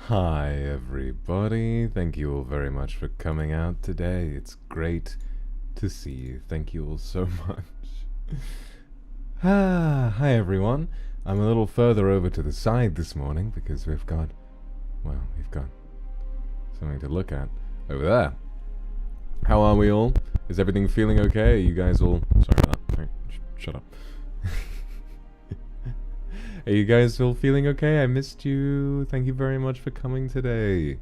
Hi everybody, thank you all very much for coming out today. It's great to see you. Thank you all so much. Hi everyone. I'm a little further over to the side this morning because we've got something to look at over there. How are we all? Is everything feeling okay? Are you guys all... Sorry about that. Right, shut up. Are you guys all feeling okay? I missed you. Thank you very much for coming today.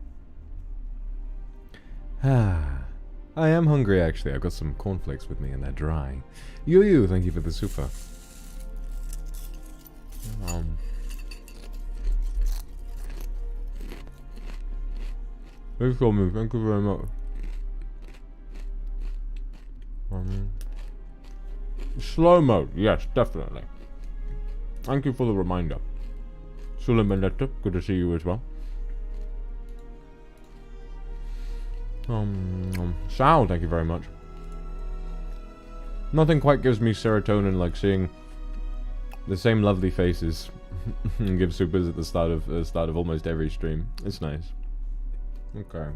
I am hungry actually. I've got some cornflakes with me and they're dry. You, thank you for the super. Thanks for me. Thank you very much. Slow mode, yes, definitely. Thank you for the reminder. Sulim Benedetta, good to see you as well. Sal, thank you very much. Nothing quite gives me serotonin like seeing the same lovely faces and give supers at the start of almost every stream. It's nice. Okay.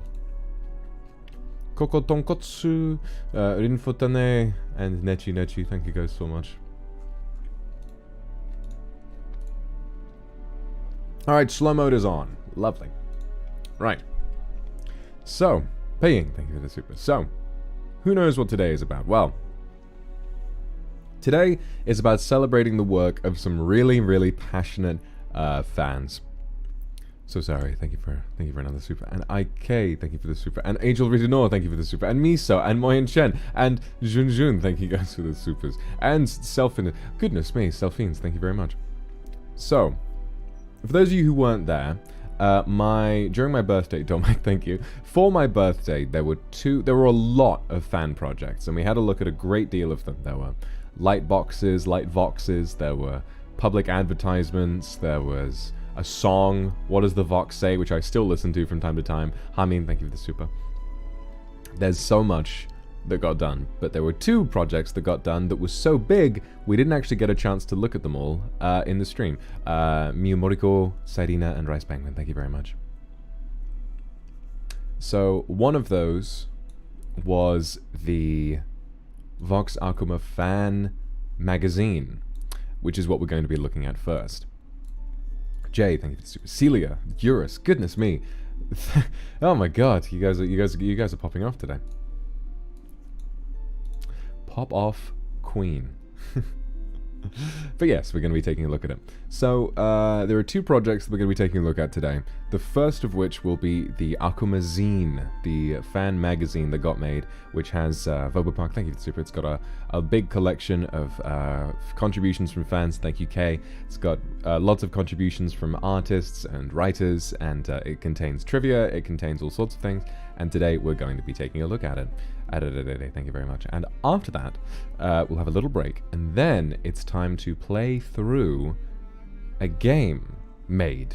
Koko Tonkotsu, Rinfotane, and Nechi, thank you guys so much. Alright, slow mode is on. Lovely. Right. So, paying, thank you for the super. So, who knows what today is about? Well, today is about celebrating the work of some really, really passionate fans. So sorry, thank you for another super. And IK, thank you for the super. And Angel Ridinor, thank you for the super. And Miso, and Moyen Chen, and Junjun, thank you guys for the supers. And Selfin, goodness me, Selfines, thank you very much. So, for those of you who weren't there, during my birthday, Dominic, thank you. For my birthday, there were a lot of fan projects, and we had a look at a great deal of them. There were light voxes, there were public advertisements, there was a song, What Does the Vox Say, which I still listen to from time to time. Hamin, thank you for the super. There's so much that got done, but there were two projects that got done that was so big we didn't actually get a chance to look at them all in the stream. Miu Moriko, Sairina, and Rice Penguin, thank you very much. So one of those was the Vox Akuma fan magazine, which is what we're going to be looking at first. Jay, thank you for the super. Celia, Eurus, goodness me. Oh my god, you guys are popping off today. Pop off Queen. But yes, we're going to be taking a look at it. So, there are two projects that we're going to be taking a look at today. The first of which will be the Akuma Zine, the fan magazine that got made, which has, Vobapark, thank you for the super. It's got a big collection of contributions from fans, thank you Kay. It's got lots of contributions from artists and writers, and it contains trivia, it contains all sorts of things, and today we're going to be taking a look at it. Thank you very much. And after that, we'll have a little break, and then it's time to play through a game made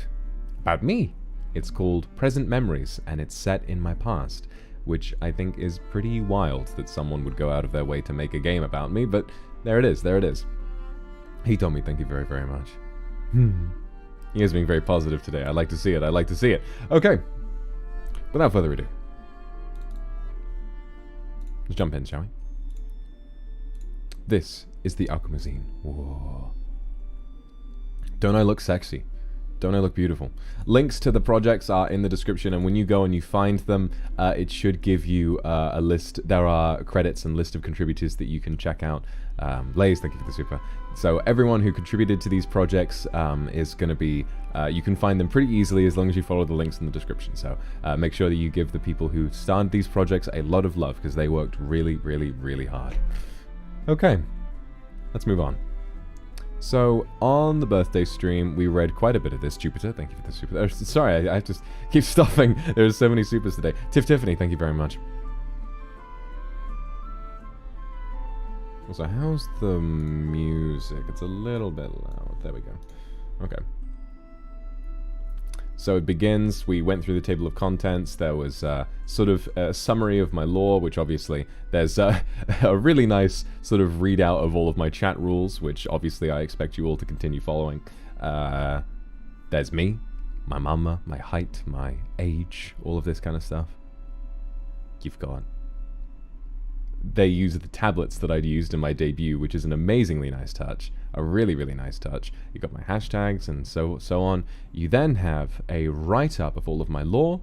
about me. It's called Present Memories, and it's set in my past, which I think is pretty wild that someone would go out of their way to make a game about me, but there it is, there it is. He told me, thank you very, very much. He is being very positive today. I like to see it, I like to see it. Okay, without further ado, let's jump in, shall we? This is the Akuma Zine. Whoa. Don't I look sexy? Don't I look beautiful? Links to the projects are in the description, and when you go and you find them, it should give you a list. There are credits and list of contributors that you can check out. Blaze, thank you for the super. So everyone who contributed to these projects is going to be, you can find them pretty easily as long as you follow the links in the description. So make sure that you give the people who started these projects a lot of love, because they worked really, really, really hard. Okay, let's move on. So, on the birthday stream, we read quite a bit of this. Jupiter, thank you for the super. Sorry, I just keep stopping. There's so many supers today. Tiffany, thank you very much. Also, how's the music? It's a little bit loud. There we go. Okay. So it begins, we went through the table of contents, there was sort of a summary of my lore, which obviously there's a really nice sort of readout of all of my chat rules, which obviously I expect you all to continue following. There's me, my mama, my height, my age, all of this kind of stuff. You've got... They use the tablets that I'd used in my debut, which is an amazingly nice touch. A really, really nice touch. You got my hashtags and so on. You then have a write-up of all of my lore.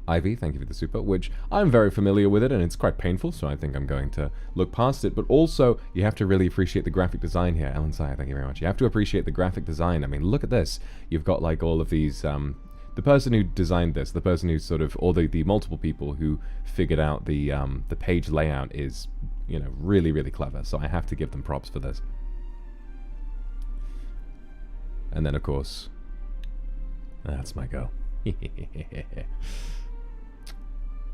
Ivy, thank you for the super, which I'm very familiar with it, and it's quite painful, so I think I'm going to look past it. But also, you have to really appreciate the graphic design here. Ellen Sire, thank you very much. You have to appreciate the graphic design. I mean, look at this. You've got like all of these... the person who designed this, the person who sort of, or the multiple people who figured out the page layout is, you know, really, really clever. So I have to give them props for this. And then, of course, that's my girl.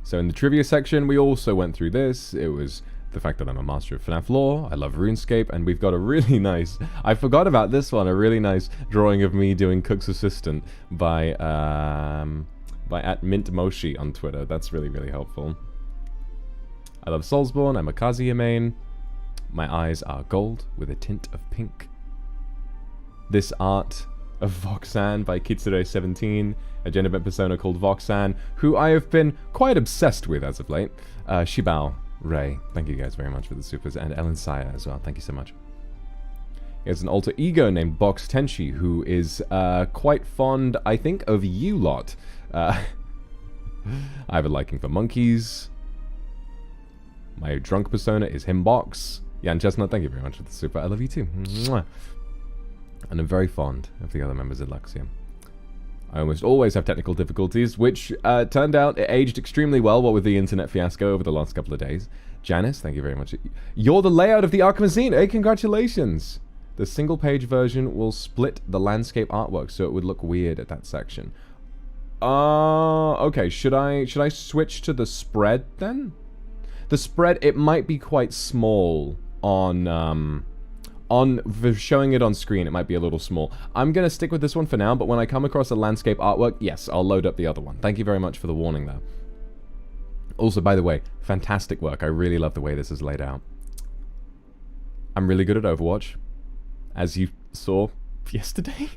So in the trivia section, we also went through this. It was the fact that I'm a master of FNAF lore, I love RuneScape, and we've got a really nice, I forgot about this one, a really nice drawing of me doing Cook's Assistant by @MintMoshi on Twitter. That's really, really helpful. I love Soulsborne, I'm a Kazuya main. My eyes are gold with a tint of pink. This art of Voxan by Kitsure17, a Genevent persona called Voxan, who I have been quite obsessed with as of late. Shibao, Ray, thank you guys very much for the supers, and Ellen Saya as well, thank you so much. He has an alter ego named Box Tenshi, who is quite fond, I think, of you lot. I have a liking for monkeys. My drunk persona is Himbox. Jan Chestnut, thank you very much for the super, I love you too. Mwah. And I'm very fond of the other members of Luxiem. I almost always have technical difficulties, which turned out it aged extremely well, what with the internet fiasco over the last couple of days. Janice, thank you very much. You're the layout of the Akuma Zine! Hey, congratulations! The single-page version will split the landscape artwork, so it would look weird at that section. Okay, should I switch to the spread, then? The spread, it might be quite small on showing it on screen, it might be a little small. I'm going to stick with this one for now, but when I come across a landscape artwork, yes, I'll load up the other one. Thank you very much for the warning there. Also, by the way, fantastic work. I really love the way this is laid out. I'm really good at Overwatch, as you saw yesterday.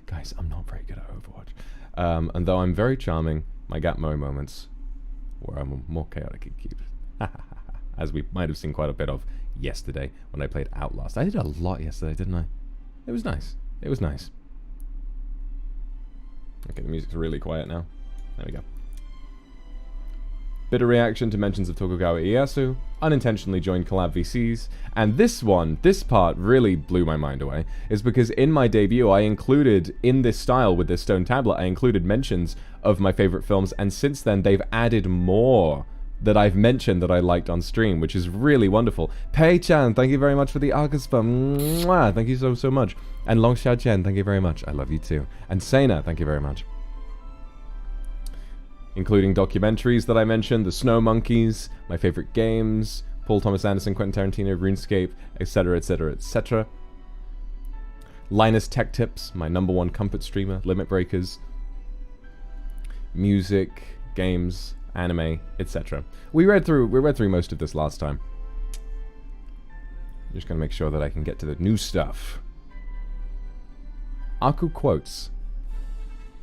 Guys, I'm not very good at Overwatch. And though I'm very charming, my Gatmo moments where I'm more chaotic and cute. As we might have seen quite a bit of yesterday when I played Outlast. I did a lot yesterday, didn't I? It was nice. It was nice. Okay, the music's really quiet now. There we go. Bit of reaction to mentions of Tokugawa Ieyasu, unintentionally joined collab VCs, and this part really blew my mind away, is because in my debut I included, in this style with this stone tablet, I included mentions of my favorite films, and since then they've added more that I've mentioned that I liked on stream, which is really wonderful. Pei-chan, thank you very much for the Auguspa. Mwah, thank you so much. And Long Xiao Chen, thank you very much. I love you too. And Sena, thank you very much. Including documentaries that I mentioned, The Snow Monkeys, my favorite games, Paul Thomas Anderson, Quentin Tarantino, RuneScape, etc, etc, etc. Linus Tech Tips, my #1 comfort streamer, Limit Breakers, music, games, anime, etc. We read through most of this last time. Just gonna make sure that I can get to the new stuff. Aku quotes.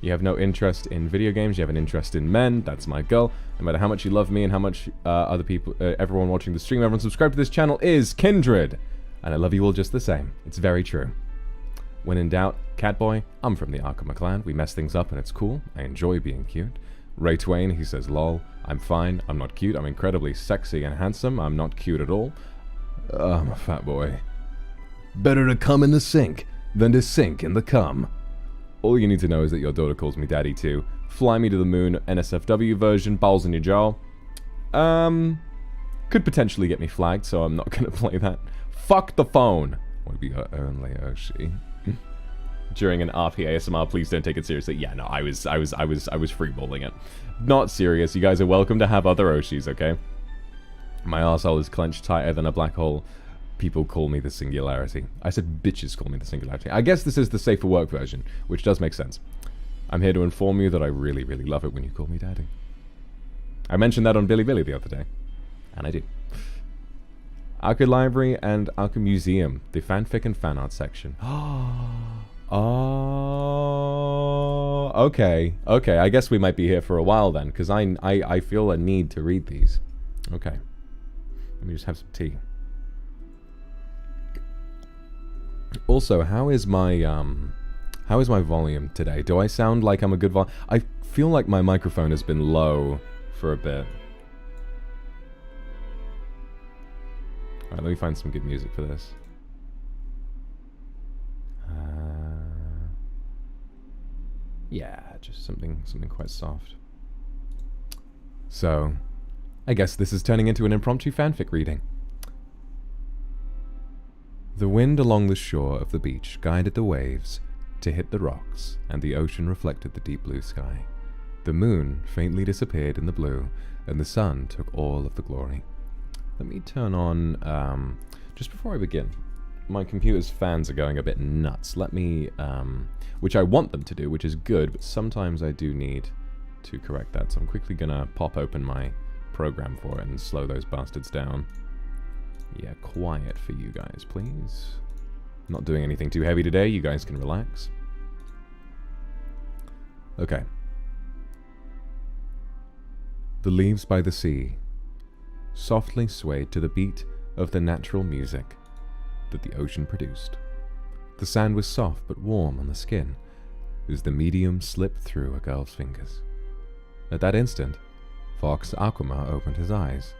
You have no interest in video games, you have an interest in men, that's my girl. No matter how much you love me and how much other people, everyone watching the stream, everyone subscribed to this channel is kindred. And I love you all just the same. It's very true. When in doubt, Catboy, I'm from the Akuma clan, we mess things up and it's cool, I enjoy being cute. Ray Twain, he says, lol, I'm fine, I'm not cute, I'm incredibly sexy and handsome, I'm not cute at all. I'm a fat boy. Better to come in the sink than to sink in the cum. All you need to know is that your daughter calls me daddy too. Fly Me to the Moon, NSFW version, balls in your jaw. Could potentially get me flagged, so I'm not gonna play that. Fuck the phone. Want to be her only Oshi. During an RP ASMR, please don't take it seriously. Yeah, no, I was freeballing it. Not serious. You guys are welcome to have other Oshis, okay? My arsehole is clenched tighter than a black hole. People call me the Singularity. I said bitches call me the Singularity. I guess this is the safer work version, which does make sense. I'm here to inform you that I really, really love it when you call me daddy. I mentioned that on Bilibili the other day, and I do. Aku Library and Aku Museum, the fanfic and fan art section. Oh, okay, okay. I guess we might be here for a while then, because I feel a need to read these. Okay, let me just have some tea. Also, how is my volume today? Do I sound like I'm a good volume? I feel like my microphone has been low for a bit. Alright, let me find some good music for this. Yeah, just something quite soft. So, I guess this is turning into an impromptu fanfic reading. The wind along the shore of the beach guided the waves to hit the rocks, and the ocean reflected the deep blue sky. The moon faintly disappeared in the blue, and the sun took all of the glory. Let me turn on, just before I begin, my computer's fans are going a bit nuts. Let me, which I want them to do, which is good, but sometimes I do need to correct that, so I'm quickly gonna pop open my program for it and slow those bastards down. Yeah, quiet for you guys, please. Not doing anything too heavy today, you guys can relax. Okay. The leaves by the sea softly swayed to the beat of the natural music that the ocean produced. The sand was soft but warm on the skin as the medium slipped through a girl's fingers. At that instant, Vox Akuma opened his eyes.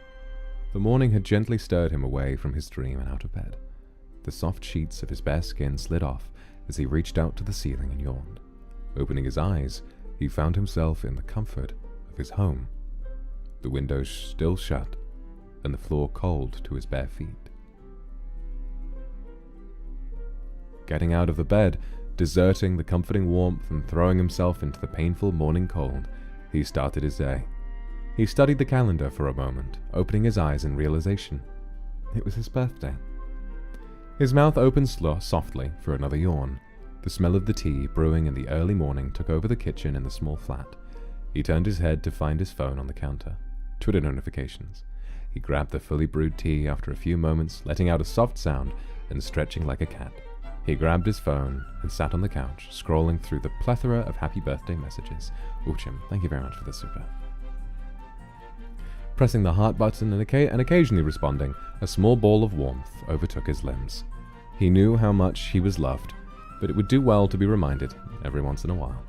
The morning had gently stirred him away from his dream and out of bed. The soft sheets of his bare skin slid off as he reached out to the ceiling and yawned. Opening his eyes, he found himself in the comfort of his home. The windows still shut, and the floor cold to his bare feet. Getting out of the bed, deserting the comforting warmth and throwing himself into the painful morning cold, he started his day. He studied the calendar for a moment, opening his eyes in realization. It was his birthday. His mouth opened softly for another yawn. The smell of the tea brewing in the early morning took over the kitchen in the small flat. He turned his head to find his phone on the counter. Twitter notifications. He grabbed the fully brewed tea after a few moments, letting out a soft sound and stretching like a cat. He grabbed his phone and sat on the couch, scrolling through the plethora of happy birthday messages. Luxiem, thank you very much for the super. Pressing the heart button and occasionally responding, a small ball of warmth overtook his limbs. He knew how much he was loved, but it would do well to be reminded every once in a while.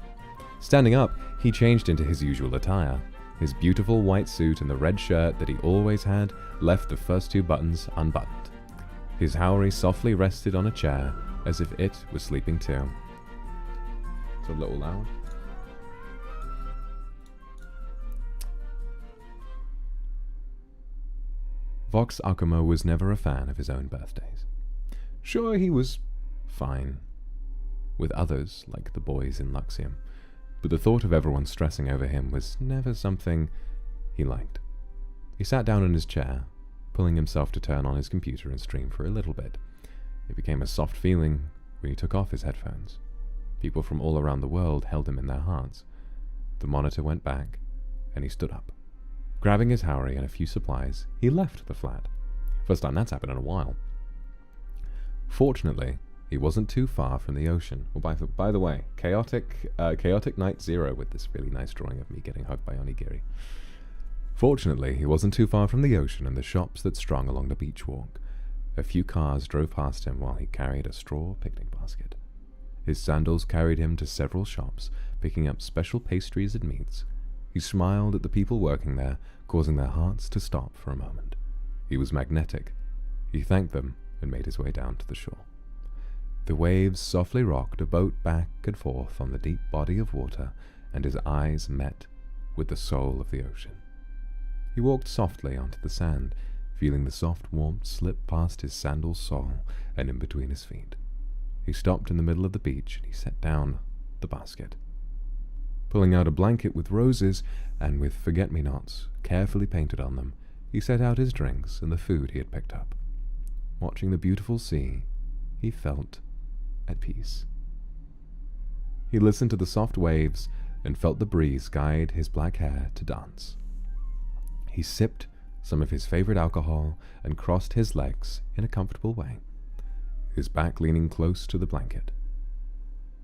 Standing up, he changed into his usual attire. His beautiful white suit and the red shirt that he always had left the first 2 buttons unbuttoned. His Haori softly rested on a chair as if it was sleeping too. It's a little loud. Vox Akuma was never a fan of his own birthdays. Sure, he was fine with others, like the boys in Luxiem, but the thought of everyone stressing over him was never something he liked. He sat down in his chair, pulling himself to turn on his computer and stream for a little bit. It became a soft feeling when he took off his headphones. People from all around the world held him in their hearts. The monitor went back, and he stood up. Grabbing his Haori and a few supplies, he left the flat. First time that's happened in a while. Fortunately, he wasn't too far from the ocean. Well, by the way, chaotic night 0 with this really nice drawing of me getting hugged by onigiri. Fortunately, he wasn't too far from the ocean and the shops that strung along the beach walk. A few cars drove past him while he carried a straw picnic basket. His sandals carried him to several shops, picking up special pastries and meats. He smiled at the people working there, causing their hearts to stop for a moment. He was magnetic. He thanked them and made his way down to the shore. The waves softly rocked a boat back and forth on the deep body of water, and his eyes met with the soul of the ocean. He walked softly onto the sand, feeling the soft warmth slip past his sandals' sole and in between his feet. He stopped in the middle of the beach and he set down the basket. Pulling out a blanket with roses and with forget-me-nots carefully painted on them, he set out his drinks and the food he had picked up. Watching the beautiful sea, he felt at peace. He listened to the soft waves and felt the breeze guide his black hair to dance. He sipped some of his favorite alcohol and crossed his legs in a comfortable way, his back leaning close to the blanket.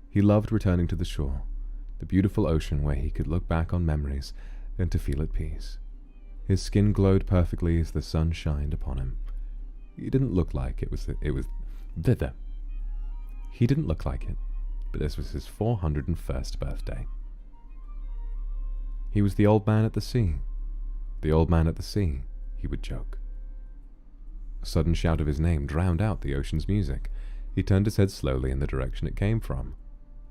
He loved returning to the shore, the beautiful ocean where he could look back on memories and to feel at peace. His skin glowed perfectly as the sun shined upon him. He didn't look like it was thither. He didn't look like it, but this was his 401st birthday. He was the old man at the sea. The old man at the sea, he would joke. A sudden shout of his name drowned out the ocean's music. He turned his head slowly in the direction it came from.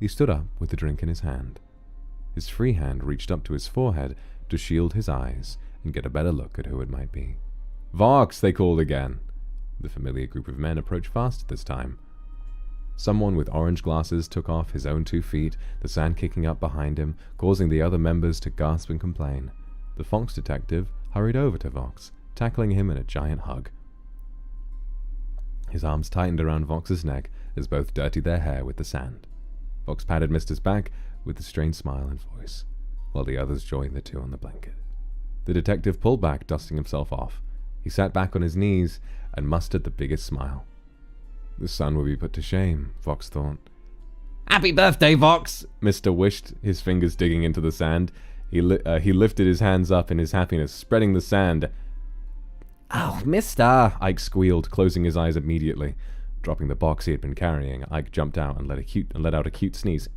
He stood up with the drink in his hand. His free hand reached up to his forehead to shield his eyes and get a better look at who it might be. Vox, they called again. The familiar group of men approached faster this time. Someone with orange glasses took off his own 2 feet, the sand kicking up behind him, causing the other members to gasp and complain. The Fox detective hurried over to Vox, tackling him in a giant hug. His arms tightened around Vox's neck as both dirtied their hair with the sand. Vox patted Mister's back with a strained smile and voice, while the others joined the 2 on the blanket. The detective pulled back, dusting himself off. He sat back on his knees and mustered the biggest smile. The sun would be put to shame, Vox thought. Happy birthday, Vox! Mister wished, his fingers digging into the sand. He lifted his hands up in his happiness, spreading the sand. Oh, Mister! Ike squealed, closing his eyes immediately. Dropping the box he had been carrying, Ike jumped out and let out a cute sneeze.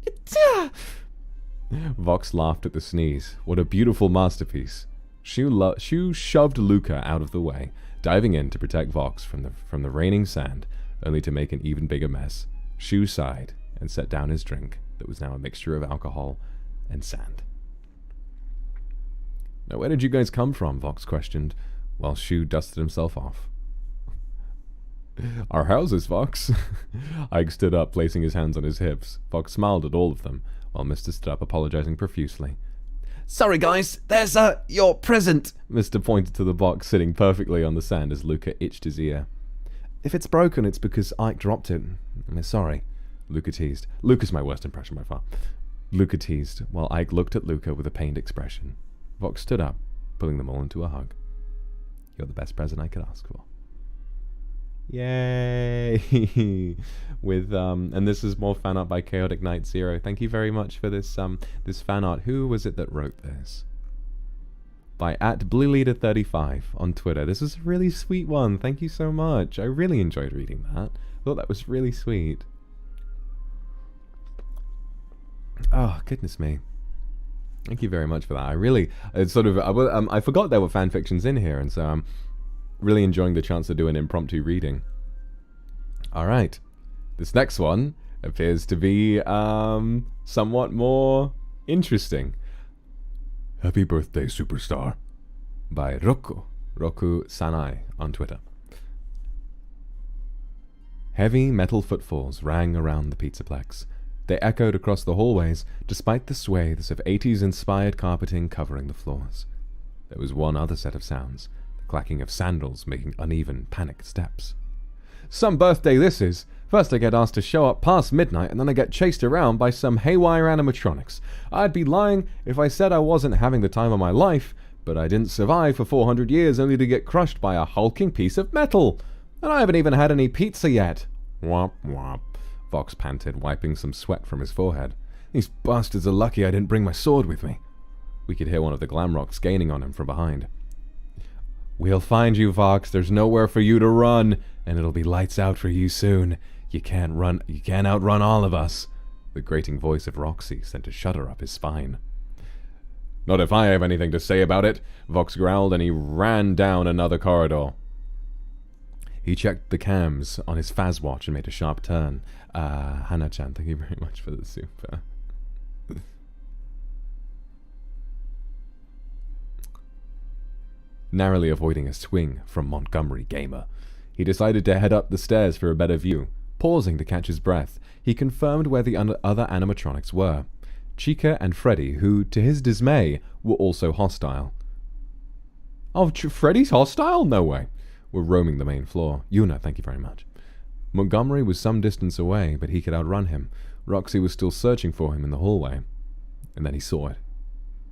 Vox laughed at the sneeze. What a beautiful masterpiece. Shu shoved Luca out of the way, diving in to protect Vox from the raining sand, only to make an even bigger mess. Shu sighed and set down his drink that was now a mixture of alcohol and sand. Now, where did you guys come from? Vox questioned, while Shu dusted himself off. Our houses, Vox. Ike stood up, placing his hands on his hips. Vox smiled at all of them, while Mister stood up, apologizing profusely. Sorry, guys, there's your present. Mister pointed to the box sitting perfectly on the sand as Luca itched his ear. If it's broken, it's because Ike dropped it. I'm sorry, Luca teased. Luca's my worst impression by far. Luca teased, while Ike looked at Luca with a pained expression. Vox stood up, pulling them all into a hug. You're the best present I could ask for. Yay! With and this is more fan art by Chaotic Night 0. Thank you very much for this this fan art. Who was it that wrote this? By @BlueLeader35 on Twitter. This is a really sweet one. Thank you so much. I really enjoyed reading that. I thought that was really sweet. Oh, goodness me. Thank you very much for that. I really, it's sort of, I forgot there were fanfictions in here, and so I'm really enjoying the chance to do an impromptu reading. All right. This next one appears to be somewhat more interesting. Happy birthday, superstar. By Roku Sanai on Twitter. Heavy metal footfalls rang around the pizzaplex. They echoed across the hallways, despite the swathes of 80s-inspired carpeting covering the floors. There was one other set of sounds, the clacking of sandals making uneven, panicked steps. Some birthday this is. First I get asked to show up past midnight, and then I get chased around by some haywire animatronics. I'd be lying if I said I wasn't having the time of my life, but I didn't survive for 400 years only to get crushed by a hulking piece of metal. And I haven't even had any pizza yet. Womp womp. Vox panted, wiping some sweat from his forehead. These bastards are lucky I didn't bring my sword with me. We could hear one of the Glamrocks gaining on him from behind. We'll find you, Vox. There's nowhere for you to run, and it'll be lights out for you soon. You can't outrun all of us. The grating voice of Roxy sent a shudder up his spine. Not if I have anything to say about it, Vox growled, and he ran down another corridor. He checked the cams on his Faz watch and made a sharp turn. Hannah-chan, thank you very much for the super. Narrowly avoiding a swing from Montgomery Gamer, he decided to head up the stairs for a better view. Pausing to catch his breath, he confirmed where the other animatronics were. Chica and Freddy, who, to his dismay, were also hostile. Oh, Freddy's hostile? No way. Were roaming the main floor. Yuna, thank you very much. Montgomery was some distance away, but he could outrun him. Roxy was still searching for him in the hallway. And then he saw it.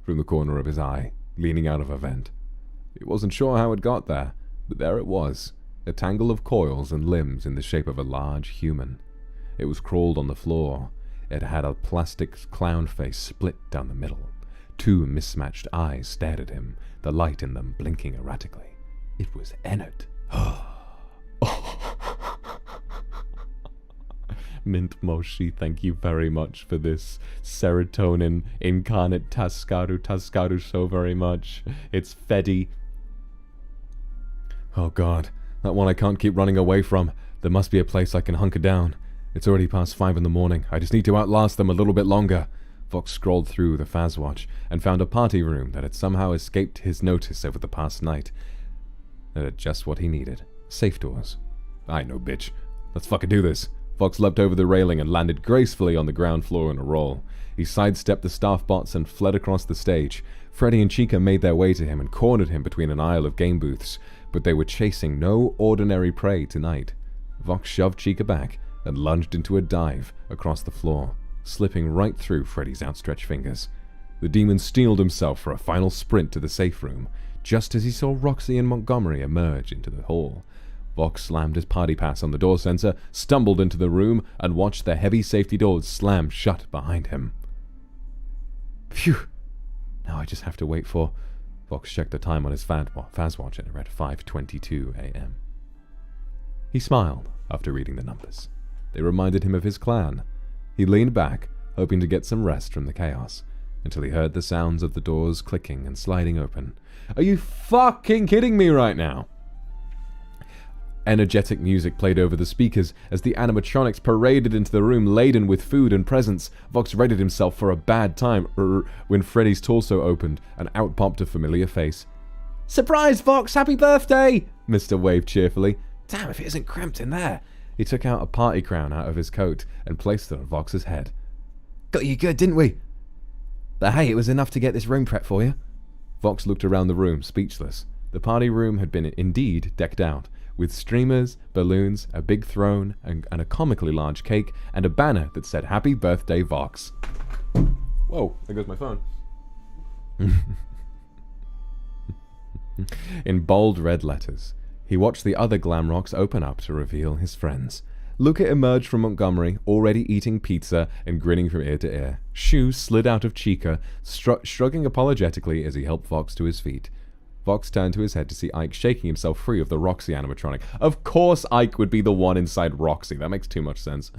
From the corner of his eye, leaning out of a vent. He wasn't sure how it got there, but there it was. A tangle of coils and limbs in the shape of a large human. It was crawled on the floor. It had a plastic clown face split down the middle. Two mismatched eyes stared at him, the light in them blinking erratically. It was Ennard. Mint Moshi, thank you very much for this. Serotonin incarnate Tascaru so very much. It's Feddy. Oh god, that one I can't keep running away from. There must be a place I can hunker down. It's already past 5 in the morning. I just need to outlast them a little bit longer. Vox scrolled through the Faz watch and found a party room that had somehow escaped his notice over the past night. It had just what he needed. Safe doors. I know, bitch. Let's fucking do this. Vox leapt over the railing and landed gracefully on the ground floor in a roll. He sidestepped the staff bots and fled across the stage. Freddy and Chica made their way to him and cornered him between an aisle of game booths, but they were chasing no ordinary prey tonight. Vox shoved Chica back and lunged into a dive across the floor, slipping right through Freddy's outstretched fingers. The demon steeled himself for a final sprint to the safe room, just as he saw Roxy and Montgomery emerge into the hall. Vox slammed his party pass on the door sensor, stumbled into the room, and watched the heavy safety doors slam shut behind him. Phew! Now I just have to wait for... Vox checked the time on his Faz watch and it read 5:22 a.m. He smiled after reading the numbers. They reminded him of his clan. He leaned back, hoping to get some rest from the chaos, until he heard the sounds of the doors clicking and sliding open. Are you fucking kidding me right now? Energetic music played over the speakers as the animatronics paraded into the room laden with food and presents. Vox readied himself for a bad time when Freddy's torso opened and out popped a familiar face. Surprise, Vox! Happy birthday! Mr. waved cheerfully. Damn, if it isn't cramped in there. He took out a party crown out of his coat and placed it on Vox's head. Got you good, didn't we? But hey, it was enough to get this room prepped for you. Vox looked around the room, speechless. The party room had been indeed decked out, with streamers, balloons, a big throne, and a comically large cake, and a banner that said, Happy Birthday, Vox. Whoa, there goes my phone. In bold red letters, he watched the other Glamrocks open up to reveal his friends. Luca emerged from Montgomery, already eating pizza and grinning from ear to ear. Shu slid out of Chica, shrugging apologetically as he helped Vox to his feet. Vox turned to his head to see Ike shaking himself free of the Roxy animatronic. Of course Ike would be the one inside Roxy. That makes too much sense.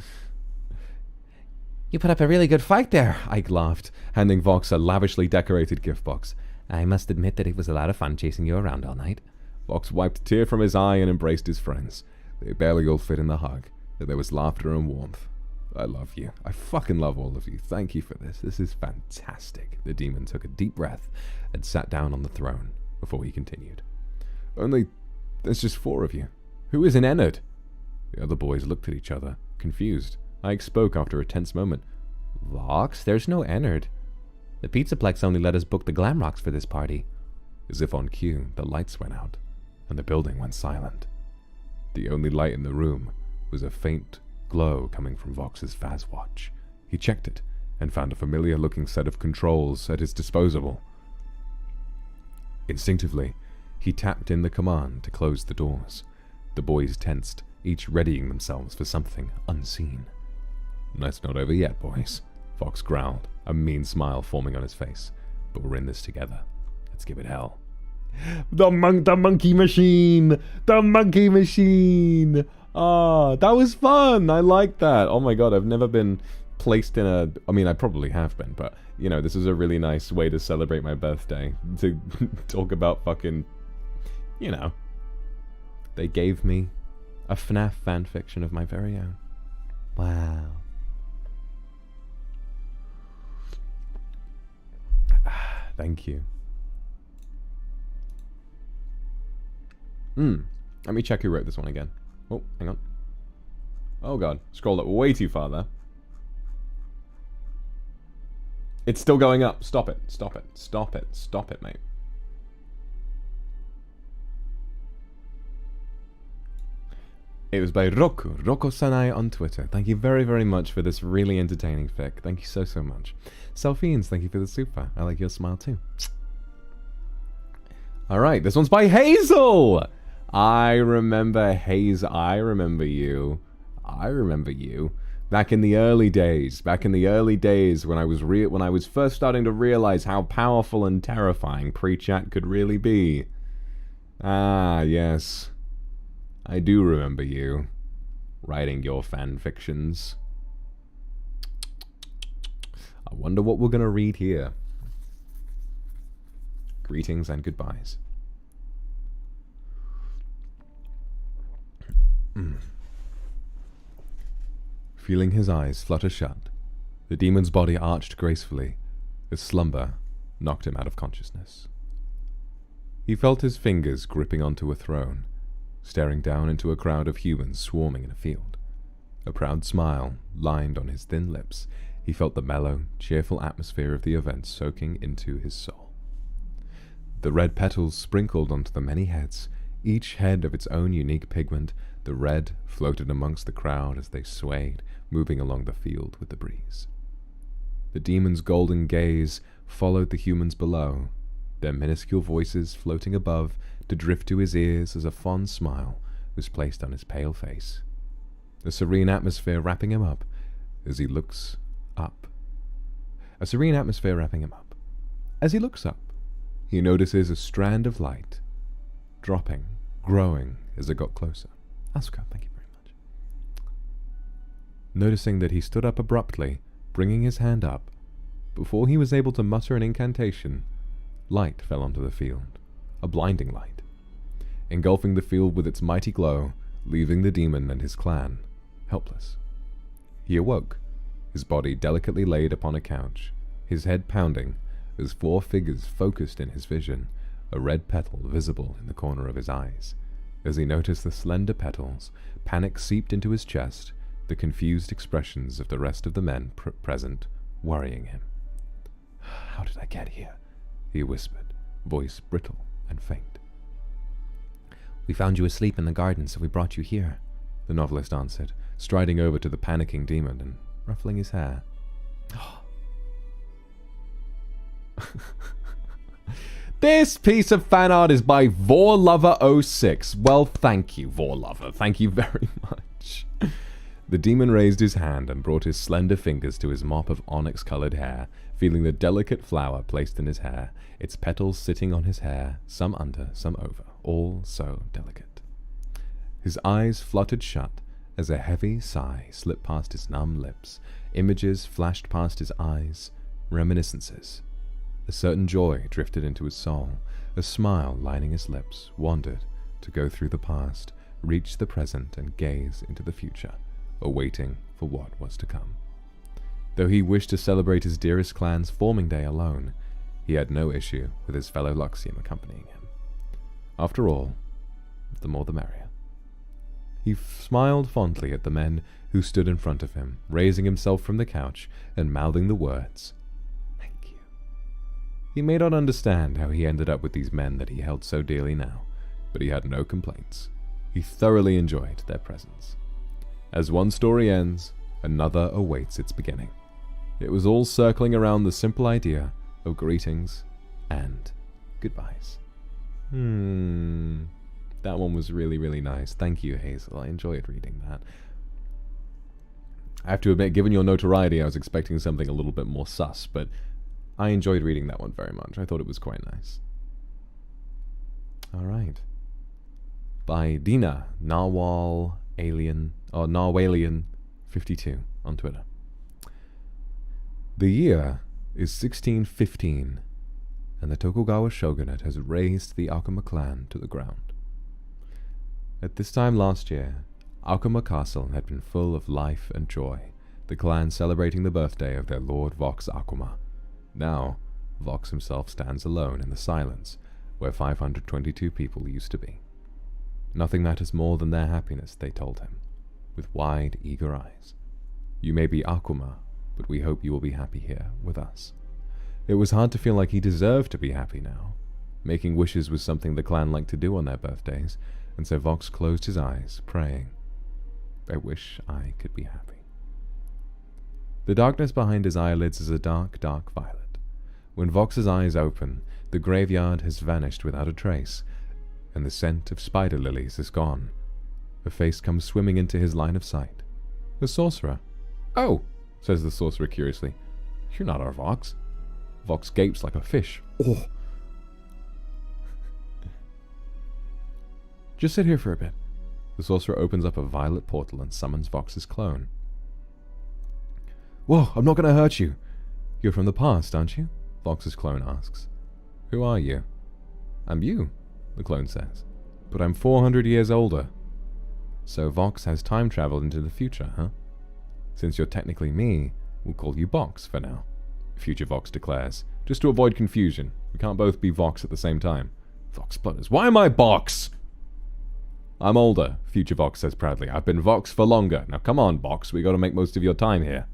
You put up a really good fight there, Ike laughed, handing Vox a lavishly decorated gift box. I must admit that it was a lot of fun chasing you around all night. Vox wiped a tear from his eye and embraced his friends. They barely all fit in the hug, but there was laughter and warmth. I love you. I fucking love all of you. Thank you for this. This is fantastic. The demon took a deep breath and sat down on the throne before he continued. Only, there's just 4 of you. Who isn't Ennard? The other boys looked at each other, confused. Ike spoke after a tense moment. Vox, there's no Ennard. The Pizzaplex only let us book the Glamrocks for this party. As if on cue, the lights went out, and the building went silent. The only light in the room was a faint glow coming from Vox's Faz watch. He checked it, and found a familiar-looking set of controls at his disposal. Instinctively, he tapped in the command to close the doors. The boys tensed, each readying themselves for something unseen. That's not over yet, boys, Vox growled, a mean smile forming on his face. But we're in this together. Let's give it hell. The monkey machine! The monkey machine! Ah, that was fun! I like that. Oh my god, I've never been placed in a... I mean, I probably have been, but, you know, this is a really nice way to celebrate my birthday. To talk about fucking... You know. They gave me a FNAF fanfiction of my very own. Wow. Thank you. Let me check who wrote this one again. Oh, hang on. Oh god, scrolled up way too far there. It's still going up. Stop it, stop it, stop it, stop it, mate. It was by Roku, Roko-sanai on Twitter. Thank you very, very much for this really entertaining fic. Thank you so, so much. Selfiens, thank you for the super. I like your smile too. Alright, this one's by Hazel! I remember Hazel. I remember you. I remember you. Back in the early days. Back in the early days when I was first starting to realize how powerful and terrifying pre-chat could really be. Ah, yes. I do remember you. Writing your fan fictions. I wonder what we're gonna read here. Greetings and goodbyes. Feeling his eyes flutter shut, the demon's body arched gracefully as slumber knocked him out of consciousness. He felt his fingers gripping onto a throne, staring down into a crowd of humans swarming in a field. A proud smile lined on his thin lips. He felt the mellow, cheerful atmosphere of the event soaking into his soul. The red petals sprinkled onto the many heads, each head of its own unique pigment. The red floated amongst the crowd as they swayed, moving along the field with the breeze. The demon's golden gaze followed the humans below, their minuscule voices floating above to drift to his ears as a fond smile was placed on his pale face. A serene atmosphere wrapping him up as he looks up. A serene atmosphere wrapping him up. As he looks up, he notices a strand of light, dropping, growing as it got closer. Asuka, thank you very much. Noticing that he stood up abruptly, bringing his hand up, before he was able to mutter an incantation, light fell onto the field, a blinding light, engulfing the field with its mighty glow, leaving the demon and his clan helpless. He awoke, his body delicately laid upon a couch, his head pounding, as 4 figures focused in his vision, a red petal visible in the corner of his eyes. As he noticed the slender petals, panic seeped into his chest, the confused expressions of the rest of the men present worrying him. How did I get here? He whispered, voice brittle and faint. We found you asleep in the garden, so we brought you here, the novelist answered, striding over to the panicking demon and ruffling his hair. This piece of fan art is by VorLover06. Well, thank you, VorLover. Thank you very much. The demon raised his hand and brought his slender fingers to his mop of onyx-colored hair, feeling the delicate flower placed in his hair, its petals sitting on his hair, some under, some over, all so delicate. His eyes fluttered shut as a heavy sigh slipped past his numb lips. Images flashed past his eyes, reminiscences. A certain joy drifted into his soul. A smile lining his lips wandered to go through the past, reach the present, and gaze into the future, awaiting for what was to come. Though he wished to celebrate his dearest clan's forming day alone, he had no issue with his fellow Luxiem accompanying him. After all, the more the merrier. He smiled fondly at the men who stood in front of him, raising himself from the couch and mouthing the words, "Thank you." He may not understand how he ended up with these men that he held so dearly now, but he had no complaints. He thoroughly enjoyed their presence. As one story ends, another awaits its beginning. It was all circling around the simple idea of greetings and goodbyes. That one was really, really nice. Thank you, Hazel. I enjoyed reading that. I have to admit, given your notoriety, I was expecting something a little bit more sus, but I enjoyed reading that one very much. I thought it was quite nice. Alright. By Dina, Narwhalian52 on Twitter. The year is 1615, and the Tokugawa shogunate has razed the Akuma clan to the ground. At this time last year, Akuma Castle had been full of life and joy, the clan celebrating the birthday of their lord Vox Akuma. Now, Vox himself stands alone in the silence where 522 people used to be. Nothing matters more than their happiness, they told him, with wide, eager eyes. You may be Akuma, but we hope you will be happy here with us. It was hard to feel like he deserved to be happy now. Making wishes was something the clan liked to do on their birthdays, and so Vox closed his eyes, praying, "I wish I could be happy." The darkness behind his eyelids is a dark, dark violet. When Vox's eyes open, the graveyard has vanished without a trace, and the scent of spider lilies is gone. A face comes swimming into his line of sight. The sorcerer. "Oh," says the sorcerer curiously. "You're not our Vox." Vox gapes like a fish. "Oh." "Just sit here for a bit." The sorcerer opens up a violet portal and summons Vox's clone. "Whoa, I'm not going to hurt you." "You're from the past, aren't you?" Vox's clone asks. "Who are you?" "I'm you," the clone says. "But I'm 400 years older." "So Vox has time traveled into the future, huh?" "Since you're technically me, we'll call you Vox for now," Future Vox declares. "Just to avoid confusion. We can't both be Vox at the same time." Vox splutters. "Why am I Vox?" "I'm older," Future Vox says proudly. "I've been Vox for longer. Now come on, Vox, we gotta make most of your time here."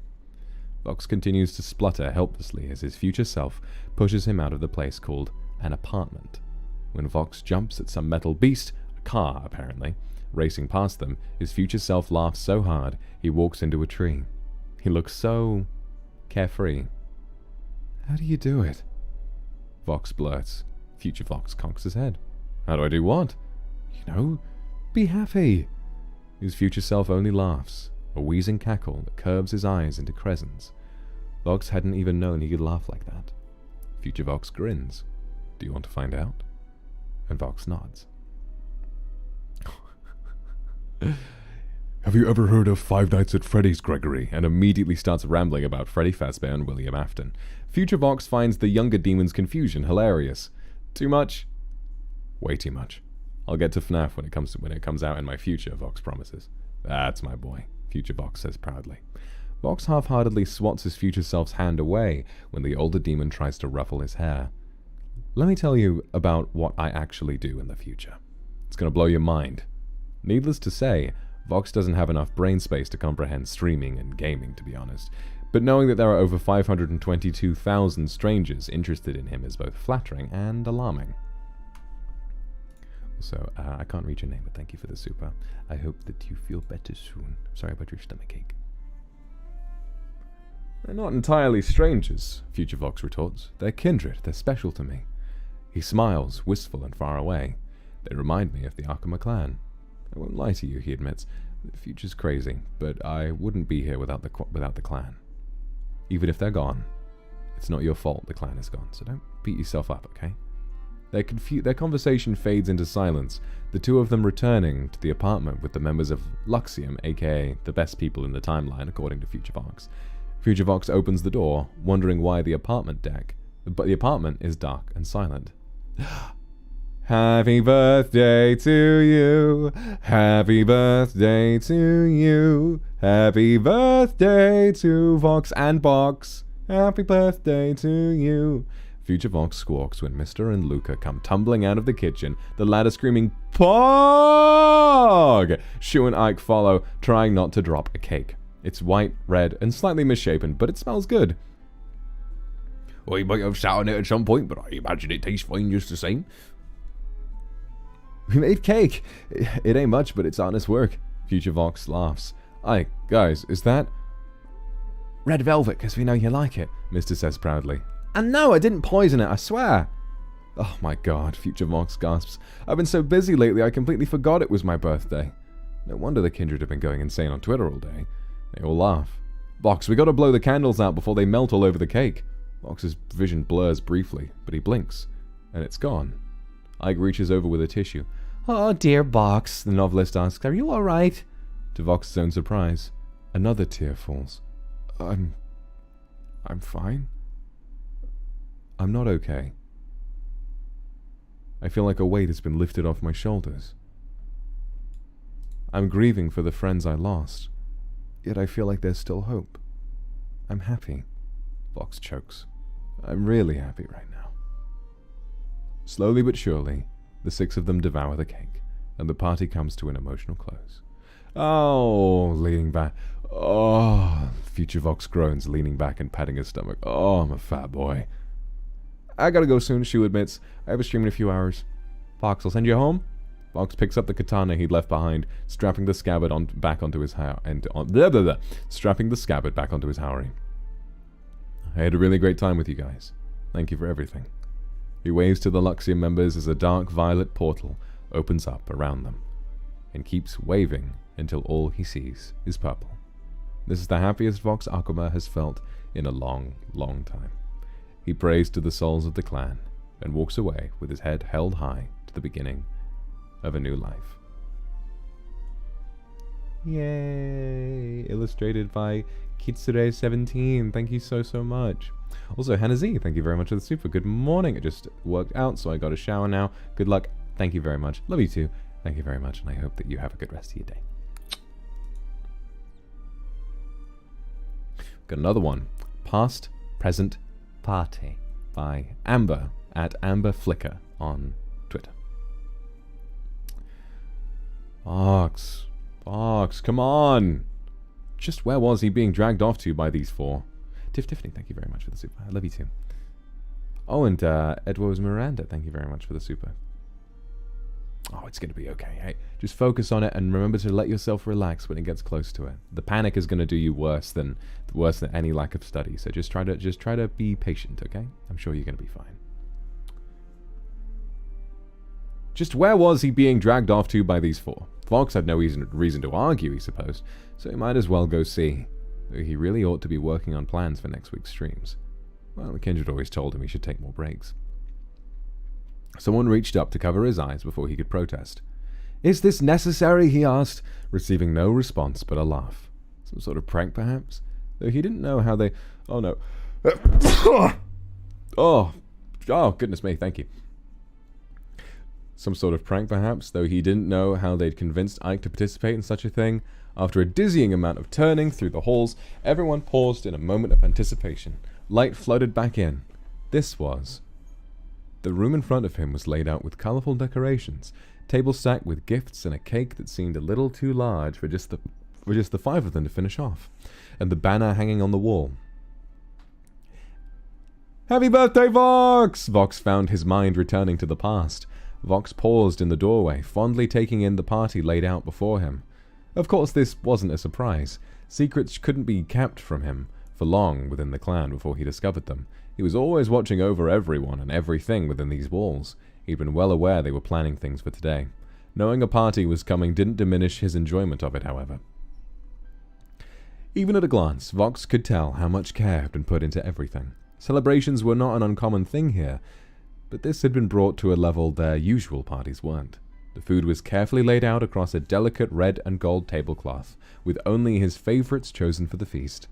Vox continues to splutter helplessly as his future self pushes him out of the place called an apartment. When Vox jumps at some metal beast, a car apparently, racing past them, his future self laughs so hard he walks into a tree. He looks so carefree. "How do you do it?" Vox blurts. Future Vox conks his head. "How do I do what?" "You know, be happy." His future self only laughs, a wheezing cackle that curves his eyes into crescents. Vox hadn't even known he could laugh like that. Future Vox grins. "Do you want to find out?" And Vox nods. "Have you ever heard of Five Nights at Freddy's, Gregory?" And immediately starts rambling about Freddy Fazbear and William Afton. Future Vox finds the younger demon's confusion hilarious. Too much? Way too much. "I'll get to FNAF when it comes out in my future," Vox promises. "That's my boy," Future Vox says proudly. Vox half-heartedly swats his future self's hand away when the older demon tries to ruffle his hair. "Let me tell you about what I actually do in the future. It's going to blow your mind." Needless to say, Vox doesn't have enough brain space to comprehend streaming and gaming, to be honest, but knowing that there are over 522,000 strangers interested in him is both flattering and alarming. So, I can't read your name, but thank you for the super. I hope that you feel better soon. Sorry about your stomachache. "They're not entirely strangers," Future Vox retorts. "They're kindred. They're special to me." He smiles, wistful and far away. "They remind me of the Akuma clan." "I won't lie to you," he admits. "The future's crazy, but I wouldn't be here without the clan. Even if they're gone, it's not your fault the clan is gone, so don't beat yourself up, okay?" Their conversation fades into silence, the two of them returning to the apartment with the members of Luxiem, aka the best people in the timeline, according to Future Vox. Future Vox opens the door, wondering why the apartment is dark and silent. Happy birthday to you. Happy birthday to you. Happy birthday to Vox and Box. Happy birthday to you. Future Vox squawks when Mr. and Luca come tumbling out of the kitchen, the latter screaming, "Pog!" Shu and Ike follow, trying not to drop a cake. It's white, red, and slightly misshapen, but it smells good. Well, you might have sat on it at some point, but I imagine it tastes fine just the same. We made cake. It ain't much, but it's honest work. Future Vox laughs. Aye, guys, is that... red velvet, because we know you like it, Mr. says proudly. And no, I didn't poison it, I swear. Oh my god, Future Vox gasps. I've been so busy lately, I completely forgot it was my birthday. No wonder the kindred have been going insane on Twitter all day. They all laugh. Vox, we gotta blow the candles out before they melt all over the cake. Vox's vision blurs briefly, but he blinks, and it's gone. Ike reaches over with a tissue. Oh dear, Vox, the novelist asks, are you alright? To Vox's own surprise, another tear falls. I'm fine. I'm not okay. I feel like a weight has been lifted off my shoulders. I'm grieving for the friends I lost, yet I feel like there's still hope. I'm happy. Vox chokes. I'm really happy right now. Slowly but surely, the six of them devour the cake, and the party comes to an emotional close. Oh, leaning back. Oh, Future Vox groans, leaning back and patting his stomach. Oh, I'm a fat boy. I gotta go soon, Shu admits. I have a stream in a few hours. Vox, I'll send you home. Vox picks up the katana he'd left behind, strapping the scabbard back onto his strapping the scabbard back onto his howry. I had a really great time with you guys. Thank you for everything. He waves to the Luxiem members as a dark violet portal opens up around them, and keeps waving until all he sees is purple. This is the happiest Vox Akuma has felt in a long, long time. He prays to the souls of the clan, and walks away with his head held high to the beginning of a new life. Yay! Illustrated by Kitsure17. Thank you so much. Also, Hannah Z, thank you very much for the super. Good morning. It just worked out, so I got a shower now. Good luck. Thank you very much. Love you too. Thank you very much, and I hope that you have a good rest of your day. Got another one. Past, Present, Party by Amber at Amber Flicker on Twitter. Vox, come on! Just where was he being dragged off to by these four? Tiffany, thank you very much for the super. I love you too. Oh, and Edwards Miranda, thank you very much for the super. Oh, it's going to be okay. Hey, just focus on it and remember to let yourself relax when it gets close to it. The panic is going to do you worse than any lack of study. So just try to be patient, okay? I'm sure you're going to be fine. Just where was he being dragged off to by these four? Vox had no reason to argue, he supposed, so he might as well go see. Though he really ought to be working on plans for next week's streams. Well, the kindred always told him he should take more breaks. Someone reached up to cover his eyes before he could protest. Is this necessary? He asked, receiving no response but a laugh. Some sort of prank, perhaps? Though he didn't know how they... Oh, no. Oh, goodness me, thank you. Some sort of prank, perhaps, though he didn't know how they'd convinced Ike to participate in such a thing. After a dizzying amount of turning through the halls, everyone paused in a moment of anticipation. Light flooded back in. This was... The room in front of him was laid out with colourful decorations, table stacked with gifts and a cake that seemed a little too large for just the five of them to finish off, and the banner hanging on the wall. Happy birthday, Vox! Vox found his mind returning to the past. Vox paused in the doorway, fondly taking in the party laid out before him. Of course, this wasn't a surprise. Secrets couldn't be kept from him for long within the clan before he discovered them. He was always watching over everyone and everything within these walls. He'd been well aware they were planning things for today. Knowing a party was coming didn't diminish his enjoyment of it, however. Even at a glance, Vox could tell how much care had been put into everything. Celebrations were not an uncommon thing here, but this had been brought to a level their usual parties weren't. The food was carefully laid out across a delicate red and gold tablecloth, with only his favorites chosen for the feast.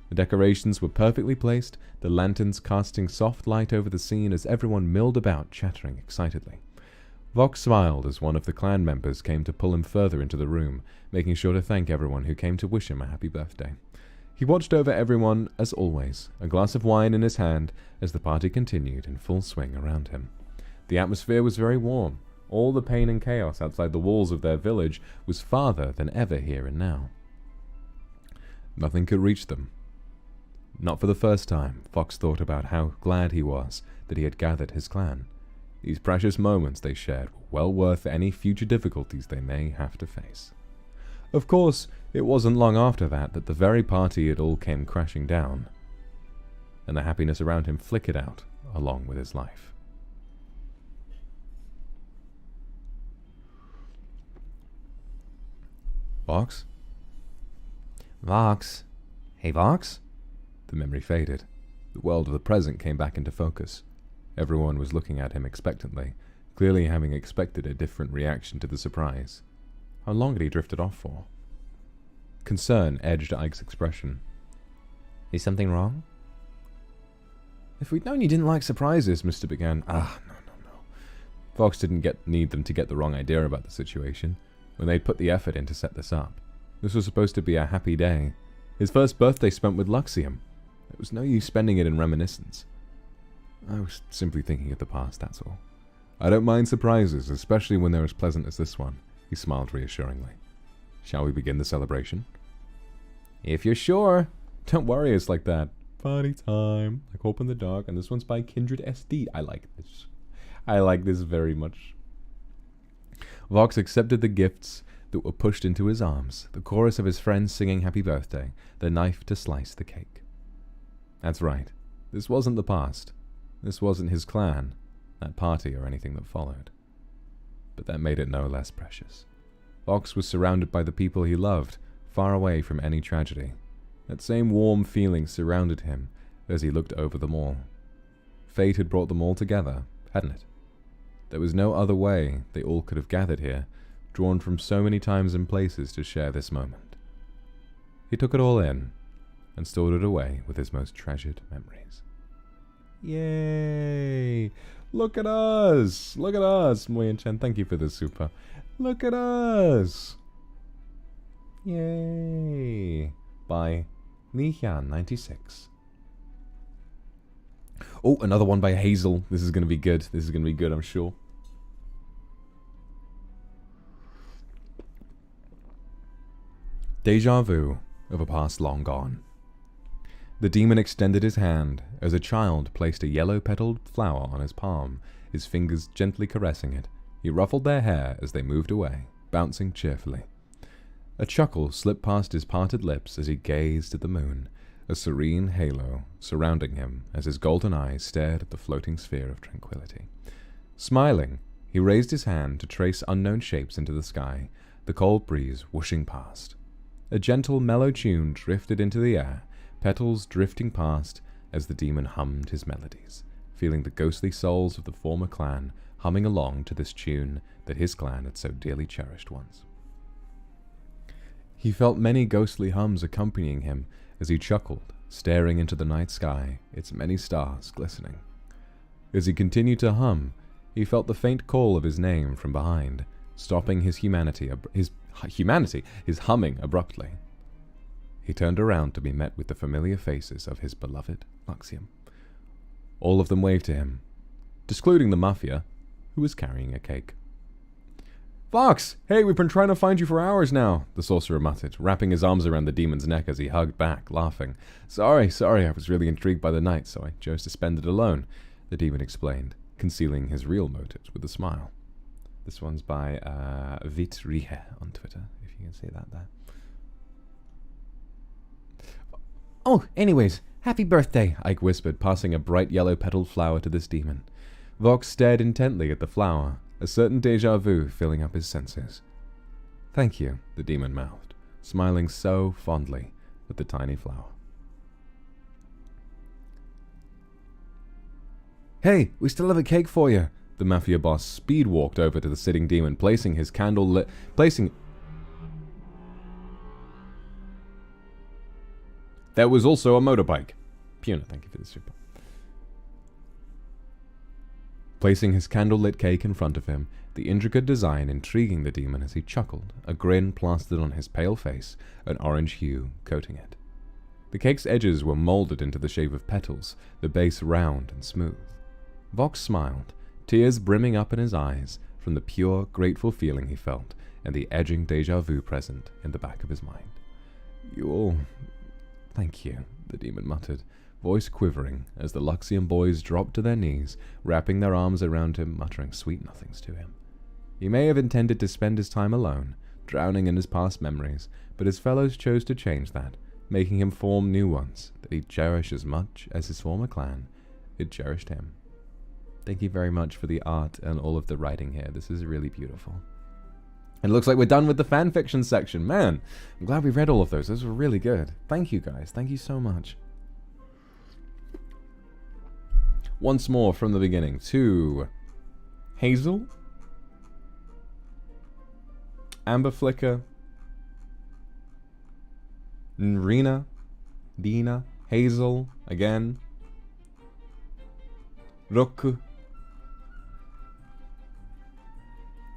The decorations were perfectly placed, the lanterns casting soft light over the scene as everyone milled about, chattering excitedly. Vox smiled as one of the clan members came to pull him further into the room, making sure to thank everyone who came to wish him a happy birthday. He watched over everyone, as always, a glass of wine in his hand, as the party continued in full swing around him. The atmosphere was very warm. All the pain and chaos outside the walls of their village was farther than ever here and now. Nothing could reach them. Not for the first time, Fox thought about how glad he was that he had gathered his clan. These precious moments they shared were well worth any future difficulties they may have to face. Of course, it wasn't long after that the very party it all came crashing down, and the happiness around him flickered out along with his life. Vox? Vox? Hey, Vox? The memory faded. The world of the present came back into focus. Everyone was looking at him expectantly, clearly having expected a different reaction to the surprise. How long had he drifted off for? Concern edged Ike's expression. Is something wrong? If we'd known you didn't like surprises, Mr. began. No. Vox didn't need them to get the wrong idea about the situation, when they'd put the effort in to set this up. This was supposed to be a happy day. His first birthday spent with Luxiem. It was no use spending it in reminiscence. I was simply thinking of the past, that's all. I don't mind surprises, especially when they're as pleasant as this one. He smiled reassuringly. Shall we begin the celebration? If you're sure. Don't worry, it's like that. Party time. Like Hope in the Dark, and this one's by Kindred SD. I like this. I like this very much. Vox accepted the gifts that were pushed into his arms, the chorus of his friends singing happy birthday, the knife to slice the cake. That's right. This wasn't the past. This wasn't his clan, that party, or anything that followed. But that made it no less precious. Vox was surrounded by the people he loved, far away from any tragedy. That same warm feeling surrounded him as he looked over them all. Fate had brought them all together, hadn't it? There was no other way they all could have gathered here, drawn from so many times and places to share this moment. He took it all in, and stored it away with his most treasured memories. Yay! Look at us! Look at us! Moyen-chan, thank you for the super. Look at us! Yay! By Lihyun96. Oh, another one by Hazel. This is going to be good. This is going to be good, I'm sure. Deja vu of a past long gone. The demon extended his hand as a child placed a yellow-petaled flower on his palm, his fingers gently caressing it. He ruffled their hair as they moved away, bouncing cheerfully. A chuckle slipped past his parted lips as he gazed at the moon, a serene halo surrounding him as his golden eyes stared at the floating sphere of tranquility. Smiling, he raised his hand to trace unknown shapes into the sky, the cold breeze whooshing past. A gentle, mellow tune drifted into the air, petals drifting past as the demon hummed his melodies, feeling the ghostly souls of the former clan humming along to this tune that his clan had so dearly cherished once. He felt many ghostly hums accompanying him as he chuckled, staring into the night sky, its many stars glistening. As he continued to hum, he felt the faint call of his name from behind, stopping his humming abruptly. He turned around to be met with the familiar faces of his beloved Luxiem. All of them waved to him, excluding the Mafia, who was carrying a cake. "Vox! Hey, we've been trying to find you for hours now," the sorcerer muttered, wrapping his arms around the demon's neck as he hugged back, laughing. Sorry, I was really intrigued by the night, so I chose to spend it alone," the demon explained, concealing his real motives with a smile. This one's by Vitrihe on Twitter, if you can see that there. "Oh, anyways, happy birthday," Ike whispered, passing a bright yellow-petaled flower to this demon. Vox stared intently at the flower, a certain déjà vu filling up his senses. "Thank you," the demon mouthed, smiling so fondly at the tiny flower. Hey, we still have a cake for you. The mafia boss speed walked over to the sitting demon, placing his candle lit... There was also a motorbike. Puna, thank you for the super. Placing his candle-lit cake in front of him, the intricate design intriguing the demon as he chuckled, a grin plastered on his pale face, an orange hue coating it. The cake's edges were molded into the shape of petals, the base round and smooth. Vox smiled, tears brimming up in his eyes from the pure, grateful feeling he felt and the edging déjà vu present in the back of his mind. You all... Thank you, the demon muttered, voice quivering as the Luxiem boys dropped to their knees, wrapping their arms around him, muttering sweet nothings to him. He may have intended to spend his time alone, drowning in his past memories, but his fellows chose to change that, making him form new ones that he'd cherish as much as his former clan had cherished him. Thank you very much for the art and all of the writing here. This is really beautiful. It looks like we're done with the fanfiction section. Man, I'm glad we read all of those. Those were really good. Thank you, guys. Thank you so much. Once more from the beginning to Hazel, Amber Flicker, Nrina, Dina, Hazel, again, Roku,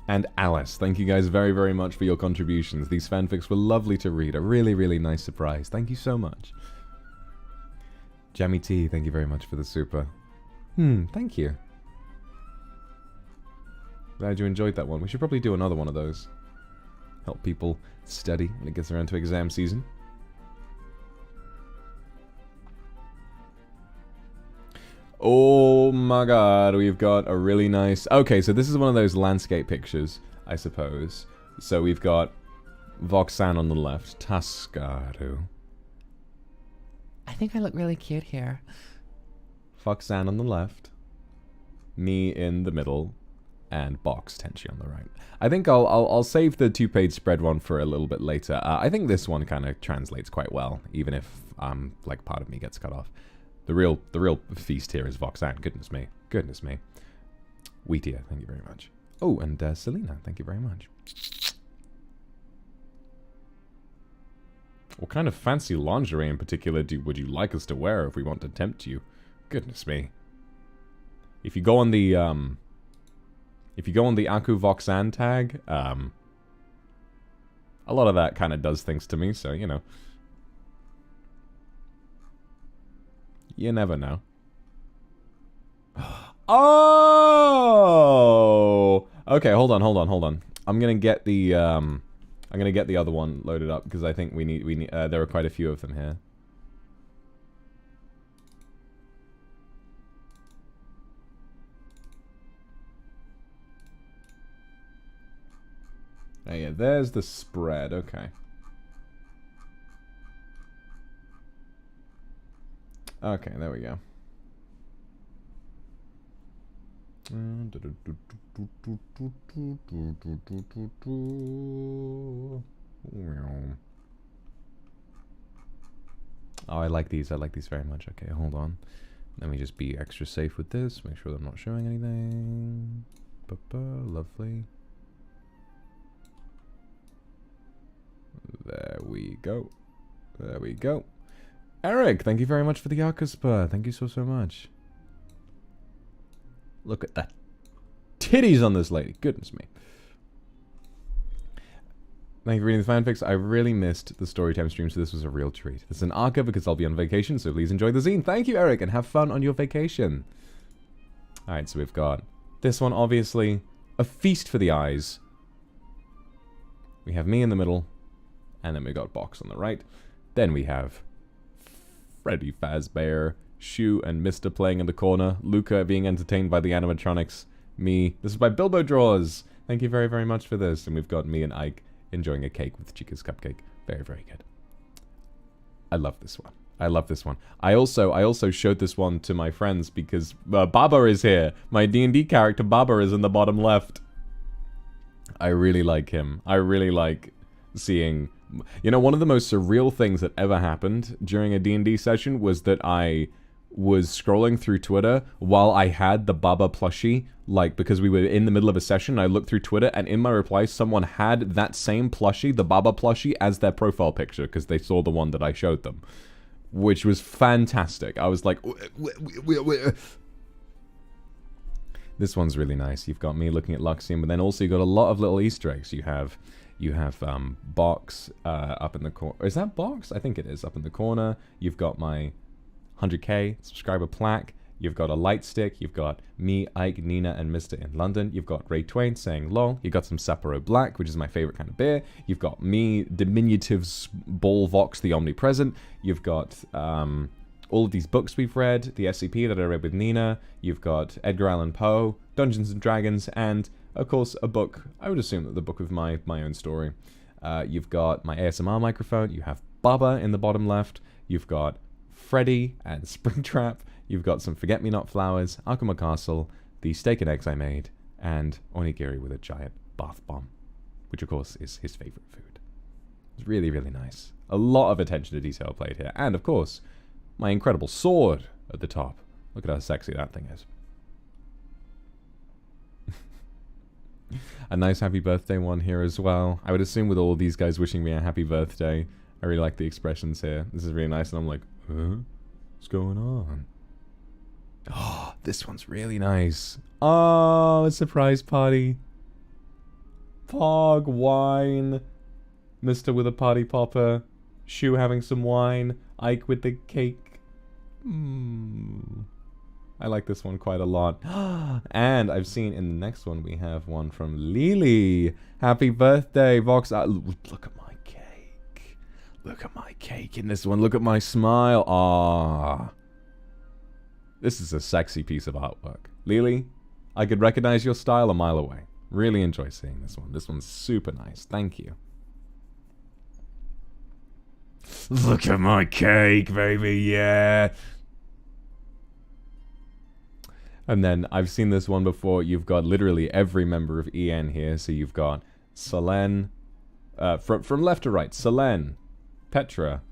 and Alice. Thank you guys very, very much for your contributions. These fanfics were lovely to read. A really, really nice surprise. Thank you so much. Jammy T, thank you very much for the super. Thank you. Glad you enjoyed that one. We should probably do another one of those. Help people study when it gets around to exam season. Oh my god, we've got a really nice... Okay, so this is one of those landscape pictures, I suppose. So we've got Voxan on the left, Tascaru. I think I look really cute here. Voxan on the left, me in the middle, and Box Tenchi on the right. I think I'll save the two-page spread one for a little bit later. I think this one kind of translates quite well, even if like part of me gets cut off. The real feast here is Voxan. Goodness me. Goodness me. Wheatia, thank you very much. Oh, and Selena, thank you very much. What kind of fancy lingerie in particular would you like us to wear if we want to tempt you? Goodness me. If you go on the Aku Voxan tag, a lot of that kind of does things to me, so you know. You never know. Oh! Okay, hold on. I'm gonna get the other one loaded up because I think we need there are quite a few of them here. Oh yeah, there's the spread. Okay. Okay, there we go. Oh, I like these. I like these very much. Okay, hold on. Let me just be extra safe with this. Make sure that I'm not showing anything. Lovely. There we go. There we go. Eric, thank you very much for the Arcuspa. Thank you so much. Look at that titties on this lady. Goodness me. Thank you for reading the fanfics. I really missed the storytime stream, so this was a real treat. It's an Arca because I'll be on vacation, so please enjoy the zine. Thank you, Eric, and have fun on your vacation. Alright, so we've got this one, obviously. A feast for the eyes. We have me in the middle, and then we got Box on the right. Then we have Freddy Fazbear, Shu and Mr. playing in the corner, Luca being entertained by the animatronics, me. This is by Bilbo Draws. Thank you very, very much for this. And we've got me and Ike enjoying a cake with Chica's Cupcake. Very, very good. I love this one. I love this one. I also showed this one to my friends because Baba is here. My D&D character Baba is in the bottom left. I really like him. I really like seeing... You know, one of the most surreal things that ever happened during a D&D session was that I was scrolling through Twitter while I had the Baba plushie, like, because we were in the middle of a session. I looked through Twitter, and in my replies, someone had that same plushie, the Baba plushie, as their profile picture, because they saw the one that I showed them, which was fantastic. I was like, this one's really nice. You've got me looking at Luxiem, but then also you've got a lot of little Easter eggs. You have Box up in the corner. Is that Box? I think it is, up in the corner. You've got my 100k subscriber plaque. You've got a light stick. You've got me, Ike, Nina, and Mr. in London. You've got Ray Twain saying lol. You've got some Sapporo Black, which is my favorite kind of beer. You've got me, Diminutive's Ball Vox the Omnipresent. You've got all of these books we've read, the SCP that I read with Nina. You've got Edgar Allan Poe, Dungeons and Dragons, and of course a book. I would assume that the book of my own story. You've got my ASMR microphone. You have Baba in the bottom left. You've got Freddy and Springtrap. You've got some Forget-Me-Not flowers, Akuma Castle, the steak and eggs I made, and onigiri with a giant bath bomb, which of course is his favorite food. It's really, really nice. A lot of attention to detail played here. And of course, my incredible sword at the top. Look at how sexy that thing is. A nice happy birthday one here as well. I would assume with all these guys wishing me a happy birthday, I really like the expressions here. This is really nice, and I'm like, huh? What's going on? Oh, this one's really nice. Oh, a surprise party. Pog, wine. Mr. with a party popper. Shu having some wine. Ike with the cake. I like this one quite a lot. And I've seen in the next one we have one from Lily. Happy birthday, Vox. Look at my cake. Look at my cake in this one. Look at my smile. Ah. This is a sexy piece of artwork. Lily, I could recognize your style a mile away. Really enjoy seeing this one. This one's super nice. Thank you. Look at my cake, baby. Yeah. And then I've seen this one before. You've got literally every member of EN here. So you've got Selene, from left to right, Selene, Petra,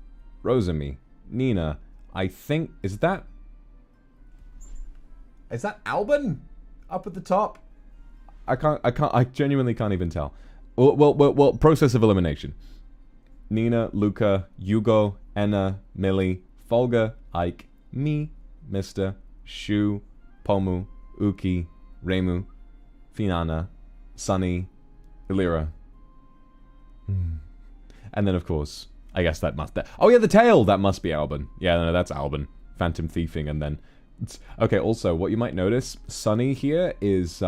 Rosemi, Nina. I think, is that Alban up at the top? I genuinely can't even tell. Well, process of elimination. Nina, Luca, Hugo, Enna, Millie, Folga, Ike, me, Mr., Shu, Pomu, Uki, Remu, Finana, Sunny, Ilira. And then, of course, I guess that must... oh, yeah, the tail! That must be Alban. Yeah, no, that's Alban. Phantom Thiefing, and then... okay, also, what you might notice, Sunny here is,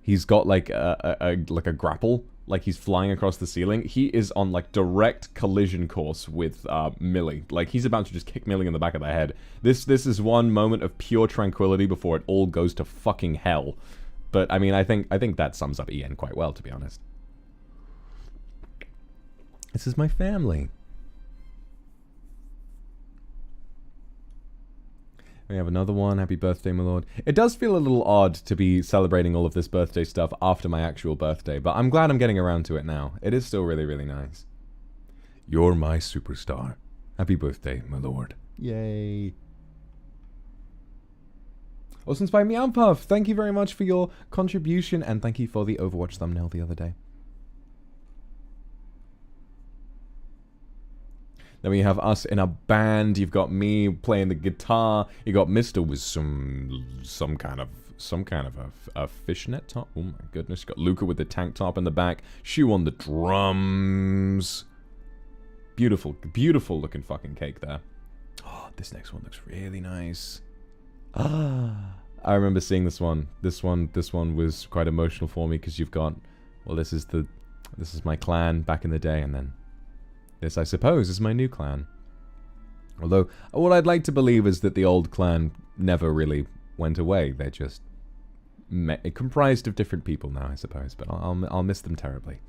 he's got, like, a grapple. Like, he's flying across the ceiling. He is on, like, direct collision course with, Millie. Like, he's about to just kick Millie in the back of the head. This is one moment of pure tranquility before it all goes to fucking hell. But, I mean, I think that sums up EN quite well, to be honest. This is my family. We have another one. Happy birthday, my lord. It does feel a little odd to be celebrating all of this birthday stuff after my actual birthday, but I'm glad I'm getting around to it now. It is still really, really nice. You're my superstar. Happy birthday, my lord. Yay. Austin's by Meow Puff. Thank you very much for your contribution, and thank you for the Overwatch thumbnail the other day. Then we have us in a band. You've got me playing the guitar. You got Mr. with some kind of a fishnet top. Oh my goodness. You got Luca with the tank top in the back. Shu on the drums. Beautiful, beautiful looking fucking cake there. Oh, this next one looks really nice. Ah, I remember seeing this one. This one was quite emotional for me because you've got, well, this is my clan back in the day, and then this, I suppose, is my new clan. Although, what I'd like to believe is that the old clan never really went away. They're just comprised of different people now, I suppose. But I'll miss them terribly.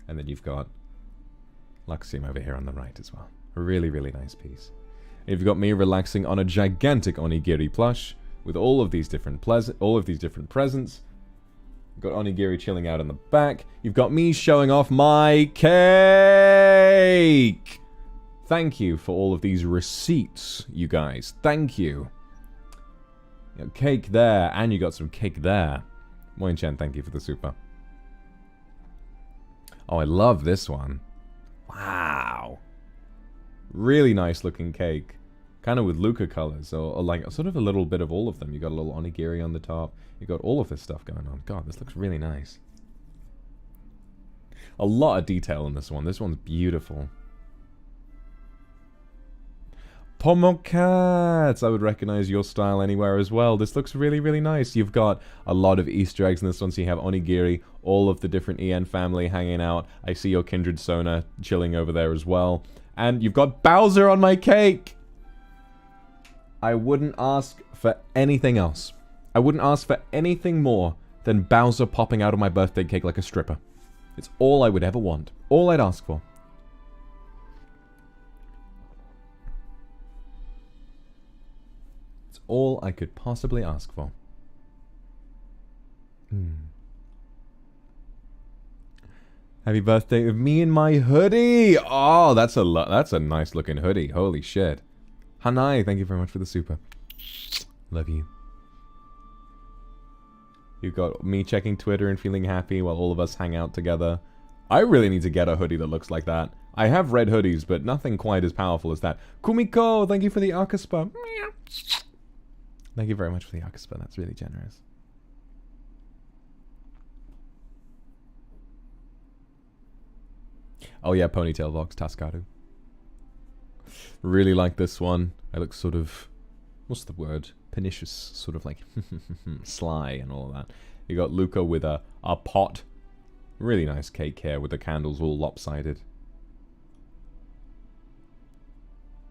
And then you've got Luxiem over here on the right as well. A really, really nice piece. And you've got me relaxing on a gigantic onigiri plush with all of these different presents. Got onigiri chilling out in the back. You've got me showing off my cake. Thank you for all of these receipts, you guys. Thank you. You got cake there, and you got some cake there. Moin Chen, thank you for the super. Oh, I love this one. Wow. Really nice looking cake. Kind of with Luca colors, or like sort of a little bit of all of them. You got a little onigiri on the top. You got all of this stuff going on. God, this looks really nice. A lot of detail in this one. This one's beautiful. Pomocats! I would recognize your style anywhere as well. This looks really, really nice. You've got a lot of Easter eggs in this one. So you have onigiri, all of the different EN family hanging out. I see your kindred Sona chilling over there as well. And you've got Bowser on my cake! I wouldn't ask for anything else. I wouldn't ask for anything more than Bowser popping out of my birthday cake like a stripper. It's all I would ever want. All I'd ask for. It's all I could possibly ask for. Happy birthday of me and my hoodie! Oh, that's a nice looking hoodie. Holy shit. Hanai, thank you very much for the super. Love you. You've got me checking Twitter and feeling happy while all of us hang out together. I really need to get a hoodie that looks like that. I have red hoodies, but nothing quite as powerful as that. Kumiko, thank you for the Akaspa. Thank you very much for the Akaspa. That's really generous. Oh yeah, Ponytail Vox, Tascado. Really like this one. I look sort of, what's the word? Pernicious, sort of like sly and all of that. You got Luca with a pot. Really nice cake here with the candles all lopsided.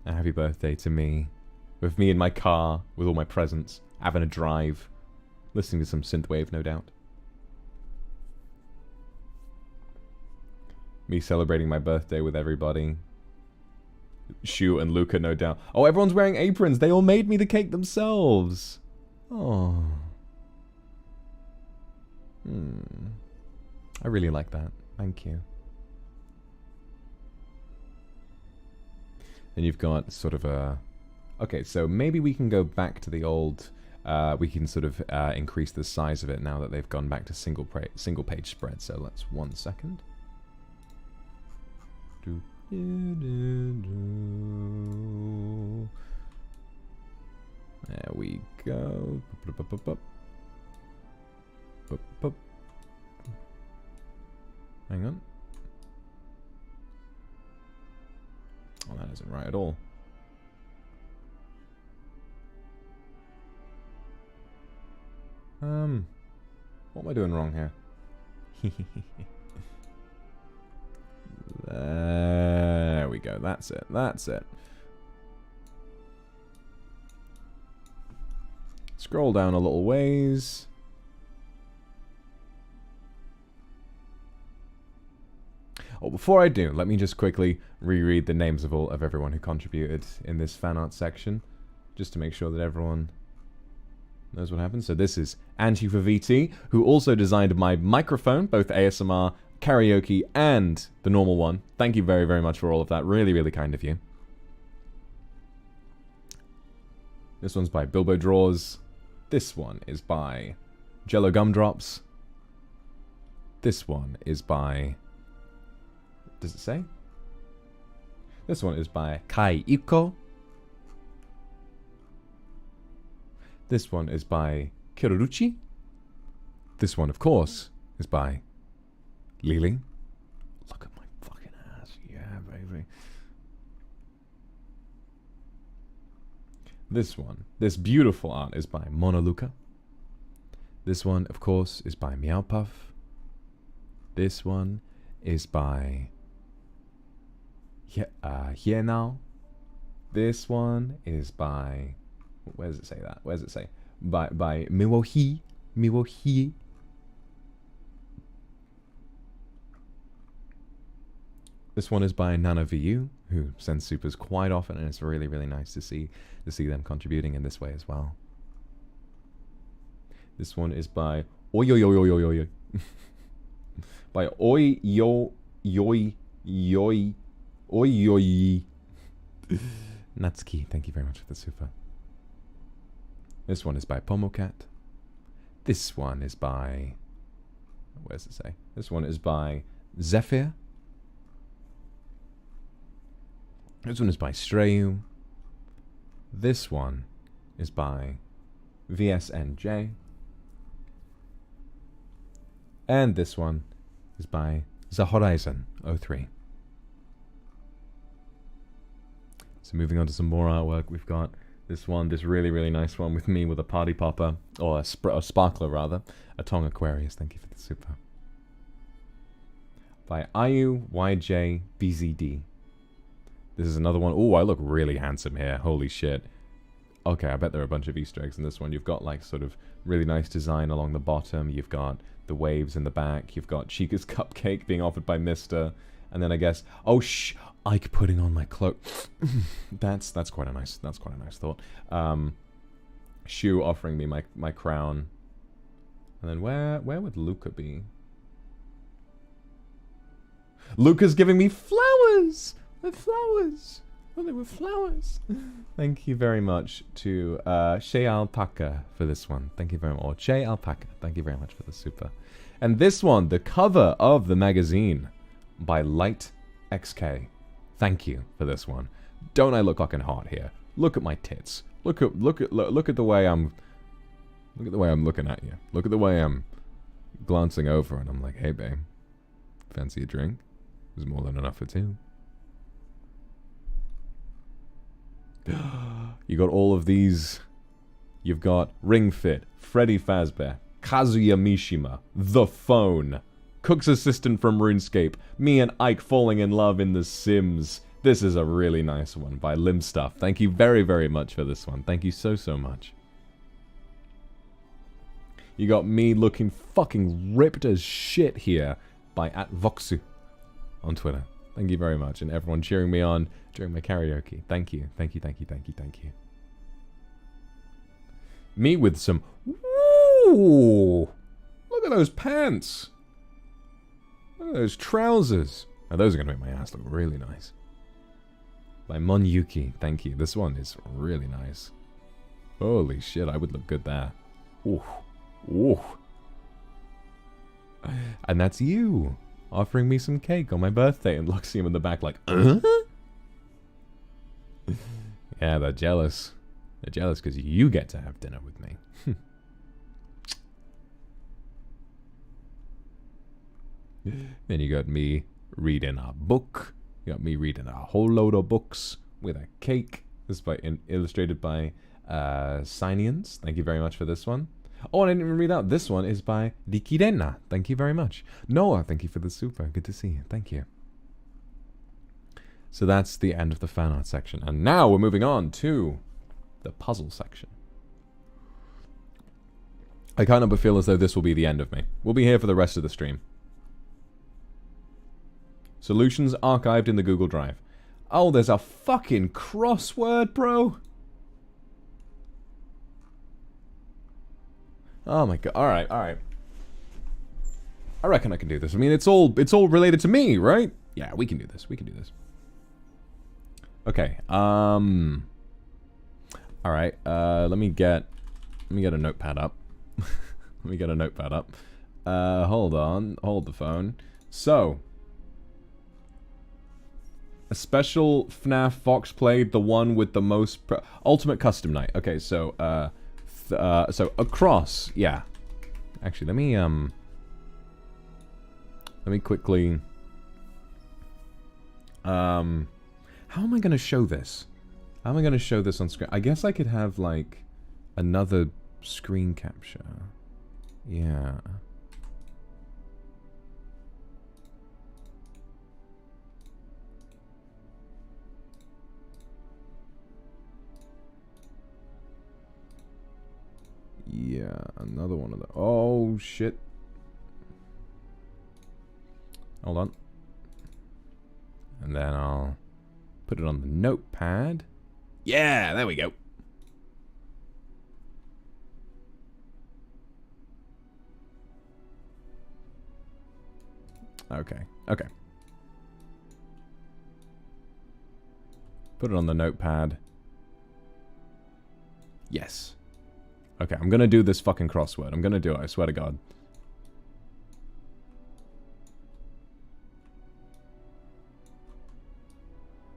A happy birthday to me. With me in my car, with all my presents, having a drive. Listening to some synthwave, no doubt. Me celebrating my birthday with everybody. Shu and Luca, no doubt. Oh, everyone's wearing aprons. They all made me the cake themselves. Oh. I really like that. Thank you. And you've got sort of a... Okay, so maybe we can go back to the old... we can sort of increase the size of it now that they've gone back to single page spread. So let's 1 second. There we go. Hang on. Oh, that isn't right at all. What am I doing wrong here? There we go. That's it. That's it. Scroll down a little ways. Oh, before I do, let me just quickly reread the names of everyone who contributed in this fan art section, just to make sure that everyone knows what happened. So this is Angie for VT, who also designed my microphone, both ASMR, karaoke, and the normal one. Thank you very, very much for all of that. Really, really kind of you. This one's by Bilbo Draws. This one is by Jello Gumdrops. This one is by... Does it say? This one is by Kai Iko. This one is by Kiroruchi. This one, of course, is by Lili. Look at my fucking ass. Yeah, baby. This one, this beautiful art is by Mona Luca. This one, of course, is by Meow Puff. This one is by Hienao. This one is by... Where does it say that? Where does it say? By Miwohi. Miwohi. This one is by Nana VU, who sends supers quite often, and it's really, really nice to see them contributing in this way as well. This one is by Oyoyoyoyoyoy. By Oyoyoyoy. Oyoyi. Natsuki, thank you very much for the super. This one is by Pomocat. This one is by... Where does it say? This one is by Zephyr. This one is by Strayu. This one is by VSNJ. And this one is by The Horizon 03. So moving on to some more artwork, we've got this one, this really, really nice one with me with a party popper, or a sparkler rather, a Tong Aquarius. Thank you for the super. By Ayu YJ BZD. This is another one. Oh, I look really handsome here. Holy shit. Okay, I bet there are a bunch of Easter eggs in this one. You've got like sort of really nice design along the bottom. You've got the waves in the back. You've got Chica's cupcake being offered by Mister. And then I guess, oh Ike putting on my cloak. that's quite a nice thought. Shu offering me my crown. And then where would Luca be? Luca's giving me flowers! With flowers! Well, they were flowers. Thank you very much to Shea Alpaca for this one. Thank you very much. Or Shea Alpaca. Thank you very much for the super. And this one, the cover of the magazine by Light XK. Thank you for this one. Don't I look fucking hot here? Look at my tits. Look at the way I'm looking at you. Look at the way I'm glancing over and I'm like, hey babe, fancy a drink? There's more than enough for two. You got all of these. You've got Ring Fit, Freddy Fazbear, Kazuya Mishima, The Phone, Cook's Assistant from RuneScape, me and Ike falling in love in The Sims. This is a really nice one by Limb Stuff. Thank you very, very much for this one. Thank you so, so much. You got me looking fucking ripped as shit here by @Voxu on Twitter. Thank you very much. And everyone cheering me on during my karaoke. Thank you. Thank you, thank you, thank you, thank you. Me with some... Ooh! Look at those pants! Look at those trousers. Now those are going to make my ass look really nice. By Mon Yuki. Thank you. This one is really nice. Holy shit, I would look good there. Ooh. Ooh. And that's you. Offering me some cake on my birthday and Luxiem in the back like, Yeah, they're jealous. They're jealous because you get to have dinner with me. Then you got me reading a book. You got me reading a whole load of books with a cake. This is illustrated by Sinians. Thank you very much for this one. Oh, and I didn't even read out. This one is by Rikirena. Thank you very much. Noah, thank you for the super. Good to see you. Thank you. So that's the end of the fan art section. And now we're moving on to the puzzle section. I kind of feel as though this will be the end of me. We'll be here for the rest of the stream. Solutions archived in the Google Drive. Oh, there's a fucking crossword, bro. Oh my god. Alright, alright. I reckon I can do this. I mean, it's all related to me, right? Yeah, we can do this. We can do this. Okay. Alright, let me get a notepad up. Let me get a notepad up. Hold on. Hold the phone. So, a special FNAF Vox played, the one with the most ultimate custom night. Okay, so so across, yeah. Actually, let me quickly how am I gonna show this? How am I gonna show this on screen? I guess I could have like another screen capture. Yeah. Yeah, another one of the... Oh, shit. Hold on. And then I'll put it on the notepad. Yeah, there we go. Okay, okay. Put it on the notepad. Yes. Okay, I'm gonna do this fucking crossword. I'm gonna do it, I swear to God.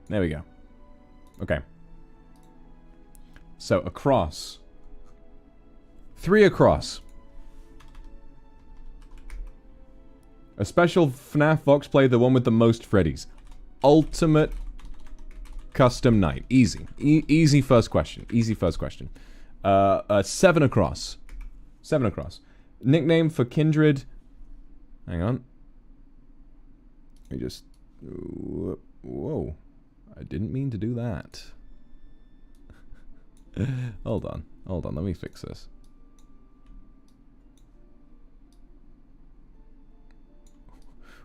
There we go. Okay. So, across. 3 across. A special FNAF Vox play, the one with the most Freddies. Ultimate custom night. Easy. Easy first question. Easy first question. 7 across. 7 across. Nickname for Kindred. Hang on. Let me just... Whoa. I didn't mean to do that. Hold on. Hold on. Let me fix this.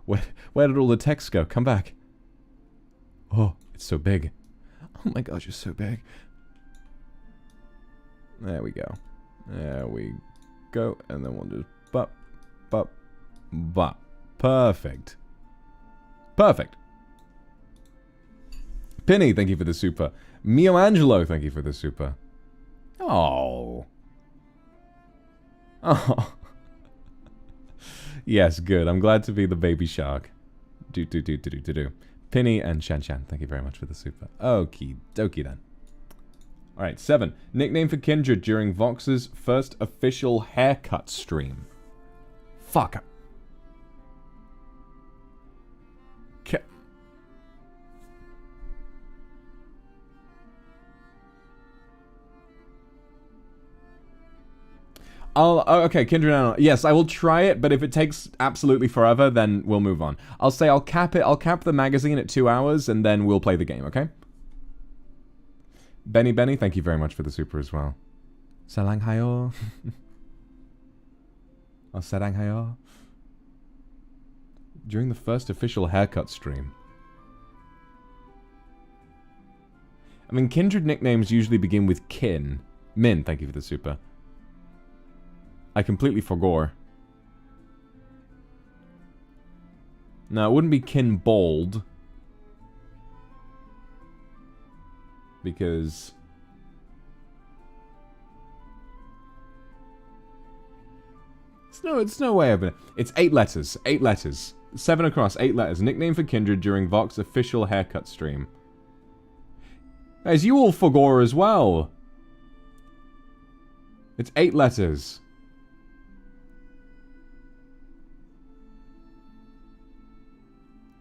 Where did all the text go? Come back. Oh, it's so big. Oh my gosh, it's so big. There we go. There we go. And then we'll just bop. Perfect. Perfect. Penny, thank you for the super. Mio Angelo, thank you for the super. Oh. Oh. Yes, good. I'm glad to be the baby shark. Do. Penny and Shan, thank you very much for the super. Okie dokie then. Alright, 7. Nickname for Kindred during Vox's first official haircut stream. Fuck. Okay, Kindred Animal. Yes, I will try it, but if it takes absolutely forever, then we'll move on. I'll say I'll cap the magazine at 2 hours, and then we'll play the game, okay? Benny, thank you very much for the super as well. Salanghayo. Oh, Saranghayo. During the first official haircut stream. I mean, Kindred nicknames usually begin with kin. Min, thank you for the super. I completely forgot. No, it wouldn't be kin bold. Because... It's no way of it. It's 8 letters. 8 letters. 7 across, 8 letters. Nickname for Kindred during Vox official haircut stream. Guys, you all forgot as well. It's 8 letters.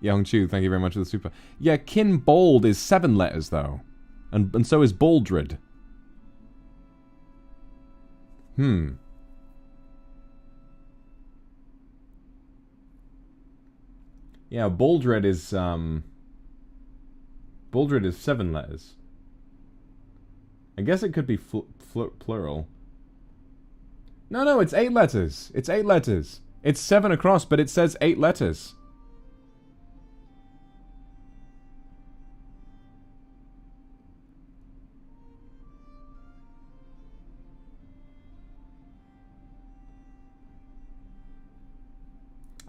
Young Chu, thank you very much for the super. Yeah, Kin Bold is 7 letters, though. And so is Boldred. Yeah, Boldred is, Boldred is 7 letters. I guess it could be plural. No, it's 8 letters. It's 8 letters. It's 7 across, but it says 8 letters.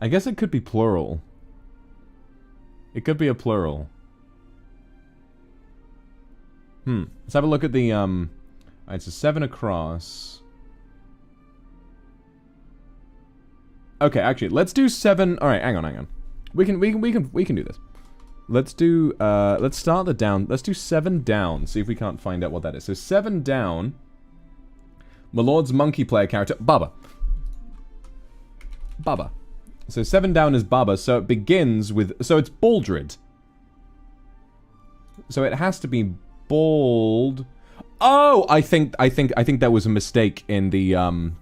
I guess it could be plural. It could be a plural. Let's have a look at the, alright, it's a 7 across. Okay, actually, let's do 7, alright, hang on. We can do this. Let's do, let's start the down, let's do 7 down, see if we can't find out what that is. So 7 down, my Lord's monkey player character, Baba. So 7 down is Baba, so it begins with... So it's Boldred. So it has to be bold... Oh! I think there was a mistake in the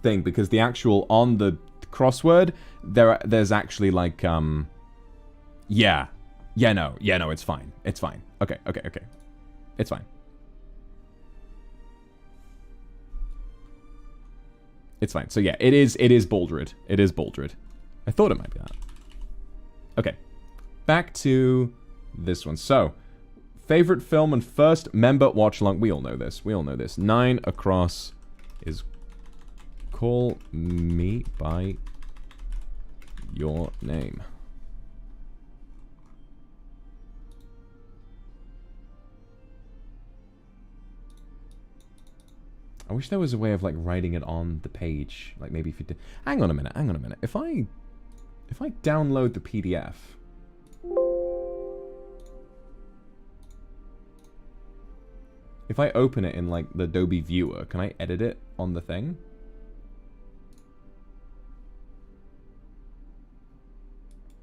thing, because the actual... On the crossword, there's actually like... Yeah, no, it's fine. It's fine. Okay. It's fine. It's fine. So yeah, it is Boldred. It is Boldred. I thought it might be that. Okay. Back to this one. So, favorite film and first member watch along. We all know this. 9 across is Call Me By Your Name. – I wish there was a way of like writing it on the page. Like maybe if you did. Hang on a minute. Hang on a minute. If I download the PDF. If I open it in like the Adobe Viewer, can I edit it on the thing?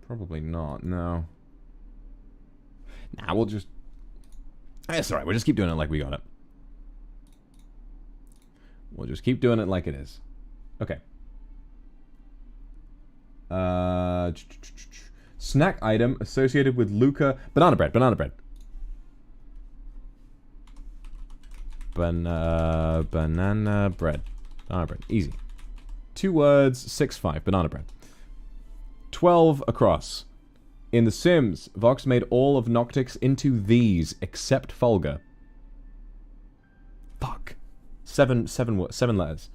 Probably not. No. Nah, we'll just. That's alright. We'll just keep doing it like we got it. We'll just keep doing it like it is. Okay. Snack item associated with Luca. Banana bread. Banana bread. Banana bread. Banana bread. Easy. 2 words, 6-5. Banana bread. 12 across. In The Sims, Vox made all of Noctix into these, except Fulgur. Fuck. 7 letters.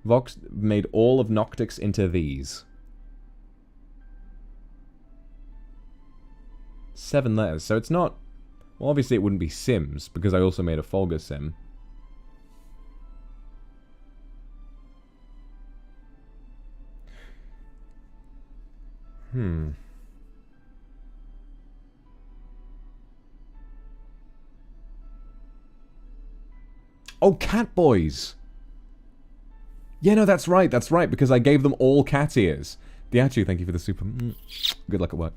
Vox made all of Noctix into these. 7 letters. So it's not... Well, obviously it wouldn't be Sims, because I also made a Fulgur Sim. Oh, cat boys! Yeah, no, that's right, because I gave them all cat ears. Diachu, thank you for the super... Good luck at work.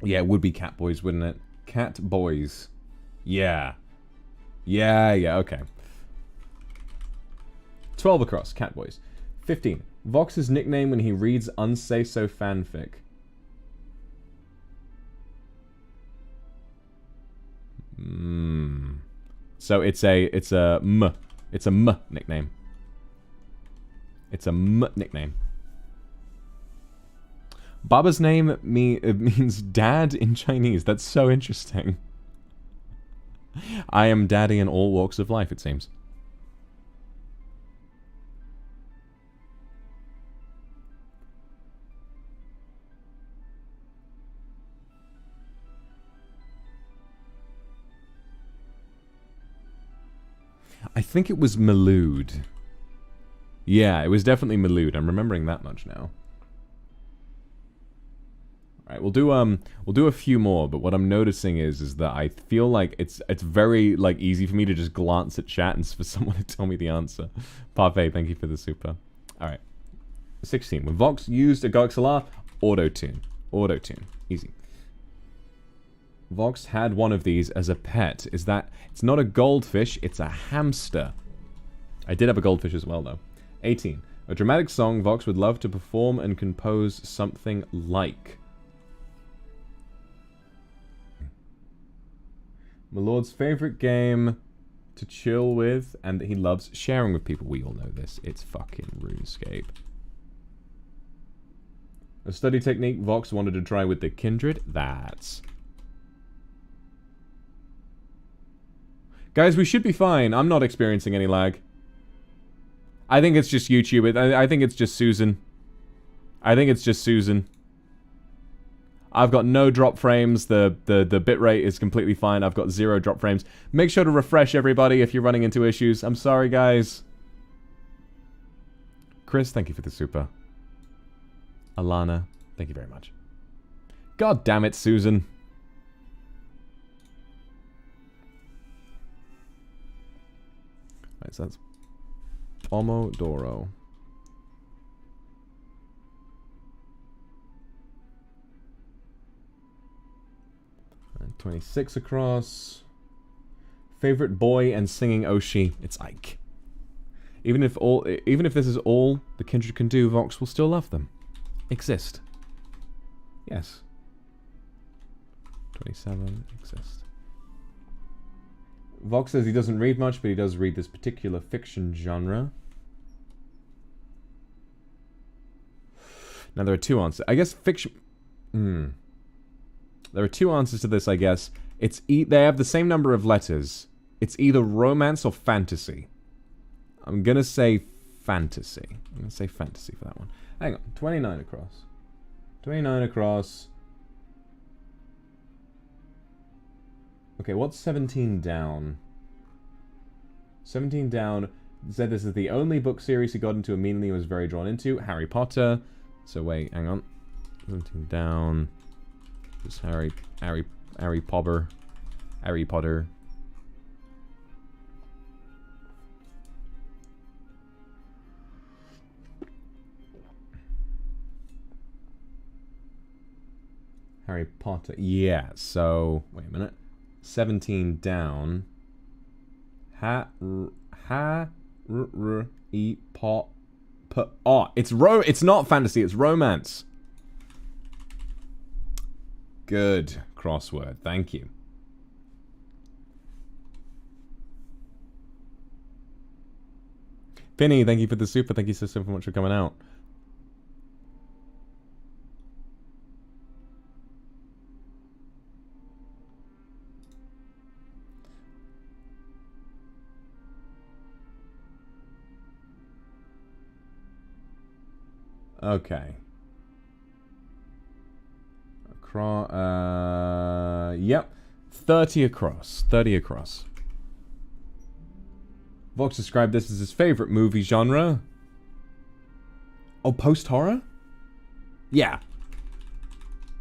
Yeah, it would be cat boys, wouldn't it? Cat boys. Yeah. Yeah, okay. 12 across, cat boys. 15. Vox's nickname when he reads Unsay-So fanfic. So it's a M nickname. It's a M nickname. Baba's name means dad in Chinese. That's so interesting. I am daddy in all walks of life, it seems. I think it was Malud. Yeah, it was definitely Malud. I'm remembering that much now. Alright, we'll do a few more, but what I'm noticing is that I feel like it's very like easy for me to just glance at chat and for someone to tell me the answer. Parfait, thank you for the super. Alright. 16. When Vox used a Goxelar, auto-tune. Auto-tune. Easy. Vox had one of these as a pet. Is that... It's not a goldfish, it's a hamster. I did have a goldfish as well, though. 18. A dramatic song Vox would love to perform and compose something like. My lord's favorite game to chill with and that he loves sharing with people. We all know this. It's fucking RuneScape. A study technique Vox wanted to try with the Kindred. That's... Guys, we should be fine. I'm not experiencing any lag. I think it's just YouTube. I think it's just Susan. I think it's just Susan. I've got no drop frames. The bitrate is completely fine. I've got 0 drop frames. Make sure to refresh everybody if you're running into issues. I'm sorry, guys. Chris, thank you for the super. Alana, thank you very much. God damn it, Susan. Right, so that's Pomodoro. 26 across. Favorite boy and singing Oshi. It's Ike. Even if this is all the Kindred can do, Vox will still love them. Exist. Yes. 27. Exist. Vox says he doesn't read much, but he does read this particular fiction genre. Now there are 2 answers. I guess fiction... There are 2 answers to this, I guess. They have the same number of letters. It's either romance or fantasy. I'm gonna say fantasy. I'm gonna say fantasy for that one. Hang on. 29 across. 29 across. Okay, what's 17 down? 17 down. Said this is the only book series he got into immediately and was very drawn into. Harry Potter. So wait, hang on. 17 down. Just Harry Potter. Harry Potter. Harry Potter. Yeah, so wait a minute. 17 down. It's not fantasy, it's romance. Good crossword, thank you. Finny, thank you for the super. Thank you so much for coming out. Okay. Yep. 30 across. 30 across. Vox described this as his favorite movie genre. Oh, post-horror? Yeah.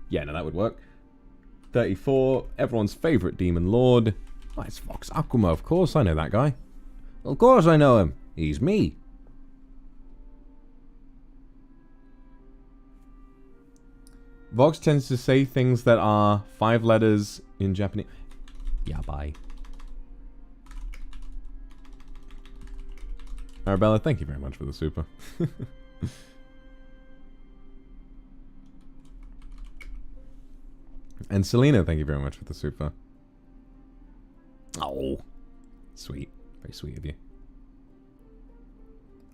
Yeah, no, that would work. 34. Everyone's favorite demon lord. Oh, it's Vox Akuma, of course I know that guy. Of course I know him. He's me. Vox tends to say things that are 5 letters in Japanese. Yeah, bye. Arabella, thank you very much for the super. And Selena, thank you very much for the super. Oh, sweet. Very sweet of you.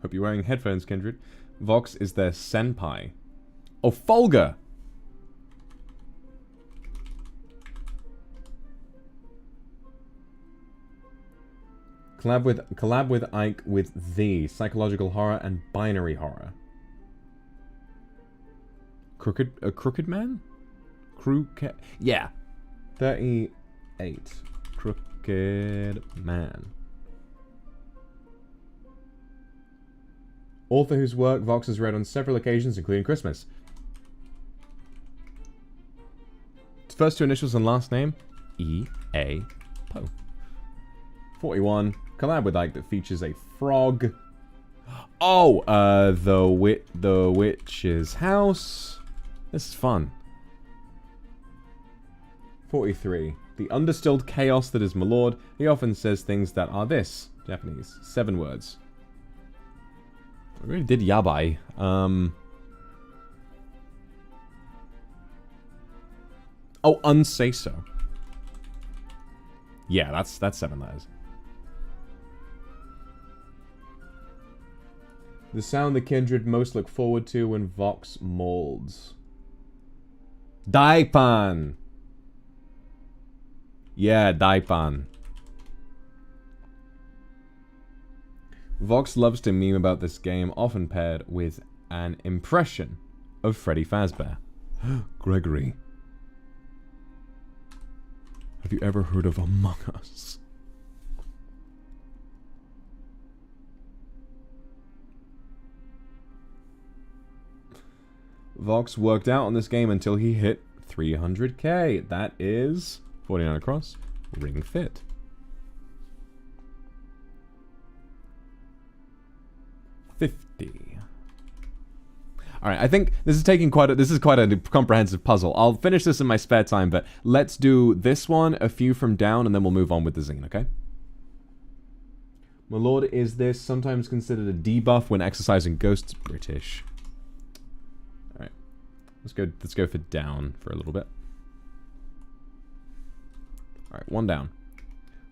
Hope you're wearing headphones, Kindred. Vox is their senpai. Oh, Folga! Collab with Ike with the psychological horror and binary horror. Crooked man? Yeah. 38. Crooked man. Author whose work Vox has read on several occasions, including Christmas. First 2 initials and last name? E.A. Poe. 41. Collab with Ike that features a frog. Oh, the witch's house. This is fun. 43. The understilled chaos that is my lord. He often says things that are this. Japanese. 7 words. I really did yabai. Oh, unsay so. Yeah, that's 7 letters. The sound the kindred most look forward to when Vox molds. Daipan! Yeah, Daipan. Vox loves to meme about this game, often paired with an impression of Freddy Fazbear. Gregory. Have you ever heard of Among Us? Vox worked out on this game until he hit 300k. That is 49 across. Ring fit. $50. Alright, I think this is taking quite a comprehensive puzzle. I'll finish this in my spare time, but let's do this one, a few from down, and then we'll move on with the zine, okay? My lord, is this sometimes considered a debuff when exercising ghosts? British. Alright. Let's go for down for a little bit. Alright, 1 down.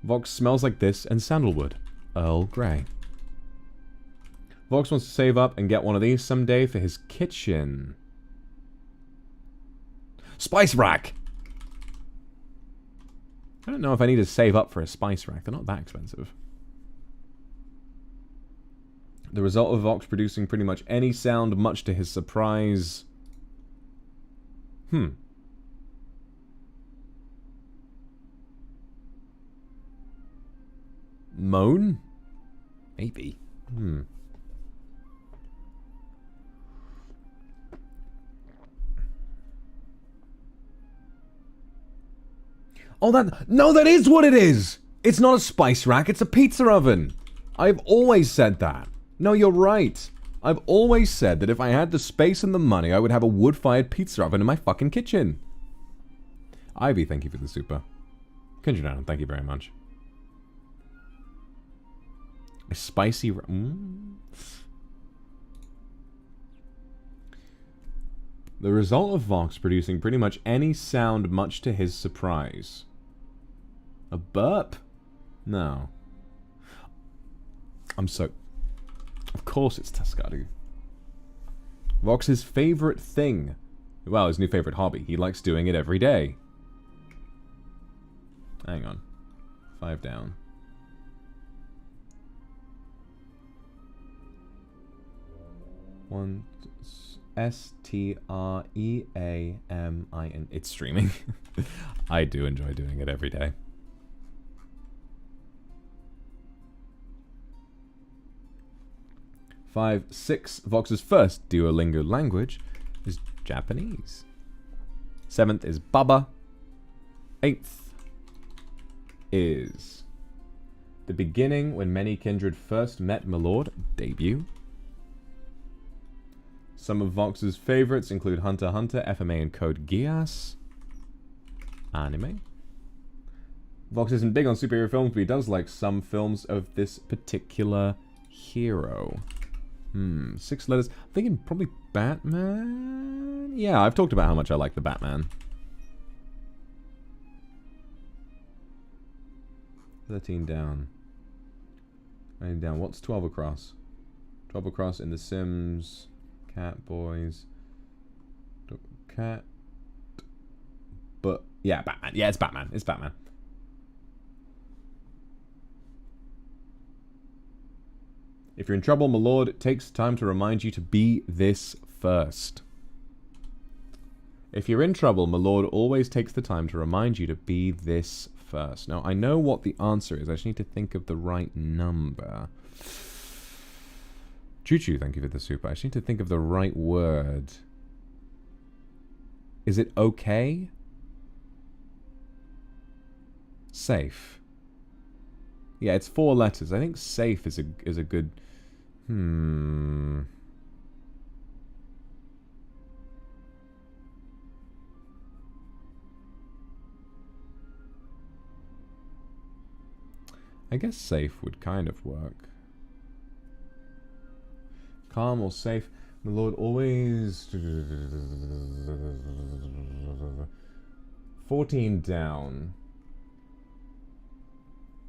Vox smells like this and sandalwood. Earl Grey. Vox wants to save up and get one of these someday for his kitchen. Spice rack! I don't know if I need to save up for a spice rack. They're not that expensive. The result of Vox producing pretty much any sound, much to his surprise. Moan? Maybe. Oh, that is what it is! It's not a spice rack, it's a pizza oven! I've always said that. No, you're right. I've always said that if I had the space and the money, I would have a wood-fired pizza oven in my fucking kitchen. Ivy, thank you for the super. Kindred, thank you very much. A spicy... The result of Vox producing pretty much any sound, much to his surprise. A burp? No. I'm so... Of course it's Tascadu. Vox's favorite thing. Well, his new favorite hobby. He likes doing it every day. Hang on. 5 down. One... S-T-R-E-A-M-I-N. It's streaming. I do enjoy doing it every day. Five, six. Vox's first Duolingo language is Japanese. 7th is Baba. 8th is the beginning when many kindred first met Milord. Debut. Some of Vox's favorites include Hunter x Hunter, FMA, and Code Geass. Anime. Vox isn't big on superhero films, but he does like some films of this particular hero. 6 letters. I'm thinking probably Batman? Yeah, I've talked about how much I like the Batman. 13 down. 9 down. What's 12 across? 12 across in The Sims... Cat Boys. Cat. But, yeah, Batman. Yeah, it's Batman. It's Batman. If you're in trouble, my lord, it takes time to remind you to be this first. If you're in trouble, my lord always takes the time to remind you to be this first. Now, I know what the answer is. I just need to think of the right number. Choo-choo, thank you for the super. I just need to think of the right word. Is it okay? Safe. Yeah, it's 4 letters. I think safe is a good... I guess safe would kind of work. Calm or safe. My lord always... 14 down.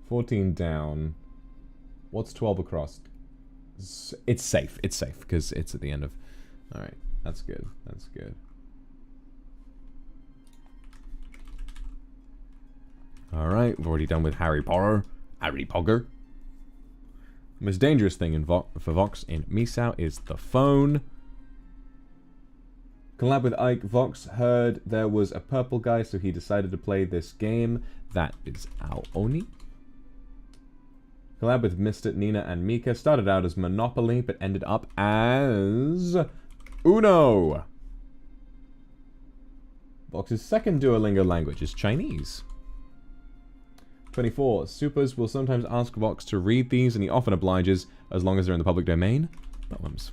14 down. What's 12 across? It's safe. It's safe, because it's at the end of... Alright, that's good. That's good. Alright, we've already done with Harry Potter. Harry Potter. The most dangerous thing for Vox in Misao is the phone. Collab with Ike. Vox heard there was a purple guy, so he decided to play this game. That is Aoni. Collab with Mr. Nina and Mika. Started out as Monopoly, but ended up as Uno. Vox's second Duolingo language is Chinese. 24. Supers will sometimes ask Vox to read these, and he often obliges, as long as they're in the public domain. Poems.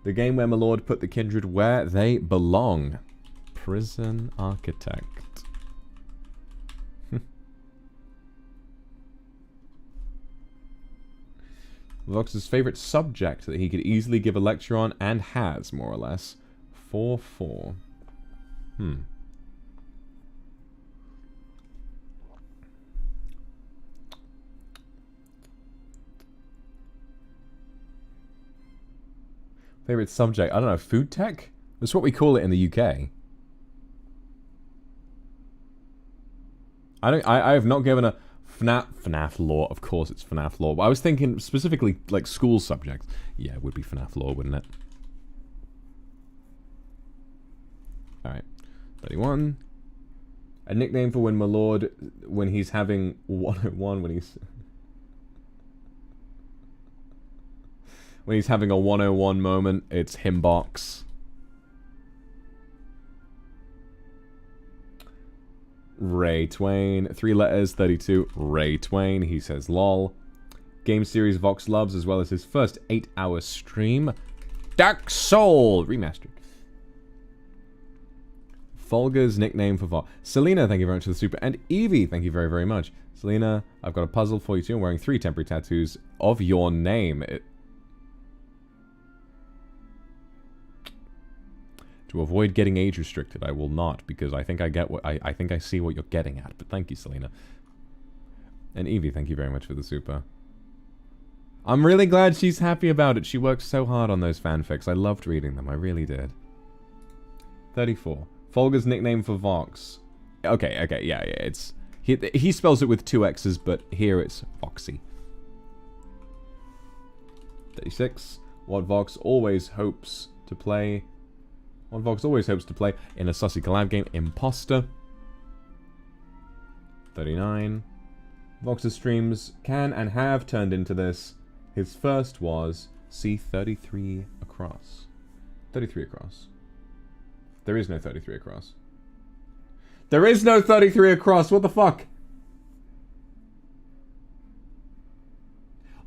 The game where my lord put the kindred where they belong. Prison Architect. Vox's favorite subject that he could easily give a lecture on, and has, more or less. 4-4. Favorite subject? I don't know. Food tech? That's what we call it in the UK. I have not given a FNAF law. Of course it's FNAF law. But I was thinking specifically like school subjects. Yeah, it would be FNAF law, wouldn't it? Alright. 31. A nickname for when my lord, when he's having 101, when he's... When he's having a 101 moment, it's himbox. Ray Twain. 3 letters, 32. Ray Twain. He says lol. Game series Vox loves, as well as his first 8-hour stream. Dark Soul Remastered. Folger's nickname for Vox. Selena, thank you very much for the super. And Evie, thank you very, very much. Selena, I've got a puzzle for you too. I'm wearing 3 temporary tattoos of your name. To avoid getting age restricted, I will not, because I think I get what I think I see what you're getting at. But thank you, Selena. And Evie, thank you very much for the super. I'm really glad she's happy about it. She worked so hard on those fanfics. I loved reading them. I really did. 34. Folger's nickname for Vox. Okay, yeah, it's... He spells it with 2 X's, but here it's Voxy. 36. What Vox always hopes to play... What Vox always hopes to play in a sussy collab game, Imposter. 39. Vox's streams can and have turned into this. His first was C33 across. 33 across. There is no 33 across. There is no 33 across. What the fuck?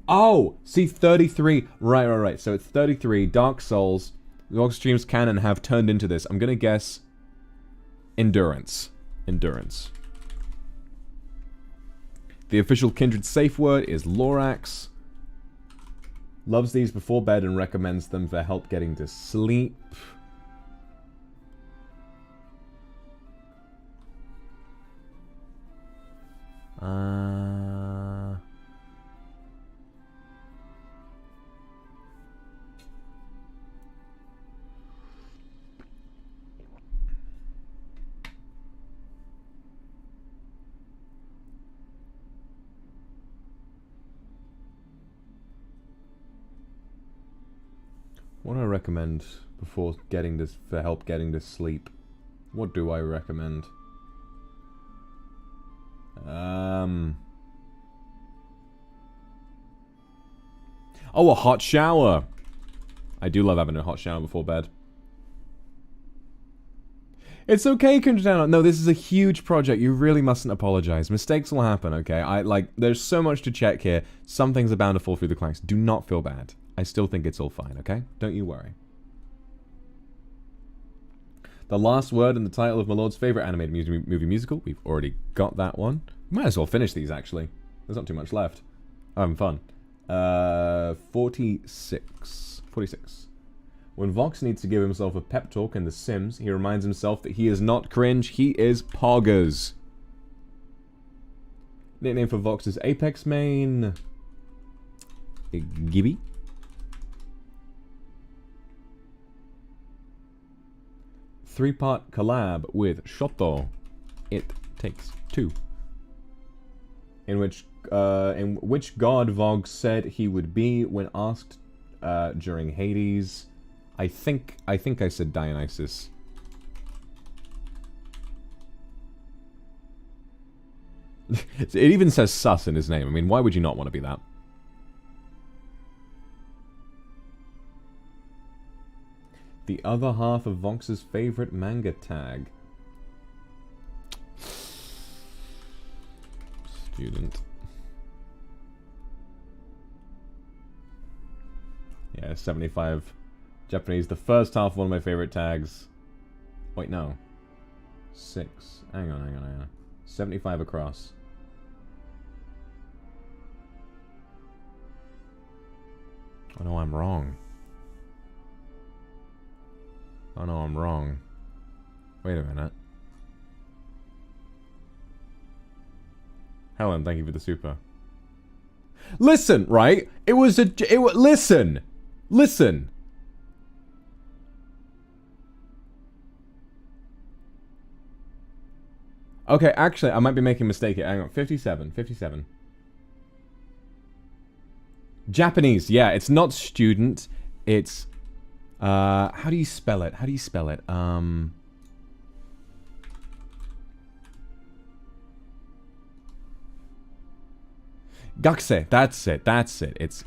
Oh, see 33. Right. So it's 33 Dark Souls. Vox streams can and have turned into this. I'm gonna guess endurance. Endurance. The official Kindred safe word is Lorax. Loves these before bed and recommends them for help getting to sleep. What do I recommend before getting this, for help getting to sleep? What do I recommend? Oh, a hot shower. I do love having a hot shower before bed. It's okay, Kindred. No, this is a huge project. You really mustn't apologize. Mistakes will happen, okay? There's so much to check here. Some things are bound to fall through the cracks. Do not feel bad. I still think it's all fine, okay? Don't you worry. The last word in the title of my lord's favorite animated movie musical. We've already got that one. Might as well finish these, actually. There's not too much left. I'm having fun. 46. 46. When Vox needs to give himself a pep talk in The Sims, he reminds himself that he is not cringe, he is poggers. Nickname for Vox is Apex Main. Gibby. Three-part collab with Shoto. It Takes Two. In which god Vox said he would be when asked during Hades. I think I said Dionysus. It even says sus in his name. I mean, why would you not want to be that? The other half of Vox's favorite manga tag. Student. Yeah, 75 Japanese. The first half of one of my favorite tags. Wait, no. 6. Hang on. 75 across. Oh no, I'm wrong. Oh no, I'm wrong. Wait a minute. Helen, thank you for the super. Listen, right? Listen! Listen! Okay, actually, I might be making a mistake here. Hang on, 57. 57. Japanese, yeah, it's not student. It's... how do you spell it? Gakse, that's it. It's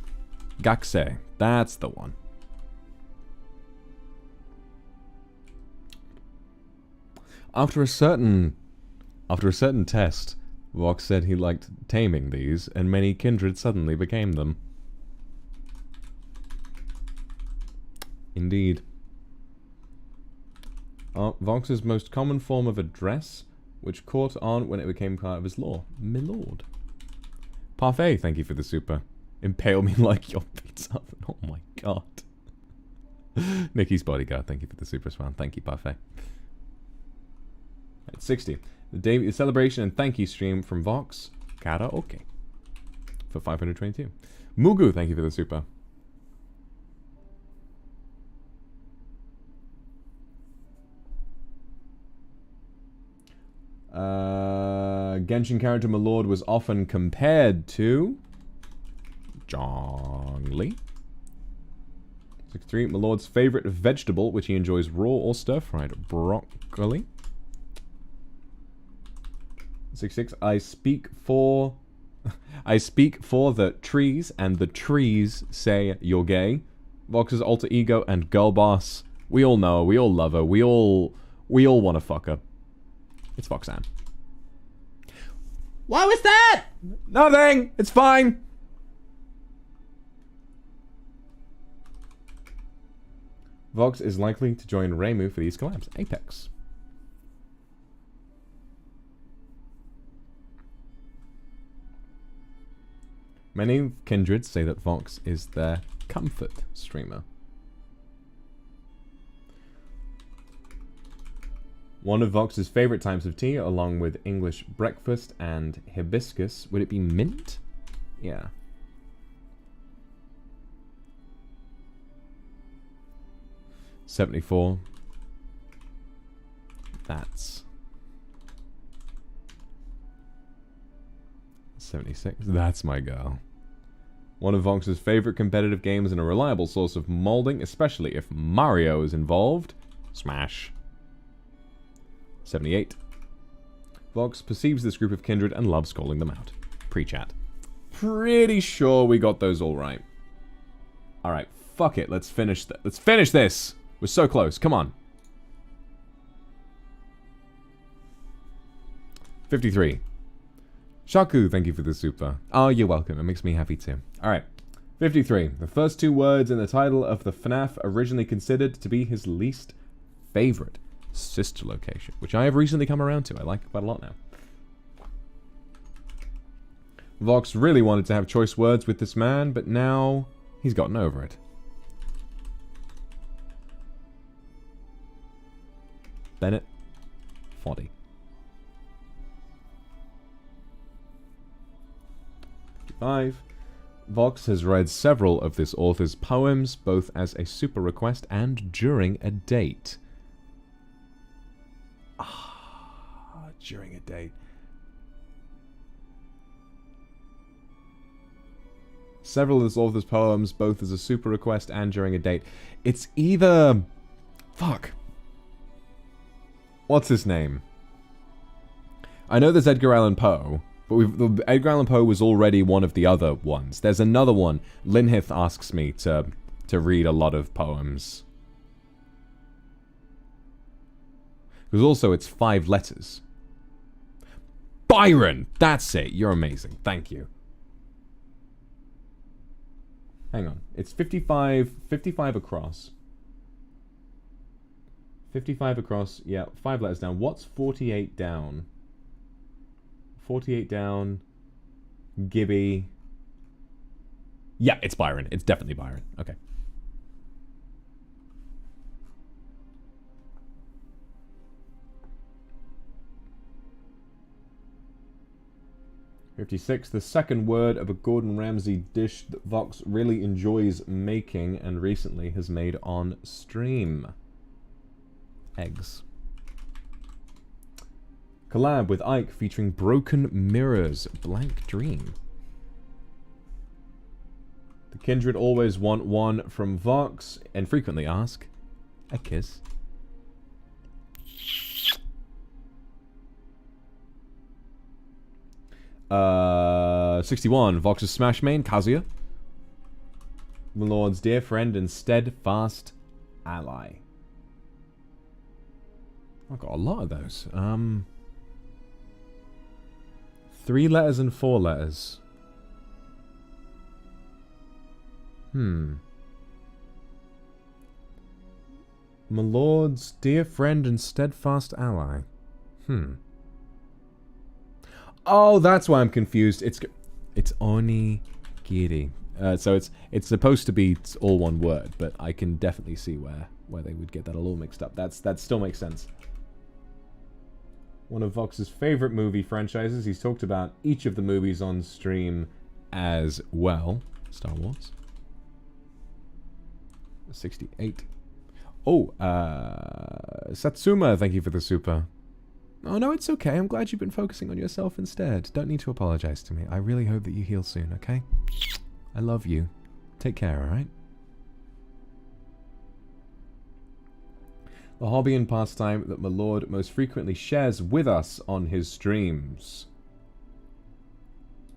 Gakse. That's the one. After a certain test, Vox said he liked taming these, and many kindred suddenly became them. Indeed. Vox's most common form of address, which caught on when it became part of his lore. Milord. Parfait, thank you for the super. Impale me like your pizza oven. Oh my god. Nikki's bodyguard, thank you for the super swan. Thank you, Parfait. At 60. The celebration and thank you stream from Vox Karaoke for 522. Mugu, thank you for the super. Genshin character Milord was often compared to Zhongli. 63. Milord's favorite vegetable, which he enjoys raw or stir-fried, broccoli. 66. I speak for the trees, and the trees say you're gay. Vox's alter ego and girl boss. We all know her, we all love her, we all want to fuck her. It's Voxanne. What was that? Nothing! It's fine! Vox is likely to join Reimu for these collabs. Apex. Many kindreds say that Vox is their comfort streamer. One of Vox's favorite types of tea, along with English breakfast and hibiscus. Would it be mint? Yeah. $74. That's 76. That's my girl. One of Vox's favorite competitive games and a reliable source of molding, especially if Mario is involved. Smash. 78. Vox perceives this group of kindred and loves calling them out. Pre-chat. Pretty sure we got those all right. Alright, fuck it. Let's finish Let's finish this! We're so close. Come on. 53. Shaku, thank you for the super. Oh, you're welcome. It makes me happy too. Alright. 53. The first two words in the title of the FNAF originally considered to be his least favorite. Sister location, which I have recently come around to. I like quite a lot now. Vox really wanted to have choice words with this man, but now he's gotten over it. Bennett Foddy. 55. Vox has read several of this author's poems, both as a super request and during a date. During a date. Several of this author's poems, both as a super request and during a date. It's either... Fuck. What's his name? I know there's Edgar Allan Poe, but Edgar Allan Poe was already one of the other ones. There's another one. Linhith asks me to read a lot of poems. Because also it's 5 letters. Byron! That's it. You're amazing. Thank you. Hang on. It's 55 across. 55 across. Yeah, 5 letters down. What's 48 down? 48 down. Gibby. Yeah, it's Byron. It's definitely Byron. Okay. 56. The second word of a Gordon Ramsay dish that Vox really enjoys making and recently has made on stream. Eggs. Collab with Ike featuring Broken Mirrors. Blank Dream. The kindred always want one from Vox and frequently ask a kiss. Uh, 61. Vox's Smash main, Kazuya. my lord's dear friend and steadfast ally. I've got a lot of those. 3 letters and 4 letters. My lord's dear friend and steadfast ally. Oh, that's why I'm confused. It's onigiri. So it's supposed to be all one word, but I can definitely see where they would get that all mixed up. That still makes sense. One of Vox's favorite movie franchises. He's talked about each of the movies on stream as well. Star Wars. 68. Oh, Satsuma, thank you for the super. Oh, no, it's okay. I'm glad you've been focusing on yourself instead. Don't need to apologize to me. I really hope that you heal soon, okay? I love you. Take care, alright? The hobby and pastime that my lord most frequently shares with us on his streams.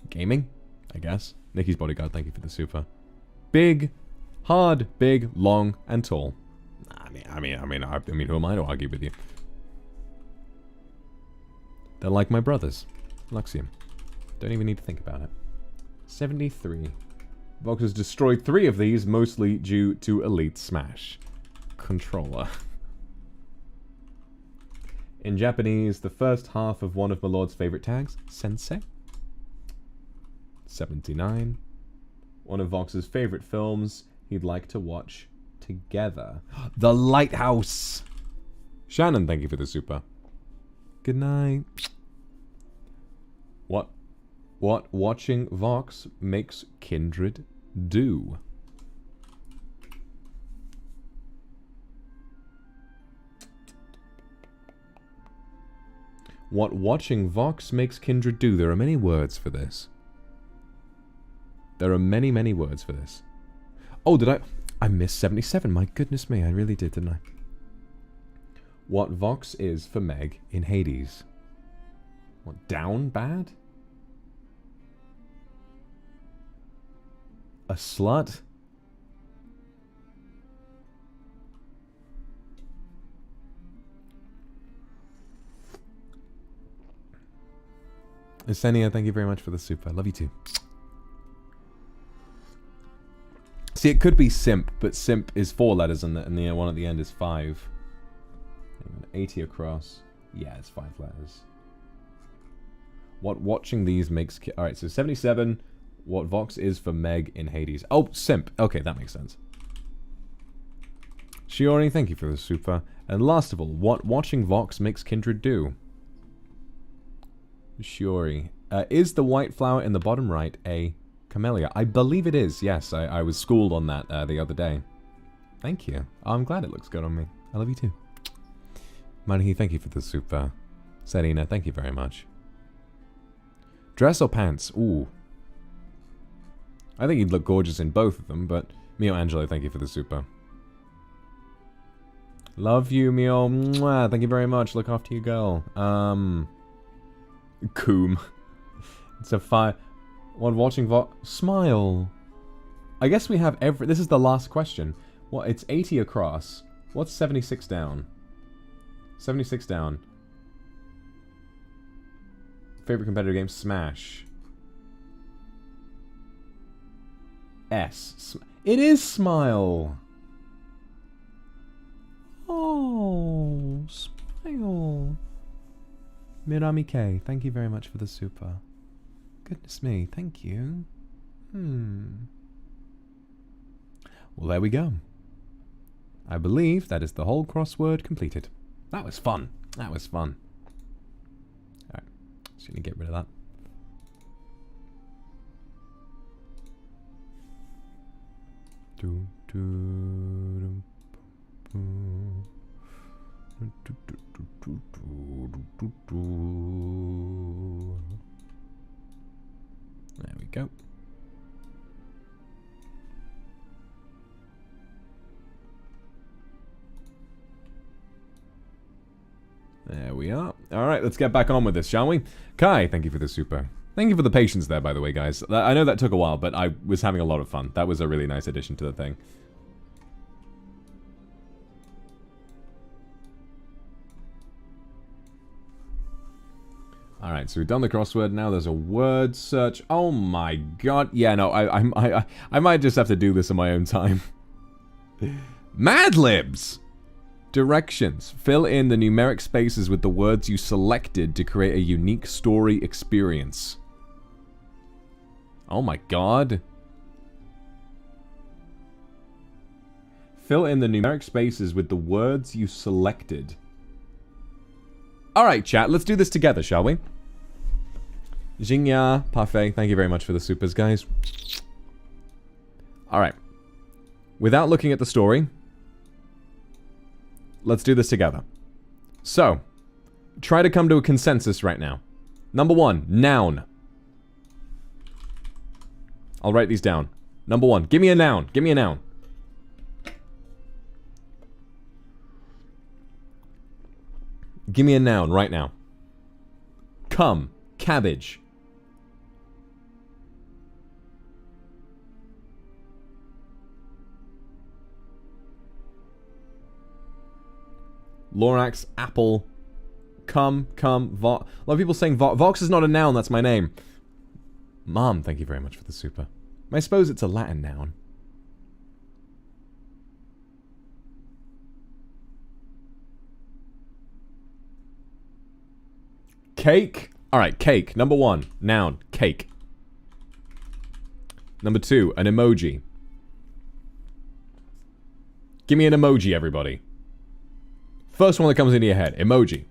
Gaming, I guess. Nikki's bodyguard, thank you for the super. Big, hard, big, long, and tall. I mean, who am I to argue with you? They're like my brothers. Luxiem. Don't even need to think about it. 73. Vox has destroyed 3 of these, mostly due to Elite Smash. Controller. In Japanese, the first half of one of my lord's favorite tags, sensei. 79. One of Vox's favorite films he'd like to watch together. The Lighthouse! Shannon, thank you for the super. Good night. What watching Vox makes kindred do? What watching Vox makes kindred do? There are many words for this. There are many, many words for this. Oh, did I missed 77. My goodness me, I really did, didn't I? What Vox is for Meg in Hades. What, down bad? A slut? Asenia, thank you very much for the super. I love you too. See, it could be simp, but simp is 4 letters and the one at the end is 5. 80 across. Yeah, it's 5 letters. What watching these makes... Alright, so 77. What Vox is for Meg in Hades. Oh, simp. Okay, that makes sense. Shiori, thank you for the super. And last of all, what watching Vox makes kindred do? Shiori. Is the white flower in the bottom right a camellia? I believe it is, yes. I was schooled on that the other day. Thank you. I'm glad it looks good on me. I love you too. Manihi, thank you for the super. Serena, thank you very much. Dress or pants? Ooh. I think you'd look gorgeous in both of them, but... Mio Angelo, thank you for the super. Love you, Mio. Mwah, thank you very much. Look after you, girl. Coom. It's a fire. One watching Smile. I guess we have every... This is the last question. What? It's 80 across. What's 76 down? 76 down. Favorite competitive game? Smash. S. It is Smile. Oh, Smile. Mirami K, thank you very much for the super. Goodness me, thank you. Well, there we go. I believe that is the whole crossword completed. That was fun. That was fun. Alright, just gonna get rid of that. There we go. There we are. Alright, let's get back on with this, shall we? Kai, thank you for the super. Thank you for the patience there, by the way, guys. I know that took a while, but I was having a lot of fun. That was a really nice addition to the thing. Alright, so we've done the crossword. Now there's a word search. Oh my god. Yeah, no, I might just have to do this in my own time. Mad Libs! Directions. Fill in the numeric spaces with the words you selected to create a unique story experience. Oh my god. Fill in the numeric spaces with the words you selected. Alright, chat, let's do this together, shall we? Jingya, Parfait, thank you very much for the supers, guys. Alright. Without looking at the story, let's do this together. So, try to come to a consensus right now. Number 1, noun. I'll write these down. Number 1, give me a noun. Give me a noun. Give me a noun right now. Come. Cabbage. Lorax, apple. Come, Vox. A lot of people saying Vox. Vox is not a noun, that's my name. Mom, thank you very much for the super. I suppose it's a Latin noun. Cake. Alright, cake. Number 1, noun, cake. Number 2, an emoji. Give me an emoji, everybody. First one that comes into your head, emoji.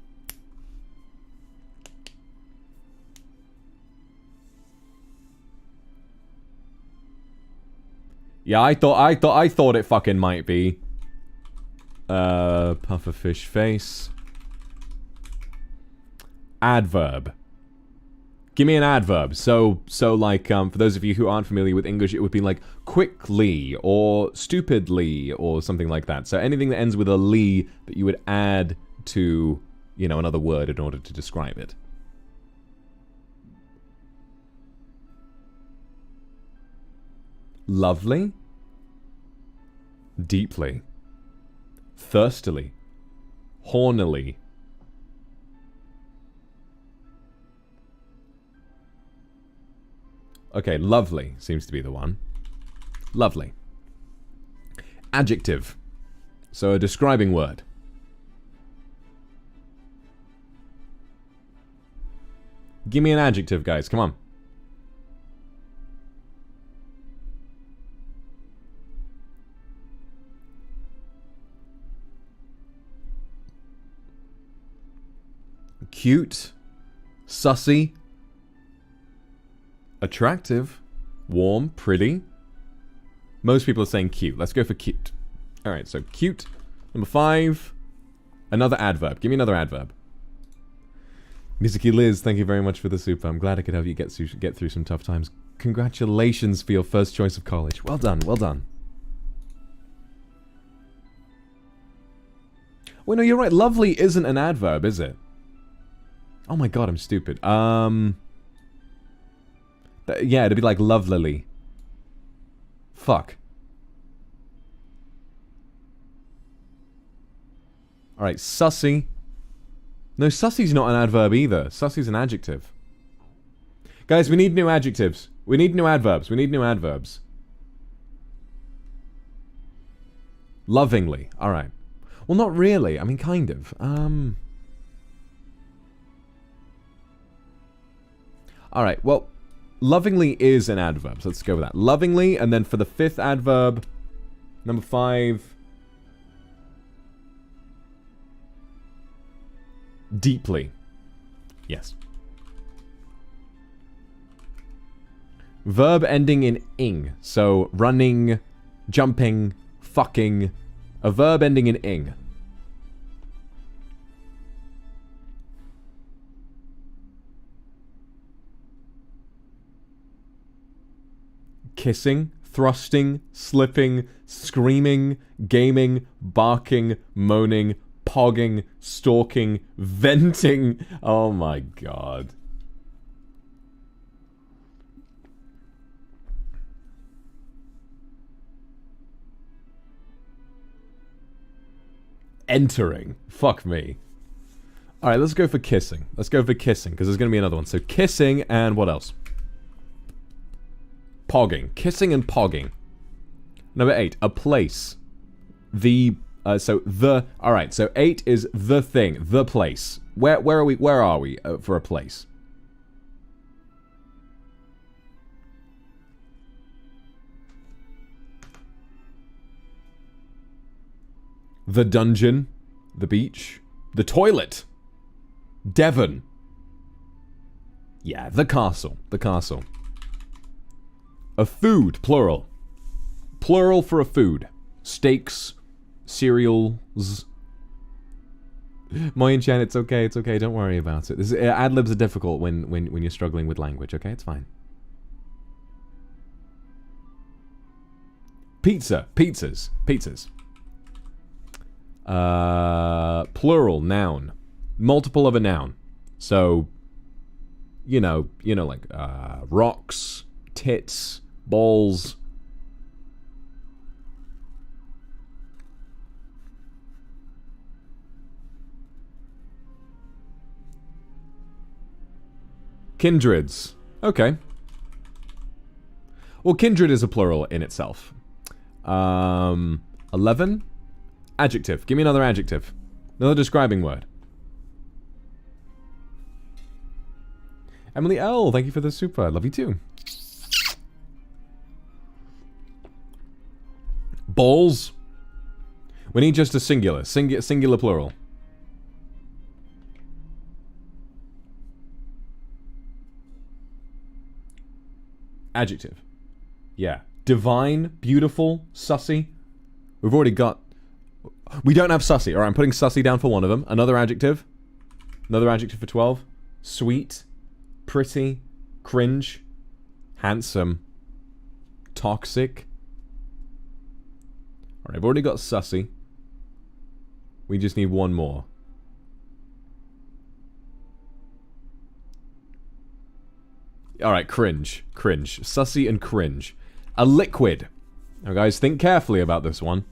Yeah, I thought it fucking might be. Pufferfish face. Adverb. Give me an adverb. So like, for those of you who aren't familiar with English, it would be like quickly or stupidly or something like that. So anything that ends with a "ly" that you would add to, you know, another word in order to describe it. Lovely. Deeply. Thirstily. Hornily. Okay, lovely seems to be the one. Lovely. Adjective. So a describing word. Give me an adjective, guys. Come on. Cute. Sussy. Attractive. Warm. Pretty. Most people are saying cute. Let's go for cute. Alright, so cute. Number 5. Another adverb. Give me another adverb. Mizuki Liz, thank you very much for the super. I'm glad I could help you get through some tough times. Congratulations for your first choice of college. Well done, well done. Wait, no, you're right. Lovely isn't an adverb, is it? Oh my god, I'm stupid. Yeah, it'd be like lovelily. Fuck. Alright, sussy. No, sussy's not an adverb either. Sussy's an adjective. Guys, we need new adjectives. We need new adverbs. We need new adverbs. Lovingly. Alright. Well, not really. I mean, kind of. Alright, well, lovingly is an adverb, so let's go with that. Lovingly, and then for the 5th adverb, number 5, deeply. Yes. Verb ending in ing, so running, jumping, fucking, a verb ending in ing. Kissing, thrusting, slipping, screaming, gaming, barking, moaning, pogging, stalking, venting. Oh my god. Entering. Fuck me. Alright, let's go for kissing. Let's go for kissing, because there's going to be another one. So kissing and what else? Pogging. Kissing and pogging. Number 8. A place. The... Alright, so 8 is the thing. The place. Where are we for a place? The dungeon. The beach. The toilet. Devon. Yeah, the castle. The castle. A food, plural. Plural for a food. Steaks. Cereals. Moyin-chan, it's okay, don't worry about it. Ad-libs are difficult when you're struggling with language, okay? It's fine. Pizza. Pizzas. Pizzas. Plural, noun. Multiple of a noun. So, you know, like, rocks, tits, balls. Kindreds. Okay. Well, kindred is a plural in itself. 11? Adjective. Give me another adjective. Another describing word. Emily L, thank you for the super. I love you too. Balls. We need just a singular. Singular plural. Adjective. Yeah. Divine, beautiful, sussy. We've already got... We don't have sussy. Alright, I'm putting sussy down for one of them. Another adjective. Another adjective for 12. Sweet. Pretty. Cringe. Handsome. Toxic. Alright, I've already got sussy. We just need one more. Alright, cringe. Cringe. Sussy and cringe. A liquid. Now guys, think carefully about this one.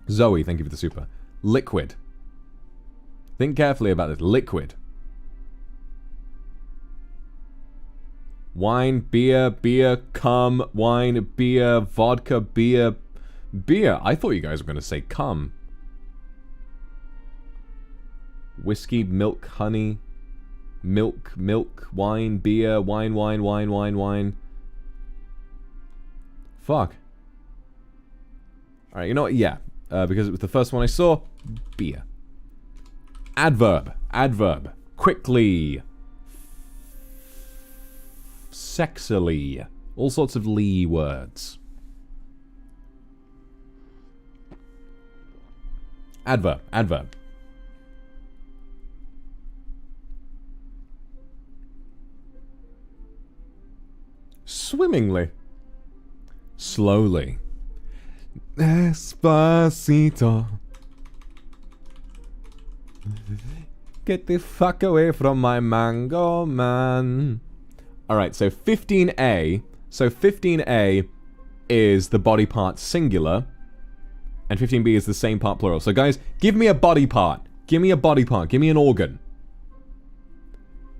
Zoe, thank you for the super. Liquid. Think carefully about this. Liquid. Wine, beer, cum, wine, beer, vodka, beer. Beer. I thought you guys were going to say cum. Whiskey, milk, honey. Milk, wine, beer, wine. Fuck. Alright, you know what? Yeah. Because it was the first one I saw. Beer. Adverb. Adverb. Quickly. Sexily. All sorts of Lee words. Adverb. Adverb. Swimmingly. Slowly. Despacito. Get the fuck away from my mango, man. Alright, so 15A. So 15A is the body part singular. And 15B is the same part plural. So guys, give me a body part. Give me a body part. Give me an organ.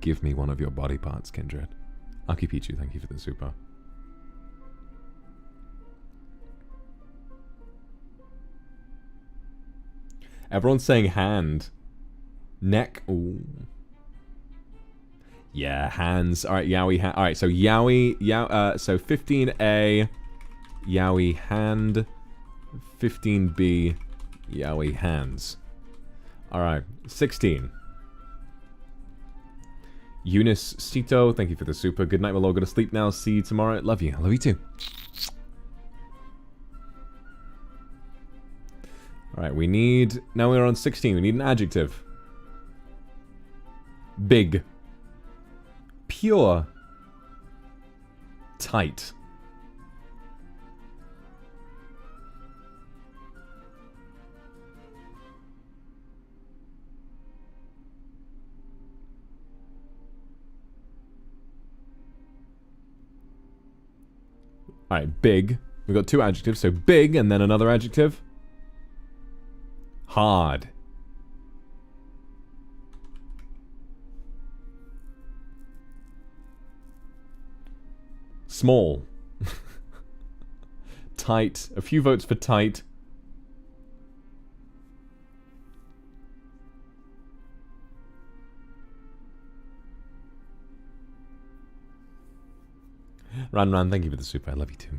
Give me one of your body parts, Kindred. Aki Pichu, thank you for the super. Everyone's saying hand. Neck. Ooh. Yeah, hands. Alright, Yowie hand. Alright, so Yowie. So 15A. Yowie hand. 15B. Yowie hands. Alright, 16. Eunice Sito, thank you for the super. Good night, we'll all go to sleep now. See you tomorrow. Love you. I love you too. Alright, we need... Now we're on 16. We need an adjective. Big. Pure. Tight. Alright, big. We've got two adjectives, so big and then another adjective. Hard. Small. Tight. A few votes for tight. Ran, thank you for the super. I love you too.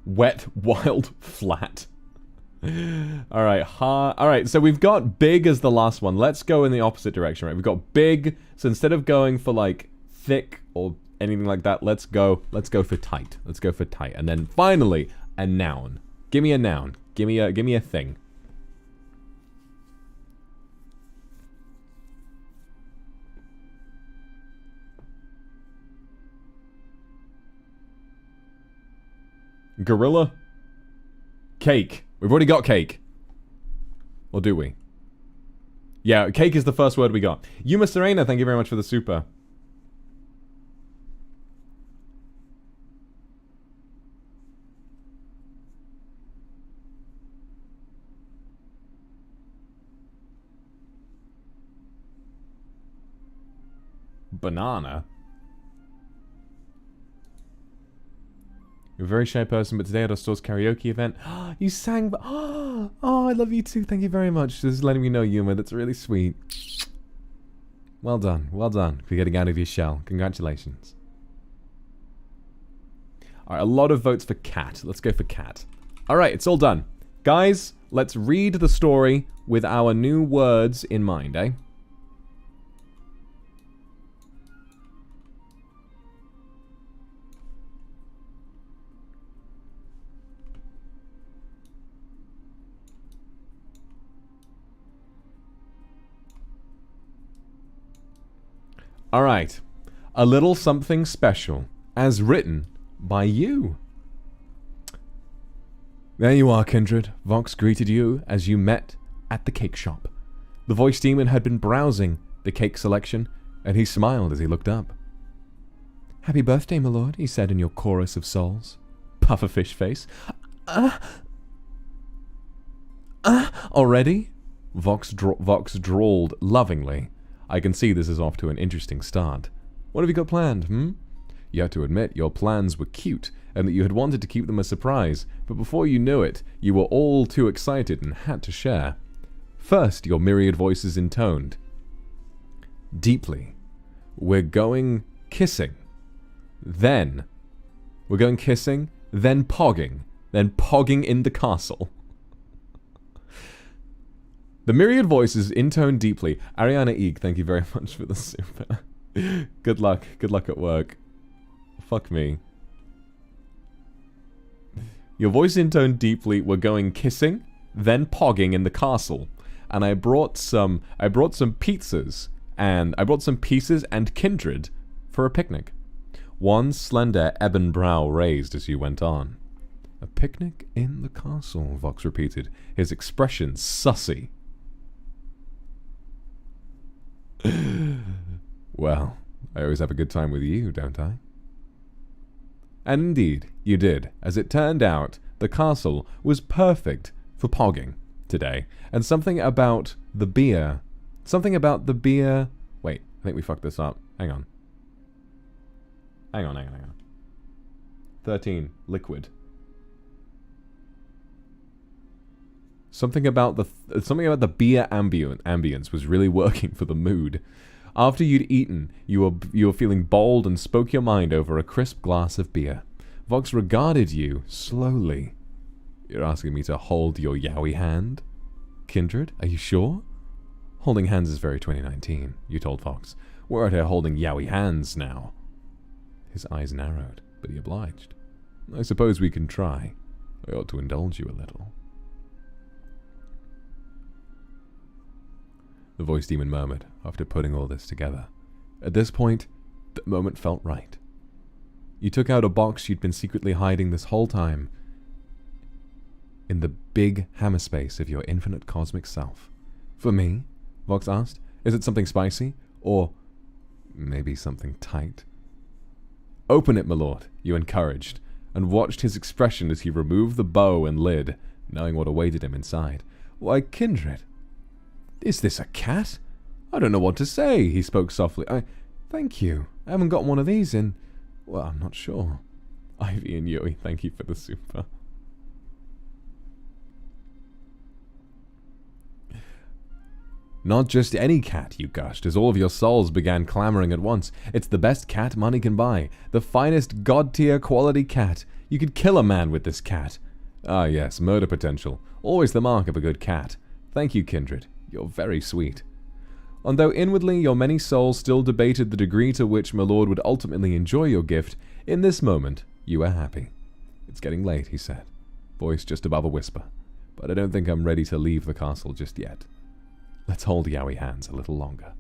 Wet, wild, flat. Alright, so we've got big as the last one. Let's go in the opposite direction, right? We've got big, so instead of going for like thick or anything like that, let's go for tight. Let's go for tight. And then finally, a noun. Give me a noun. Give me a thing. Gorilla? Cake. We've already got cake. Or do we? Yeah, cake is the first word we got. Yuma Serena, thank you very much for the super. Banana? You're a very shy person, but today at our store's karaoke event, you sang, oh, I love you too, thank you very much. Just letting me know, Yuma, that's really sweet. Well done for getting out of your shell. Congratulations. Alright, a lot of votes for cat. Let's go for cat. Alright, it's all done. Guys, let's read the story with our new words in mind, eh? Alright, a little something special, as written by you. There you are, Kindred. Vox greeted you as you met at the cake shop. The voice demon had been browsing the cake selection, and he smiled as he looked up. Happy birthday, my lord, he said in your chorus of souls. Pufferfish face. Already? Vox drawled lovingly. I can see this is off to an interesting start. What have you got planned, You have to admit your plans were cute, and that you had wanted to keep them a surprise, but before you knew it, you were all too excited and had to share. First, your myriad voices intoned. Deeply. We're going kissing. Then. We're going kissing, then pogging. Then pogging in the castle. The myriad voices intoned deeply. Ariana Eek, thank you very much for the super. Good luck. Good luck at work. Fuck me. Your voice intoned deeply. We're going kissing, then pogging in the castle. And I brought some pizzas. And I brought some pieces and kindred for a picnic. One slender ebon brow raised as you went on. A picnic in the castle, Vox repeated, his expression sussy. Well, I always have a good time with you, don't I? And indeed, you did. As it turned out, the castle was perfect for pogging today. And something about the beer... Wait, I think we fucked this up. Hang on. 13. Liquid. Something about the beer ambience was really working for the mood. After you'd eaten, you were feeling bold and spoke your mind over a crisp glass of beer. Vox regarded you slowly. You're asking me to hold your yowie hand? Kindred, are you sure? Holding hands is very 2019, you told Vox. We're out here holding yowie hands now. His eyes narrowed, but he obliged. I suppose we can try. I ought to indulge you a little. The voice demon murmured, after putting all this together. At this point, the moment felt right. You took out a box you'd been secretly hiding this whole time in the big hammer space of your infinite cosmic self. For me? Vox asked. Is it something spicy? Or maybe something tight? Open it, my lord, you encouraged. and watched his expression as he removed the bow and lid, knowing what awaited him inside. Why, Kindred, is this a cat? I don't know what to say, he spoke softly. Thank you. I haven't got one of these in... Well, I'm not sure. Ivy and Yui, thank you for the super. Not just any cat, you gushed, as all of your souls began clamoring at once. It's the best cat money can buy. The finest god-tier quality cat. You could kill a man with this cat. Ah yes, murder potential. Always the mark of a good cat. Thank you, Kindred. You're very sweet. And though inwardly your many souls still debated the degree to which my lord would ultimately enjoy your gift, in this moment, you were happy. It's getting late, he said, voice just above a whisper, but I don't think I'm ready to leave the castle just yet. Let's hold yaoi hands a little longer.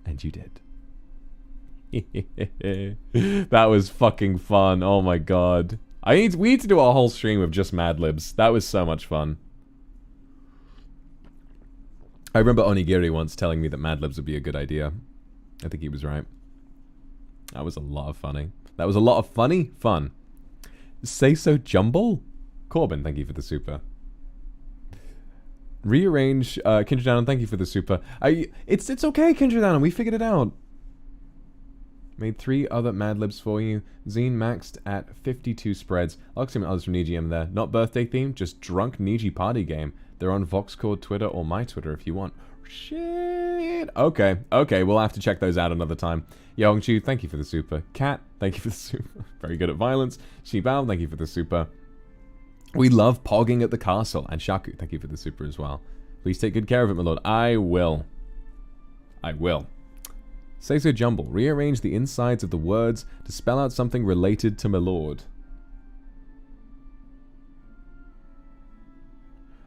And you did. That was fucking fun, oh my god. We need to do a whole stream of just Mad Libs. That was so much fun. I remember Onigiri once telling me that Mad Libs would be a good idea. I think he was right. That was a lot of funny. That was a lot of funny fun. Say so jumble? Corbin, thank you for the super. Rearrange, Kindred Down, thank you for the super. It's okay, Kindred Down, we figured it out. Made 3 other Mad Libs for you. Zine maxed at 52 spreads. Luxiem and others from NIJI there. Not birthday themed, just drunk NIJI party game. They're on Voxcord Twitter or my Twitter if you want. Shit. Okay, we'll have to check those out another time. Yongchu, thank you for the super. Cat, thank you for the super. Very good at violence. Shibao, thank you for the super. We love pogging at the castle. And Shaku, thank you for the super as well. Please take good care of it, my lord. I will. Say so jumble. Rearrange the insides of the words to spell out something related to my lord.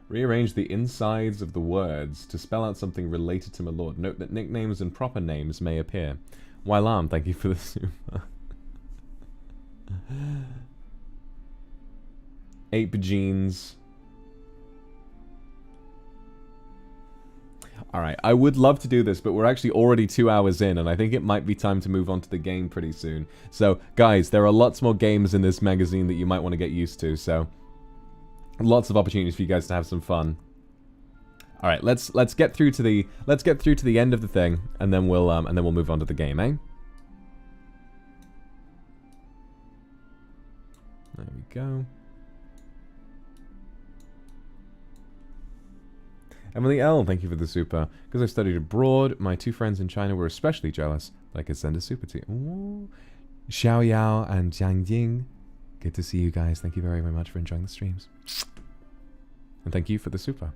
Rearrange the insides of the words to spell out something related to my lord. Note that nicknames and proper names may appear. Wylam, thank you for the super. Ape jeans. Alright, I would love to do this, but we're actually already 2 hours in, and I think it might be time to move on to the game pretty soon. So, guys, there are lots more games in this magazine that you might want to get used to, so... Lots of opportunities for you guys to have some fun. All right, let's get through to the end of the thing, and then we'll move on to the game, eh? There we go. Emily L, thank you for the super. Because I studied abroad, my 2 friends in China were especially jealous that I could send a super to you. Ooh. Xiao Yao and Jiang Ying. Good to see you guys. Thank you very, very much for enjoying the streams. And thank you for the super.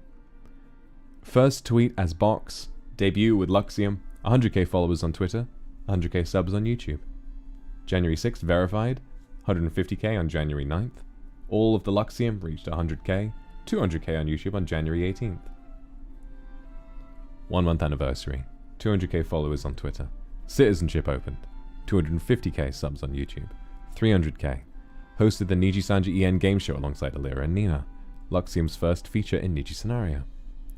First tweet as Box. Debut with Luxiem. 100k followers on Twitter. 100k subs on YouTube. January 6th verified. 150k on January 9th. All of the Luxiem reached 100k. 200k on YouTube on January 18th. 1 month anniversary. 200k followers on Twitter. Citizenship opened. 250k subs on YouTube. 300k. Hosted the NIJISANJI EN game show alongside Alira and Nina. Luxiem's first feature in Niji Scenario.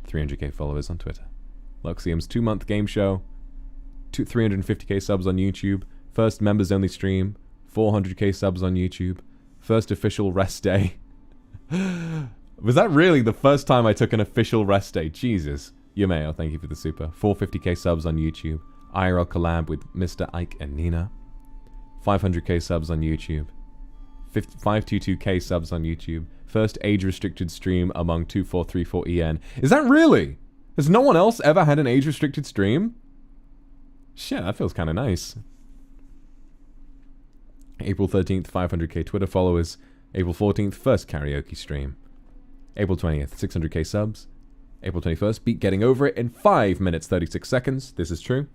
300k followers on Twitter. Luxiem's 2-month game show. 350k subs on YouTube. First members only stream. 400k subs on YouTube. First official rest day. Was that really the first time I took an official rest day? Jesus. Yumeo, thank you for the super. 450k subs on YouTube. IRL collab with Mr. Ike and Nina. 500k subs on YouTube. 522k subs on YouTube. First age-restricted stream among 2434EN. Is that really? Has no one else ever had an age-restricted stream? Shit, that feels kind of nice. April 13th, 500k Twitter followers. April 14th, first karaoke stream. April 20th, 600k subs. April 21st, beat Getting Over It in 5 minutes 36 seconds. This is true.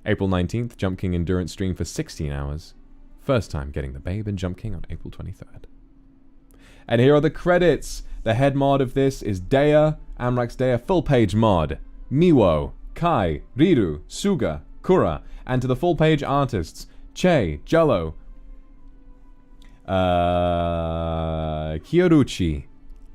April 19th, Jump King Endurance stream for 16 hours. First time getting the babe in Jump King on April 23rd. And here are the credits. The head mod of this is Dea, Amrax Dea, full page mod. Miwo, Kai, Riru, Suga, Kura. And to the full page artists, Che, Jello, Kyoruchi,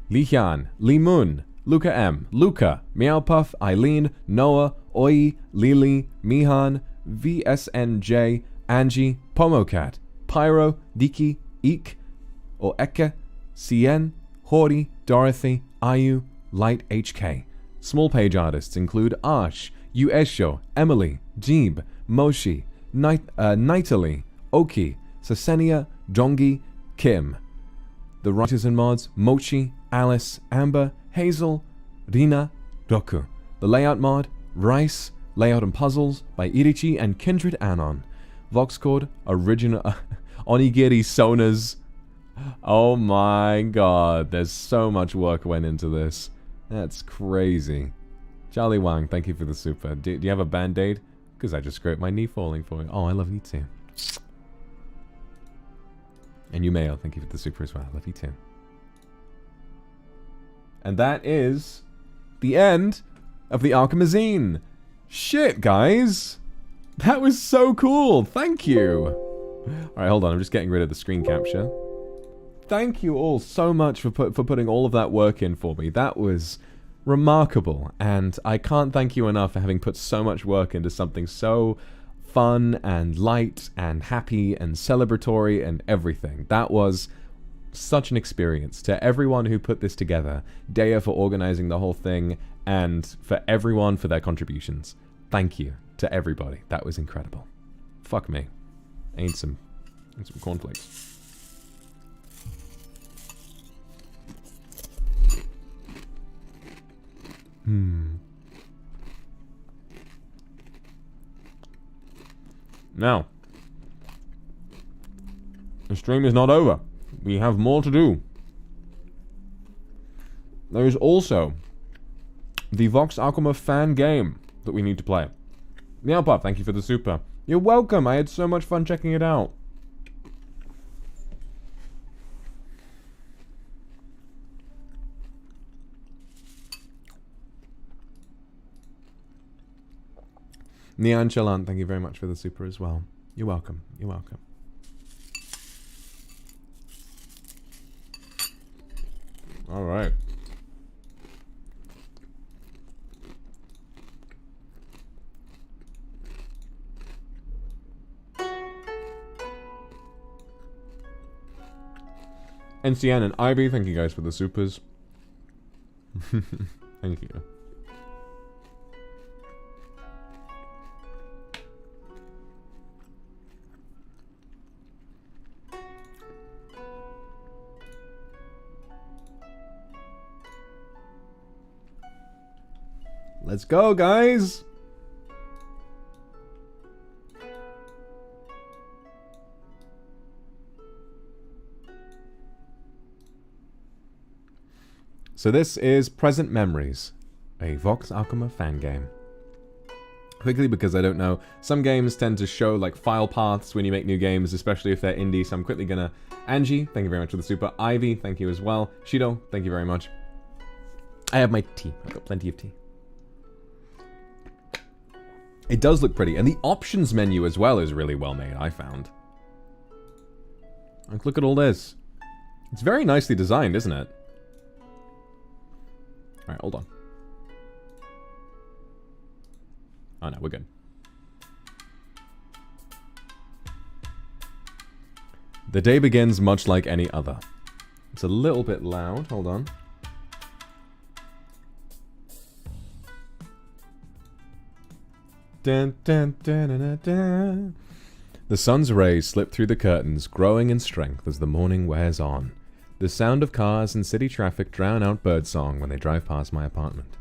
Lihyun, Limun, Luca M, Luca, Meowpuff, Eileen, Noah, Oi, Lily, Mihan, VSNJ, Angie, Pomocat, Pyro, Diki, Eek, or Eke, Cien, Hori, Dorothy, Ayu, Light HK. Small page artists include Ash, Uesho, Emily, Jeeb, Moshi, Nightali, Oki, Sasenia, Dongi, Kim. The writers and mods, Mochi, Alice, Amber, Hazel, Rina, Roku. The layout mod, Rice, Layout and Puzzles by Irichi and Kindred Anon. Vox Code, original Onigiri Sonas. Oh my god, there's so much work went into this. That's crazy. Charlie Wang, thank you for the super. Do you have a band-aid? Because I just scraped my knee falling for you. Oh, I love you too. And Yumeo, thank you for the super as well. I love you too. And that is the end of the Akuma Zine. Shit, guys. That was so cool. Thank you. Alright, hold on. I'm just getting rid of the screen capture. Thank you all so much for putting all of that work in for me. That was remarkable. And I can't thank you enough for having put so much work into something so fun and light and happy and celebratory and everything. That was such an experience. To everyone who put this together, Dea for organizing the whole thing, and for everyone for their contributions. Thank you to everybody. That was incredible. Fuck me. Ain't some cornflakes. Now, the stream is not over. We have more to do. There is also the Vox Akuma fan game that we need to play. Meowpuff, thank you for the super. You're welcome. I had so much fun checking it out. Neon Chalant, thank you very much for the super as well. You're welcome. You're welcome. All right. NCN and Ivy, thank you guys for the supers. Thank you. Let's go, guys! So this is Present Memories, a Vox Akuma fan game. Quickly, because I don't know, some games tend to show like file paths when you make new games, especially if they're indie, so I'm quickly gonna... Angie, thank you very much for the super. Ivy, thank you as well. Shido, thank you very much. I have my tea. I've got plenty of tea. It does look pretty, and the options menu as well is really well made, I found. Like, look at all this. It's very nicely designed, isn't it? Alright, hold on. Oh no, we're good. The day begins much like any other. It's a little bit loud, hold on. Dun, dun, dun, dun, dun, dun. The sun's rays slip through the curtains, growing in strength as the morning wears on. The sound of cars and city traffic drown out birdsong when they drive past my apartment.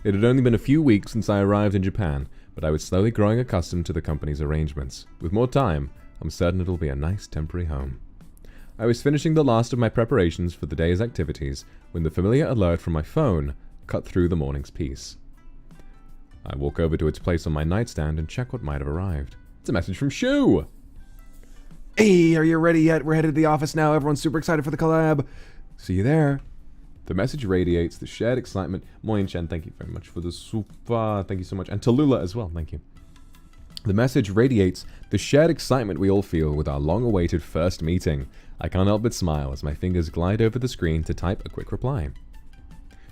It had only been a few weeks since I arrived in Japan, but I was slowly growing accustomed to the company's arrangements. With more time, I'm certain it'll be a nice temporary home. I was finishing the last of my preparations for the day's activities when the familiar alert from my phone cut through the morning's peace. I walk over to its place on my nightstand and check what might have arrived. It's a message from Shu! Hey, are you ready yet? We're headed to the office now. Everyone's super excited for the collab. See you there. The message radiates the shared excitement. Moin Chen, thank you very much for the super. Thank you so much. And Tallulah as well, thank you. The message radiates the shared excitement we all feel with our long-awaited first meeting. I can't help but smile as my fingers glide over the screen to type a quick reply.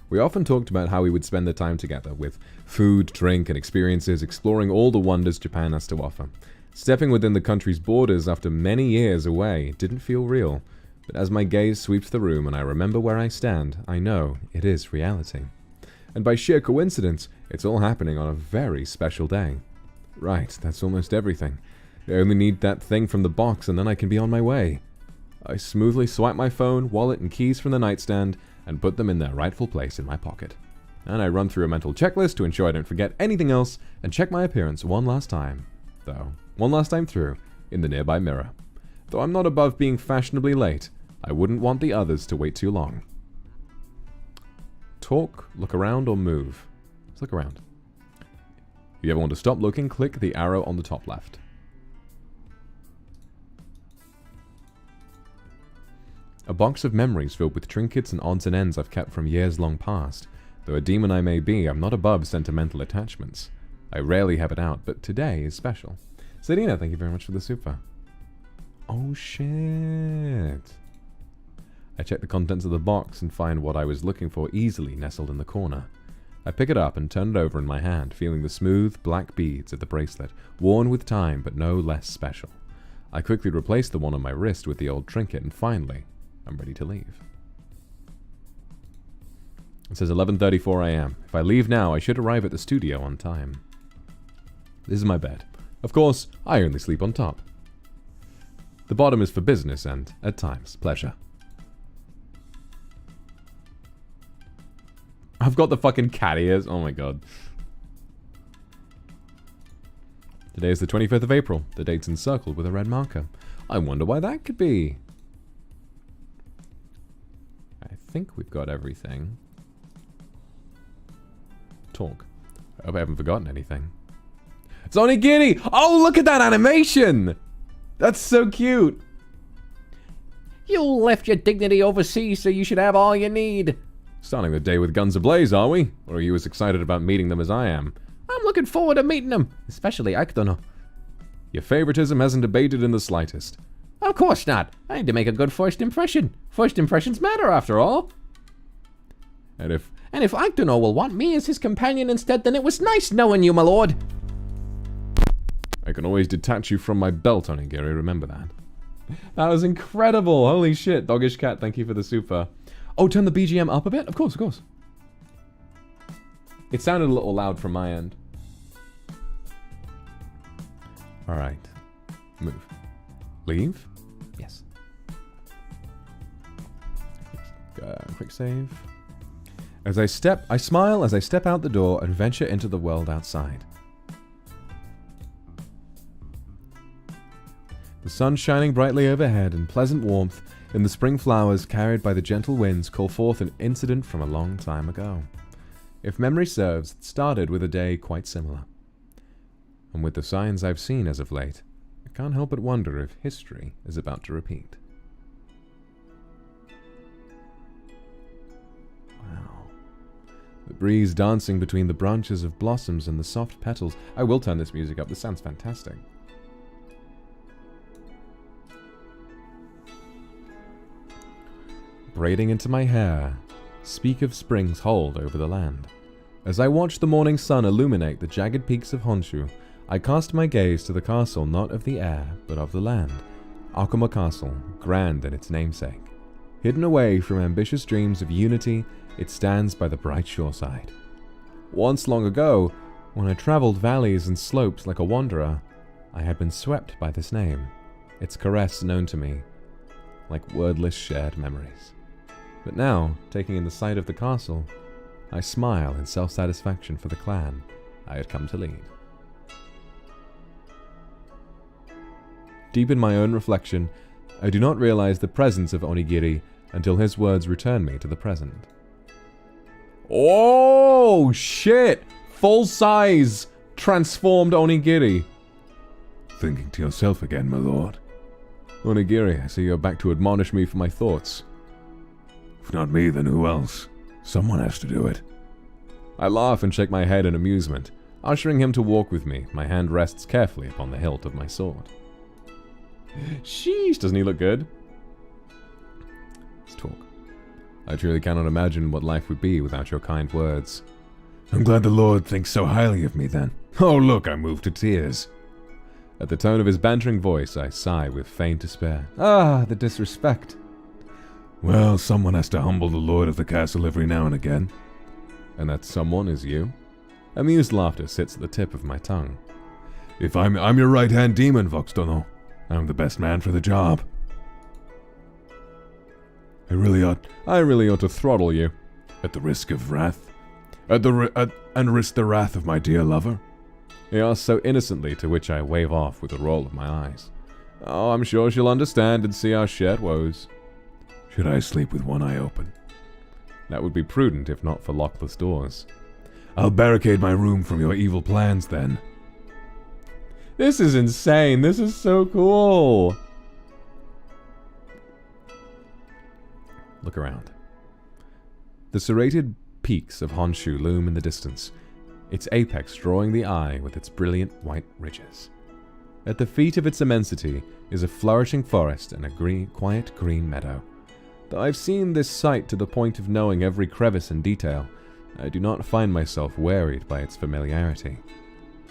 We often talked about how we would spend the time together with food, drink, and experiences, exploring all the wonders Japan has to offer. Stepping within the country's borders after many years away didn't feel real. But as my gaze sweeps the room and I remember where I stand, I know it is reality. And by sheer coincidence, it's all happening on a very special day. Right, that's almost everything. I only need that thing from the box and then I can be on my way. I smoothly swipe my phone, wallet, and keys from the nightstand and put them in their rightful place in my pocket. And I run through a mental checklist to ensure I don't forget anything else and check my appearance one last time. One last time through, in the nearby mirror. Though I'm not above being fashionably late, I wouldn't want the others to wait too long. Talk, look around, or move? Let's look around. If you ever want to stop looking, click the arrow on the top left. A box of memories filled with trinkets and odds and ends I've kept from years long past. Though a demon I may be, I'm not above sentimental attachments. I rarely have it out, but today is special. Selena, thank you very much for the super. Oh shit. I check the contents of the box and find what I was looking for easily nestled in the corner. I pick it up and turn it over in my hand, feeling the smooth, black beads of the bracelet, worn with time but no less special. I quickly replace the one on my wrist with the old trinket, and finally, I'm ready to leave. It says 11:34 a.m. If I leave now, I should arrive at the studio on time. This is my bed. Of course, I only sleep on top. The bottom is for business and, at times, pleasure. I've got the fucking cat ears. Oh my god. Today is the 25th of April. The date's encircled with a red marker. I wonder why that could be. I think we've got everything. Talk. I hope I haven't forgotten anything. It's Onigiri! Oh, look at that animation! That's so cute! You left your dignity overseas, so you should have all you need. Starting the day with guns ablaze, are we? Or are you as excited about meeting them as I am? I'm looking forward to meeting them, especially Akdono. Your favoritism hasn't abated in the slightest. Of course not. I need to make a good first impression. First impressions matter, after all. And if Akdono will want me as his companion instead, then it was nice knowing you, my lord. I can always detach you from my belt, Onigiri, remember that. That was incredible! Holy shit, Doggish Cat, thank you for the super. Oh, turn the BGM up a bit? Of course, of course. It sounded a little loud from my end. Alright. Move. Leave? Yes. Quick save. I smile as I step out the door and venture into the world outside. The sun shining brightly overhead and pleasant warmth in the spring flowers carried by the gentle winds call forth an incident from a long time ago. If memory serves, it started with a day quite similar. And with the signs I've seen as of late, I can't help but wonder if history is about to repeat. Wow. The breeze dancing between the branches of blossoms and the soft petals. I will turn this music up, this sounds fantastic. Braiding into my hair, speak of spring's hold over the land. As I watch the morning sun illuminate the jagged peaks of Honshu, I cast my gaze to the castle not of the air, but of the land. Akuma Castle, grand in its namesake. Hidden away from ambitious dreams of unity, it stands by the bright shoreside. Once long ago, when I traveled valleys and slopes like a wanderer, I had been swept by this name, its caress known to me, like wordless shared memories. But now, taking in the sight of the castle, I smile in self-satisfaction for the clan I had come to lead. Deep in my own reflection, I do not realize the presence of Onigiri until his words return me to the present. Oh, shit! Full-size, transformed Onigiri. Thinking to yourself again, my lord. Onigiri, I see you're back to admonish me for my thoughts. If not me, then who else? Someone has to do it. I laugh and shake my head in amusement, ushering him to walk with me. My hand rests carefully upon the hilt of my sword. Sheesh, doesn't he look good? Let's talk. I truly cannot imagine what life would be without your kind words. I'm glad the Lord thinks so highly of me then. Oh look, I'm moved to tears. At the tone of his bantering voice, I sigh with faint despair. Ah, the disrespect. Well, someone has to humble the lord of the castle every now and again. And that someone is you? Amused laughter sits at the tip of my tongue. If I'm your right-hand demon, Vox Akuma. I'm the best man for the job. I really ought to throttle you. At the risk of wrath? And risk the wrath of my dear lover? He asks so innocently, to which I wave off with a roll of my eyes. Oh, I'm sure she'll understand and see our shared woes. Should I sleep with one eye open? That would be prudent if not for lockless doors. I'll barricade my room from your evil plans then. This is insane. This is so cool. Look around. The serrated peaks of Honshu loom in the distance, its apex drawing the eye with its brilliant white ridges. At the feet of its immensity is a flourishing forest and a quiet green meadow. Though I've seen this sight to the point of knowing every crevice and detail, I do not find myself wearied by its familiarity.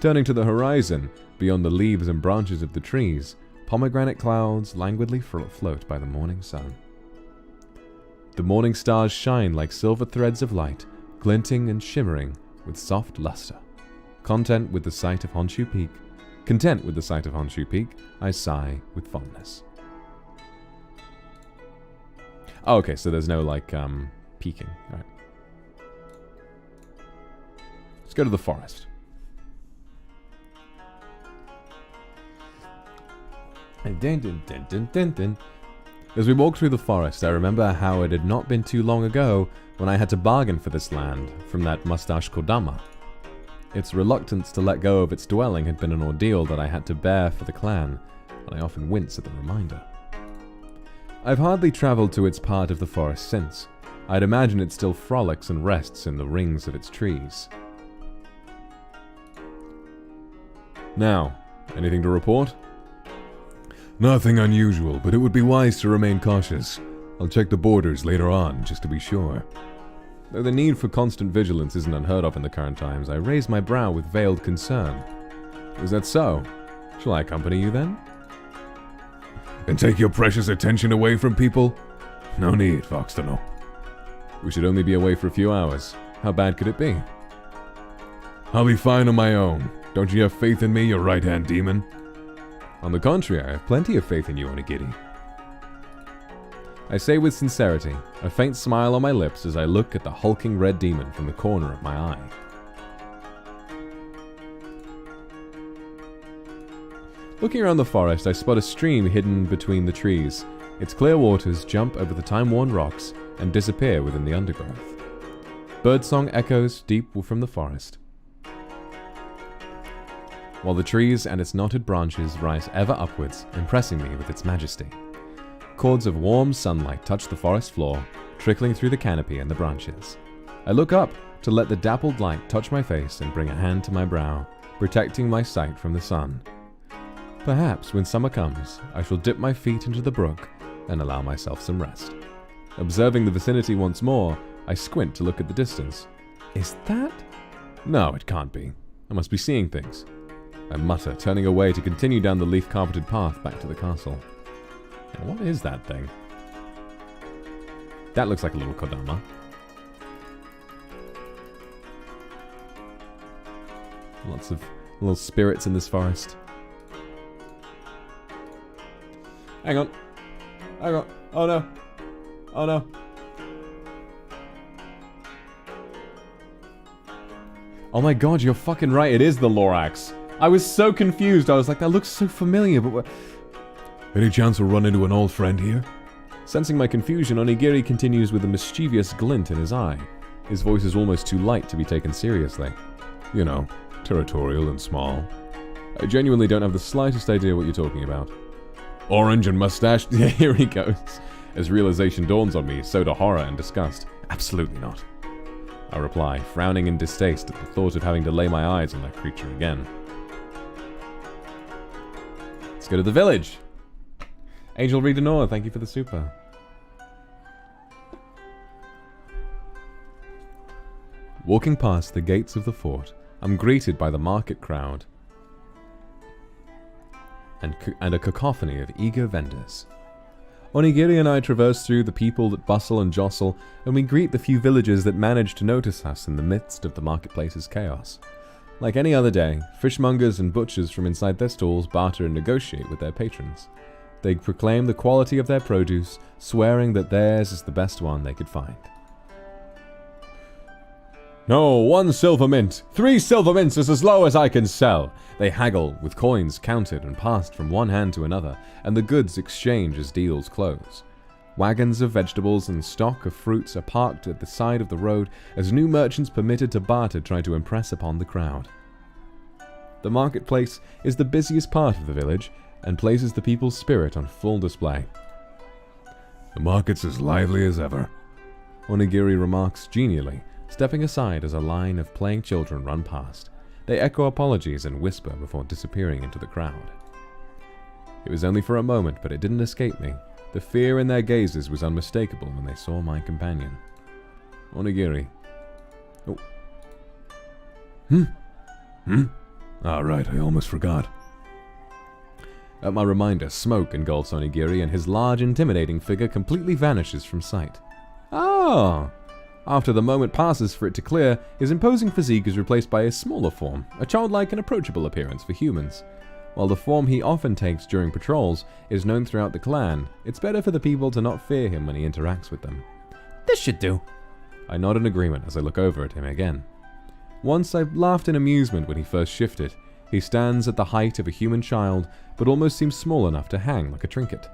Turning to the horizon, beyond the leaves and branches of the trees, pomegranate clouds languidly float by the morning sun. The morning stars shine like silver threads of light, glinting and shimmering with soft luster. Content with the sight of Honshu Peak, I sigh with fondness. Oh, okay, so there's no, like, peeking. Alright. Let's go to the forest. As we walked through the forest, I remember how it had not been too long ago when I had to bargain for this land from that mustache Kodama. Its reluctance to let go of its dwelling had been an ordeal that I had to bear for the clan, and I often wince at the reminder. I've hardly travelled to its part of the forest since. I'd imagine it still frolics and rests in the rings of its trees. Now, anything to report? Nothing unusual, but it would be wise to remain cautious. I'll check the borders later on, just to be sure. Though the need for constant vigilance isn't unheard of in the current times, I raise my brow with veiled concern. Is that so? Shall I accompany you then? And take your precious attention away from people? No need, Vox Akuma. We should only be away for a few hours. How bad could it be? I'll be fine on my own. Don't you have faith in me, your right-hand demon? On the contrary, I have plenty of faith in you, Onigiri. I say with sincerity, a faint smile on my lips as I look at the hulking red demon from the corner of my eye. Looking around the forest, I spot a stream hidden between the trees. Its clear waters jump over the time-worn rocks and disappear within the undergrowth. Birdsong echoes deep from the forest, while the trees and its knotted branches rise ever upwards, impressing me with its majesty. Cords of warm sunlight touch the forest floor, trickling through the canopy and the branches. I look up to let the dappled light touch my face and bring a hand to my brow, protecting my sight from the sun. Perhaps when summer comes, I shall dip my feet into the brook and allow myself some rest. Observing the vicinity once more, I squint to look at the distance. Is that? No, it can't be. I must be seeing things. I mutter, turning away to continue down the leaf-carpeted path back to the castle. Now, what is that thing? That looks like a little Kodama. Lots of little spirits in this forest. Hang on. Hang on. Oh no. Oh no. Oh my god, you're fucking right. It is the Lorax. I was so confused. I was like, that looks so familiar, but what? Any chance we'll run into an old friend here? Sensing my confusion, Onigiri continues with a mischievous glint in his eye. His voice is almost too light to be taken seriously. You know, territorial and small. I genuinely don't have the slightest idea what you're talking about. Orange and mustache? Yeah, here he goes. As realization dawns on me, so do horror and disgust. Absolutely not. I reply, frowning in distaste at the thought of having to lay my eyes on that creature again. Let's go to the village. Angel Redenor, thank you for the super. Walking past the gates of the fort, I'm greeted by the market crowd and a cacophony of eager vendors. Onigiri and I traverse through the people that bustle and jostle, and we greet the few villagers that manage to notice us in the midst of the marketplace's chaos. Like any other day, fishmongers and butchers from inside their stalls barter and negotiate with their patrons. They proclaim the quality of their produce, swearing that theirs is the best one they could find. No, 1 silver mint. 3 silver mints is as low as I can sell. They haggle, with coins counted and passed from one hand to another, and the goods exchange as deals close. Wagons of vegetables and stock of fruits are parked at the side of the road as new merchants permitted to barter try to impress upon the crowd. The marketplace is the busiest part of the village and places the people's spirit on full display. The market's as lively as ever, Onigiri remarks genially, stepping aside as a line of playing children run past. They echo apologies and whisper before disappearing into the crowd. It was only for a moment, but it didn't escape me. The fear in their gazes was unmistakable when they saw my companion. Onigiri. Oh. Ah, right, I almost forgot. At my reminder, smoke engulfs Onigiri and his large, intimidating figure completely vanishes from sight. Oh! After the moment passes for it to clear, his imposing physique is replaced by a smaller form, a childlike and approachable appearance for humans. While the form he often takes during patrols is known throughout the clan, it's better for the people to not fear him when he interacts with them. This should do. I nod in agreement as I look over at him again. Once I laughed in amusement when he first shifted. He stands at the height of a human child, but almost seems small enough to hang like a trinket.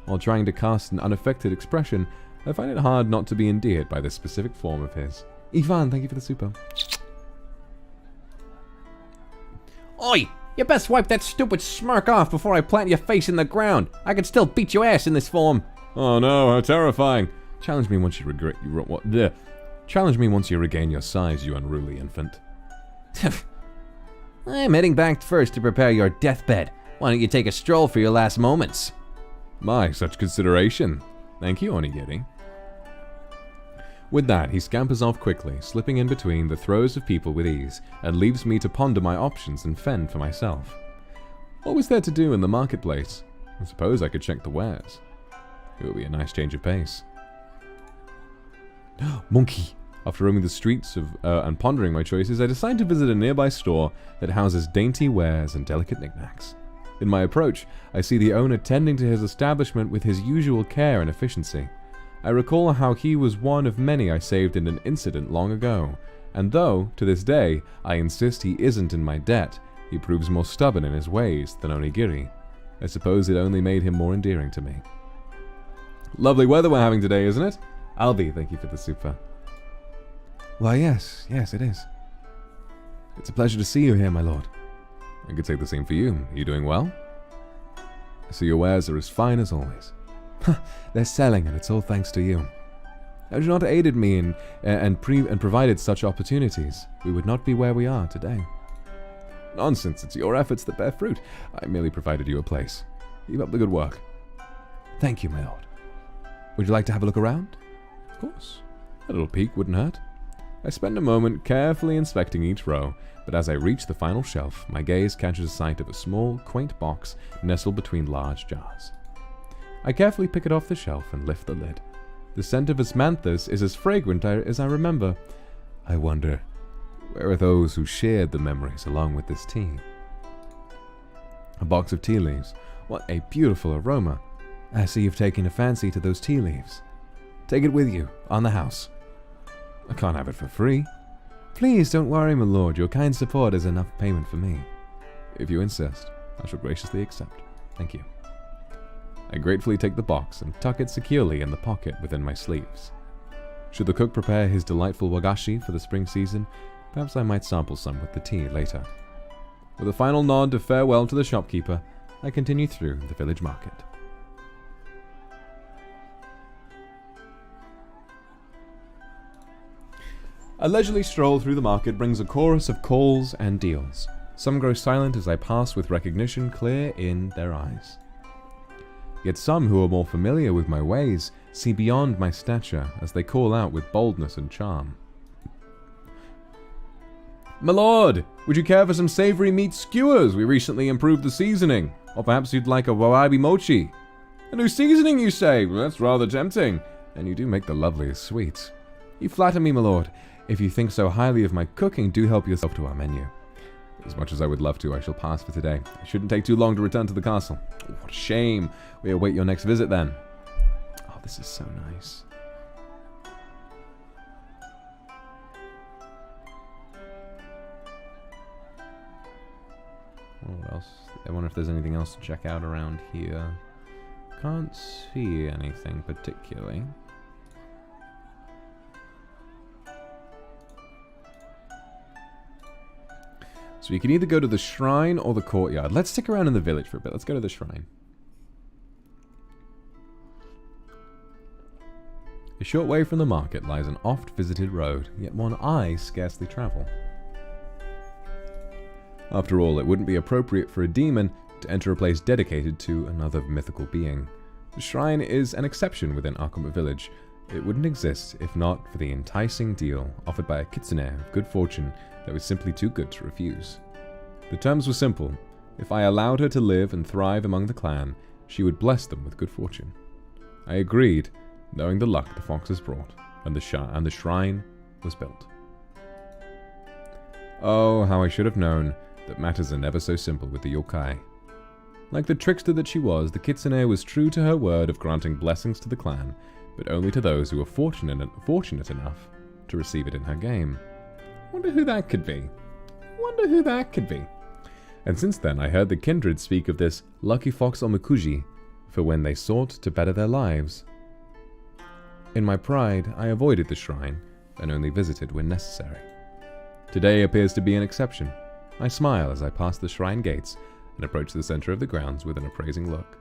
While trying to cast an unaffected expression, I find it hard not to be endeared by this specific form of his. Ivan, thank you for the super. Oi! You best wipe that stupid smirk off before I plant your face in the ground. I can still beat your ass in this form. Oh no, how terrifying. Challenge me once you Challenge me once you regain your size, you unruly infant. I'm heading back first to prepare your deathbed. Why don't you take a stroll for your last moments? My, such consideration. Thank you, Onigiri. With that, he scampers off quickly, slipping in between the throes of people with ease, and leaves me to ponder my options and fend for myself. What was there to do in the marketplace? I suppose I could check the wares. It would be a nice change of pace. Monkey! After roaming the streets and pondering my choices, I decide to visit a nearby store that houses dainty wares and delicate knickknacks. In my approach, I see the owner tending to his establishment with his usual care and efficiency. I recall how he was one of many I saved in an incident long ago, and though, to this day, I insist he isn't in my debt, he proves more stubborn in his ways than Onigiri. I suppose it only made him more endearing to me. Lovely weather we're having today, isn't it? Albi, thank you for the super. Why, yes, it is. It's a pleasure to see you here, my lord. I could say the same for you. Are you doing well? I see your wares are as fine as always. They're selling, and it's all thanks to you. Had you not aided me and provided such opportunities, we would not be where we are today. Nonsense, it's your efforts that bear fruit. I merely provided you a place. Keep up the good work. Thank you, my lord. Would you like to have a look around? Of course. A little peek wouldn't hurt. I spend a moment carefully inspecting each row, but as I reach the final shelf, my gaze catches sight of a small, quaint box nestled between large jars. I carefully pick it off the shelf and lift the lid. The scent of osmanthus is as fragrant as I remember. I wonder, where are those who shared the memories along with this tea? A box of tea leaves. What a beautiful aroma. I see you've taken a fancy to those tea leaves. Take it with you, on the house. I can't have it for free. Please don't worry, my lord. Your kind support is enough payment for me. If you insist, I shall graciously accept. Thank you. I gratefully take the box and tuck it securely in the pocket within my sleeves. Should the cook prepare his delightful wagashi for the spring season, perhaps I might sample some with the tea later. With a final nod of farewell to the shopkeeper, I continue through the village market. A leisurely stroll through the market brings a chorus of calls and deals. Some grow silent as I pass with recognition clear in their eyes. Yet some who are more familiar with my ways see beyond my stature as they call out with boldness and charm. My lord, would you care for some savory meat skewers? We recently improved the seasoning. Or perhaps you'd like a wasabi mochi. A new seasoning, you say? Well, that's rather tempting. And you do make the loveliest sweets. You flatter me, my lord. If you think so highly of my cooking, do help yourself to our menu. As much as I would love to, I shall pass for today. It shouldn't take too long to return to the castle. Oh, what a shame. We await your next visit, then. Oh, this is so nice. Oh, what else? I wonder if there's anything else to check out around here. Can't see anything particularly. So you can either go to the shrine or the courtyard. Let's stick around in the village for a bit. Let's go to the shrine. A short way from the market lies an oft-visited road, yet one I scarcely travel. After all, it wouldn't be appropriate for a demon to enter a place dedicated to another mythical being. The shrine is an exception within Akuma village. It wouldn't exist if not for the enticing deal offered by a kitsune of good fortune that was simply too good to refuse. The terms were simple. If I allowed her to live and thrive among the clan, she would bless them with good fortune. I agreed, knowing the luck the foxes brought, and the shrine was built. Oh, how I should have known that matters are never so simple with the yokai. Like the trickster that she was, the kitsune was true to her word of granting blessings to the clan, but only to those who were fortunate enough to receive it in her game. Wonder who that could be. Wonder who that could be. And since then I heard the kindred speak of this lucky fox omikuji for when they sought to better their lives. In my pride, I avoided the shrine and only visited when necessary. Today appears to be an exception. I smile as I pass the shrine gates and approach the center of the grounds with an appraising look.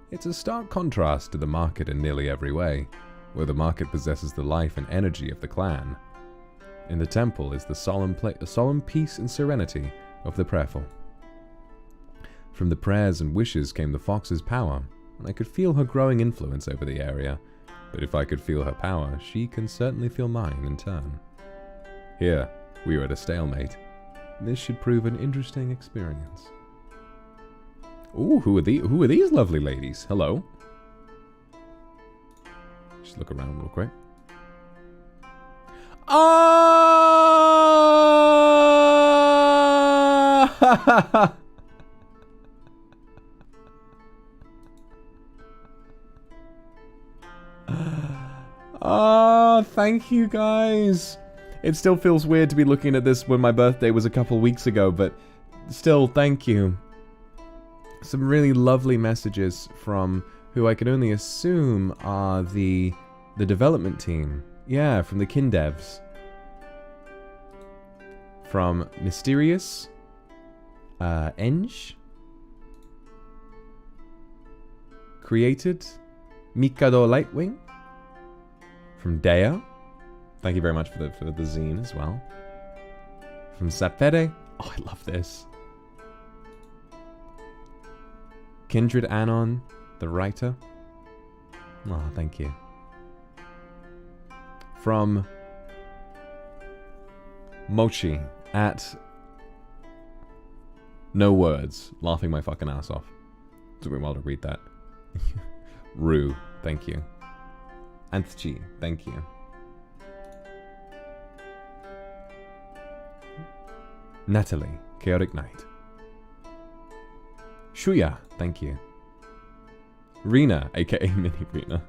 It's a stark contrast to the market in nearly every way, where the market possesses the life and energy of the clan. In the temple is the solemn peace and serenity of the prayerful. From the prayers and wishes came the fox's power, and I could feel her growing influence over the area. But if I could feel her power, she can certainly feel mine in turn. Here, we are at a stalemate. This should prove an interesting experience. Ooh, who are these lovely ladies? Hello. Just look around real quick. Ah! Oh, thank you guys. It still feels weird to be looking at this when my birthday was a couple weeks ago, but still, thank you. Some really lovely messages from who I can only assume are the development team. Yeah, from the kin devs. From Mysterious, Eng, Created, Mikado Lightwing, from Dea. Thank you very much for the zine as well. From Sapere. Oh, I love this. Kindred Anon, the writer. Oh, thank you. From Mochi at No Words, laughing my fucking ass off. Took me a while to read that. Rue, thank you. Anthchi, thank you. Natalie, Chaotic Knight. Shuya, thank you. Rena, aka Mini Rena.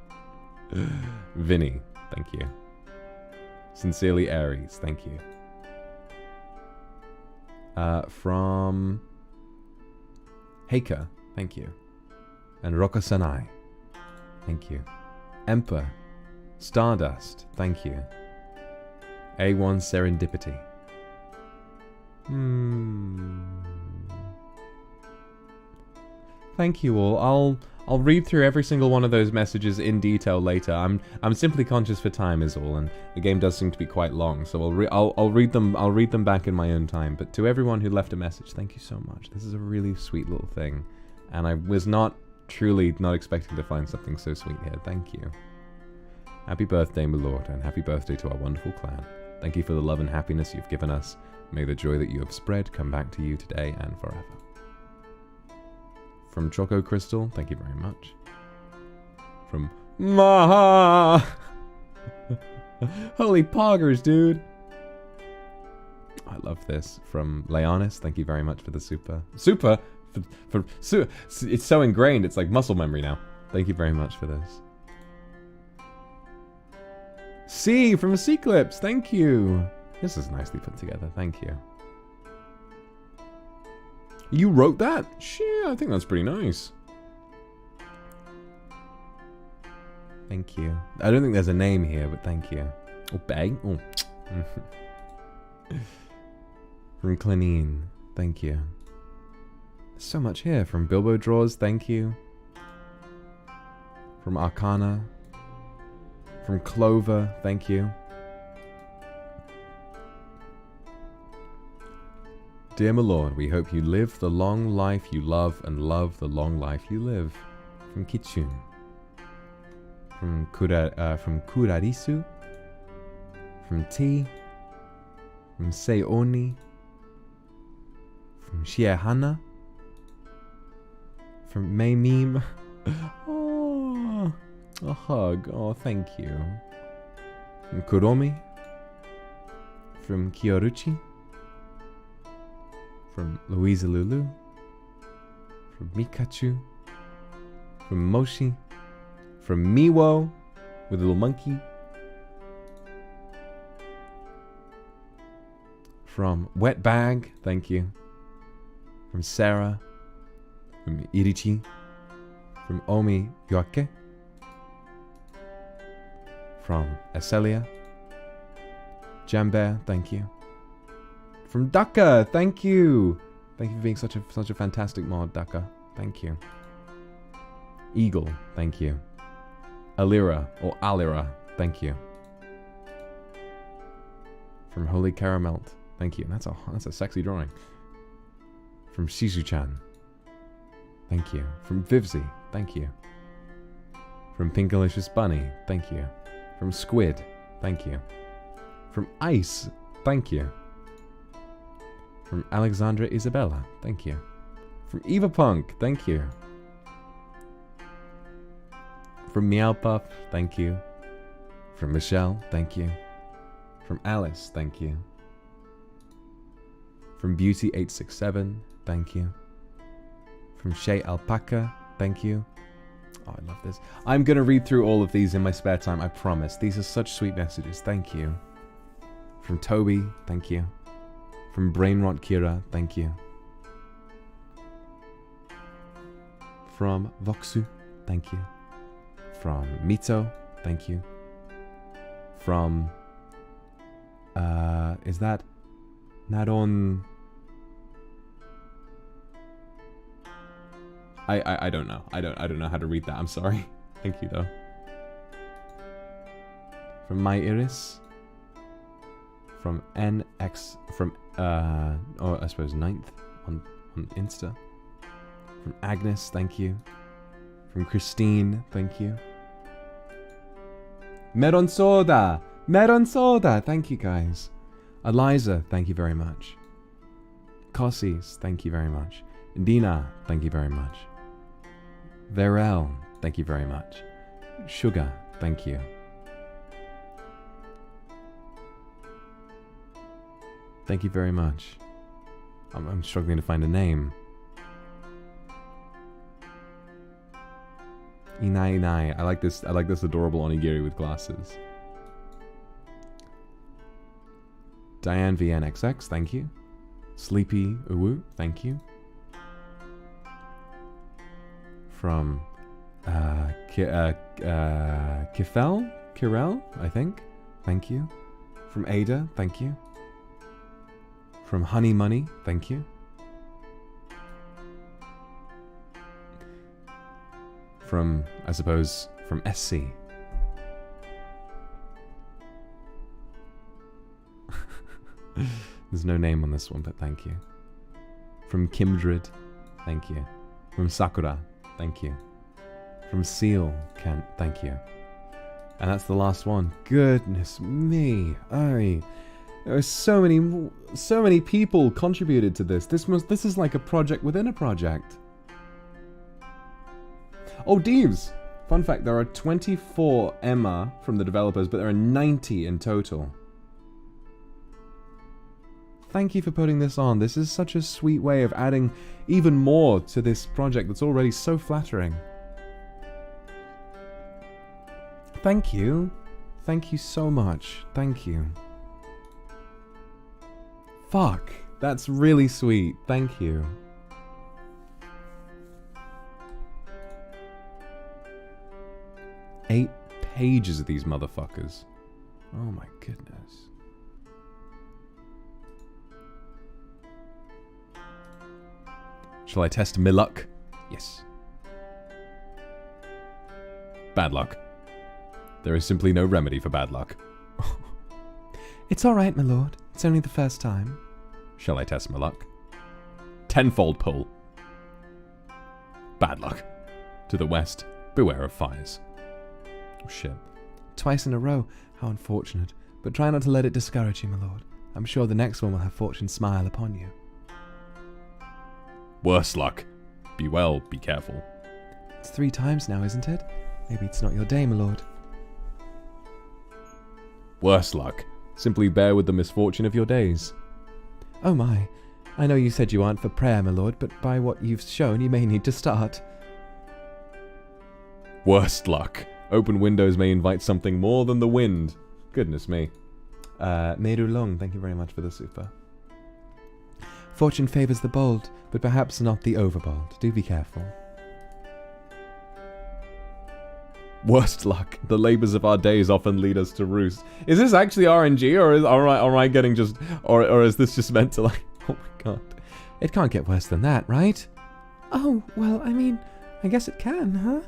Vinny, thank you. Sincerely Aries, thank you. From Heika, thank you. And Roka Sanai, thank you. Emperor, Stardust, thank you. A1 Serendipity. Thank you all. I'll read through every single one of those messages in detail later. I'm simply conscious for time is all, and the game does seem to be quite long, so I'll read them back in my own time. But to everyone who left a message, thank you so much. This is a really sweet little thing, and I was not expecting to find something so sweet here. Thank you. Happy birthday, my lord, and happy birthday to our wonderful clan. Thank you for the love and happiness you've given us. May the joy that you have spread come back to you today and forever. From Choco Crystal, thank you very much. From Maha. Holy poggers, dude. I love this. From Leonis, thank you very much for the super. Super? It's so ingrained, it's like muscle memory now. Thank you very much for this. C from C-Clips, thank you. This is nicely put together, thank you. You wrote that? Shit, I think that's pretty nice. Thank you. I don't think there's a name here, but thank you. Oh, bag? Oh. From Clinine, thank you. There's so much here. From Bilbo Draws, thank you. From Arcana. From Clover, thank you. Dear my lord, we hope you live the long life you love and love the long life you live. From Kitchun. From Kurarisu. From T. From Seoni. From Shiehana. From Maymeme. Oh, a hug. Oh, thank you. From Kuromi. From Kyoruchi. From Louisa Lulu. From Mikachu. From Moshi. From Miwo with a little monkey. From Wet Bag, thank you. From Sarah. From Irichi. From Omi Yoake. From Esselia. Jambear, thank you. From Daka, thank you. Thank you for being such a fantastic mod, Daka. Thank you. Eagle, thank you. Alira or Alira, thank you. From Holy Caramelt, thank you. That's a sexy drawing. From Shizu-chan, thank you. From Vivzy, thank you. From Pinkalicious Bunny, thank you. From Squid, thank you. From Ice, thank you. From Alexandra Isabella, thank you. From Eva Punk, thank you. From Meowpuff, thank you. From Michelle, thank you. From Alice, thank you. From Beauty867, thank you. From Shay Alpaca, thank you. Oh, I love this. I'm going to read through all of these in my spare time, I promise. These are such sweet messages, thank you. From Toby, thank you. From Brainrot Kira, thank you. From Voxu, thank you. From Mito, thank you. From is that Nadon? I don't know. I don't know how to read that. I'm sorry. Thank you though. From My Iris. From NX from or I suppose 9th on Insta. From Agnes, thank you. From Christine, thank you. Meron Soda! Meron Soda! Thank you guys. Eliza, thank you very much. Cossis, thank you very much. Dina, thank you very much. Verel, thank you very much. Sugar, thank you. Thank you very much. I'm struggling to find a name. Inai Inai. I like this adorable onigiri with glasses. Diane VNXX, thank you. Sleepy Uwu, thank you. From Kirel, I think. Thank you. From Ada, thank you. From Honey Money, thank you. From, I suppose, from SC. There's no name on this one, but thank you. From Kimdred, thank you. From Sakura, thank you. From Seal, Kent, thank you. And that's the last one. Goodness me. There are so many people contributed to this. This is like a project within a project. Oh, Deeves! Fun fact, there are 24 Emma from the developers, but there are 90 in total. Thank you for putting this on. This is such a sweet way of adding even more to this project that's already so flattering. Thank you. Thank you so much. Thank you. Fuck. That's really sweet. Thank you. Eight pages of these motherfuckers. Oh my goodness. Shall I test my luck? Yes. Bad luck. There is simply no remedy for bad luck. It's alright, my lord. It's only the first time. Shall I test my luck? Tenfold pull. Bad luck. To the west, beware of fires. Oh shit. Twice in a row. How unfortunate. But try not to let it discourage you, my lord. I'm sure the next one will have fortune smile upon you. Worse luck. Be well, be careful. It's 3 times now, isn't it? Maybe it's not your day, my lord. Worse luck. Simply bear with the misfortune of your days. Oh my. I know you said you aren't for prayer, my lord, but by what you've shown, you may need to start. Worst luck. Open windows may invite something more than the wind. Goodness me. Meru Long, thank you very much for the super. Fortune favours the bold, but perhaps not the overbold. Do be careful. Worst luck. The labours of our days often lead us to roost. Is this actually RNG, or am I getting just, or is this just meant to like? Oh my god. It can't get worse than that, right? Oh well, I mean, I guess it can, huh?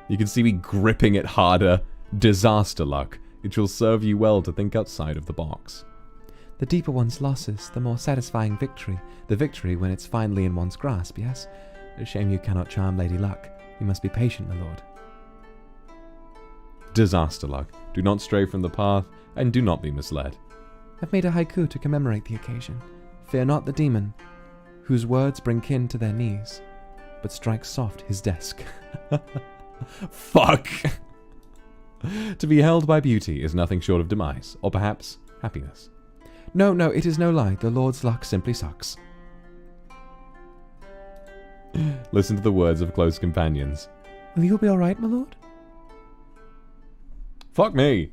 You can see me gripping it harder. Disaster luck. It shall serve you well to think outside of the box. The deeper one's losses, the more satisfying victory. The victory when it's finally in one's grasp, yes? A shame you cannot charm Lady Luck. You must be patient, my lord. Disaster luck. Do not stray from the path, and do not be misled. I've made a haiku to commemorate the occasion. Fear not the demon, whose words bring kin to their knees, but strike soft his desk. Fuck! To be held by beauty is nothing short of demise, or perhaps happiness. No, it is no lie. The Lord's luck simply sucks. Listen to the words of close companions. Will you be alright, my lord? Fuck me!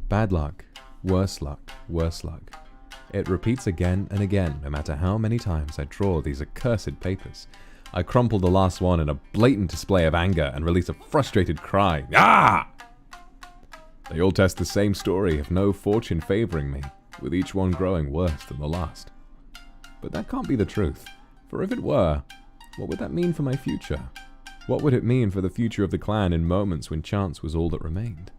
Bad luck. Worse luck. Worse luck. It repeats again and again, no matter how many times I draw these accursed papers. I crumple the last one in a blatant display of anger and release a frustrated cry. Ah! They all test the same story of no fortune favoring me, with each one growing worse than the last. But that can't be the truth, for if it were, what would that mean for my future? What would it mean for the future of the clan in moments when chance was all that remained?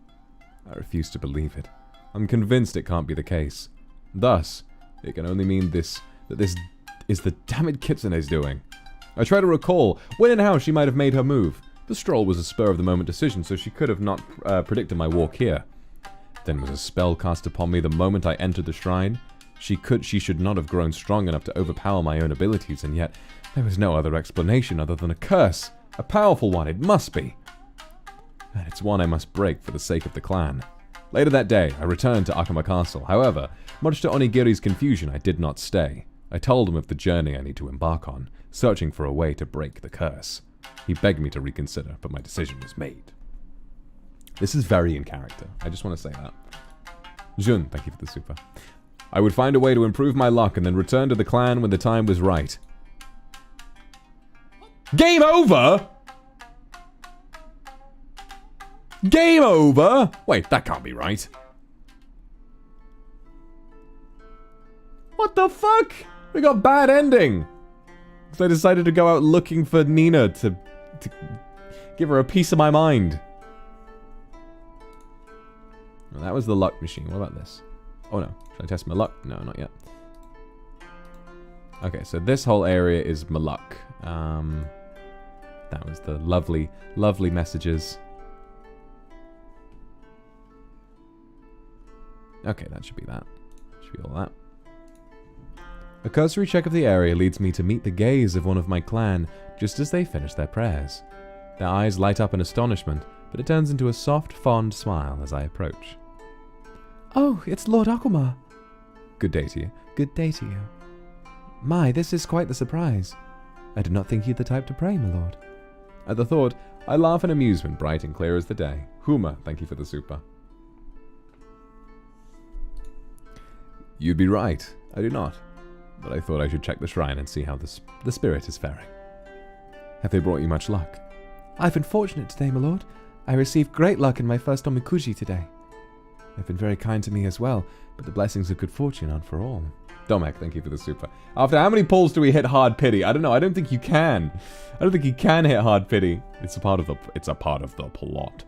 I refuse to believe it. I'm convinced it can't be the case. Thus, it can only mean that this is the damned Kitsune's doing. I try to recall when and how she might have made her move. The stroll was a spur-of-the-moment decision, so she could have not predicted my walk here. Then was a spell cast upon me the moment I entered the shrine. She should not have grown strong enough to overpower my own abilities, and yet there was no other explanation other than a curse. A powerful one, it must be. And it's one I must break for the sake of the clan. Later that day, I returned to Akuma Castle. However, much to Onigiri's confusion, I did not stay. I told him of the journey I need to embark on, searching for a way to break the curse. He begged me to reconsider, but my decision was made. This is very in character. I just want to say that. Jun, thank you for the super. I would find a way to improve my luck and then return to the clan when the time was right. Game over? Game over? Wait, that can't be right. What the fuck? We got bad ending. So I decided to go out looking for Nina to give her a piece of my mind. Well, that was the luck machine. What about this? Oh no. Should I test my luck? No, not yet. Okay, so this whole area is my luck. That was the lovely, lovely messages. Okay, that should be that. Should be all that. A cursory check of the area leads me to meet the gaze of one of my clan just as they finish their prayers. Their eyes light up in astonishment, but it turns into a soft, fond smile as I approach. Oh, it's Lord Akuma. Good day to you. Good day to you. My, this is quite the surprise. I did not think you the type to pray, my lord. At the thought, I laugh in amusement, bright and clear as the day. Huma, thank you for the super. You'd be right. I do not. But I thought I should check the shrine and see how the spirit is faring. Have they brought you much luck? I've been fortunate today, my lord. I received great luck in my first omikuji today. They've been very kind to me as well, but the blessings of good fortune aren't for all. Domek, thank you for the super. After how many pulls do we hit hard pity? I don't know. I don't think you can. I don't think you can hit hard pity. It's a part of the plot.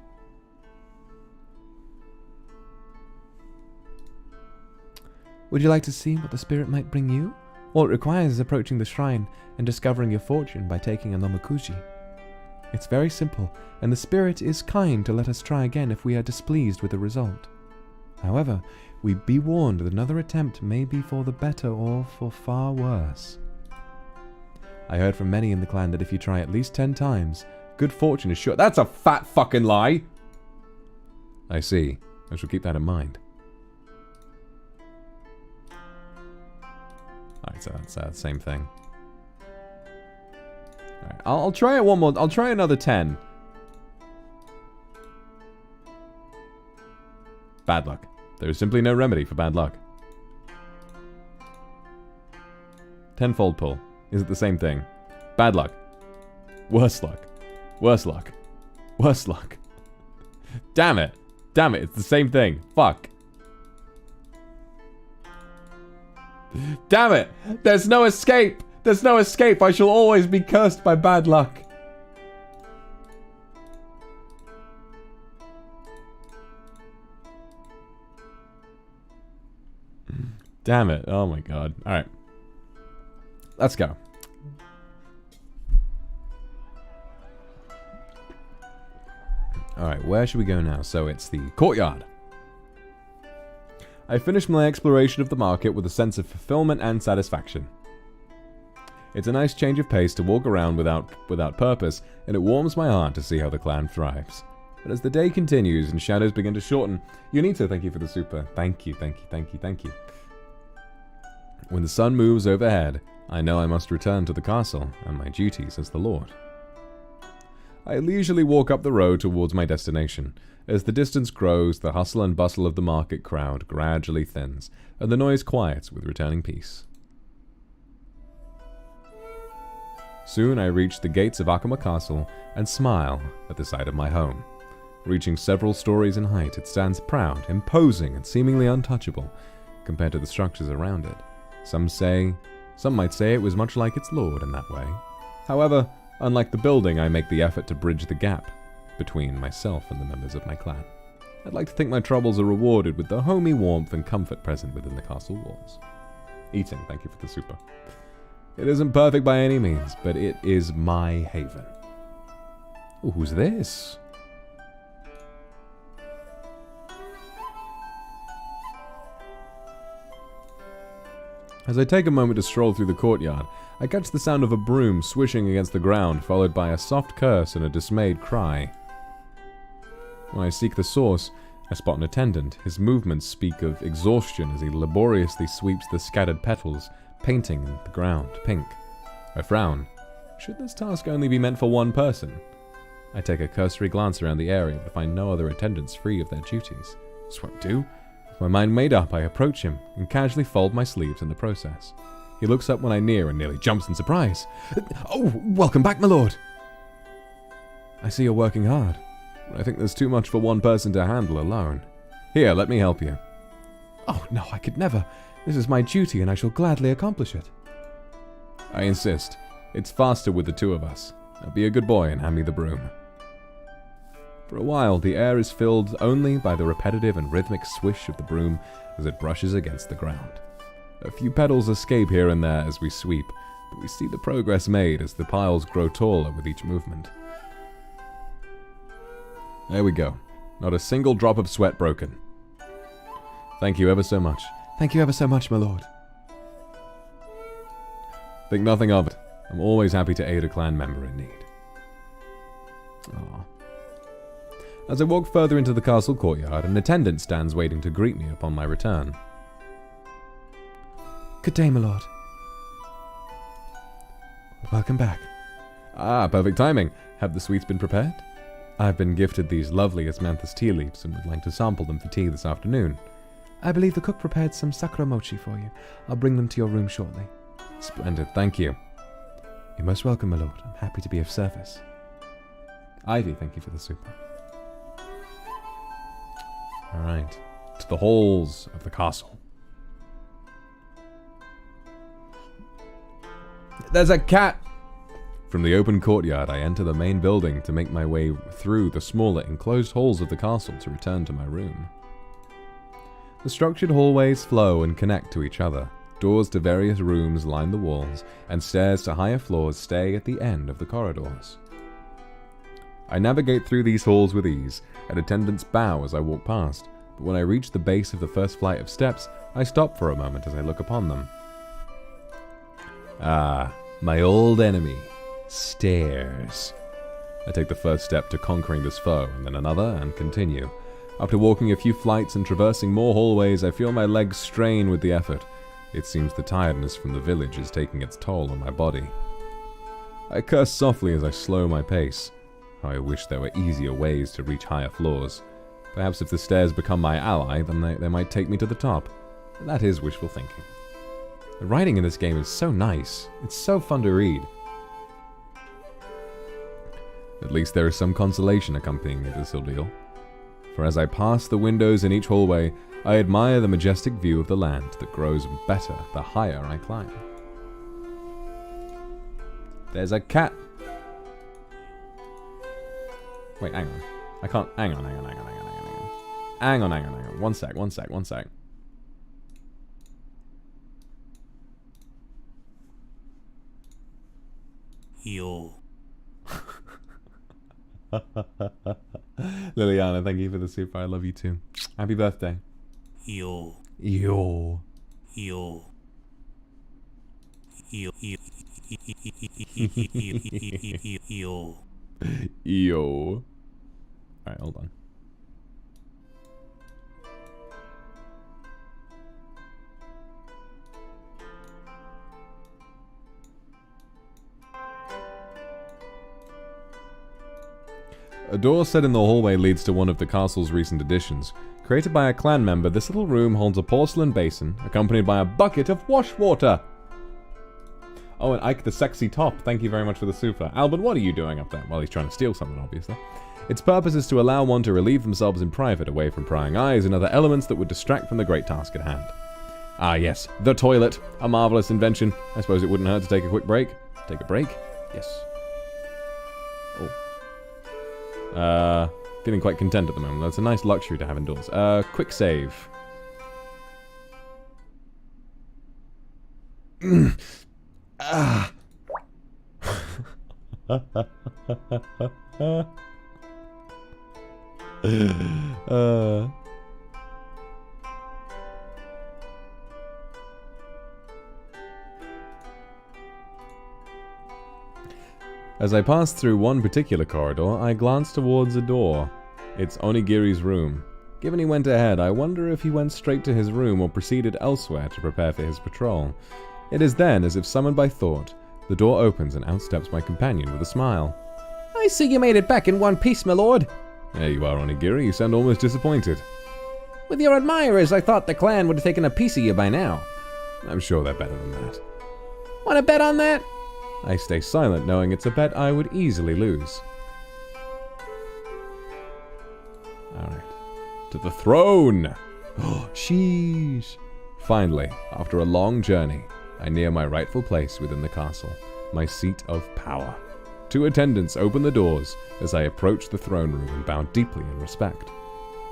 Would you like to see what the spirit might bring you? All it requires is approaching the shrine and discovering your fortune by taking a nomikuji. It's very simple, and the spirit is kind to let us try again if we are displeased with the result. However, we be warned that another attempt may be for the better or for far worse. I heard from many in the clan that if you try at least 10 times, good fortune is sure. That's a fat fucking lie! I see. I shall keep that in mind. Alright, so that's the same thing. Alright, I'll try it one more. I'll try another 10. Bad luck. There is simply no remedy for bad luck. Tenfold pull. Is it the same thing? Bad luck. Worse luck. Worse luck. Worse luck. Damn it. Damn it, it's the same thing. Fuck. Damn it! There's no escape! There's no escape! I shall always be cursed by bad luck. Damn it. Oh my god. Alright. Let's go. Alright, where should we go now? So it's the courtyard. I finished my exploration of the market with a sense of fulfillment and satisfaction. It's a nice change of pace to walk around without purpose, and it warms my heart to see how the clan thrives. But as the day continues and shadows begin to shorten, Unito, thank you for the super. Thank you, thank you, thank you, thank you. When the sun moves overhead, I know I must return to the castle and my duties as the lord. I leisurely walk up the road towards my destination. As the distance grows, the hustle and bustle of the market crowd gradually thins, and the noise quiets with returning peace. Soon I reach the gates of Akuma Castle and smile at the sight of my home. Reaching several stories in height, it stands proud, imposing, and seemingly untouchable compared to the structures around it. Some might say it was much like its lord in that way. However, unlike the building, I make the effort to bridge the gap between myself and the members of my clan. I'd like to think my troubles are rewarded with the homey warmth and comfort present within the castle walls. Eating, thank you for the super. It isn't perfect by any means, but it is my haven. Ooh, who's this? As I take a moment to stroll through the courtyard, I catch the sound of a broom swishing against the ground, followed by a soft curse and a dismayed cry. When I seek the source, I spot an attendant. His movements speak of exhaustion as he laboriously sweeps the scattered petals, painting the ground pink. I frown. Should this task only be meant for one person? I take a cursory glance around the area, but find no other attendants free of their duties. This won't do. With my mind made up, I approach him and casually fold my sleeves in the process. He looks up when I near and nearly jumps in surprise. Oh, welcome back, my lord! I see you're working hard. I think there's too much for one person to handle alone. Here, let me help you. Oh, no, I could never. This is my duty and I shall gladly accomplish it. I insist. It's faster with the two of us. Now be a good boy and hand me the broom. For a while, the air is filled only by the repetitive and rhythmic swish of the broom as it brushes against the ground. A few petals escape here and there as we sweep, but we see the progress made as the piles grow taller with each movement. There we go. Not a single drop of sweat broken. Thank you ever so much. Thank you ever so much, my lord. Think nothing of it. I'm always happy to aid a clan member in need. Aww. As I walk further into the castle courtyard, an attendant stands waiting to greet me upon my return. Good day, my lord. Welcome back. Ah, perfect timing. Have the sweets been prepared? I've been gifted these lovely Asmanthus tea leaves and would like to sample them for tea this afternoon. I believe the cook prepared some sakura mochi for you. I'll bring them to your room shortly. Splendid, thank you. You're most welcome, my lord. I'm happy to be of service. Ivy, thank you for the super. Alright, to the halls of the castle. There's a cat! From the open courtyard, I enter the main building to make my way through the smaller enclosed halls of the castle to return to my room. The structured hallways flow and connect to each other. Doors to various rooms line the walls, and stairs to higher floors stay at the end of the corridors. I navigate through these halls with ease, and attendants bow as I walk past, but when I reach the base of the first flight of steps, I stop for a moment as I look upon them. Ah, my old enemy. Stairs. I take the first step to conquering this foe, and then another, and continue. After walking a few flights and traversing more hallways, I feel my legs strain with the effort. It seems the tiredness from the village is taking its toll on my body. I curse softly as I slow my pace. How I wish there were easier ways to reach higher floors. Perhaps if the stairs become my ally, then they might take me to the top. But that is wishful thinking. The writing in this game is so nice. It's so fun to read. At least there is some consolation accompanying me to this ordeal. For as I pass the windows in each hallway, I admire the majestic view of the land that grows better the higher I climb. There's a cat! Wait, hang on. I can't... Hang on. Hang on. One sec. Yo. Liliana, thank you for the super. I love you too. Happy birthday. Yo. Yo. Yo. Yo. Yo. Yo. Alright, hold on. A door set in the hallway leads to one of the castle's recent additions. Created by a clan member, this little room holds a porcelain basin, accompanied by a bucket of wash water. Oh, and Ike the Sexy Top, thank you very much for the super. Albert, what are you doing up there? Well, he's trying to steal something, obviously. Its purpose is to allow one to relieve themselves in private, away from prying eyes and other elements that would distract from the great task at hand. Ah yes, the toilet. A marvelous invention. I suppose it wouldn't hurt to take a quick break. Take a break? Yes. Oh. Feeling quite content at the moment. That's a nice luxury to have indoors. Quick save. Ah. As I pass through one particular corridor, I glance towards a door. It's Onigiri's room. Given he went ahead, I wonder if he went straight to his room or proceeded elsewhere to prepare for his patrol. It is then, as if summoned by thought, the door opens and out steps my companion with a smile. I see you made it back in one piece, my lord. There you are, Onigiri. You sound almost disappointed. With your admirers, I thought the clan would have taken a piece of you by now. I'm sure they're better than that. Want to bet on that? I stay silent, knowing it's a bet I would easily lose. Alright. To the throne! Oh, sheesh! Finally, after a long journey, I near my rightful place within the castle, my seat of power. Two attendants open the doors as I approach the throne room and bow deeply in respect.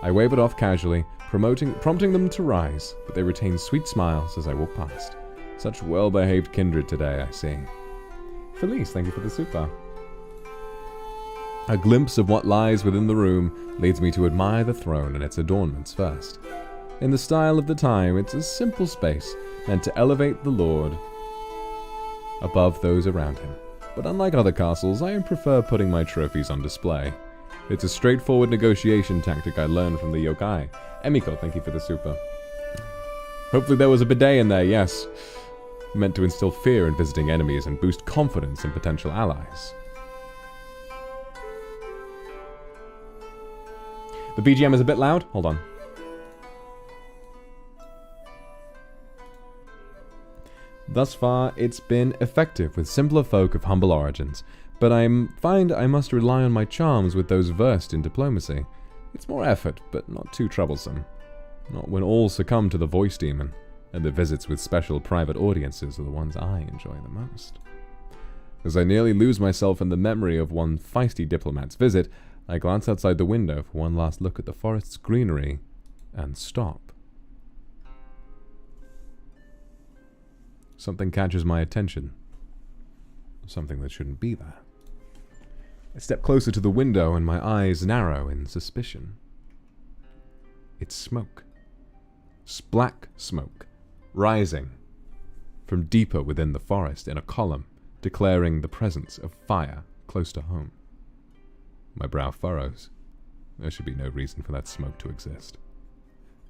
I wave it off casually, prompting them to rise, but they retain sweet smiles as I walk past. Such well-behaved kindred today, I see. Felice, thank you for the super. A glimpse of what lies within the room leads me to admire the throne and its adornments first. In the style of the time, it's a simple space meant to elevate the lord above those around him. But unlike other castles, I prefer putting my trophies on display. It's a straightforward negotiation tactic I learned from the yokai. Emiko, thank you for the super. Hopefully there was a bidet in there, yes. Meant to instill fear in visiting enemies and boost confidence in potential allies. The BGM is a bit loud. Hold on. Thus far, it's been effective with simpler folk of humble origins, but I find I must rely on my charms with those versed in diplomacy. It's more effort, but not too troublesome. Not when all succumb to the voice demon, and the visits with special private audiences are the ones I enjoy the most. As I nearly lose myself in the memory of one feisty diplomat's visit, I glance outside the window for one last look at the forest's greenery, and stop. Something catches my attention. Something that shouldn't be there. I step closer to the window and my eyes narrow in suspicion. It's smoke. Black smoke, rising from deeper within the forest in a column, declaring the presence of fire close to home. My brow furrows. There should be no reason for that smoke to exist.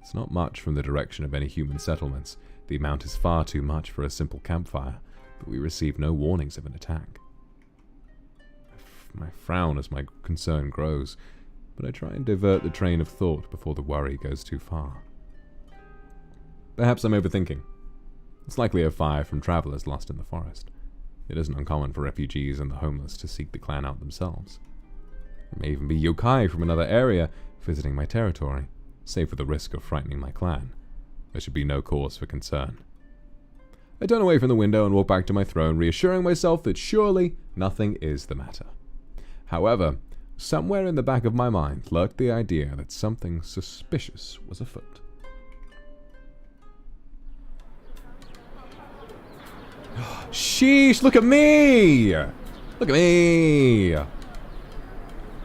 It's not much from the direction of any human settlements. The amount is far too much for a simple campfire, but we receive no warnings of an attack. I frown as my concern grows, but I try and divert the train of thought before the worry goes too far. Perhaps I'm overthinking. It's likely a fire from travelers lost in the forest. It isn't uncommon for refugees and the homeless to seek the clan out themselves. There may even be yokai from another area visiting my territory, save for the risk of frightening my clan. There should be no cause for concern. I turn away from the window and walk back to my throne, reassuring myself that surely nothing is the matter. However, somewhere in the back of my mind lurked the idea that something suspicious was afoot. Sheesh, look at me! Look at me!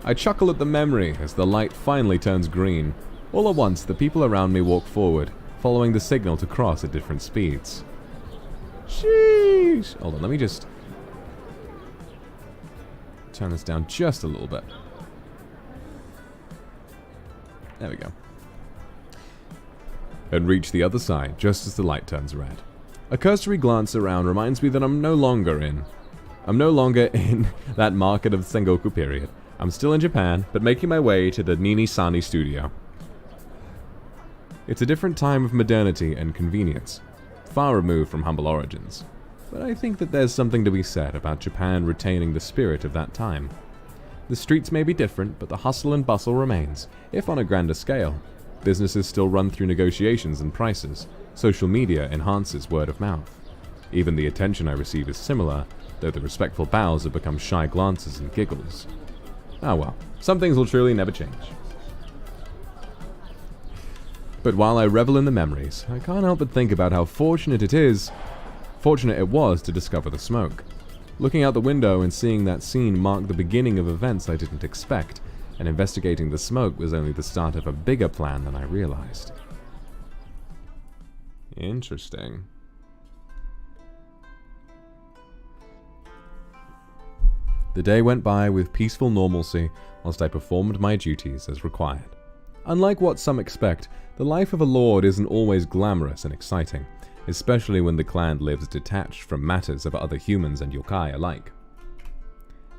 I chuckle at the memory as the light finally turns green. All at once, the people around me walk forward, following the signal to cross at different speeds. Sheesh! Hold on, let me just turn this down just a little bit. There we go. And reach the other side just as the light turns red. A cursory glance around reminds me that I'm no longer in that market of the Sengoku period. I'm still in Japan, but making my way to the NIJISANJI studio. It's a different time of modernity and convenience, far removed from humble origins. But I think that there's something to be said about Japan retaining the spirit of that time. The streets may be different, but the hustle and bustle remains, if on a grander scale. Businesses still run through negotiations and prices. Social media enhances word of mouth. Even the attention I receive is similar, though the respectful bows have become shy glances and giggles. Ah well, some things will truly never change. But while I revel in the memories, I can't help but think about how fortunate it was to discover the smoke. Looking out the window and seeing that scene marked the beginning of events I didn't expect, and investigating the smoke was only the start of a bigger plan than I realized. Interesting. The day went by with peaceful normalcy whilst I performed my duties as required. Unlike what some expect, the life of a lord isn't always glamorous and exciting, especially when the clan lives detached from matters of other humans and yokai alike.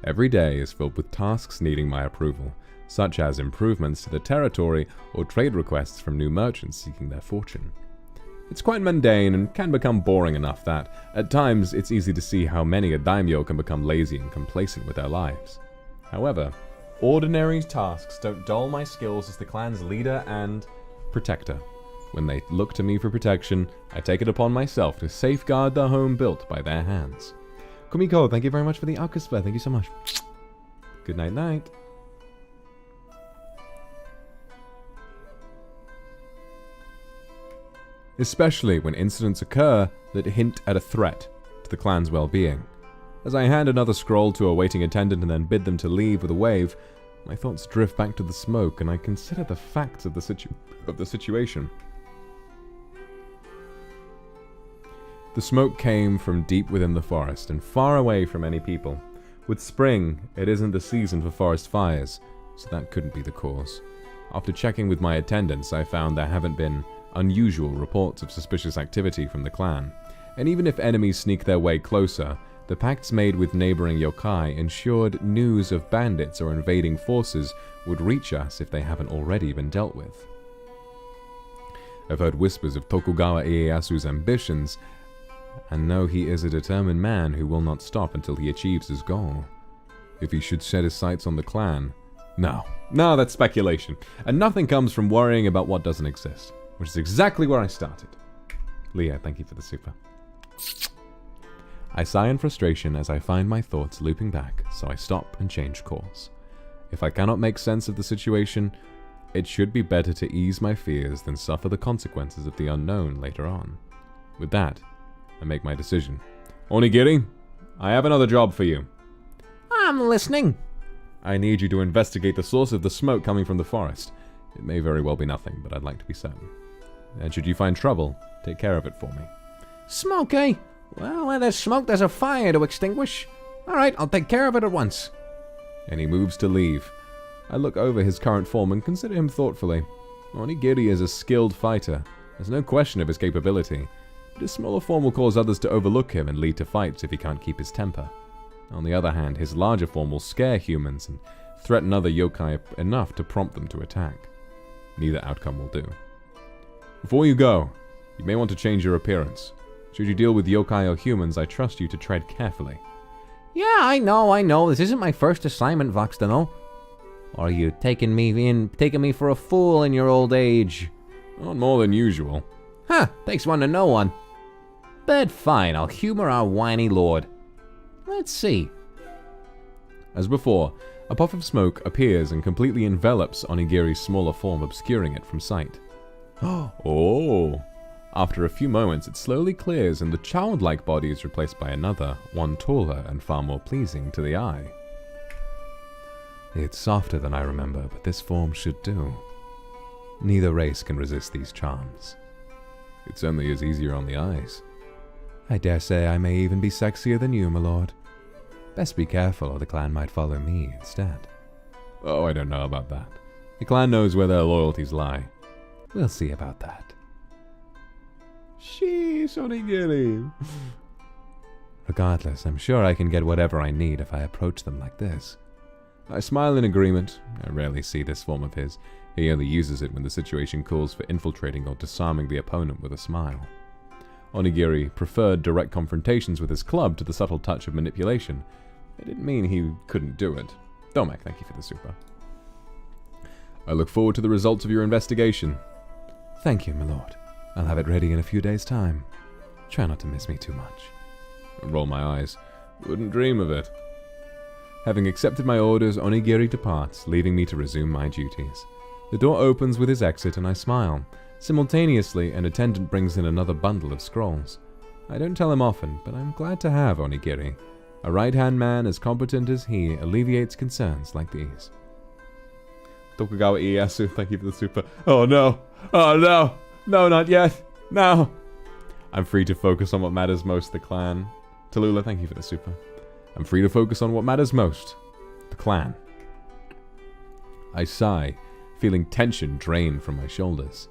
Every day is filled with tasks needing my approval, such as improvements to the territory or trade requests from new merchants seeking their fortune. It's quite mundane and can become boring enough that, at times, it's easy to see how many a daimyo can become lazy and complacent with their lives. However, ordinary tasks don't dull my skills as the clan's leader and protector. When they look to me for protection, I take it upon myself to safeguard the home built by their hands. Kumiko, thank you very much for the Alcusper. Thank you so much. Good night, night. Especially when incidents occur that hint at a threat to the clan's well-being. As I hand another scroll to a waiting attendant and then bid them to leave with a wave, my thoughts drift back to the smoke and I consider the facts of the situation. The smoke came from deep within the forest and far away from any people. With spring, it isn't the season for forest fires, so that couldn't be the cause. After checking with my attendants, I found there haven't been unusual reports of suspicious activity from the clan, and even if enemies sneak their way closer, the pacts made with neighboring yokai ensured news of bandits or invading forces would reach us if they haven't already been dealt with. I've heard whispers of Tokugawa Ieyasu's ambitions, and know he is a determined man who will not stop until he achieves his goal. If he should set his sights on the clan... No, that's speculation, and nothing comes from worrying about what doesn't exist, which is exactly where I started. Leah, thank you for the super. I sigh in frustration as I find my thoughts looping back, so I stop and change course. If I cannot make sense of the situation, it should be better to ease my fears than suffer the consequences of the unknown later on. With that, I make my decision. Onigiri, I have another job for you. I'm listening. I need you to investigate the source of the smoke coming from the forest. It may very well be nothing, but I'd like to be certain. And should you find trouble, take care of it for me. Smoke, eh? Well, where there's smoke, there's a fire to extinguish. Alright, I'll take care of it at once. And he moves to leave. I look over his current form and consider him thoughtfully. Onigiri is a skilled fighter. There's no question of his capability. But his smaller form will cause others to overlook him and lead to fights if he can't keep his temper. On the other hand, his larger form will scare humans and threaten other yokai enough to prompt them to attack. Neither outcome will do. Before you go, you may want to change your appearance. Should you deal with yokai or humans, I trust you to tread carefully. Yeah, I know. This isn't my first assignment, Vox Akuma. Or are you taking me for a fool in your old age? Not more than usual. Huh, takes one to know one. But fine, I'll humor our whiny lord. Let's see. As before, a puff of smoke appears and completely envelops Onigiri's smaller form, obscuring it from sight. Oh! After a few moments, it slowly clears and the childlike body is replaced by another, one taller and far more pleasing to the eye. It's softer than I remember, but this form should do. Neither race can resist these charms. It certainly is easier on the eyes. I dare say I may even be sexier than you, my lord. Best be careful, or the clan might follow me instead. Oh, I don't know about that. The clan knows where their loyalties lie. We'll see about that. Sheesh, Onigiri. Regardless, I'm sure I can get whatever I need if I approach them like this. I smile in agreement. I rarely see this form of his. He only uses it when the situation calls for infiltrating or disarming the opponent with a smile. Onigiri preferred direct confrontations with his club to the subtle touch of manipulation. It didn't mean he couldn't do it. Domek, thank you for the super. I look forward to the results of your investigation. Thank you, my lord. I'll have it ready in a few days' time. Try not to miss me too much. I roll my eyes. Wouldn't dream of it. Having accepted my orders, Onigiri departs, leaving me to resume my duties. The door opens with his exit and I smile. Simultaneously, an attendant brings in another bundle of scrolls. I don't tell him often, but I'm glad to have Onigiri. A right-hand man as competent as he alleviates concerns like these. Tokugawa Ieyasu, thank you for the super. Oh no! Oh no! No, not yet! No! I'm free to focus on what matters most, the clan. Tallulah, thank you for the super. I'm free to focus on what matters most, the clan. I sigh, feeling tension drain from my shoulders.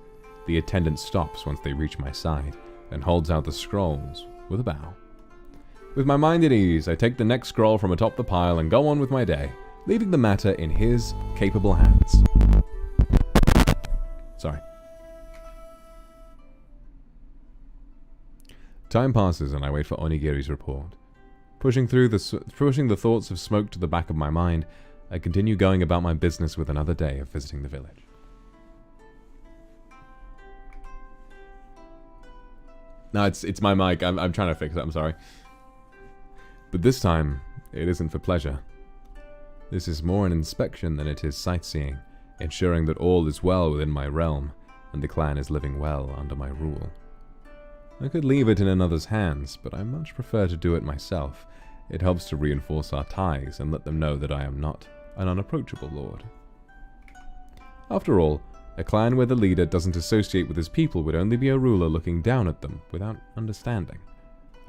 The attendant stops once they reach my side, and holds out the scrolls with a bow. With my mind at ease, I take the next scroll from atop the pile and go on with my day, leaving the matter in his capable hands. Sorry. Time passes and I wait for Onigiri's report. Pushing the thoughts of smoke to the back of my mind, I continue going about my business with another day of visiting the village. No, it's my mic. I'm trying to fix it. I'm sorry. But this time, it isn't for pleasure. This is more an inspection than it is sightseeing, ensuring that all is well within my realm, and the clan is living well under my rule. I could leave it in another's hands, but I much prefer to do it myself. It helps to reinforce our ties and let them know that I am not an unapproachable lord. After all, a clan where the leader doesn't associate with his people would only be a ruler looking down at them without understanding.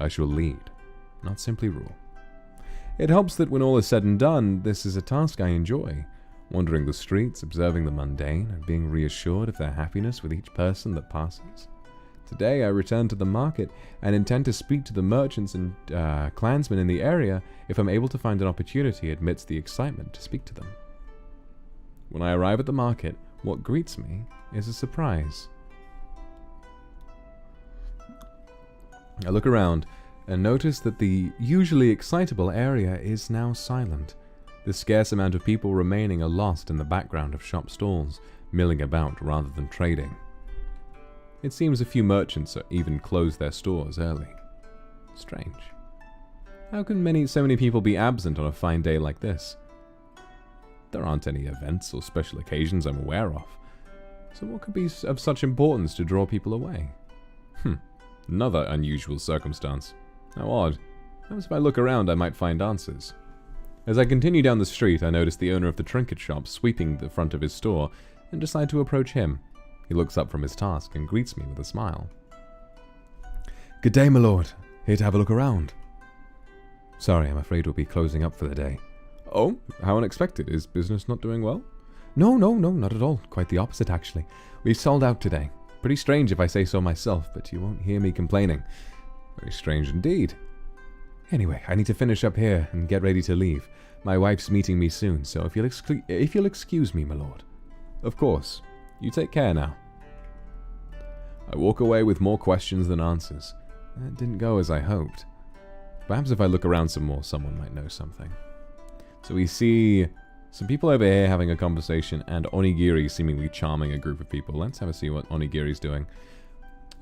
I shall lead, not simply rule. It helps that when all is said and done, this is a task I enjoy, wandering the streets, observing the mundane, and being reassured of their happiness with each person that passes. Today I return to the market and intend to speak to the merchants and clansmen in the area if I'm able to find an opportunity amidst the excitement to speak to them. When I arrive at the market, what greets me is a surprise. I look around and notice that the usually excitable area is now silent. The scarce amount of people remaining are lost in the background of shop stalls, milling about rather than trading. It seems a few merchants even close their stores early. Strange. How can so many people be absent on a fine day like this? There aren't any events or special occasions I'm aware of. So what could be of such importance to draw people away? Another unusual circumstance. How odd. Perhaps if I look around I might find answers. As I continue down the street, I notice the owner of the trinket shop sweeping the front of his store and decide to approach him. He looks up from his task and greets me with a smile. Good day, my lord. Here to have a look around. Sorry, I'm afraid we'll be closing up for the day. Oh, how unexpected. Is business not doing well? No, not at all. Quite the opposite, actually. We've sold out today. Pretty strange if I say so myself, but you won't hear me complaining. Very strange indeed. Anyway, I need to finish up here and get ready to leave. My wife's meeting me soon, so if you'll excuse me, my lord. Of course. You take care now. I walk away with more questions than answers. That didn't go as I hoped. Perhaps if I look around some more, someone might know something. So we see some people over here having a conversation, and Onigiri seemingly charming a group of people. Let's have a see what Onigiri's doing.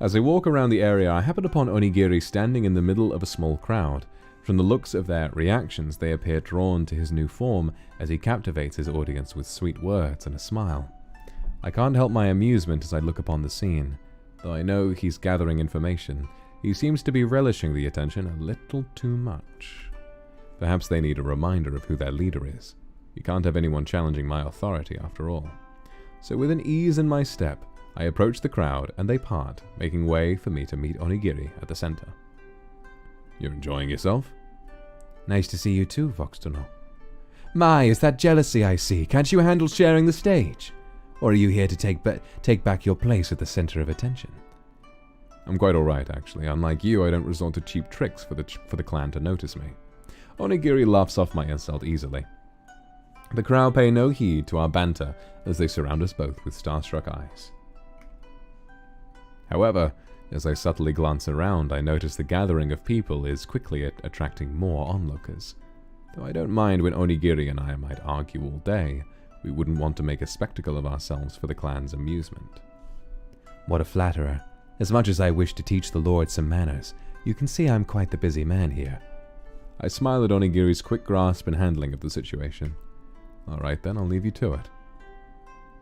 As I walk around the area, I happen upon Onigiri standing in the middle of a small crowd. From the looks of their reactions, they appear drawn to his new form as he captivates his audience with sweet words and a smile. I can't help my amusement as I look upon the scene. Though I know he's gathering information, he seems to be relishing the attention a little too much. Perhaps they need a reminder of who their leader is. You can't have anyone challenging my authority after all. So with an ease in my step, I approach the crowd and they part, making way for me to meet Onigiri at the center. You're enjoying yourself? Nice to see you too, Vox Akuma. My, is that jealousy I see? Can't you handle sharing the stage? Or are you here to take back your place at the center of attention? I'm quite alright, actually. Unlike you, I don't resort to cheap tricks for the clan to notice me. Onigiri laughs off my insult easily. The crowd pay no heed to our banter as they surround us both with starstruck eyes. However, as I subtly glance around, I notice the gathering of people is quickly attracting more onlookers. Though I don't mind when Onigiri and I might argue all day, we wouldn't want to make a spectacle of ourselves for the clan's amusement. What a flatterer. As much as I wish to teach the Lord some manners, you can see I'm quite the busy man here. I smile at Onigiri's quick grasp and handling of the situation. Alright then, I'll leave you to it.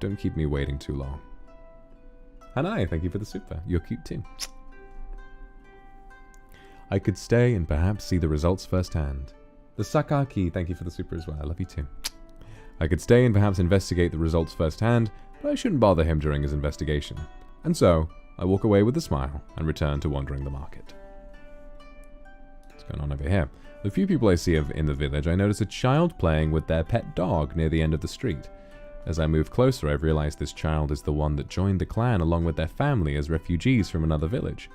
Don't keep me waiting too long. Hanai, thank you for the super. You're cute too. I could stay and perhaps see the results firsthand. The Sakaki, thank you for the super as well. I love you too. I could stay and perhaps investigate the results firsthand, but I shouldn't bother him during his investigation. And so, I walk away with a smile and return to wandering the market. What's going on over here? The few people I see in the village, I notice a child playing with their pet dog near the end of the street. As I move closer, I've realized this child is the one that joined the clan along with their family as refugees from another village.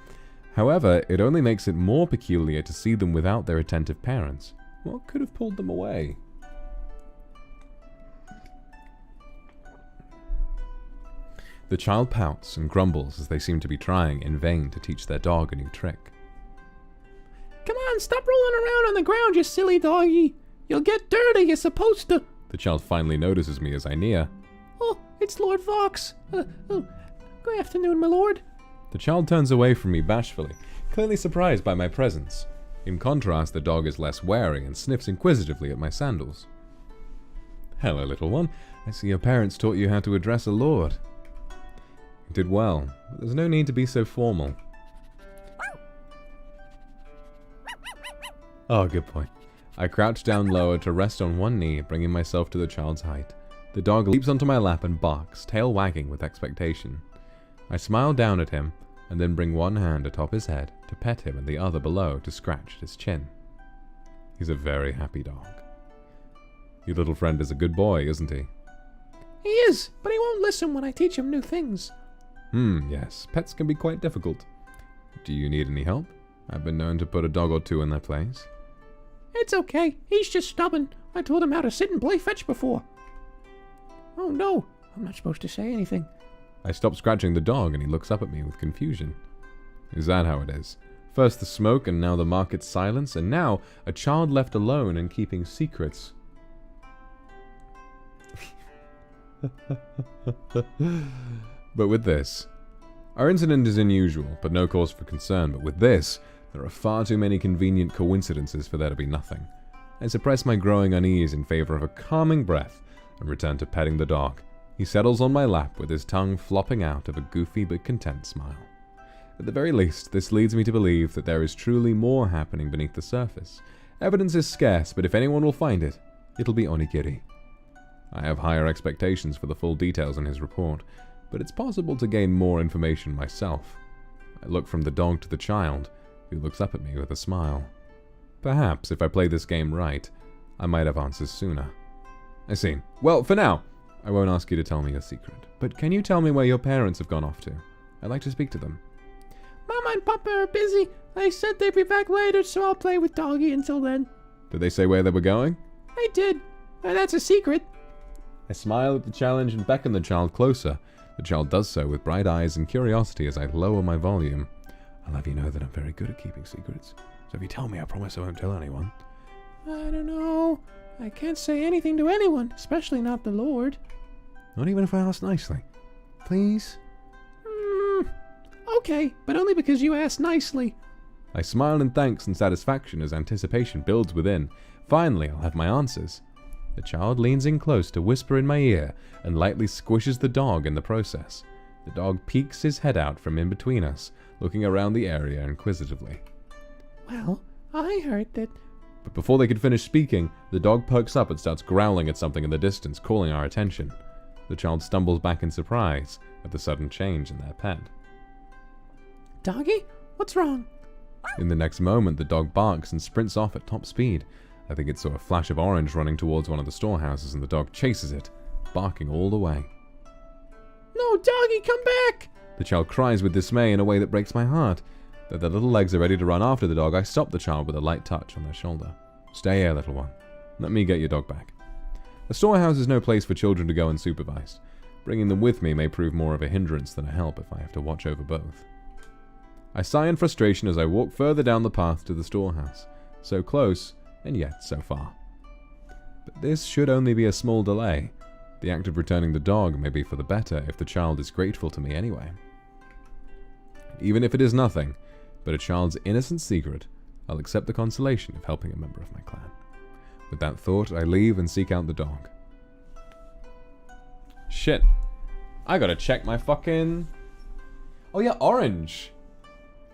However, it only makes it more peculiar to see them without their attentive parents. What could have pulled them away? The child pouts and grumbles as they seem to be trying in vain to teach their dog a new trick. Come on, stop rolling around on the ground, you silly doggy. You'll get dirty, you're supposed to. The child finally notices me as I near. Oh, it's Lord Vox. Good afternoon, my lord. The child turns away from me bashfully, clearly surprised by my presence. In contrast, the dog is less wary and sniffs inquisitively at my sandals. Hello, little one. I see your parents taught you how to address a lord. You did well, but there's no need to be so formal. Oh, good boy. I crouch down lower to rest on one knee, bringing myself to the child's height. The dog leaps onto my lap and barks, tail wagging with expectation. I smile down at him, and then bring one hand atop his head to pet him and the other below to scratch at his chin. He's a very happy dog. Your little friend is a good boy, isn't he? He is, but he won't listen when I teach him new things. Yes. Pets can be quite difficult. Do you need any help? I've been known to put a dog or two in their place. It's okay. He's just stubborn. I told him how to sit and play fetch before. Oh no, I'm not supposed to say anything. I stop scratching the dog and he looks up at me with confusion. Is that how it is? First the smoke and now the market silence, and now a child left alone and keeping secrets. But with this, our incident is unusual, but no cause for concern. But with this, there are far too many convenient coincidences for there to be nothing. I suppress my growing unease in favor of a calming breath and return to petting the dog. He settles on my lap with his tongue flopping out of a goofy but content smile. At the very least, this leads me to believe that there is truly more happening beneath the surface. Evidence is scarce, but if anyone will find it, it'll be Onigiri. I have higher expectations for the full details in his report, but it's possible to gain more information myself. I look from the dog to the child, who looks up at me with a smile. Perhaps, if I play this game right, I might have answers sooner. I see. Well, for now, I won't ask you to tell me your secret, but can you tell me where your parents have gone off to? I'd like to speak to them. Mama and Papa are busy. They said they'd be back later, so I'll play with Doggy until then. Did they say where they were going? They did. And that's a secret. I smile at the challenge and beckon the child closer. The child does so with bright eyes and curiosity as I lower my volume. I'll have you know that I'm very good at keeping secrets, so if you tell me, I promise I won't tell anyone. I don't know. I can't say anything to anyone, especially not the Lord. Not even if I ask nicely. Please? Okay, but only because you asked nicely. I smile in thanks and satisfaction as anticipation builds within. Finally, I'll have my answers. The child leans in close to whisper in my ear and lightly squishes the dog in the process. The dog peeks his head out from in between us, looking around the area inquisitively. Well, I heard that... But before they could finish speaking, the dog perks up and starts growling at something in the distance, calling our attention. The child stumbles back in surprise at the sudden change in their pet. Doggy? What's wrong? In the next moment, the dog barks and sprints off at top speed. I think it saw a flash of orange running towards one of the storehouses, and the dog chases it, barking all the way. No, Doggy, come back! The child cries with dismay in a way that breaks my heart. Though their little legs are ready to run after the dog, I stop the child with a light touch on their shoulder. Stay here, little one. Let me get your dog back. A storehouse is no place for children to go unsupervised. Bringing them with me may prove more of a hindrance than a help if I have to watch over both. I sigh in frustration as I walk further down the path to the storehouse. So close, and yet so far. But this should only be a small delay. The act of returning the dog may be for the better if the child is grateful to me anyway. Even if it is nothing but a child's innocent secret, I'll accept the consolation of helping a member of my clan. With that thought, I leave and seek out the dog. Shit. I gotta check my fucking... Oh yeah, orange.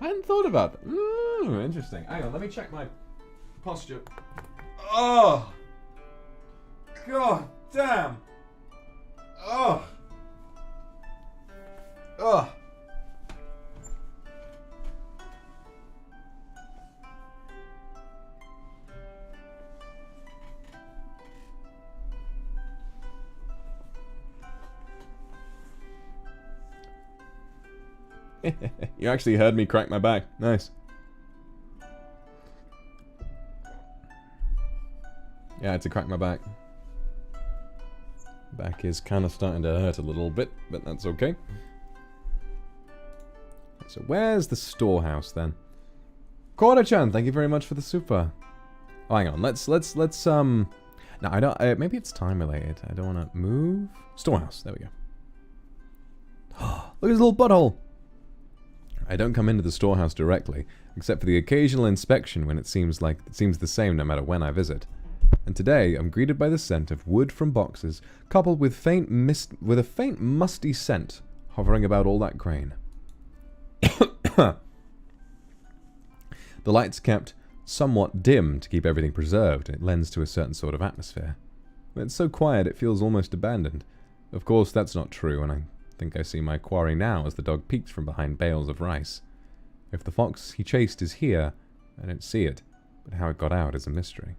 I hadn't thought about that. Interesting. Hang on, let me check my posture. Oh! God damn! Oh! Oh! You actually heard me crack my back. Nice. Yeah, I had to crack my back. Back is kind of starting to hurt a little bit, but that's okay. So where's the storehouse then? Kora-chan, thank you very much for the super. Oh, hang on. Let's no, I don't. Maybe it's time related. I don't want to move. Storehouse. There we go. Look at his little butthole. I don't come into the storehouse directly, except for the occasional inspection when it seems the same no matter when I visit. And today I'm greeted by the scent of wood from boxes, coupled with a faint musty scent hovering about all that grain. The light's kept somewhat dim to keep everything preserved, and it lends to a certain sort of atmosphere. When it's so quiet it feels almost abandoned. Of course that's not true, and I Think I see my quarry now as the dog peeks from behind bales of rice. If the fox he chased is here, I don't see it, but how it got out is a mystery.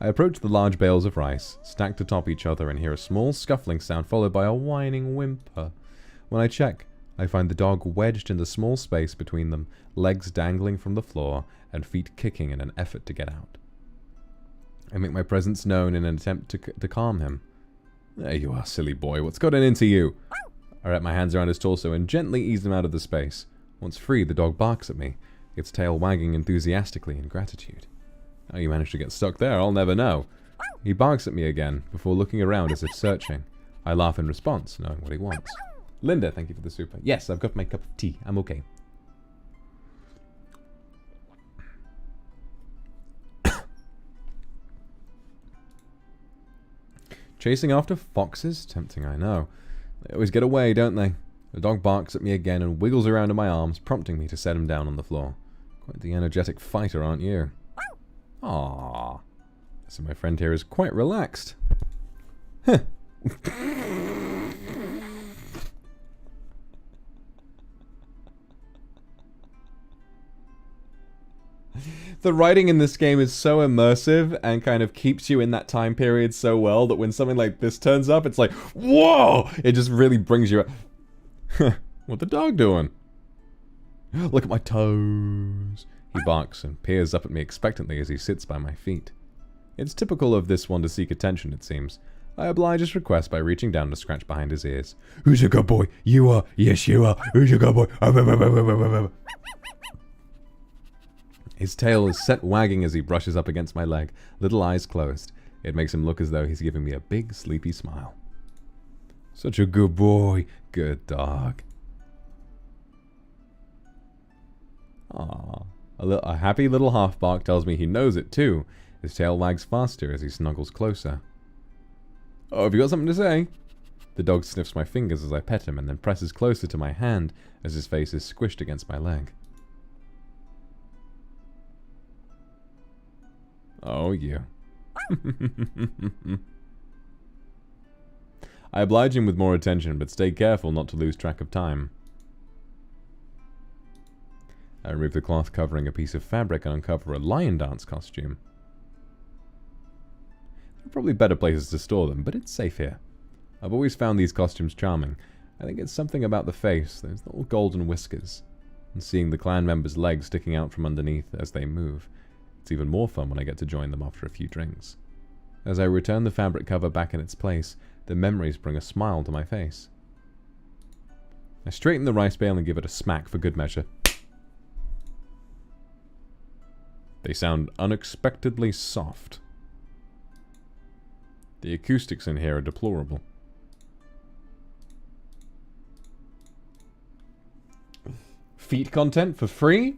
I approach the large bales of rice, stacked atop each other, and hear a small scuffling sound followed by a whining whimper. When I check, I find the dog wedged in the small space between them, legs dangling from the floor, and feet kicking in an effort to get out. I make my presence known in an attempt to calm him. There you are, silly boy, what's gotten into you? I wrap my hands around his torso and gently ease him out of the space. Once free, the dog barks at me, its tail wagging enthusiastically in gratitude. How you managed to get stuck there, I'll never know. He barks at me again, before looking around as if searching. I laugh in response, knowing what he wants. Linda, thank you for the super. Yes, I've got my cup of tea. I'm okay. Chasing after foxes? Tempting, I know. They always get away, don't they? The dog barks at me again and wiggles around in my arms, prompting me to set him down on the floor. Quite the energetic fighter, aren't you? Aww. So my friend here is quite relaxed. Huh. The writing in this game is so immersive and kind of keeps you in that time period so well that when something like this turns up, it's like, whoa! It just really brings you up. What the dog doing? Look at my toes. He barks and peers up at me expectantly as he sits by my feet. It's typical of this one to seek attention, it seems. I oblige his request by reaching down to scratch behind his ears. Who's a good boy? You are. Yes, you are. Who's a good boy? His tail is set wagging as he brushes up against my leg, little eyes closed. It makes him look as though he's giving me a big, sleepy smile. Such a good boy. Good dog. Aww. A happy little half bark tells me he knows it too. His tail wags faster as he snuggles closer. Oh, have you got something to say? The dog sniffs my fingers as I pet him and then presses closer to my hand as his face is squished against my leg. Oh, you. I oblige him with more attention, but stay careful not to lose track of time. I remove the cloth covering a piece of fabric and uncover a lion dance costume. There are probably better places to store them, but it's safe here. I've always found these costumes charming. I think it's something about the face, those little golden whiskers, and seeing the clan members' legs sticking out from underneath as they move. It's even more fun when I get to join them after a few drinks. As I return the fabric cover back in its place, the memories bring a smile to my face. I straighten the rice bale and give it a smack for good measure. They sound unexpectedly soft. The acoustics in here are deplorable. Feet content for free?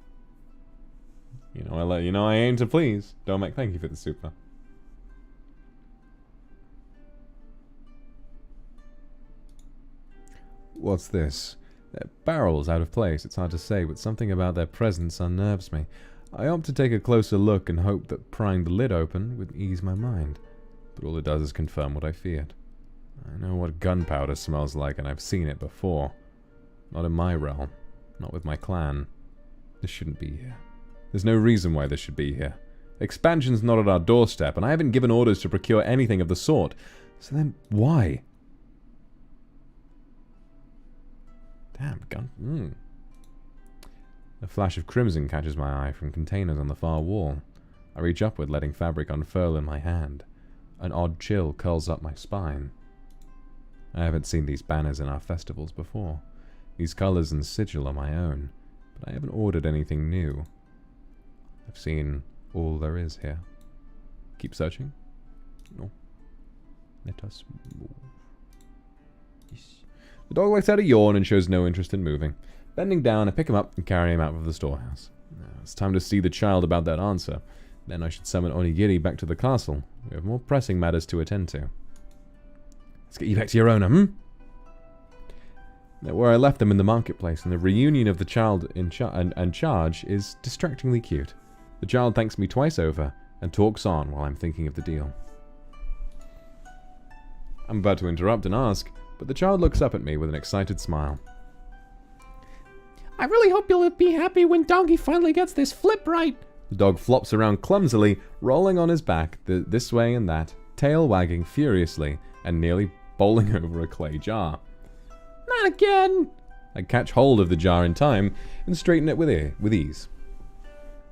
You know I aim to please. Domek, thank you for the super. What's this? They're barrels out of place. It's hard to say, but something about their presence unnerves me. I opt to take a closer look and hope that prying the lid open would ease my mind. But all it does is confirm what I feared. I know what gunpowder smells like, and I've seen it before. Not in my realm. Not with my clan. This shouldn't be here. There's no reason why this should be here. Expansion's not at our doorstep, and I haven't given orders to procure anything of the sort. So then, why? Damn, gun. A flash of crimson catches my eye from containers on the far wall. I reach upward, letting fabric unfurl in my hand. An odd chill curls up my spine. I haven't seen these banners in our festivals before. These colors and sigil are my own, but I haven't ordered anything new. I've seen all there is here. Keep searching? No. Let us move. Yes. The dog lets out a yawn and shows no interest in moving. Bending down, I pick him up and carry him out of the storehouse. Now, it's time to see the child about that answer. Then I should summon Onigiri back to the castle. We have more pressing matters to attend to. Let's get you back to your owner, Now, where I left them in the marketplace, and the reunion of the child in charge is distractingly cute. The child thanks me twice over, and talks on while I'm thinking of the deal. I'm about to interrupt and ask, but the child looks up at me with an excited smile. I really hope you'll be happy when Doggy finally gets this flip right. The dog flops around clumsily, rolling on his back this way and that, tail wagging furiously, and nearly bowling over a clay jar. Not again! I catch hold of the jar in time and straighten it with ease.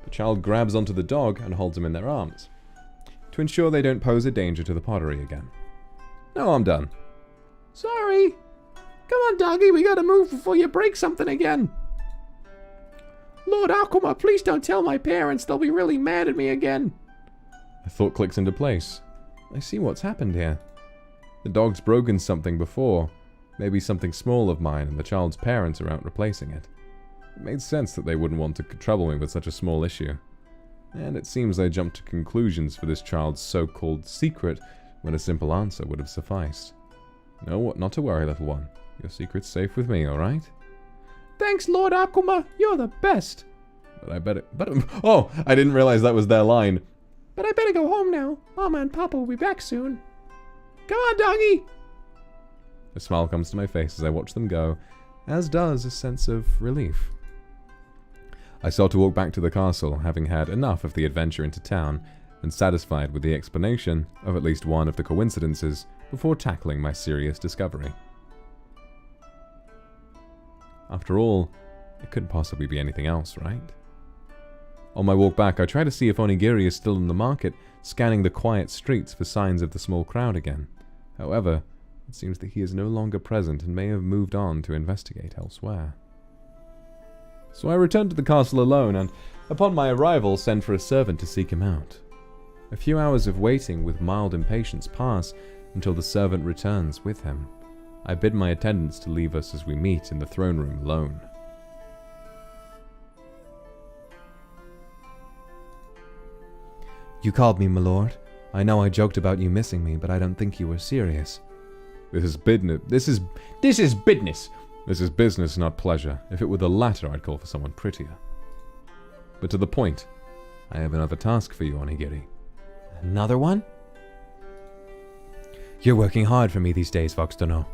The child grabs onto the dog and holds him in their arms, to ensure they don't pose a danger to the pottery again. No, I'm done. Sorry. Come on, Doggy, we gotta move before you break something again. Lord Akuma, please don't tell my parents. They'll be really mad at me again. A thought clicks into place. I see what's happened here. The dog's broken something before, maybe something small of mine, and the child's parents are out replacing it. It made sense that they wouldn't want to trouble me with such a small issue. And it seems I jumped to conclusions for this child's so-called secret when a simple answer would have sufficed. No, not to worry, little one. Your secret's safe with me, alright? Thanks, Lord Akuma. You're the best. But I better... Oh, I didn't realize that was their line. But I better go home now. Mama and Papa will be back soon. Come on, Doggy. A smile comes to my face as I watch them go, as does a sense of relief. I start to walk back to the castle, having had enough of the adventure into town, and satisfied with the explanation of at least one of the coincidences before tackling my serious discovery. After all, it couldn't possibly be anything else, right? On my walk back, I try to see if Onigiri is still in the market, scanning the quiet streets for signs of the small crowd again. However, it seems that he is no longer present and may have moved on to investigate elsewhere. So I return to the castle alone and, upon my arrival, send for a servant to seek him out. A few hours of waiting with mild impatience pass until the servant returns with him. I bid my attendants to leave us as we meet in the throne room alone. You called me, my lord. I know I joked about you missing me, but I don't think you were serious. This is business. This is business. This is business, not pleasure. If it were the latter, I'd call for someone prettier. But to the point, I have another task for you, Onigiri. Another one? You're working hard for me these days, Vox Akuma.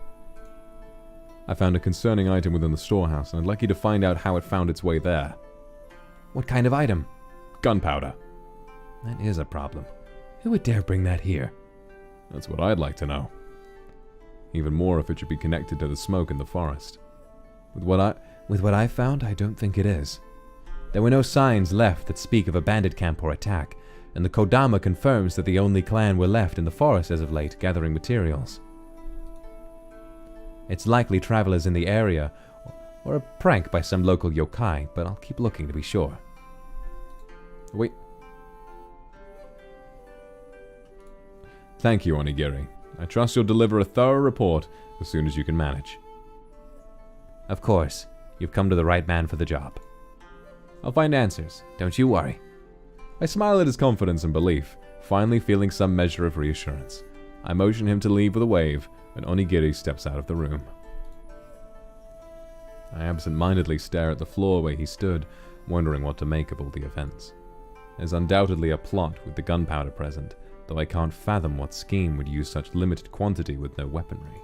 I found a concerning item within the storehouse, and I'd like you to find out how it found its way there. What kind of item? Gunpowder. That is a problem. Who would dare bring that here? That's what I'd like to know. Even more if it should be connected to the smoke in the forest. With what I found, I don't think it is. There were no signs left that speak of a bandit camp or attack, and the Kodama confirms that the only clan were left in the forest as of late, gathering materials. It's likely travelers in the area, or a prank by some local yokai, but I'll keep looking to be sure. Wait. Thank you, Onigiri. I trust you'll deliver a thorough report as soon as you can manage. Of course. You've come to the right man for the job. I'll find answers. Don't you worry. I smile at his confidence and belief, finally feeling some measure of reassurance. I motion him to leave with a wave, and Onigiri steps out of the room. I absent-mindedly stare at the floor where he stood, wondering what to make of all the events. There's undoubtedly a plot with the gunpowder present, though I can't fathom what scheme would use such limited quantity with no weaponry.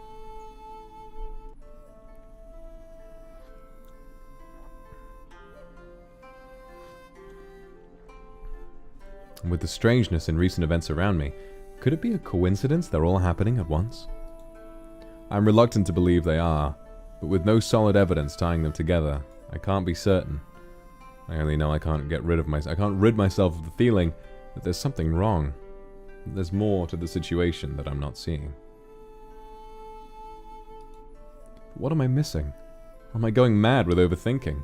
And with the strangeness in recent events around me, could it be a coincidence they're all happening at once? I'm reluctant to believe they are, but with no solid evidence tying them together, I can't be certain. I only know I can't rid myself of the feeling that there's something wrong. That there's more to the situation that I'm not seeing. What am I missing? Or am I going mad with overthinking?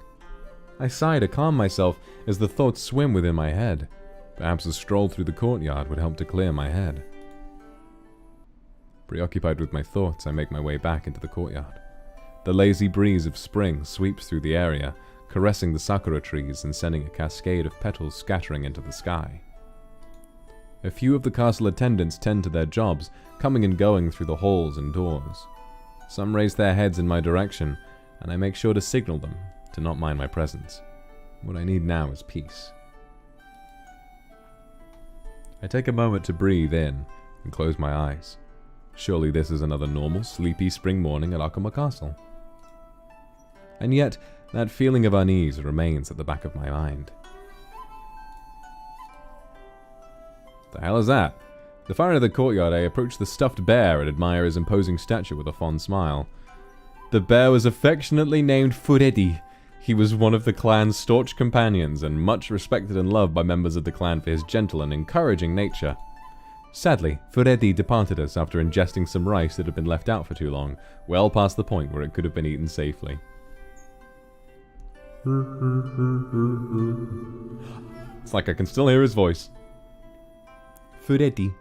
I sigh to calm myself as the thoughts swim within my head. Perhaps a stroll through the courtyard would help to clear my head. Preoccupied with my thoughts, I make my way back into the courtyard. The lazy breeze of spring sweeps through the area, caressing the sakura trees and sending a cascade of petals scattering into the sky. A few of the castle attendants tend to their jobs, coming and going through the halls and doors. Some raise their heads in my direction, and I make sure to signal them to not mind my presence. What I need now is peace. I take a moment to breathe in and close my eyes. Surely this is another normal, sleepy spring morning at Akuma Castle. And yet, that feeling of unease remains at the back of my mind. The hell is that? The far end of the courtyard, I approach the stuffed bear and admire his imposing stature with a fond smile. The bear was affectionately named Furedi. He was one of the clan's staunch companions and much respected and loved by members of the clan for his gentle and encouraging nature. Sadly, Furedi departed us after ingesting some rice that had been left out for too long, well past the point where it could have been eaten safely. It's like I can still hear his voice. Furedi.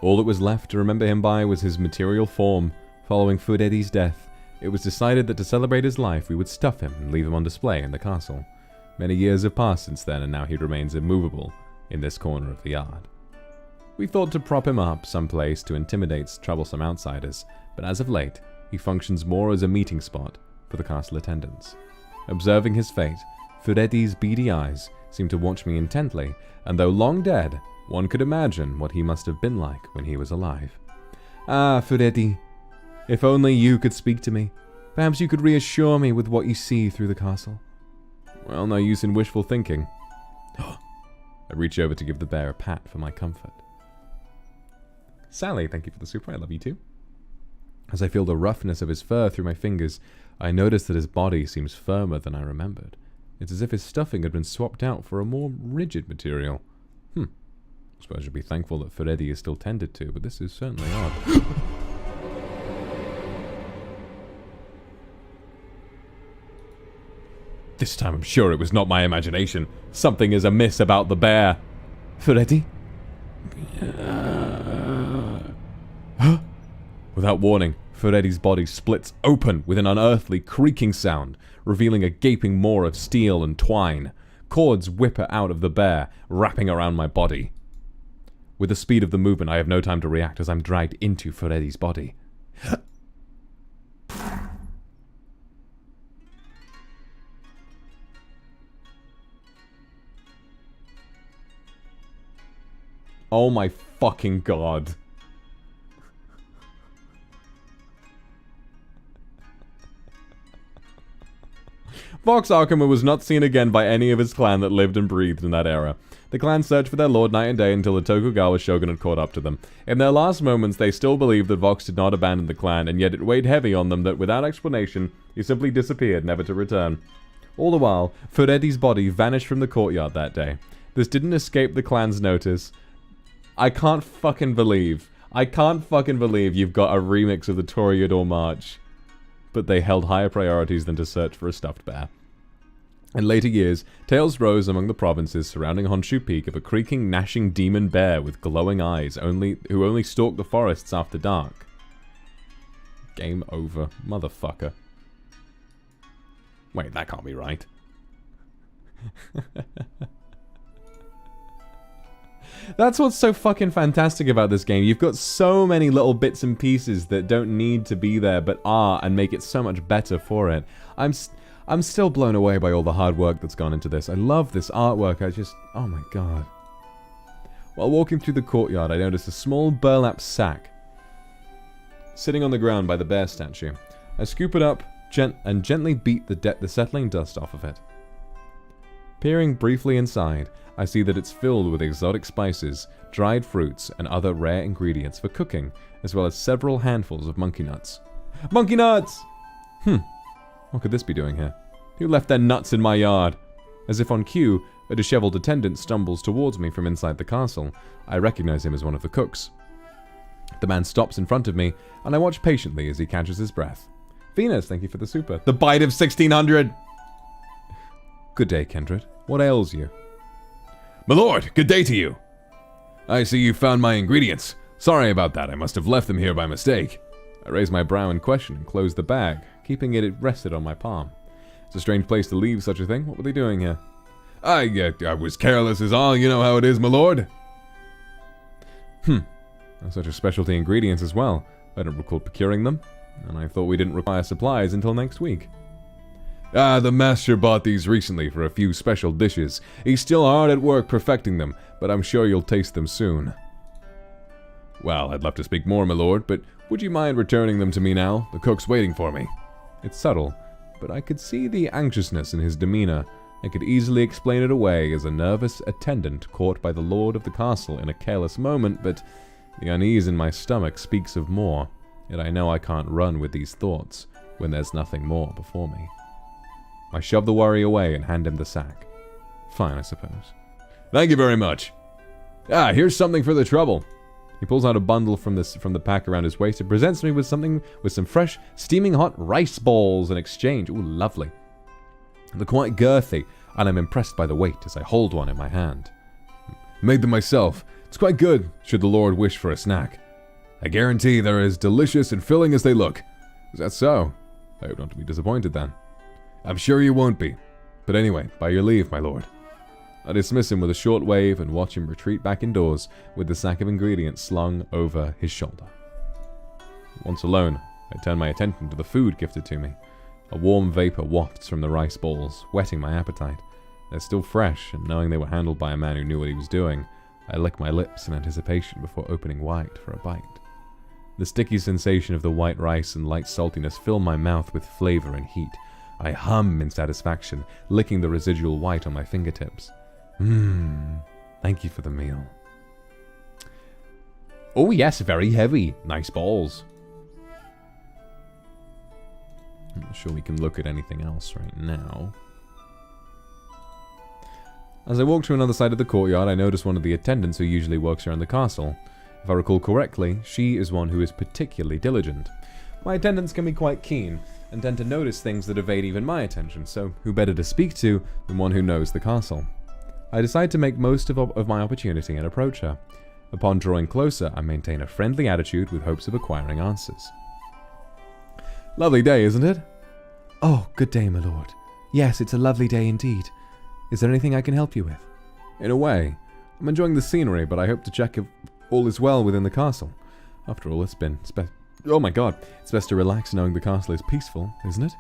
All that was left to remember him by was his material form. Following Furedi's death, it was decided that to celebrate his life we would stuff him and leave him on display in the castle. Many years have passed since then, and now he remains immovable in this corner of the yard. We thought to prop him up someplace to intimidate troublesome outsiders, but as of late, he functions more as a meeting spot for the castle attendants. Observing his fate, Furedi's beady eyes seemed to watch me intently, and though long dead, one could imagine what he must have been like when he was alive. Ah, Furedi, if only you could speak to me. Perhaps you could reassure me with what you see through the castle. Well, no use in wishful thinking. I reach over to give the bear a pat for my comfort. Sally, thank you for the super, I love you too. As I feel the roughness of his fur through my fingers, I notice that his body seems firmer than I remembered. It's as if his stuffing had been swapped out for a more rigid material. I suppose I should be thankful that Furedi is still tended to, but this is certainly odd. This time I'm sure it was not my imagination. Something is amiss about the bear. Furedi? Without warning, Furedi's body splits open with an unearthly creaking sound, revealing a gaping maw of steel and twine. Cords whipper out of the bear, wrapping around my body. With the speed of the movement, I have no time to react as I'm dragged into Furedi's body. Oh my fucking god. Vox Akuma was not seen again by any of his clan that lived and breathed in that era. The clan searched for their lord night and day until the Tokugawa shogun had caught up to them. In their last moments, they still believed that Vox did not abandon the clan, and yet it weighed heavy on them that without explanation, he simply disappeared, never to return. All the while, Furedi's body vanished from the courtyard that day. This didn't escape the clan's notice. I can't fucking believe you've got a remix of the Toreador March. But they held higher priorities than to search for a stuffed bear. In later years, tales rose among the provinces surrounding Honshu Peak of a creaking, gnashing demon bear with glowing eyes who only stalked the forests after dark. Game over, motherfucker. Wait, that can't be right. That's what's so fucking fantastic about this game. You've got so many little bits and pieces that don't need to be there but are, and make it so much better for it. I'm still blown away by all the hard work that's gone into this. I love this artwork. Oh my god. While walking through the courtyard, I noticed a small burlap sack sitting on the ground by the bear statue. I scoop it up and gently beat the settling dust off of it. Peering briefly inside, I see that it's filled with exotic spices, dried fruits, and other rare ingredients for cooking, as well as several handfuls of monkey nuts. Monkey nuts! What could this be doing here? Who left their nuts in my yard? As if on cue, a disheveled attendant stumbles towards me from inside the castle. I recognize him as one of the cooks. The man stops in front of me, and I watch patiently as he catches his breath. Venus, thank you for the super. The bite of 1600! Good day, Kindred. What ails you? My lord, good day to you. I see you found my ingredients. Sorry about that, I must have left them here by mistake. I raise my brow in question and close the bag, keeping it rested on my palm. It's a strange place to leave such a thing. What were they doing here? I was careless is all, you know how it is, my lord. Such a specialty ingredients as well. I don't recall procuring them, and I thought we didn't require supplies until next week. The master bought these recently for a few special dishes. He's still hard at work perfecting them, but I'm sure you'll taste them soon. Well, I'd love to speak more, my lord, but would you mind returning them to me now? The cook's waiting for me. It's subtle, but I could see the anxiousness in his demeanor. I could easily explain it away as a nervous attendant caught by the lord of the castle in a careless moment, but the unease in my stomach speaks of more, yet I know I can't run with these thoughts when there's nothing more before me. I shove the worry away and hand him the sack. Fine, I suppose. Thank you very much. Ah, here's something for the trouble. He pulls out a bundle from the pack around his waist and presents me with some fresh, steaming hot rice balls in exchange. Ooh, lovely. They're quite girthy, and I'm impressed by the weight as I hold one in my hand. Made them myself. It's quite good, should the Lord wish for a snack. I guarantee they're as delicious and filling as they look. Is that so? I hope not to be disappointed then. I'm sure you won't be. But anyway, by your leave, my lord. I dismiss him with a short wave and watch him retreat back indoors with the sack of ingredients slung over his shoulder. Once alone, I turn my attention to the food gifted to me. A warm vapor wafts from the rice balls, whetting my appetite. They're still fresh, and knowing they were handled by a man who knew what he was doing, I lick my lips in anticipation before opening wide for a bite. The sticky sensation of the white rice and light saltiness fill my mouth with flavor and heat. I hum in satisfaction, licking the residual white on my fingertips. Thank you for the meal. Oh yes, very heavy. Nice balls. I'm not sure we can look at anything else right now. As I walk to another side of the courtyard, I notice one of the attendants who usually works around the castle. If I recall correctly, she is one who is particularly diligent. My attendants can be quite keen, and tend to notice things that evade even my attention, so who better to speak to than one who knows the castle? I decide to make most of my opportunity and approach her. Upon drawing closer, I maintain a friendly attitude with hopes of acquiring answers. Lovely day, isn't it? Oh, good day, my lord. Yes, it's a lovely day indeed. Is there anything I can help you with? In a way. I'm enjoying the scenery, but I hope to check if all is well within the castle. After all, it's best to relax knowing the castle is peaceful, isn't it?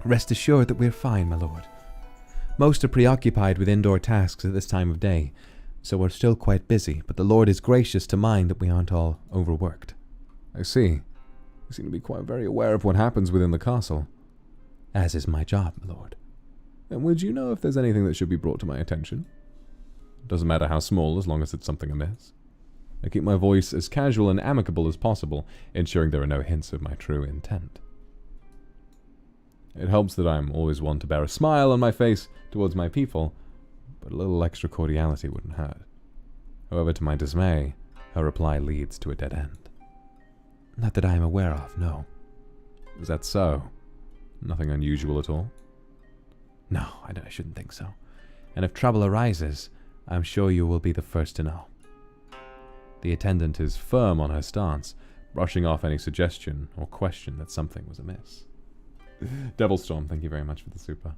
Rest assured that we're fine, my lord. Most are preoccupied with indoor tasks at this time of day, so we're still quite busy, but the Lord is gracious to mind that we aren't all overworked. I see. You seem to be quite very aware of what happens within the castle. As is my job, my lord. And would you know if there's anything that should be brought to my attention? Doesn't matter how small, as long as it's something amiss. I keep my voice as casual and amicable as possible, ensuring there are no hints of my true intent. It helps that I'm always one to bear a smile on my face towards my people, but a little extra cordiality wouldn't hurt. However, to my dismay, her reply leads to a dead end. Not that I am aware of, no. Is that so? Nothing unusual at all? No, I shouldn't think so. And if trouble arises, I'm sure you will be the first to know. The attendant is firm on her stance, brushing off any suggestion or question that something was amiss. Devilstorm, thank you very much for the super.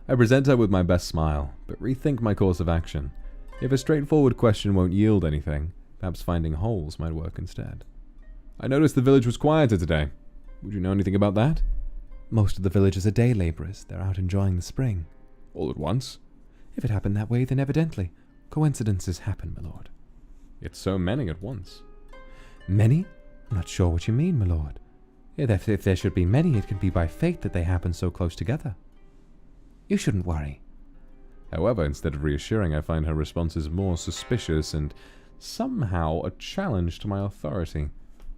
I present her with my best smile, but rethink my course of action. If a straightforward question won't yield anything, perhaps finding holes might work instead. I noticed the village was quieter today. Would you know anything about that? Most of the villagers are day laborers. They're out enjoying the spring. All at once? If it happened that way, then evidently. Coincidences happen, my lord. It's so many at once. Many? I'm not sure what you mean, my lord. If there should be many, it can be by fate that they happen so close together. You shouldn't worry. However, instead of reassuring, I find her responses more suspicious and somehow a challenge to my authority.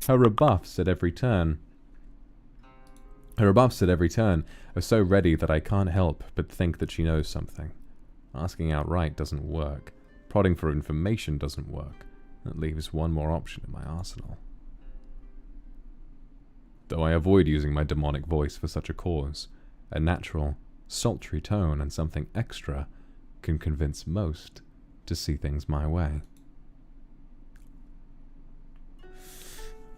Her rebuffs at every turn are so ready that I can't help but think that she knows something. Asking outright doesn't work. Prodding for information doesn't work. That leaves one more option in my arsenal. Though I avoid using my demonic voice for such a cause, a natural, sultry tone and something extra can convince most to see things my way.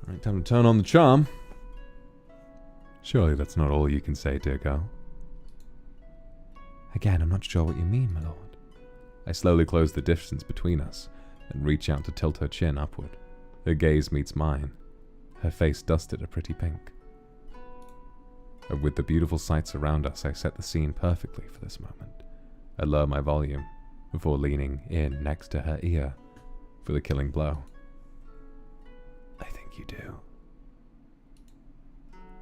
Alright, time to turn on the charm. Surely that's not all you can say, dear girl. Again, I'm not sure what you mean, my lord. I slowly close the distance between us and reach out to tilt her chin upward. Her gaze meets mine, her face dusted a pretty pink. And with the beautiful sights around us, I set the scene perfectly for this moment. I lower my volume before leaning in next to her ear for the killing blow. I think you do.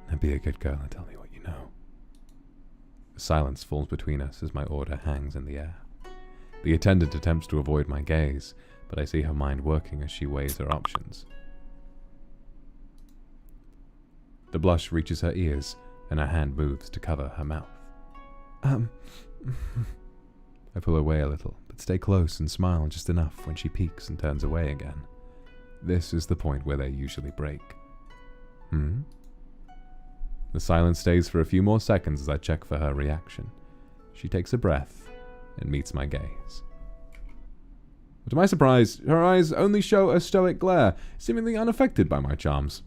Now be a good girl and tell me what you know. A silence falls between us as my order hangs in the air. The attendant attempts to avoid my gaze, but I see her mind working as she weighs her options. The blush reaches her ears, and her hand moves to cover her mouth. I pull away a little, but stay close and smile just enough when she peeks and turns away again. This is the point where they usually break. The silence stays for a few more seconds as I check for her reaction. She takes a breath and meets my gaze. But to my surprise, her eyes only show a stoic glare, seemingly unaffected by my charms.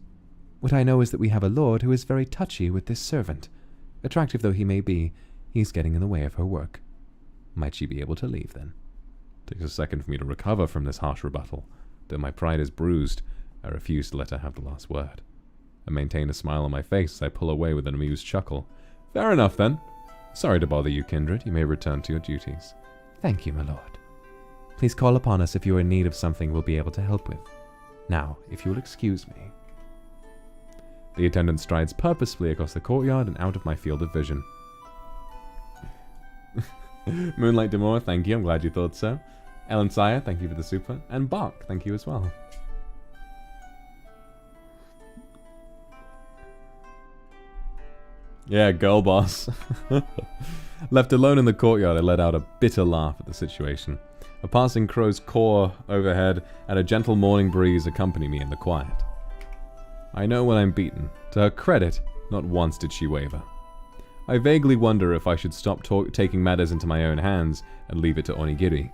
What I know is that we have a lord who is very touchy with this servant. Attractive though he may be, he's getting in the way of her work. Might she be able to leave, then? It takes a second for me to recover from this harsh rebuttal. Though my pride is bruised, I refuse to let her have the last word. I maintain a smile on my face as I pull away with an amused chuckle. Fair enough, then. Sorry to bother you, kindred. You may return to your duties. Thank you, my lord. Please call upon us if you are in need of something we'll be able to help with. Now, if you will excuse me. The attendant strides purposefully across the courtyard and out of my field of vision. Moonlight Demore, thank you. I'm glad you thought so. Ellen Sire, thank you for the super. And Bach, thank you as well. Yeah, girl boss. Left alone in the courtyard, I let out a bitter laugh at the situation. A passing crow's caw overhead and a gentle morning breeze accompany me in the quiet. I know when I'm beaten. To her credit, not once did she waver. I vaguely wonder if I should stop taking matters into my own hands and leave it to Onigiri.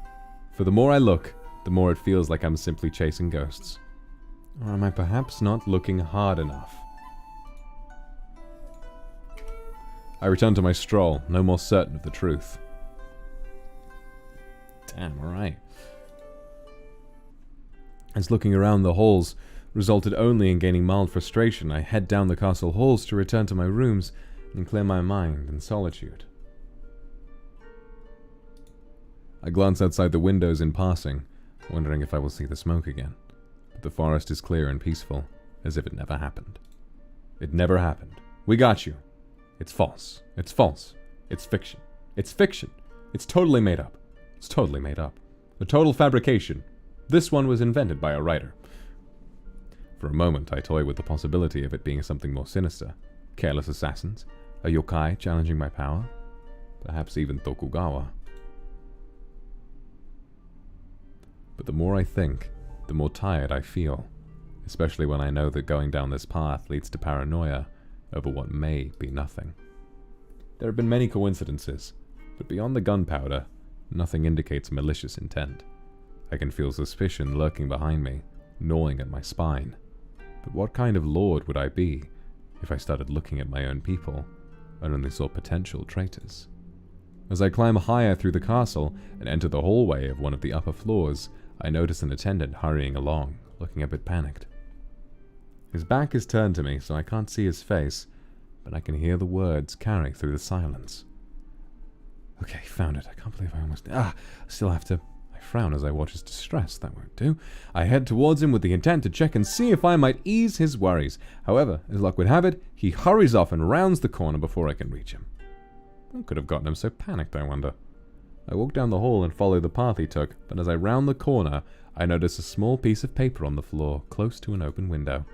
For the more I look, the more it feels like I'm simply chasing ghosts. Or am I perhaps not looking hard enough? I return to my stroll, no more certain of the truth. Damn, alright. As looking around the halls resulted only in gaining mild frustration, I head down the castle halls to return to my rooms and clear my mind in solitude. I glance outside the windows in passing, wondering if I will see the smoke again. But the forest is clear and peaceful, as if it never happened. It never happened. We got you. It's false. It's false. It's fiction. It's fiction. It's totally made up. It's totally made up. A total fabrication. This one was invented by a writer. For a moment, I toy with the possibility of it being something more sinister. Careless assassins, a yokai challenging my power, perhaps even Tokugawa. But the more I think, the more tired I feel, especially when I know that going down this path leads to paranoia over what may be nothing. There have been many coincidences, but beyond the gunpowder, nothing indicates malicious intent. I can feel suspicion lurking behind me, gnawing at my spine. But what kind of lord would I be if I started looking at my own people and only saw potential traitors? As I climb higher through the castle and enter the hallway of one of the upper floors, I notice an attendant hurrying along, looking a bit panicked. His back is turned to me, so I can't see his face, but I can hear the words carry through the silence. Okay, found it. I can't believe I almost... I still have to... I frown as I watch his distress. That won't do. I head towards him with the intent to check and see if I might ease his worries. However, as luck would have it, he hurries off and rounds the corner before I can reach him. What could have gotten him so panicked, I wonder? I walk down the hall and follow the path he took, but as I round the corner, I notice a small piece of paper on the floor, close to an open window.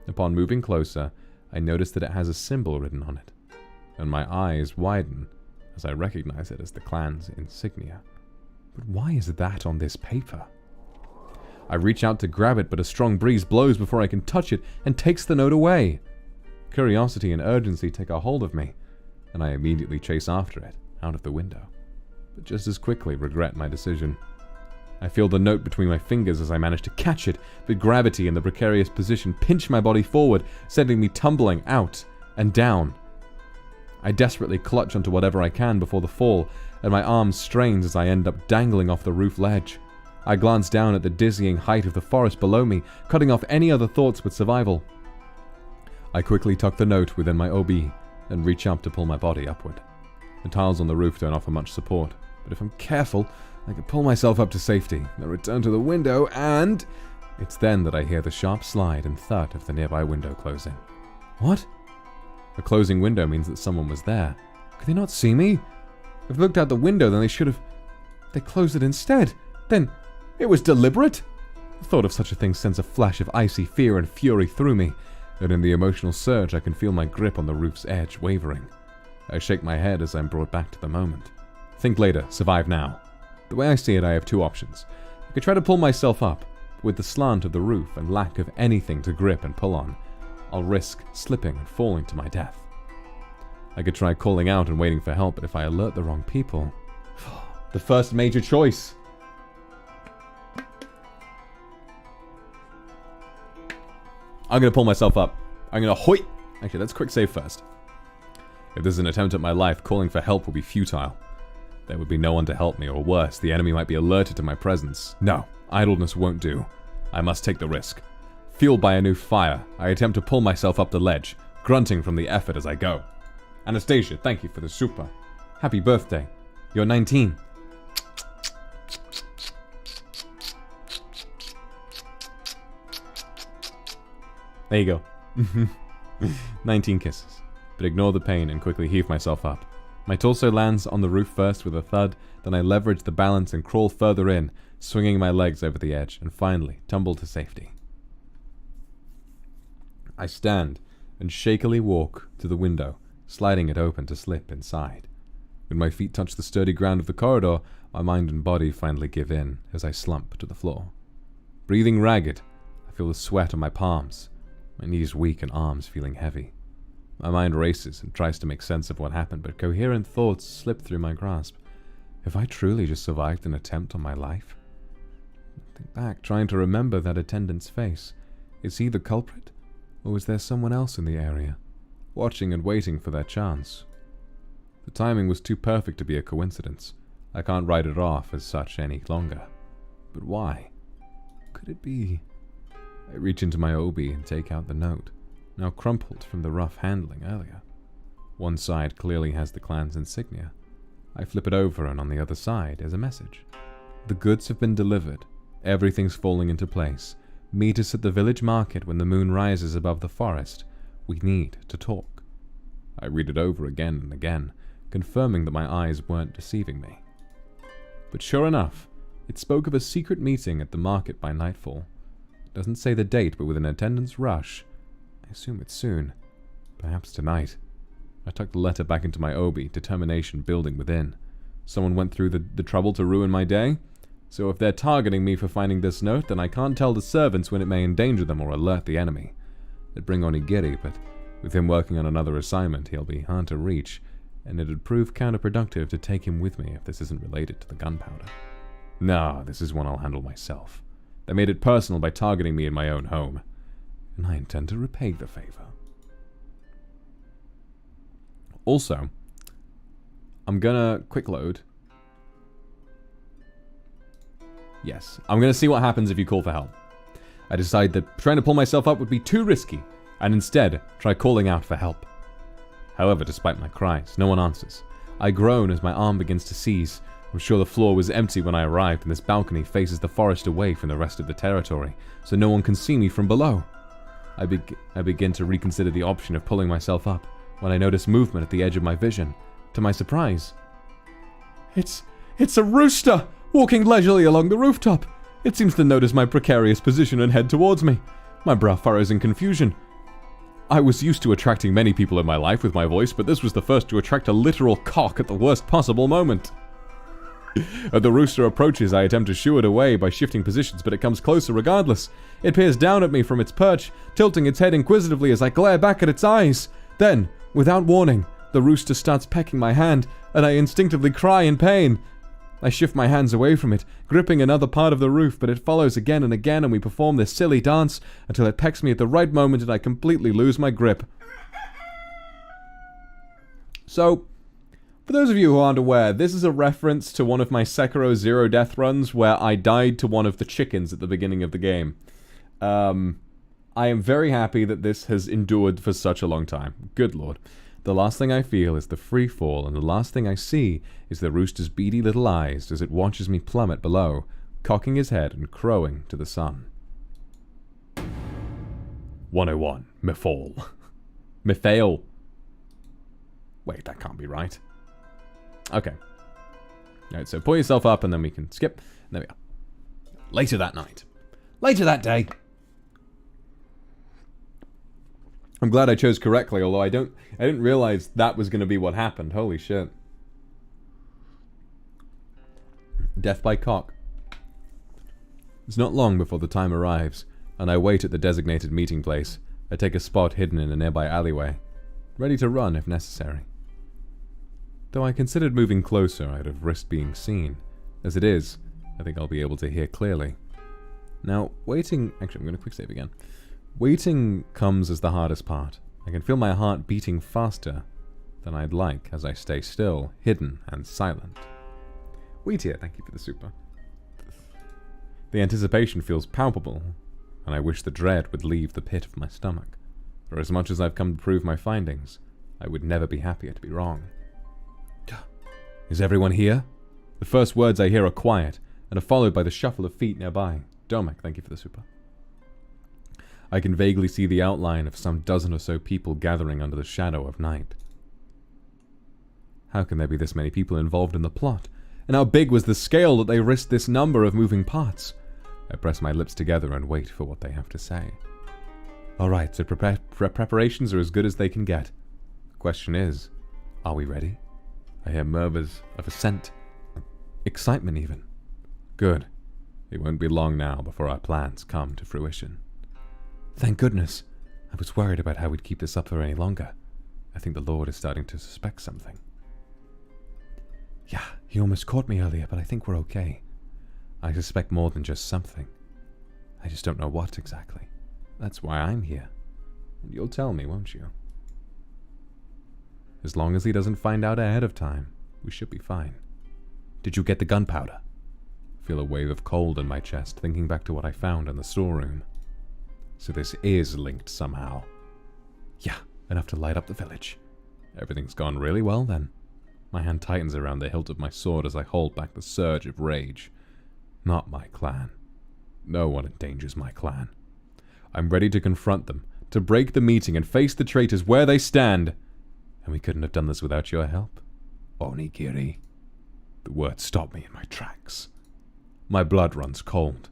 Upon moving closer, I notice that it has a symbol written on it, and my eyes widen as I recognize it as the clan's insignia. But why is that on this paper? I reach out to grab it, but a strong breeze blows before I can touch it and takes the note away. Curiosity and urgency take a hold of me, and I immediately chase after it, out of the window. But just as quickly regret my decision. I feel the note between my fingers as I manage to catch it, but gravity and the precarious position pinch my body forward, sending me tumbling out and down. I desperately clutch onto whatever I can before the fall, and my arm strains as I end up dangling off the roof ledge. I glance down at the dizzying height of the forest below me, cutting off any other thoughts but survival. I quickly tuck the note within my OB, and reach up to pull my body upward. The tiles on the roof don't offer much support, but if I'm careful, I can pull myself up to safety. I return to the window, and it's then that I hear the sharp slide and thud of the nearby window closing. What? A closing window means that someone was there. Could they not see me? If they looked out the window, then they should have... They closed it instead. Then it was deliberate? The thought of such a thing sends a flash of icy fear and fury through me, and in the emotional surge I can feel my grip on the roof's edge wavering. I shake my head as I'm brought back to the moment. Think later, survive now. The way I see it, I have two options. I could try to pull myself up, but with the slant of the roof and lack of anything to grip and pull on, I'll risk slipping and falling to my death. I could try calling out and waiting for help, but if I alert the wrong people... The first major choice. I'm gonna pull myself up. I'm gonna hoit. Actually, let's quick save first. If this is an attempt at my life, calling for help will be futile. There would be no one to help me, or worse, the enemy might be alerted to my presence. No, idleness won't do. I must take the risk. Fueled by a new fire, I attempt to pull myself up the ledge, grunting from the effort as I go. Anastasia, thank you for the super. Happy birthday. You're 19. There you go. 19 kisses. But ignore the pain and quickly heave myself up. My torso lands on the roof first with a thud, then I leverage the balance and crawl further in, swinging my legs over the edge, and finally tumble to safety. I stand and shakily walk to the window, sliding it open to slip inside. When my feet touch the sturdy ground of the corridor, my mind and body finally give in as I slump to the floor. Breathing ragged, I feel the sweat on my palms, my knees weak and arms feeling heavy. My mind races and tries to make sense of what happened, but coherent thoughts slip through my grasp. Have I truly just survived an attempt on my life? I think back, trying to remember that attendant's face. Is he the culprit? Or was there someone else in the area, watching and waiting for their chance? The timing was too perfect to be a coincidence. I can't write it off as such any longer. But why? Could it be... I reach into my obi and take out the note, now crumpled from the rough handling earlier. One side clearly has the clan's insignia. I flip it over, and on the other side is a message. The goods have been delivered. Everything's falling into place. Meet us at the village market when the moon rises above the forest. We need to talk. I read it over again and again, confirming that my eyes weren't deceiving me. But sure enough, it spoke of a secret meeting at the market by nightfall. It doesn't say the date, but with an attendance rush, I assume it's soon. Perhaps tonight. I tuck the letter back into my obi, determination building within. Someone went through the trouble to ruin my day? So if they're targeting me for finding this note, then I can't tell the servants when it may endanger them or alert the enemy. It'd bring Onigiri, but with him working on another assignment, he'll be hard to reach, and it'd prove counterproductive to take him with me if this isn't related to the gunpowder. No, this is one I'll handle myself. They made it personal by targeting me in my own home, and I intend to repay the favor. Also, I'm gonna quick load. Yes, I'm gonna see what happens if you call for help. I decide that trying to pull myself up would be too risky, and instead try calling out for help. However, despite my cries, no one answers. I groan as my arm begins to seize. I'm sure the floor was empty when I arrived, and this balcony faces the forest away from the rest of the territory, so no one can see me from below. I begin to reconsider the option of pulling myself up, when I notice movement at the edge of my vision. To my surprise, it's a rooster, walking leisurely along the rooftop. It seems to notice my precarious position and head towards me. My brow furrows in confusion. I was used to attracting many people in my life with my voice, but this was the first to attract a literal cock at the worst possible moment. As the rooster approaches, I attempt to shoo it away by shifting positions, but it comes closer regardless. It peers down at me from its perch, tilting its head inquisitively as I glare back at its eyes. Then, without warning, the rooster starts pecking my hand, and I instinctively cry in pain. I shift my hands away from it, gripping another part of the roof, but it follows again and again, and we perform this silly dance until it pecks me at the right moment and I completely lose my grip. So, for those of you who aren't aware, this is a reference to one of my Sekiro Zero Death runs where I died to one of the chickens at the beginning of the game. I am very happy that this has endured for such a long time. Good lord. The last thing I feel is the free fall, and the last thing I see is the rooster's beady little eyes as it watches me plummet below, cocking his head and crowing to the sun. 101. Me fall. Me fail. Wait, that can't be right. Okay. Alright, so pull yourself up and then we can skip. There we go. Later that night. Later that day. I'm glad I chose correctly, although I didn't realize that was going to be what happened. Holy shit. Death by cock. It's not long before the time arrives, and I wait at the designated meeting place. I take a spot hidden in a nearby alleyway, ready to run if necessary. Though I considered moving closer, I'd have risked being seen. As it is, I think I'll be able to hear clearly. Now, waiting... Actually, I'm going to quick save again. Waiting comes as the hardest part. I can feel my heart beating faster than I'd like as I stay still, hidden, and silent. Wait here, thank you for the super. The anticipation feels palpable, and I wish the dread would leave the pit of my stomach. For as much as I've come to prove my findings, I would never be happier to be wrong. Is everyone here? The first words I hear are quiet, and are followed by the shuffle of feet nearby. Domek, thank you for the super. I can vaguely see the outline of some dozen or so people gathering under the shadow of night. How can there be this many people involved in the plot? And how big was the scale that they risked this number of moving parts? I press my lips together and wait for what they have to say. Alright, so preparations are as good as they can get. The question is, are we ready? I hear murmurs of assent. Excitement even. Good. It won't be long now before our plans come to fruition. Thank goodness. I was worried about how we'd keep this up for any longer. I think the Lord is starting to suspect something. Yeah, he almost caught me earlier, but I think we're okay. I suspect more than just something. I just don't know what exactly. That's why I'm here. And you'll tell me, won't you? As long as he doesn't find out ahead of time, we should be fine. Did you get the gunpowder? I feel a wave of cold in my chest, thinking back to what I found in the storeroom. So this is linked somehow. Yeah, enough to light up the village. Everything's gone really well then. My hand tightens around the hilt of my sword as I hold back the surge of rage. Not my clan. No one endangers my clan. I'm ready to confront them, to break the meeting and face the traitors where they stand. And we couldn't have done this without your help. Onigiri. The words stop me in my tracks. My blood runs cold.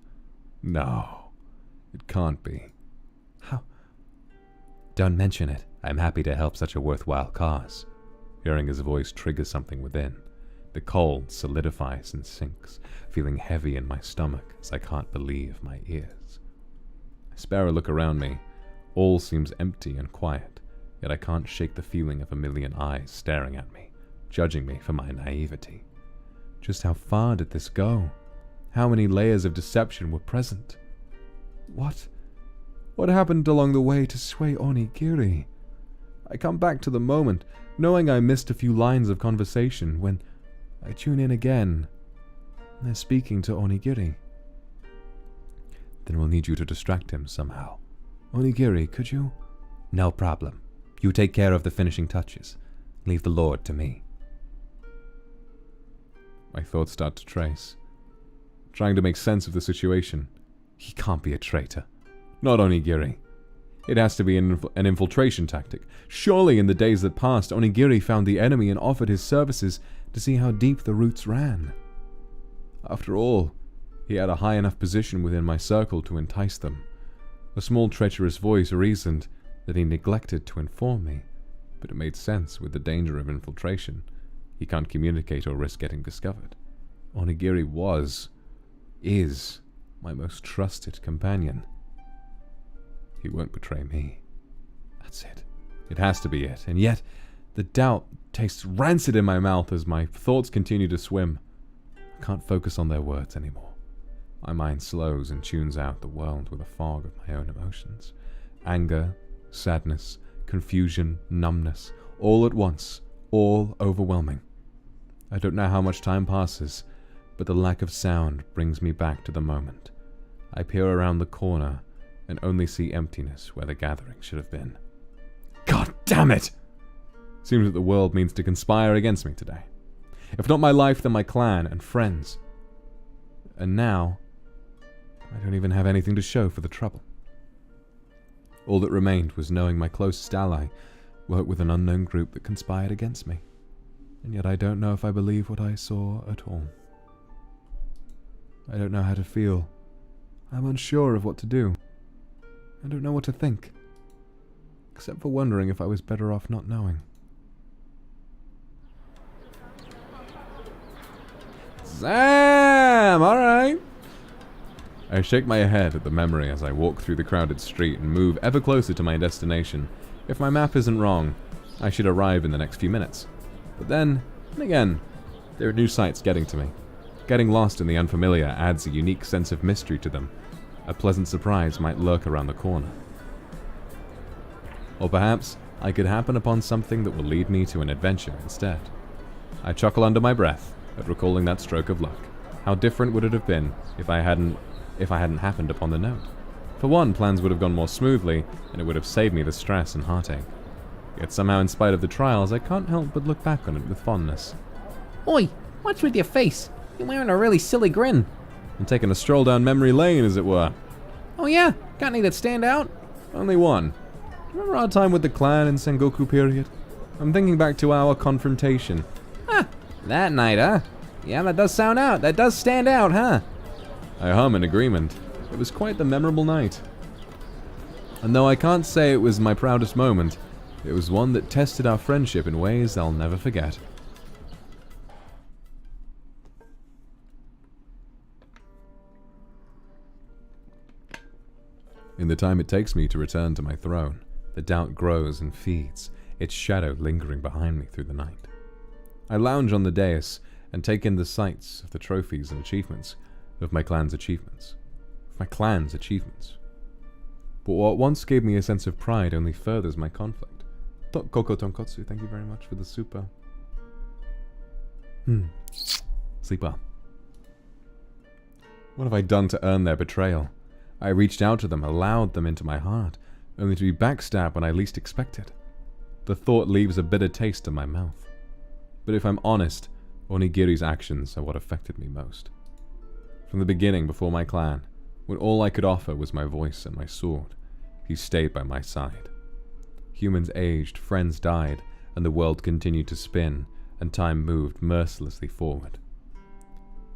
No, it can't be. How? Don't mention it. I'm happy to help such a worthwhile cause. Hearing his voice triggers something within. The cold solidifies and sinks, feeling heavy in my stomach as I can't believe my ears. I spare a look around me. All seems empty and quiet, yet I can't shake the feeling of a million eyes staring at me, judging me for my naivety. Just how far did this go? How many layers of deception were present? What happened along the way to sway Onigiri? I come back to the moment, knowing I missed a few lines of conversation, when I tune in again. They're speaking to Onigiri. Then we'll need you to distract him somehow. Onigiri, could you? No problem. You take care of the finishing touches. Leave the Lord to me. My thoughts start to trace, trying to make sense of the situation. He can't be a traitor. Not Onigiri. It has to be an infiltration tactic. Surely in the days that passed, Onigiri found the enemy and offered his services to see how deep the roots ran. After all, he had a high enough position within my circle to entice them. A small treacherous voice reasoned that he neglected to inform me, but it made sense with the danger of infiltration. He can't communicate or risk getting discovered. Onigiri is my most trusted companion. He won't betray me. That's it. It has to be it. And yet, the doubt tastes rancid in my mouth as my thoughts continue to swim. I can't focus on their words anymore. My mind slows and tunes out the world with a fog of my own emotions. Anger, sadness, confusion, numbness, all at once, all overwhelming. I don't know how much time passes, but the lack of sound brings me back to the moment. I peer around the corner and only see emptiness where the gathering should have been. God damn it! Seems that the world means to conspire against me today. If not my life, then my clan and friends. And now, I don't even have anything to show for the trouble. All that remained was knowing my closest ally worked with an unknown group that conspired against me. And yet I don't know if I believe what I saw at all. I don't know how to feel. I'm unsure of what to do. I don't know what to think. Except for wondering if I was better off not knowing. Sam! Alright! I shake my head at the memory as I walk through the crowded street and move ever closer to my destination. If my map isn't wrong, I should arrive in the next few minutes. But then, again, there are new sights getting to me. Getting lost in the unfamiliar adds a unique sense of mystery to them. A pleasant surprise might lurk around the corner. Or perhaps I could happen upon something that will lead me to an adventure instead. I chuckle under my breath at recalling that stroke of luck. How different would it have been if I hadn't happened upon the note? For one, plans would have gone more smoothly, and it would have saved me the stress and heartache. Yet somehow, in spite of the trials, I can't help but look back on it with fondness. Oi, what's with your face? You're wearing a really silly grin. I'm taking a stroll down memory lane, as it were. Oh yeah? Got any that stand out? Only one. Remember our time with the clan in Sengoku period? I'm thinking back to our confrontation. That night, huh? Yeah, that does sound out. That does stand out, huh? I hum in agreement. It was quite the memorable night. And though I can't say it was my proudest moment, it was one that tested our friendship in ways I'll never forget. In the time it takes me to return to my throne, the doubt grows and feeds, its shadow lingering behind me through the night. I lounge on the dais and take in the sights of the trophies and achievements of my clan's achievements. But what once gave me a sense of pride only furthers my conflict. Koko Tonkotsu, thank you very much for the super. Sleep well. What have I done to earn their betrayal? I reached out to them, allowed them into my heart, only to be backstabbed when I least expected. The thought leaves a bitter taste in my mouth. But if I'm honest, Onigiri's actions are what affected me most. From the beginning, before my clan, when all I could offer was my voice and my sword, he stayed by my side. Humans aged, friends died, and the world continued to spin, and time moved mercilessly forward.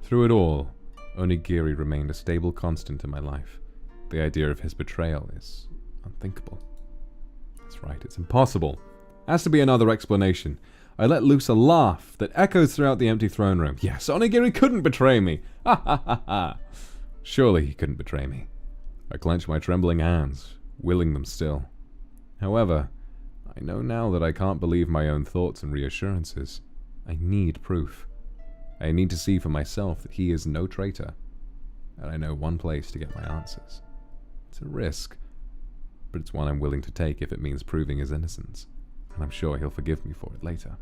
Through it all, Onigiri remained a stable constant in my life. The idea of his betrayal is unthinkable. That's right, it's impossible. Has to be another explanation. I let loose a laugh that echoes throughout the empty throne room. Yes, Onigiri couldn't betray me. Ha ha ha ha. Surely he couldn't betray me. I clench my trembling hands, willing them still. However, I know now that I can't believe my own thoughts and reassurances. I need proof. I need to see for myself that he is no traitor. And I know one place to get my answers. It's a risk, but it's one I'm willing to take if it means proving his innocence. And I'm sure he'll forgive me for it later.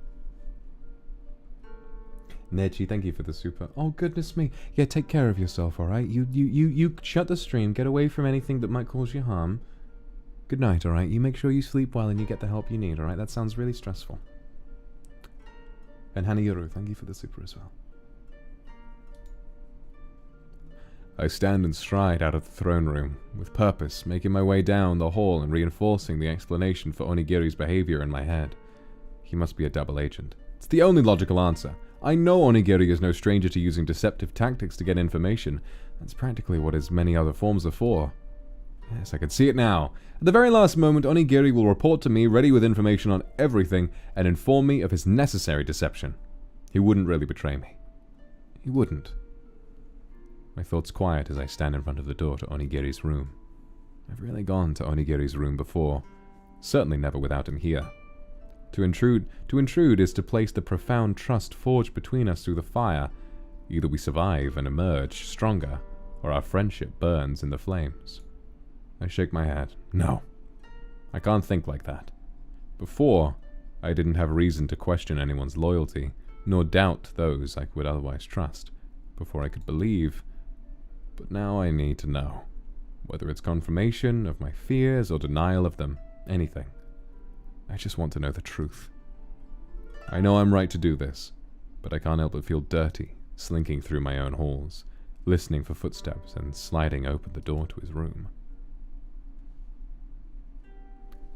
Neji, thank you for the super. Oh, goodness me. Yeah, take care of yourself, alright? You shut the stream, get away from anything that might cause you harm. Good night, alright? You make sure you sleep well and you get the help you need, alright? That sounds really stressful. And Hanayoru, thank you for the super as well. I stand and stride out of the throne room, with purpose, making my way down the hall and reinforcing the explanation for Onigiri's behavior in my head. He must be a double agent. It's the only logical answer. I know Onigiri is no stranger to using deceptive tactics to get information. That's practically what his many other forms are for. Yes, I can see it now. At the very last moment, Onigiri will report to me ready with information on everything and inform me of his necessary deception. He wouldn't really betray me. He wouldn't. My thoughts quiet as I stand in front of the door to Onigiri's room. I've really gone to Onigiri's room before. Certainly never without him here. To intrude is to place the profound trust forged between us through the fire. Either we survive and emerge stronger, or our friendship burns in the flames. I shake my head. No. I can't think like that. Before, I didn't have reason to question anyone's loyalty, nor doubt those I would otherwise trust. Before I could believe. But now I need to know. Whether it's confirmation of my fears or denial of them. Anything. I just want to know the truth. I know I'm right to do this, but I can't help but feel dirty, slinking through my own halls, listening for footsteps and sliding open the door to his room.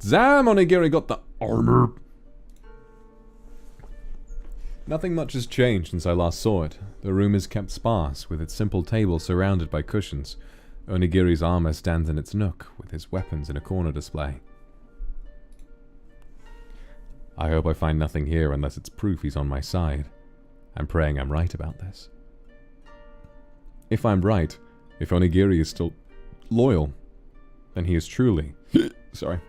Zam! Onigiri got the armor! Nothing much has changed since I last saw it. The room is kept sparse, with its simple table surrounded by cushions. Onigiri's armor stands in its nook, with his weapons in a corner display. I hope I find nothing here unless it's proof he's on my side. I'm praying I'm right about this. If I'm right, if Onigiri is still loyal, then he is truly, sorry,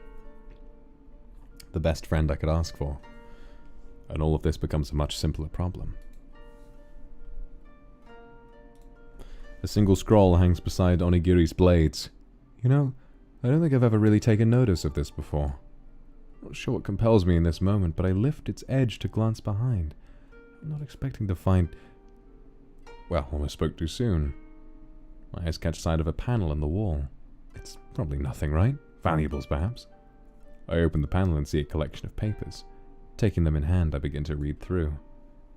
the best friend I could ask for. And all of this becomes a much simpler problem. A single scroll hangs beside Onigiri's blades. You know, I don't think I've ever really taken notice of this before. I'm not sure what compels me in this moment, but I lift its edge to glance behind. I'm not expecting to find... Well, almost spoke too soon. My eyes catch sight of a panel in the wall. It's probably nothing, right? Valuables, perhaps. I open the panel and see a collection of papers. Taking them in hand, I begin to read through.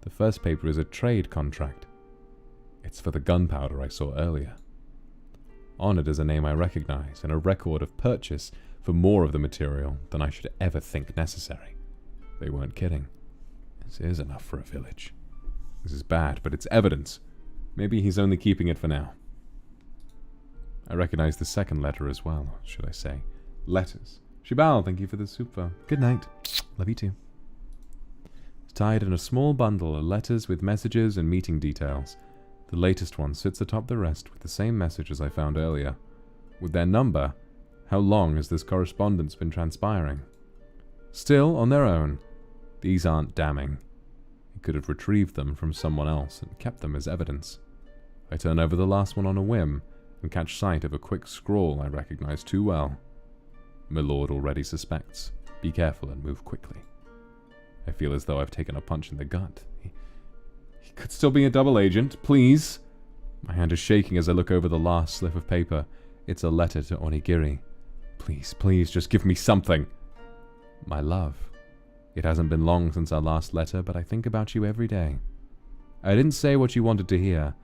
The first paper is a trade contract. It's for the gunpowder I saw earlier. On it is a name I recognize and a record of purchase for more of the material than I should ever think necessary. They weren't kidding. This is enough for a village. This is bad, but it's evidence. Maybe he's only keeping it for now. I recognize the second letter as well, should I say. Letters. Shibal, thank you for the super. Good night. Love you too. Tied in a small bundle are letters with messages and meeting details. The latest one sits atop the rest with the same message as I found earlier. With their number, how long has this correspondence been transpiring? Still, on their own, these aren't damning. He could have retrieved them from someone else and kept them as evidence. I turn over the last one on a whim and catch sight of a quick scrawl I recognize too well. My lord already suspects. Be careful and move quickly. I feel as though I've taken a punch in the gut. He could still be a double agent, please. My hand is shaking as I look over the last slip of paper. It's a letter to Onigiri. Please, please, just give me something. My love, it hasn't been long since our last letter, but I think about you every day. I didn't say what you wanted to hear,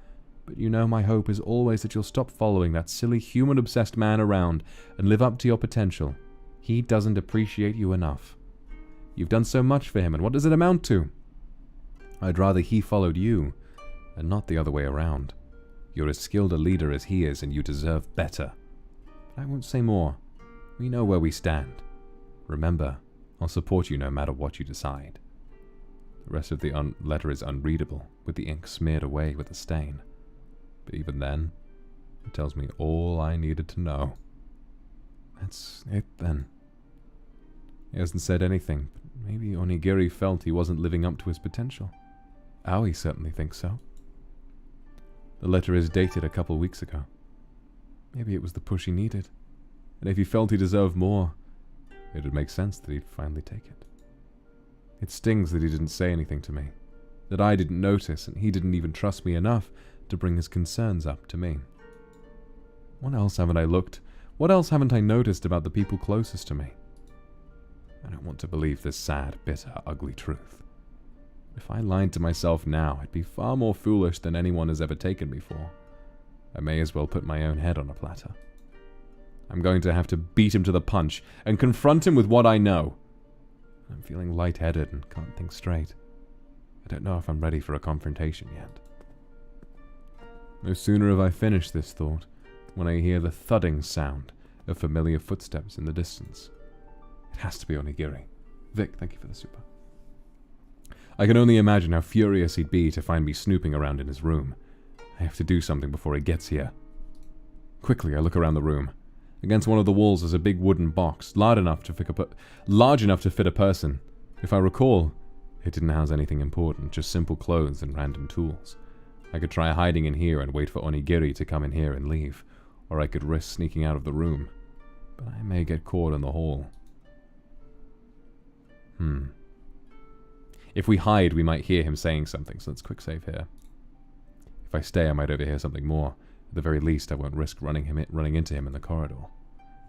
but you know my hope is always that you'll stop following that silly human-obsessed man around and live up to your potential. He doesn't appreciate you enough. You've done so much for him, and what does it amount to? I'd rather he followed you, and not the other way around. You're as skilled a leader as he is, and you deserve better. But I won't say more. We know where we stand. Remember, I'll support you no matter what you decide. The rest of the letter is unreadable, with the ink smeared away with a stain. But even then, it tells me all I needed to know. That's it then. He hasn't said anything, but maybe Onigiri felt he wasn't living up to his potential. Aoi certainly thinks so. The letter is dated a couple weeks ago. Maybe it was the push he needed. And if he felt he deserved more, it would make sense that he'd finally take it. It stings that he didn't say anything to me. That I didn't notice, and he didn't even trust me enough to bring his concerns up to me. What else haven't I looked? What else haven't I noticed about the people closest to me? I don't want to believe this sad, bitter, ugly truth. If I lied to myself now, I'd be far more foolish than anyone has ever taken me for. I may as well put my own head on a platter. I'm going to have to beat him to the punch and confront him with what I know. I'm feeling lightheaded and can't think straight. I don't know if I'm ready for a confrontation yet. No sooner have I finished this thought when I hear the thudding sound of familiar footsteps in the distance. It has to be Onigiri. Vic, thank you for the super. I can only imagine how furious he'd be to find me snooping around in his room. I have to do something before he gets here. Quickly, I look around the room. Against one of the walls is a big wooden box, large enough to fit a person. If I recall, it didn't house anything important, just simple clothes and random tools. I could try hiding in here and wait for Onigiri to come in here and leave, or I could risk sneaking out of the room. But I may get caught in the hall. If we hide, we might hear him saying something, so let's quick save here. If I stay, I might overhear something more. At the very least, I won't risk running into him in the corridor.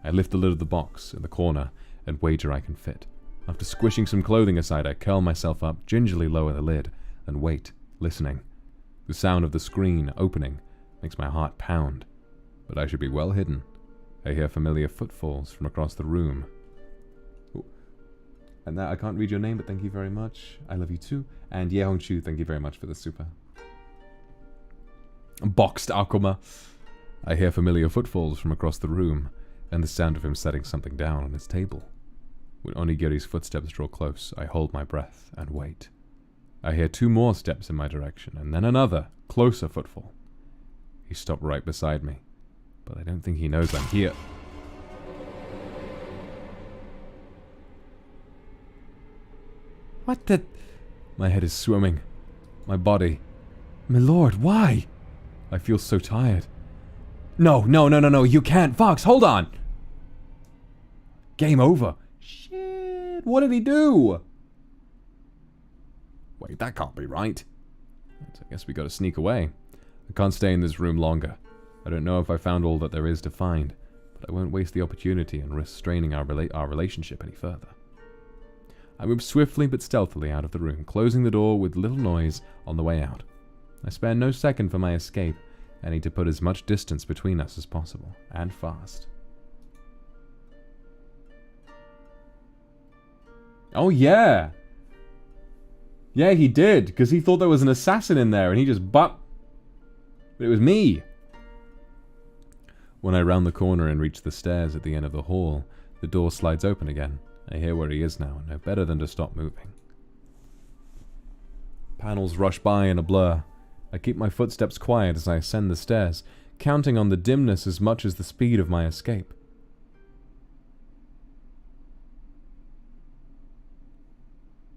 I lift the lid of the box in the corner and wager I can fit. After squishing some clothing aside, I curl myself up, gingerly lower the lid, and wait, listening. The sound of the screen opening makes my heart pound, but I should be well hidden. I hear familiar footfalls from across the room. Ooh. And that, I can't read your name, but thank you very much. I love you too. And Yehong Chu, thank you very much for the super. Vox Akuma. I hear familiar footfalls from across the room, and the sound of him setting something down on his table. When Onigiri's footsteps draw close, I hold my breath and wait. I hear 2 more steps in my direction, and then another, closer footfall. He stopped right beside me, but I don't think he knows I'm here. What the... My head is swimming. My body... My lord, why? I feel so tired. No, you can't. Vox, hold on! Game over. Shit, what did he do? Wait, that can't be right. I guess we gotta sneak away. I can't stay in this room longer. I don't know if I found all that there is to find, but I won't waste the opportunity and risk straining our relationship any further. I move swiftly but stealthily out of the room, closing the door with little noise on the way out. I spare no second for my escape. I need to put as much distance between us as possible, and fast. Oh yeah! Yeah, he did, because he thought there was an assassin in there, and he just But it was me! When I round the corner and reach the stairs at the end of the hall, the door slides open again. I hear where he is now, and know better than to stop moving. Panels rush by in a blur. I keep my footsteps quiet as I ascend the stairs, counting on the dimness as much as the speed of my escape.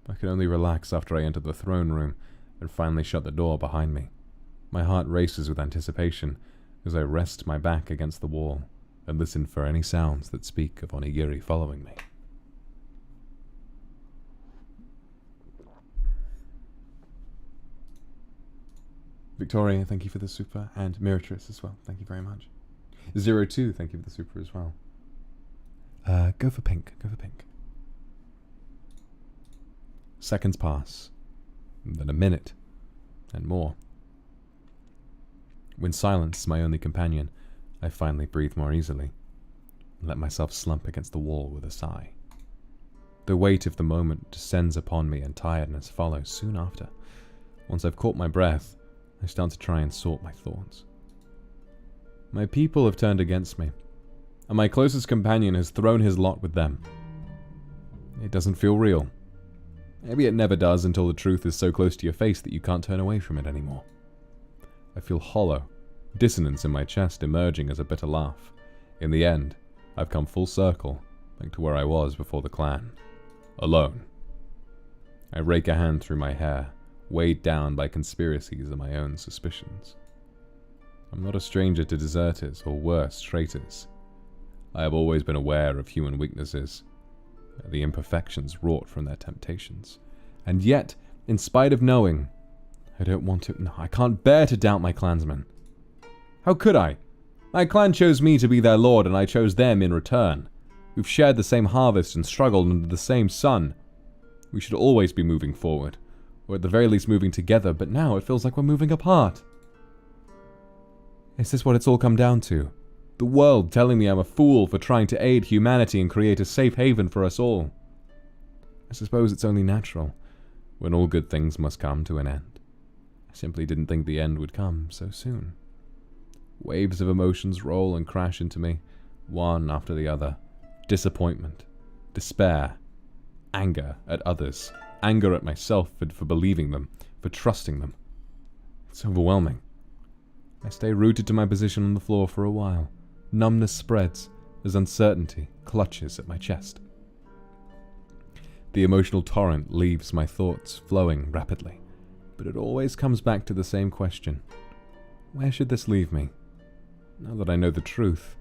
I can only relax after I enter the throne room and finally shut the door behind me. My heart races with anticipation as I rest my back against the wall and listen for any sounds that speak of Onigiri following me. Victoria, thank you for the super, and Miratress as well, thank you very much. 02, thank you for the super as well. Go for pink, go for pink. Seconds pass, then a minute, and more. When silence is my only companion, I finally breathe more easily, and let myself slump against the wall with a sigh. The weight of the moment descends upon me and tiredness follows soon after. Once I've caught my breath, I start to try and sort my thoughts. My people have turned against me, and my closest companion has thrown his lot with them. It doesn't feel real. Maybe it never does until the truth is so close to your face that you can't turn away from it anymore. I feel hollow, dissonance in my chest emerging as a bitter laugh. In the end, I've come full circle, back to where I was before the clan. Alone. I rake a hand through my hair, weighed down by conspiracies and my own suspicions. I'm not a stranger to deserters, or worse, traitors. I have always been aware of human weaknesses, the imperfections wrought from their temptations. And yet, in spite of knowing, I don't want to... No, I can't bear to doubt my clansmen. How could I? My clan chose me to be their lord, and I chose them in return. We've shared the same harvest and struggled under the same sun. We should always be moving forward, or at the very least moving together, but now it feels like we're moving apart. Is this what it's all come down to? The world telling me I'm a fool for trying to aid humanity and create a safe haven for us all? I suppose it's only natural, when all good things must come to an end. I simply didn't think the end would come so soon. Waves of emotions roll and crash into me, one after the other. Disappointment, despair, anger at others, anger at myself for believing them, for trusting them. It's overwhelming. I stay rooted to my position on the floor for a while. Numbness spreads as uncertainty clutches at my chest. The emotional torrent leaves my thoughts flowing rapidly, but it always comes back to the same question. Where should this leave me? Now that I know the truth,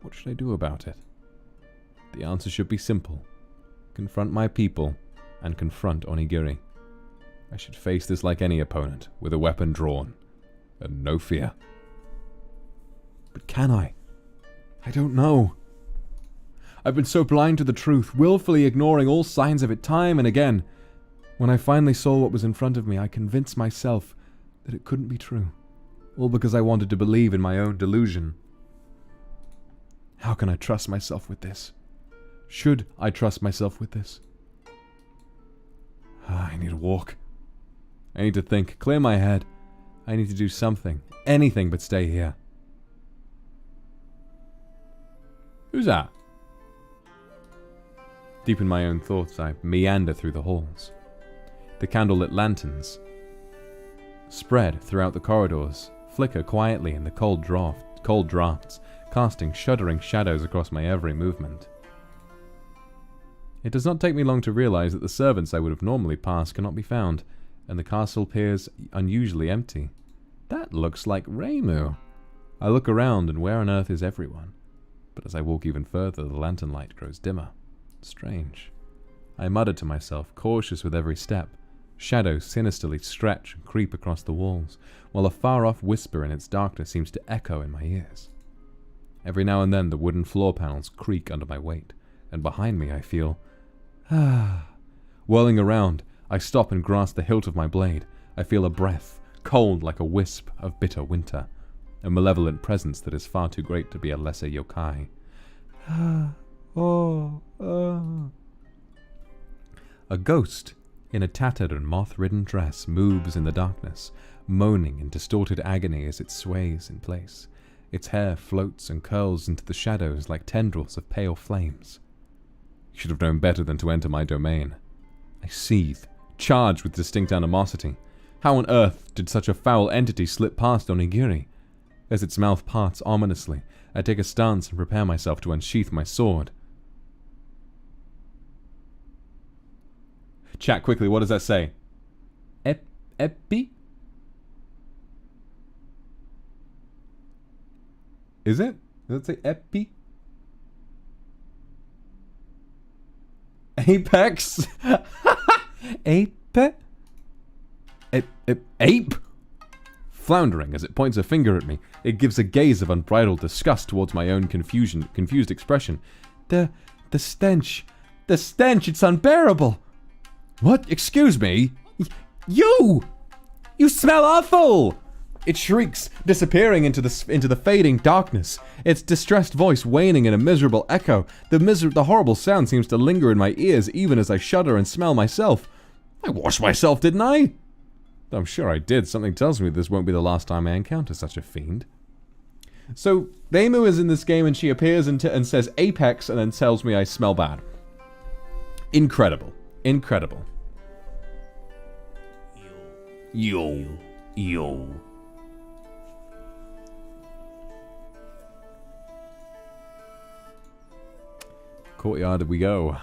what should I do about it? The answer should be simple. Confront my people and confront Onigiri. I should face this like any opponent, with a weapon drawn, and no fear. But can I? I don't know. I've been so blind to the truth, willfully ignoring all signs of it time and again. When I finally saw what was in front of me, I convinced myself that it couldn't be true. All because I wanted to believe in my own delusion. How can I trust myself with this? Should I trust myself with this? I need a walk. I need to think, clear my head. I need to do something, anything but stay here. Who's that? Deep in my own thoughts, I meander through the halls. The candlelit lanterns spread throughout the corridors, flicker quietly in the cold drafts, casting shuddering shadows across my every movement. It does not take me long to realize that the servants I would have normally passed cannot be found, and the castle appears unusually empty. That looks like Reimu. I look around, and where on earth is everyone? But as I walk even further, the lantern light grows dimmer. Strange. I mutter to myself, cautious with every step. Shadows sinisterly stretch and creep across the walls, while a far-off whisper in its darkness seems to echo in my ears. Every now and then the wooden floor panels creak under my weight, and behind me I feel... Whirling around, I stop and grasp the hilt of my blade. I feel a breath, cold like a wisp of bitter winter, a malevolent presence that is far too great to be a lesser yokai. A ghost in a tattered and moth-ridden dress moves in the darkness, moaning in distorted agony as it sways in place. Its hair floats and curls into the shadows like tendrils of pale flames. You should have known better than to enter my domain. I seethe, charged with distinct animosity. How on earth did such a foul entity slip past Onigiri? As its mouth parts ominously, I take a stance and prepare myself to unsheath my sword. Chat quickly, what does that say? Epi? Is it? Does it say Epi? Apex? Ape? Ape? Floundering as it points a finger at me, it gives a gaze of unbridled disgust towards my own confused expression. The stench. The stench, it's unbearable. What? Excuse me? You smell awful! It shrieks, disappearing into the fading darkness, its distressed voice waning in a miserable echo. The horrible sound seems to linger in my ears even as I shudder and smell myself. I washed myself, didn't I? I'm sure I did. Something tells me this won't be the last time I encounter such a fiend. So, Reimu is in this game and she appears and says Apex and then tells me I smell bad. Incredible. Incredible. Yo. Courtyard we go.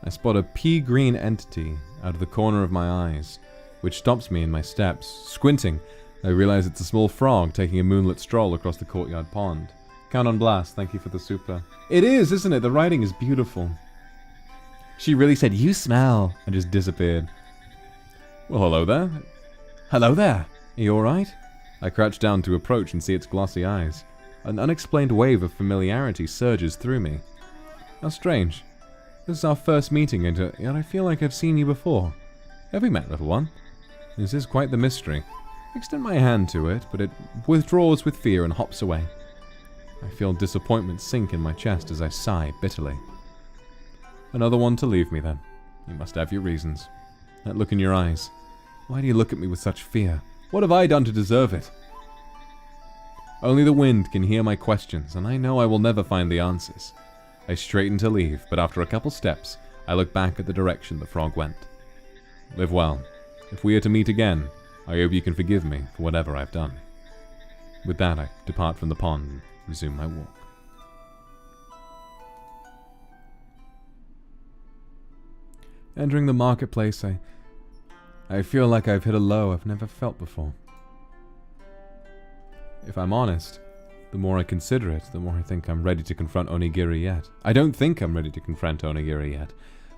I spot a pea-green entity out of the corner of my eyes, which stops me in my steps. Squinting, I realize it's a small frog taking a moonlit stroll across the courtyard pond. Count on Blast, thank you for the super. It is, isn't it? The writing is beautiful. She really said, "You smell," and just disappeared. Well, hello there. Hello there. Are you alright? I crouch down to approach and see its glossy eyes. An unexplained wave of familiarity surges through me. How strange. This is our first meeting, and yet I feel like I've seen you before. Have we met, little one? This is quite the mystery. I extend my hand to it, but it withdraws with fear and hops away. I feel disappointment sink in my chest as I sigh bitterly. Another one to leave me, then. You must have your reasons. That look in your eyes. Why do you look at me with such fear? What have I done to deserve it? Only the wind can hear my questions, and I know I will never find the answers. I straighten to leave, but after a couple steps, I look back at the direction the frog went. Live well. If we are to meet again, I hope you can forgive me for whatever I've done. With that, I depart from the pond and resume my walk. Entering the marketplace, I feel like I've hit a low I've never felt before. If I'm honest, the more I consider it, the more I think I'm ready to confront Onigiri yet. I don't think I'm ready to confront Onigiri yet,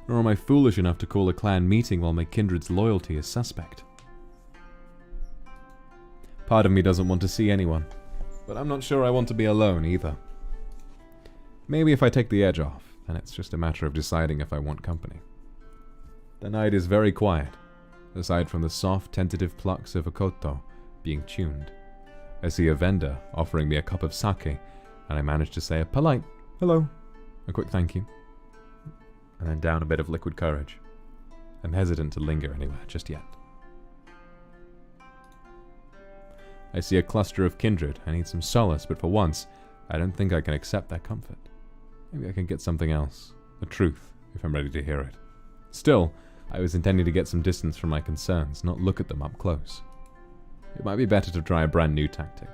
nor am I foolish enough to call a clan meeting while my kindred's loyalty is suspect. Part of me doesn't want to see anyone. but I'm not sure I want to be alone either. Maybe if I take the edge off, then it's just a matter of deciding if I want company. The night is very quiet, aside from the soft, tentative plucks of a koto being tuned. I see a vendor offering me a cup of sake, and I manage to say a polite hello, a quick thank you, and then down a bit of liquid courage. I'm hesitant to linger anywhere just yet. I see a cluster of kindred. I need some solace, but for once, I don't think I can accept that comfort. Maybe I can get something else. The truth, if I'm ready to hear it. Still, I was intending to get some distance from my concerns, not look at them up close. It might be better to try a brand new tactic.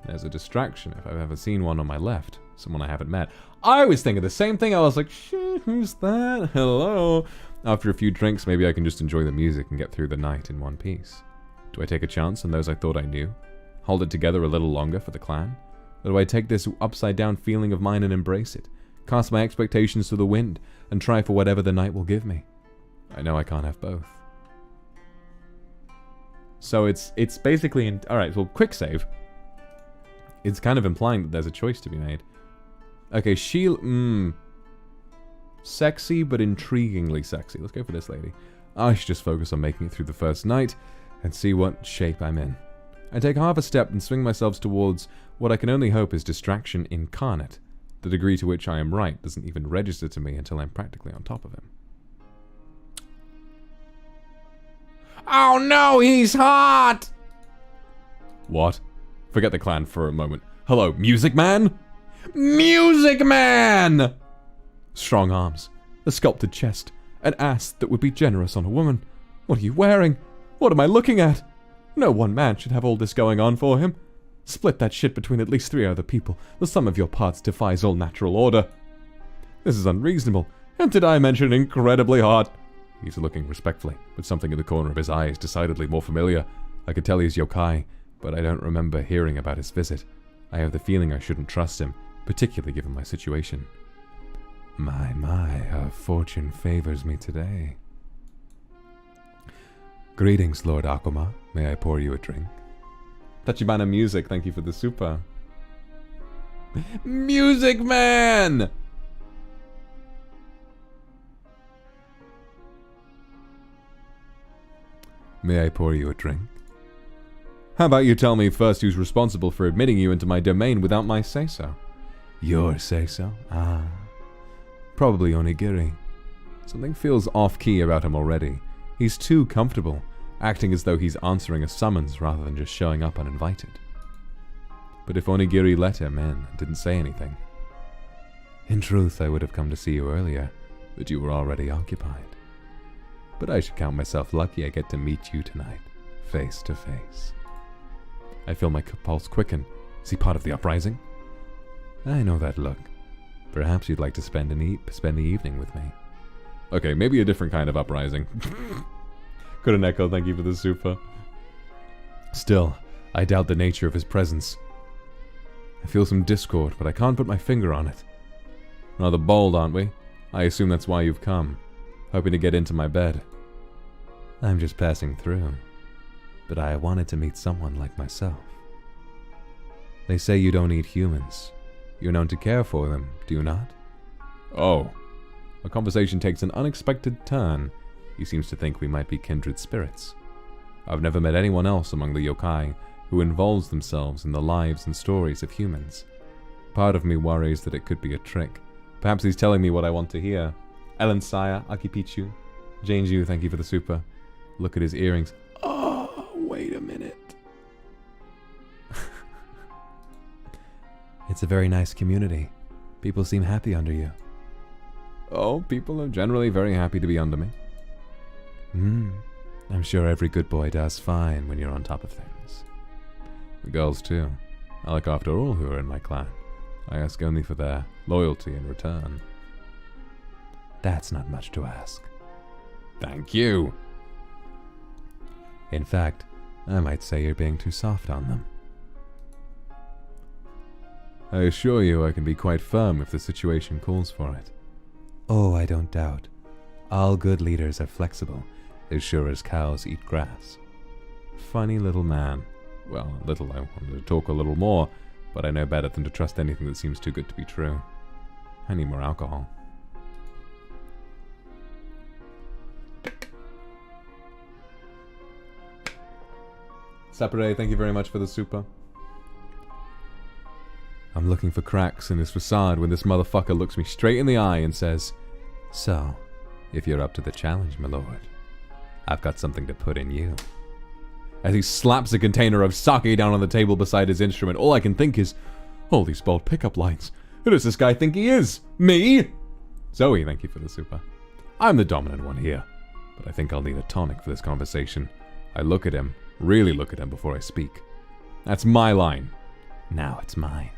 There's a distraction if I've ever seen one on my left, someone I haven't met. I was thinking the same thing. I was like, shit, who's that? Hello? After a few drinks, maybe I can just enjoy the music and get through the night in one piece. Do I take a chance on those I thought I knew? Hold it together a little longer for the clan? Or do I take this upside-down feeling of mine and embrace it? Cast my expectations to the wind and try for whatever the night will give me? I know I can't have both. So it's basically... Alright, well, quick save. It's kind of implying that there's a choice to be made. Okay, sexy, but intriguingly sexy. Let's go for this lady. I should just focus on making it through the first night and see what shape I'm in. I take half a step and swing myself towards what I can only hope is distraction incarnate. The degree to which I am right doesn't even register to me until I'm practically on top of him. Oh no, he's hot! What? Forget the clan for a moment. Hello, Music Man? Music Man! Strong arms, a sculpted chest, an ass that would be generous on a woman. What are you wearing? What am I looking at? No one man should have all this going on for him. Split that shit between at least 3 other people. The sum of your parts defies all natural order. This is unreasonable. And did I mention incredibly hot? He's looking respectfully, but something in the corner of his eye is decidedly more familiar. I could tell he's yokai, but I don't remember hearing about his visit. I have the feeling I shouldn't trust him, particularly given my situation. My, how fortune favors me today. Greetings, Lord Akuma. May I pour you a drink? Tachibana Music, thank you for the super. Music Man! May I pour you a drink? How about you tell me first who's responsible for admitting you into my domain without my say-so? Your say-so? Ah. Probably Onigiri. Something feels off-key about him already. He's too comfortable, acting as though he's answering a summons rather than just showing up uninvited. But if Onigiri let him in and didn't say anything... In truth, I would have come to see you earlier, but you were already occupied. But I should count myself lucky I get to meet you tonight, face to face. I feel my pulse quicken. Is he part of the uprising? I know that look. Perhaps you'd like to spend the evening with me. Okay, maybe a different kind of uprising. Kuroneko, thank you for the super. Still, I doubt the nature of his presence. I feel some discord, but I can't put my finger on it. Rather bold, aren't we? I assume that's why you've come. Hoping to get into my bed. I'm just passing through. But I wanted to meet someone like myself. They say you don't eat humans. You're known to care for them, do you not? Oh. Our conversation takes an unexpected turn. He seems to think we might be kindred spirits. I've never met anyone else among the yokai who involves themselves in the lives and stories of humans. Part of me worries that it could be a trick. Perhaps he's telling me what I want to hear. Ellen Saya, Akipichu, Jane Ju, thank you for the super. Look at his earrings. Oh, wait a minute. It's a very nice community. People seem happy under you. Oh, people are generally very happy to be under me. I'm sure every good boy does fine when you're on top of things. The girls too. I look after all who are in my clan. I ask only for their loyalty in return. That's not much to ask. Thank you. In fact, I might say you're being too soft on them. I assure you I can be quite firm if the situation calls for it. Oh, I don't doubt. All good leaders are flexible, as sure as cows eat grass. Funny little man. well, a little. I wanted to talk a little more, but I know better than to trust anything that seems too good to be true. I need more alcohol. Sapere, thank you very much for the super. I'm looking for cracks in this facade when this motherfucker looks me straight in the eye and says, "So, if you're up to the challenge, my lord, I've got something to put in you." As he slaps a container of sake down on the table beside his instrument, all I can think is, all these bold pickup lines. Who does this guy think he is? Me? Zoe, thank you for the super. I'm the dominant one here, but I think I'll need a tonic for this conversation. I look at him, really look at him before I speak. That's my line. Now it's mine.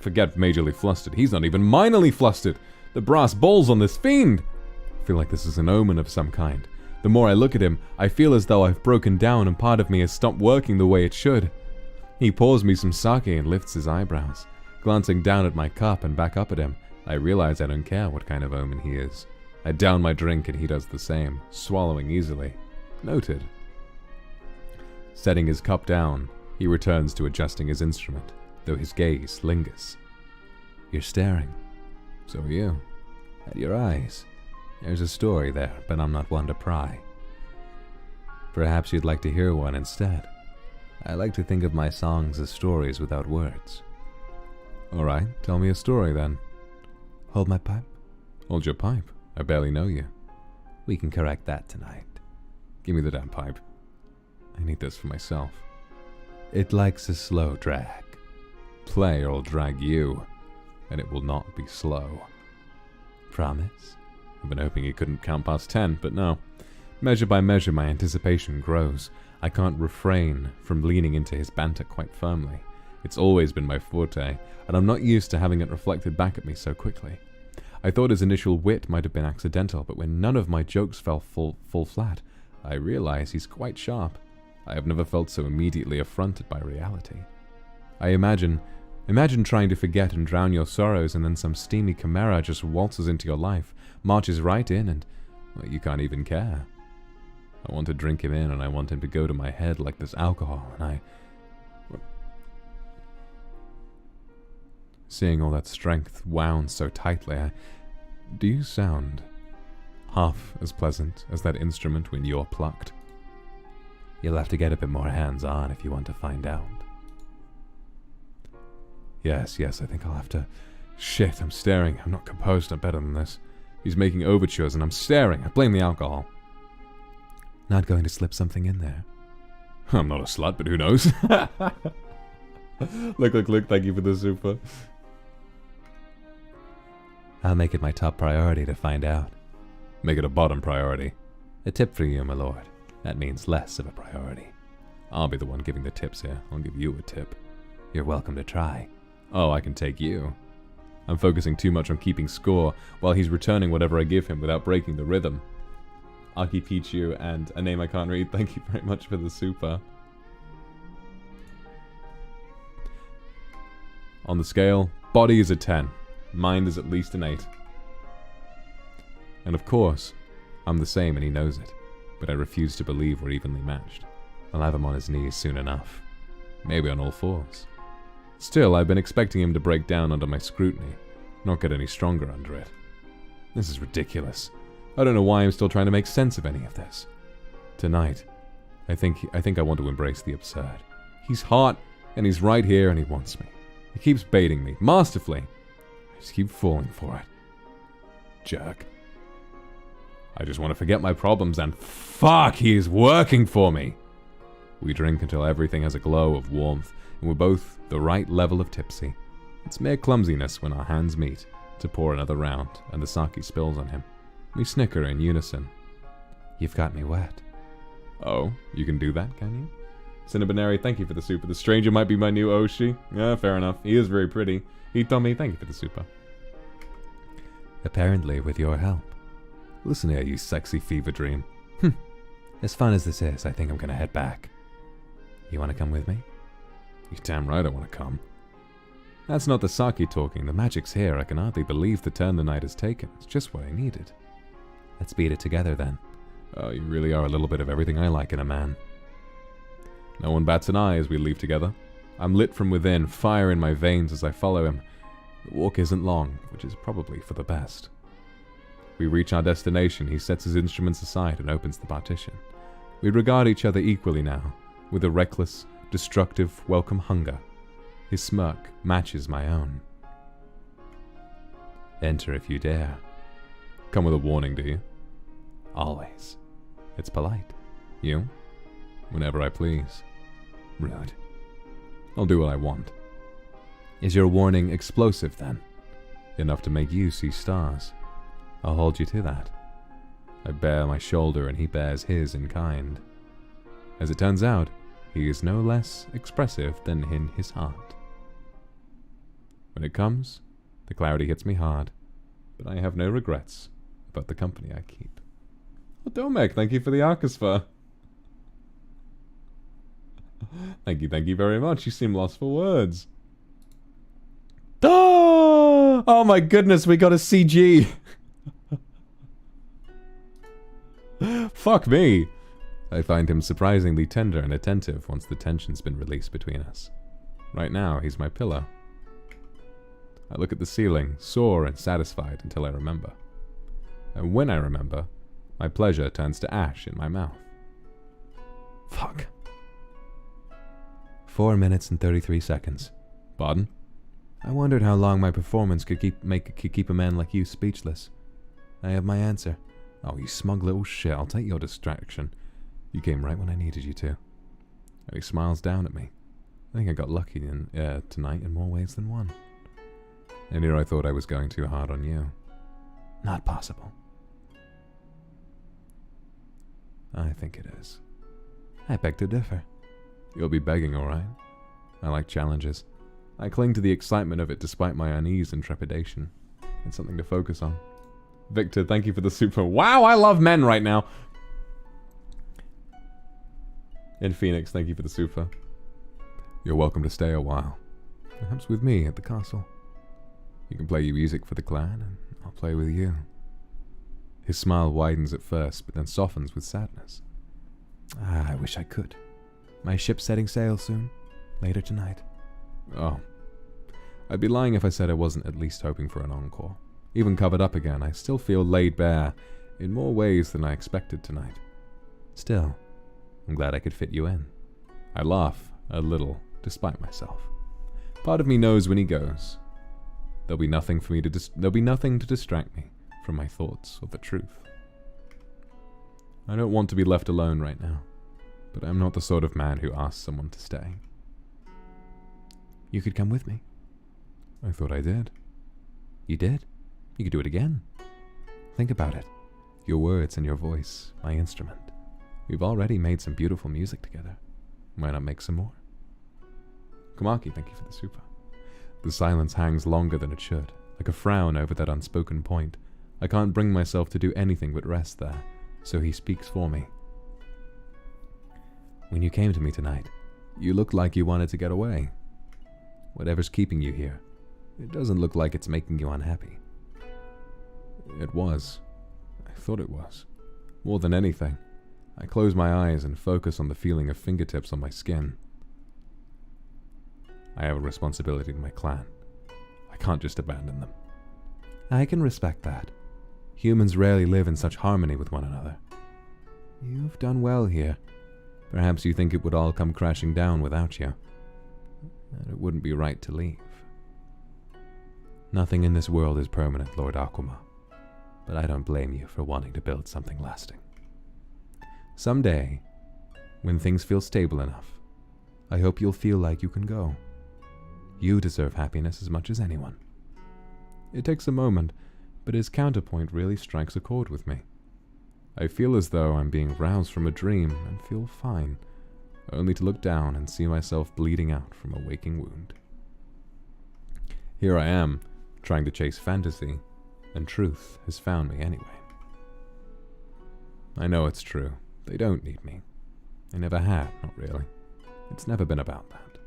Forget majorly flustered. He's not even minorly flustered. The brass balls on this fiend. I feel like this is an omen of some kind. The more I look at him, I feel as though I've broken down and part of me has stopped working the way it should. He pours me some sake and lifts his eyebrows. Glancing down at my cup and back up at him, I realize I don't care what kind of omen he is. I down my drink and he does the same, swallowing easily. Noted. Setting his cup down, he returns to adjusting his instrument, though his gaze lingers. You're staring. So are you. At your eyes. There's a story there, but I'm not one to pry. Perhaps you'd like to hear one instead. I like to think of my songs as stories without words. Alright, tell me a story then. Hold my pipe? Hold your pipe? I barely know you. We can correct that tonight. Give me the damn pipe. I need this for myself. It likes a slow drag. Play or I'll drag you, and it will not be slow. Promise? I've been hoping he couldn't count past 10, but no. Measure by measure, my anticipation grows. I can't refrain from leaning into his banter quite firmly. It's always been my forte, and I'm not used to having it reflected back at me so quickly. I thought his initial wit might have been accidental, but when none of my jokes fell full flat, I realize he's quite sharp. I have never felt so immediately affronted by reality. I imagine trying to forget and drown your sorrows, and then some steamy chimera just waltzes into your life, marches right in, and well, you can't even care. I want to drink him in, and I want him to go to my head like this alcohol, and seeing all that strength wound so tightly, do you sound half as pleasant as that instrument when you're plucked? You'll have to get a bit more hands-on if you want to find out. Yes, I think I'll have to... Shit, I'm staring. I'm not composed, I'm better than this. He's making overtures and I'm staring. I blame the alcohol. Not going to slip something in there? I'm not a slut, but who knows? Look, thank you for the super. I'll make it my top priority to find out. Make it a bottom priority. A tip for you, my lord. That means less of a priority. I'll be the one giving the tips here. I'll give you a tip. You're welcome to try. Oh, I can take you. I'm focusing too much on keeping score, while he's returning whatever I give him without breaking the rhythm. Aki Pichu and a name I can't read, thank you very much for the super. On the scale, body is a 10. Mind is at least an 8. And of course, I'm the same and he knows it. But I refuse to believe we're evenly matched. I'll have him on his knees soon enough. Maybe on all fours. Still, I've been expecting him to break down under my scrutiny, not get any stronger under it. This is ridiculous. I don't know why I'm still trying to make sense of any of this. Tonight, I think I want to embrace the absurd. He's hot, and he's right here, and he wants me. He keeps baiting me, masterfully. I just keep falling for it. Jerk. I just want to forget my problems, and fuck, he is working for me! We drink until everything has a glow of warmth, and we're both the right level of tipsy. It's mere clumsiness when our hands meet to pour another round, and the sake spills on him. We snicker in unison. You've got me wet. Oh, you can do that, can you? Cinnabonary, thank you for the super. The stranger might be my new Oshi. Yeah, fair enough. He is very pretty. Hitomi, thank you for the super. Apparently with your help. Listen here, you sexy fever dream. As fun as this is, I think I'm gonna head back. You wanna come with me? You're damn right I wanna come. That's not the sake talking, the magic's here. I can hardly believe the turn the night has taken. It's just what I needed. Let's beat it together then. Oh, you really are a little bit of everything I like in a man. No one bats an eye as we leave together. I'm lit from within, fire in my veins as I follow him. The walk isn't long, which is probably for the best. We reach our destination. He sets his instruments aside and opens the partition. We regard each other equally now, with a reckless, destructive, welcome hunger. His smirk matches my own. Enter if you dare. Come with a warning, do you? Always. It's polite. You? Whenever I please. Rude. I'll do what I want. Is your warning explosive, then? Enough to make you see stars? I'll hold you to that. I bare my shoulder and he bears his in kind. As it turns out, he is no less expressive than in his heart. When it comes, the clarity hits me hard, but I have no regrets about the company I keep. Oh, Domek, thank you for the Archosphere. Thank you very much. You seem lost for words. Oh my goodness, we got a CG. Fuck me. I find him surprisingly tender and attentive once the tension's been released between us. Right now, he's my pillow. I look at the ceiling, sore and satisfied until I remember. And when I remember, my pleasure turns to ash in my mouth. Fuck. 4 minutes and 33 seconds. Pardon? I wondered how long my performance could keep a man like you speechless. I have my answer. Oh, you smug little shit, I'll take your distraction. You came right when I needed you to. And he smiles down at me. I think I got lucky tonight in more ways than one. And here I thought I was going too hard on you. Not possible. I think it is. I beg to differ. You'll be begging, alright? I like challenges. I cling to the excitement of it despite my unease and trepidation. It's something to focus on. Victor, thank you for the super. Wow, I love men right now! And Phoenix, thank you for the super. You're welcome to stay a while. Perhaps with me at the castle. You can play your music for the clan, and I'll play with you. His smile widens at first, but then softens with sadness. I wish I could. My ship's setting sail soon. Later tonight. Oh. I'd be lying if I said I wasn't at least hoping for an encore. Even covered up again, I still feel laid bare in more ways than I expected tonight. Still, I'm glad I could fit you in. I laugh a little, despite myself. Part of me knows when he goes, there'll be nothing to distract me from my thoughts or the truth. I don't want to be left alone right now, but I'm not the sort of man who asks someone to stay. You could come with me. I thought I did. You did? You could do it again. Think about it. Your words and your voice, my instrument. We've already made some beautiful music together. Why not make some more? Komaki, thank you for the super. The silence hangs longer than it should, like a frown over that unspoken point. I can't bring myself to do anything but rest there, so he speaks for me. When you came to me tonight, you looked like you wanted to get away. Whatever's keeping you here, it doesn't look like it's making you unhappy. It was. I thought it was. More than anything, I close my eyes and focus on the feeling of fingertips on my skin. I have a responsibility to my clan. I can't just abandon them. I can respect that. Humans rarely live in such harmony with one another. You've done well here. Perhaps you think it would all come crashing down without you. And it wouldn't be right to leave. Nothing in this world is permanent, Lord Akuma. But I don't blame you for wanting to build something lasting. Someday, when things feel stable enough, I hope you'll feel like you can go. You deserve happiness as much as anyone. It takes a moment, but his counterpoint really strikes a chord with me. I feel as though I'm being roused from a dream and feel fine, only to look down and see myself bleeding out from a waking wound. Here I am, trying to chase fantasy, and truth has found me anyway. I know it's true. They don't need me. They never have, not really. It's never been about that.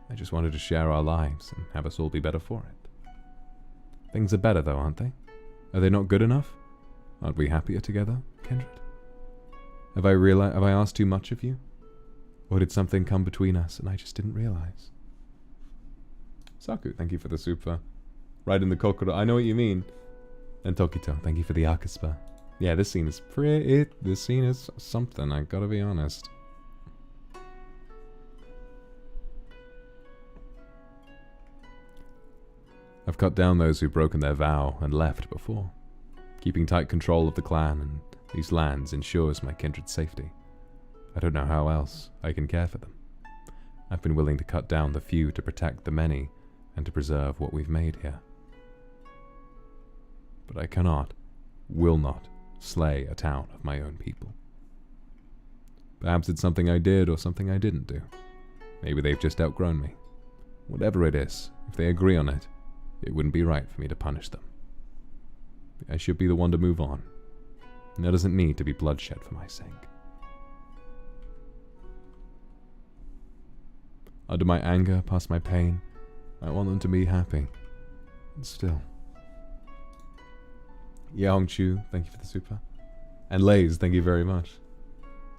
I just wanted to share our lives and have us all be better for it. Things are better though, aren't they? Are they not good enough? Aren't we happier together, Kindred? Have I asked too much of you? Or did something come between us and I just didn't realize? Saku, thank you for the super. Right in the kokoro. I know what you mean. And Tokito, thank you for the Akaspa. Yeah, this scene is pretty... This scene is something, I gotta be honest. I've cut down those who've broken their vow and left before. Keeping tight control of the clan and these lands ensures my kindred's safety. I don't know how else I can care for them. I've been willing to cut down the few to protect the many and to preserve what we've made here. But I cannot, will not, slay a town of my own people. Perhaps it's something I did or something I didn't do. Maybe they've just outgrown me. Whatever it is, if they agree on it, it wouldn't be right for me to punish them. I should be the one to move on. And there doesn't need to be bloodshed for my sake. Under my anger, past my pain, I want them to be happy. And still. Yeah, Hongchu, thank you for the super. And Lays, thank you very much.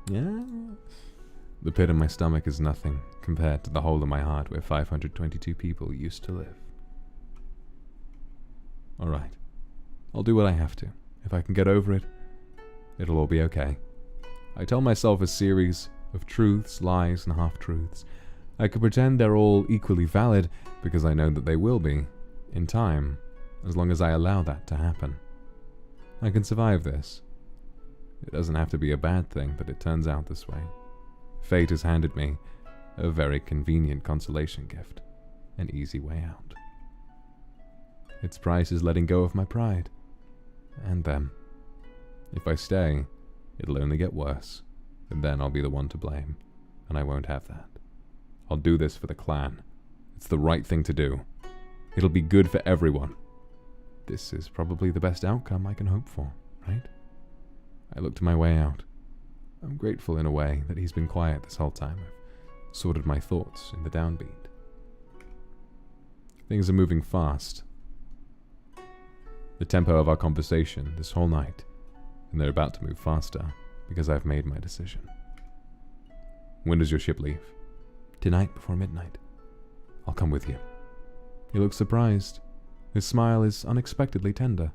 Yeah. The pit in my stomach is nothing compared to the hole in my heart where 522 people used to live. Alright. I'll do what I have to. If I can get over it, it'll all be okay. I tell myself a series of truths, lies, and half-truths. I could pretend they're all equally valid because I know that they will be, in time, as long as I allow that to happen. I can survive this. It doesn't have to be a bad thing that it turns out this way. Fate has handed me a very convenient consolation gift, an easy way out. Its price is letting go of my pride. And them. If I stay, it'll only get worse, and then I'll be the one to blame, and I won't have that. I'll do this for the clan. It's the right thing to do. It'll be good for everyone. This is probably the best outcome I can hope for, right? I look to my way out. I'm grateful in a way that he's been quiet this whole time. I've sorted my thoughts in the downbeat. Things are moving fast. The tempo of our conversation this whole night, and they're about to move faster because I've made my decision. When does your ship leave? Tonight before midnight. I'll come with you. He looks surprised. His smile is unexpectedly tender.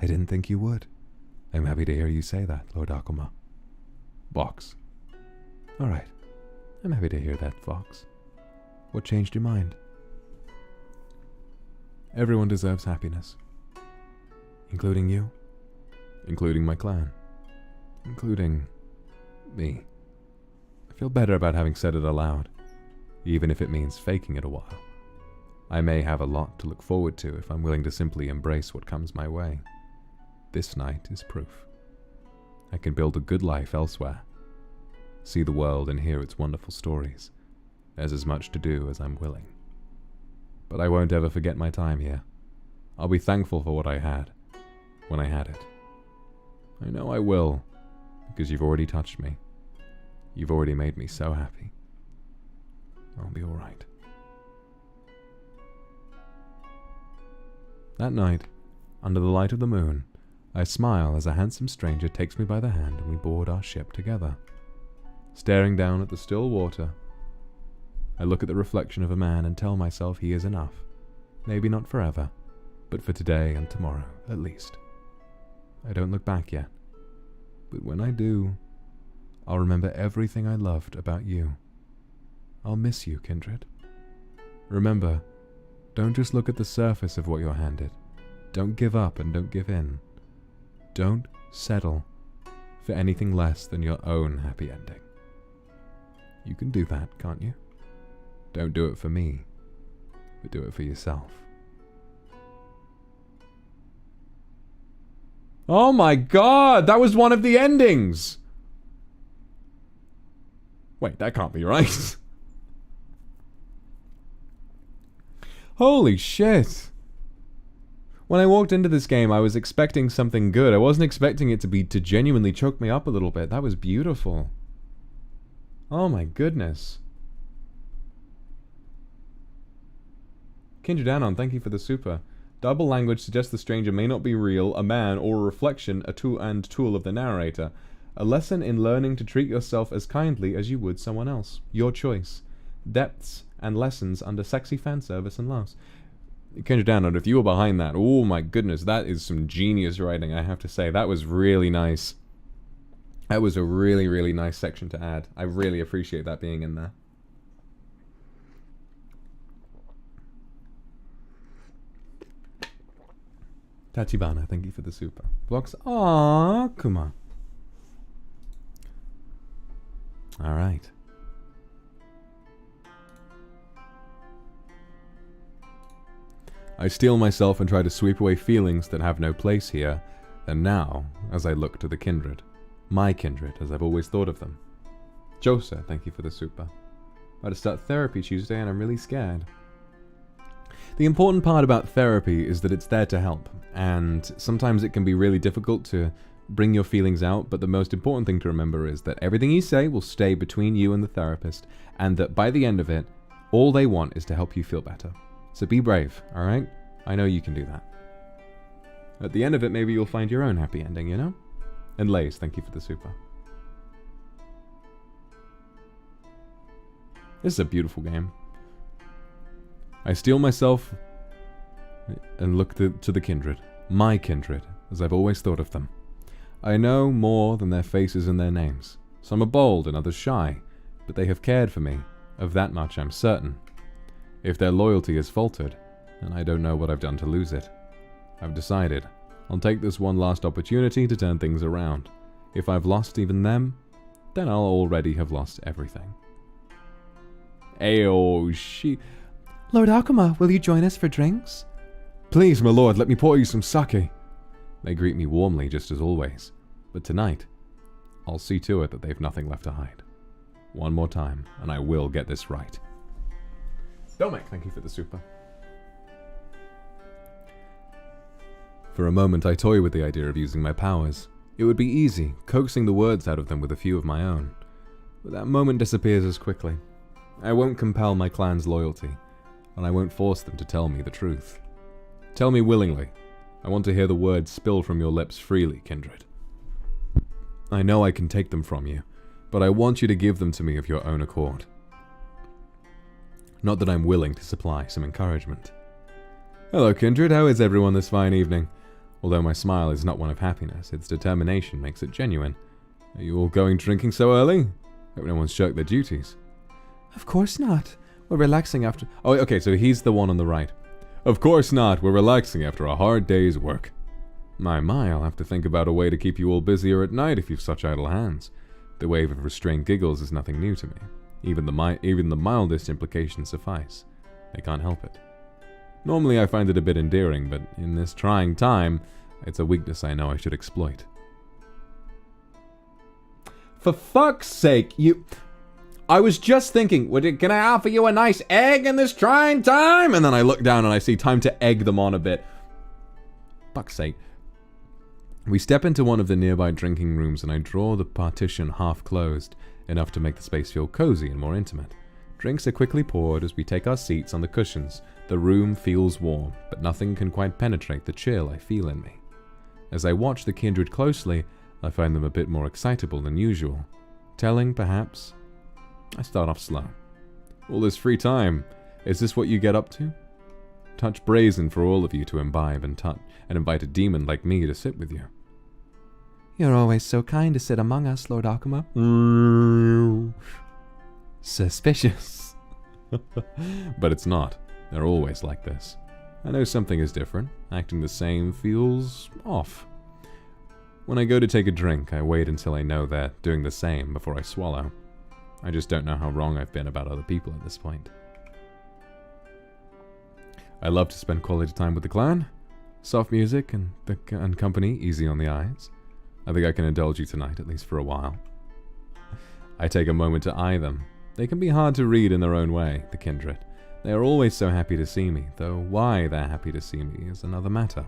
I didn't think you would. I'm happy to hear you say that, Lord Akuma. Vox. All right. I'm happy to hear that, Vox. What changed your mind? Everyone deserves happiness. Including you? Including my clan. Including me. I feel better about having said it aloud, even if it means faking it a while. I may have a lot to look forward to if I'm willing to simply embrace what comes my way. This night is proof. I can build a good life elsewhere. See the world and hear its wonderful stories. There's as much to do as I'm willing. But I won't ever forget my time here. I'll be thankful for what I had, when I had it. I know I will, because you've already touched me. You've already made me so happy. I'll be alright. That night, under the light of the moon, I smile as a handsome stranger takes me by the hand and we board our ship together. Staring down at the still water, I look at the reflection of a man and tell myself he is enough. Maybe not forever, but for today and tomorrow, at least. I don't look back yet, but when I do, I'll remember everything I loved about you. I'll miss you, kindred. Remember, don't just look at the surface of what you're handed. Don't give up and don't give in. Don't settle for anything less than your own happy ending. You can do that, can't you? Don't do it for me, but do it for yourself. Oh my god, that was one of the endings! Wait, that can't be right. Holy shit. When I walked into this game, I was expecting something good. I wasn't expecting it to genuinely choke me up a little bit. That was beautiful. Oh my goodness. Kindred Anon, thank you for the super. Double language suggests the stranger may not be real, a man, or a reflection, a tool of the narrator. A lesson in learning to treat yourself as kindly as you would someone else. Your choice. Depths and lessons under sexy fan service and laughs. Kendra Download, if you were behind that, oh my goodness, that is some genius writing, I have to say. That was really nice. That was a really, really nice section to add. I really appreciate that being in there. Tachibana, thank you for the super. Vox Akuma. Alright. I steel myself and try to sweep away feelings that have no place here, and now, as I look to the kindred. My kindred, as I've always thought of them. Josa, thank you for the super. About to start therapy Tuesday and I'm really scared. The important part about therapy is that it's there to help, and sometimes it can be really difficult to bring your feelings out, but the most important thing to remember is that everything you say will stay between you and the therapist, and that by the end of it, all they want is to help you feel better. So be brave, alright? I know you can do that. At the end of it, maybe you'll find your own happy ending, you know? And Lays, thank you for the super. This is a beautiful game. I steel myself and look to the kindred. My kindred, as I've always thought of them. I know more than their faces and their names. Some are bold and others shy, but they have cared for me. Of that much I'm certain. If their loyalty has faltered, then I don't know what I've done to lose it. I've decided. I'll take this one last opportunity to turn things around. If I've lost even them, then I'll already have lost everything. Ayo, she... Lord Akuma, will you join us for drinks? Please, my lord, let me pour you some sake. They greet me warmly, just as always. But tonight, I'll see to it that they've nothing left to hide. One more time, and I will get this right. Domek, thank you for the super. For a moment, I toy with the idea of using my powers. It would be easy, coaxing the words out of them with a few of my own. But that moment disappears as quickly. I won't compel my clan's loyalty, and I won't force them to tell me the truth. Tell me willingly. I want to hear the words spill from your lips freely, kindred. I know I can take them from you, but I want you to give them to me of your own accord. Not that I'm willing to supply some encouragement. Hello, kindred. How is everyone this fine evening? Although my smile is not one of happiness, its determination makes it genuine. Are you all going drinking so early? Hope no one's shirked their duties. Of course not. We're relaxing after... Oh, okay, so he's the one on the right. Of course not. We're relaxing after a hard day's work. My, I'll have to think about a way to keep you all busier at night if you've such idle hands. The wave of restrained giggles is nothing new to me. Even the mildest implications suffice. I can't help it. Normally I find it a bit endearing, but in this trying time, it's a weakness I know I should exploit. For fuck's sake, I was just thinking, can I offer you a nice egg in this trying time? And then I look down and I see time to egg them on a bit. Fuck's sake. We step into one of the nearby drinking rooms and I draw the partition half closed, enough to make the space feel cozy and more intimate. Drinks are quickly poured as we take our seats on the cushions. The room feels warm, but nothing can quite penetrate the chill I feel in me. As I watch the kindred closely, I find them a bit more excitable than usual. Telling, perhaps. I start off slow. All this free time, is this what you get up to? Touch brazen for all of you to imbibe and invite a demon like me to sit with you. You're always so kind to sit among us, Lord Akuma. Suspicious. But it's not. They're always like this. I know something is different. Acting the same feels off. When I go to take a drink, I wait until I know they're doing the same before I swallow. I just don't know how wrong I've been about other people at this point. I love to spend quality time with the clan. Soft music and company easy on the eyes. I think I can indulge you tonight, at least for a while. I take a moment to eye them. They can be hard to read in their own way, the kindred. They are always so happy to see me, though why they're happy to see me is another matter.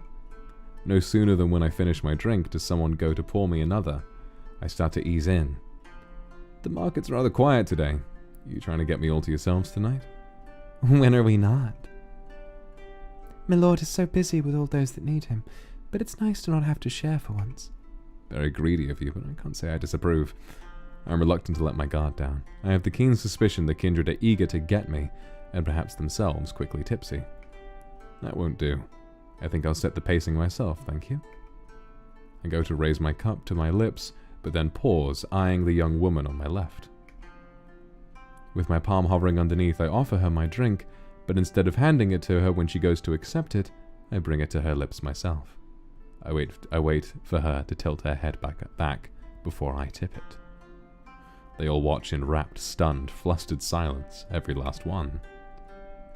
No sooner than when I finish my drink does someone go to pour me another. I start to ease in. The market's rather quiet today. You trying to get me all to yourselves tonight? When are we not? My lord is so busy with all those that need him, but it's nice to not have to share for once. Very greedy of you, but I can't say I disapprove. I'm reluctant to let my guard down. I have the keen suspicion the kindred are eager to get me, and perhaps themselves quickly tipsy. That won't do. I think I'll set the pacing myself, thank you. I go to raise my cup to my lips, but then pause, eyeing the young woman on my left. With my palm hovering underneath, I offer her my drink, but instead of handing it to her when she goes to accept it, I bring it to her lips myself. I wait for her to tilt her head back before I tip it. They all watch in rapt, stunned, flustered silence, every last one.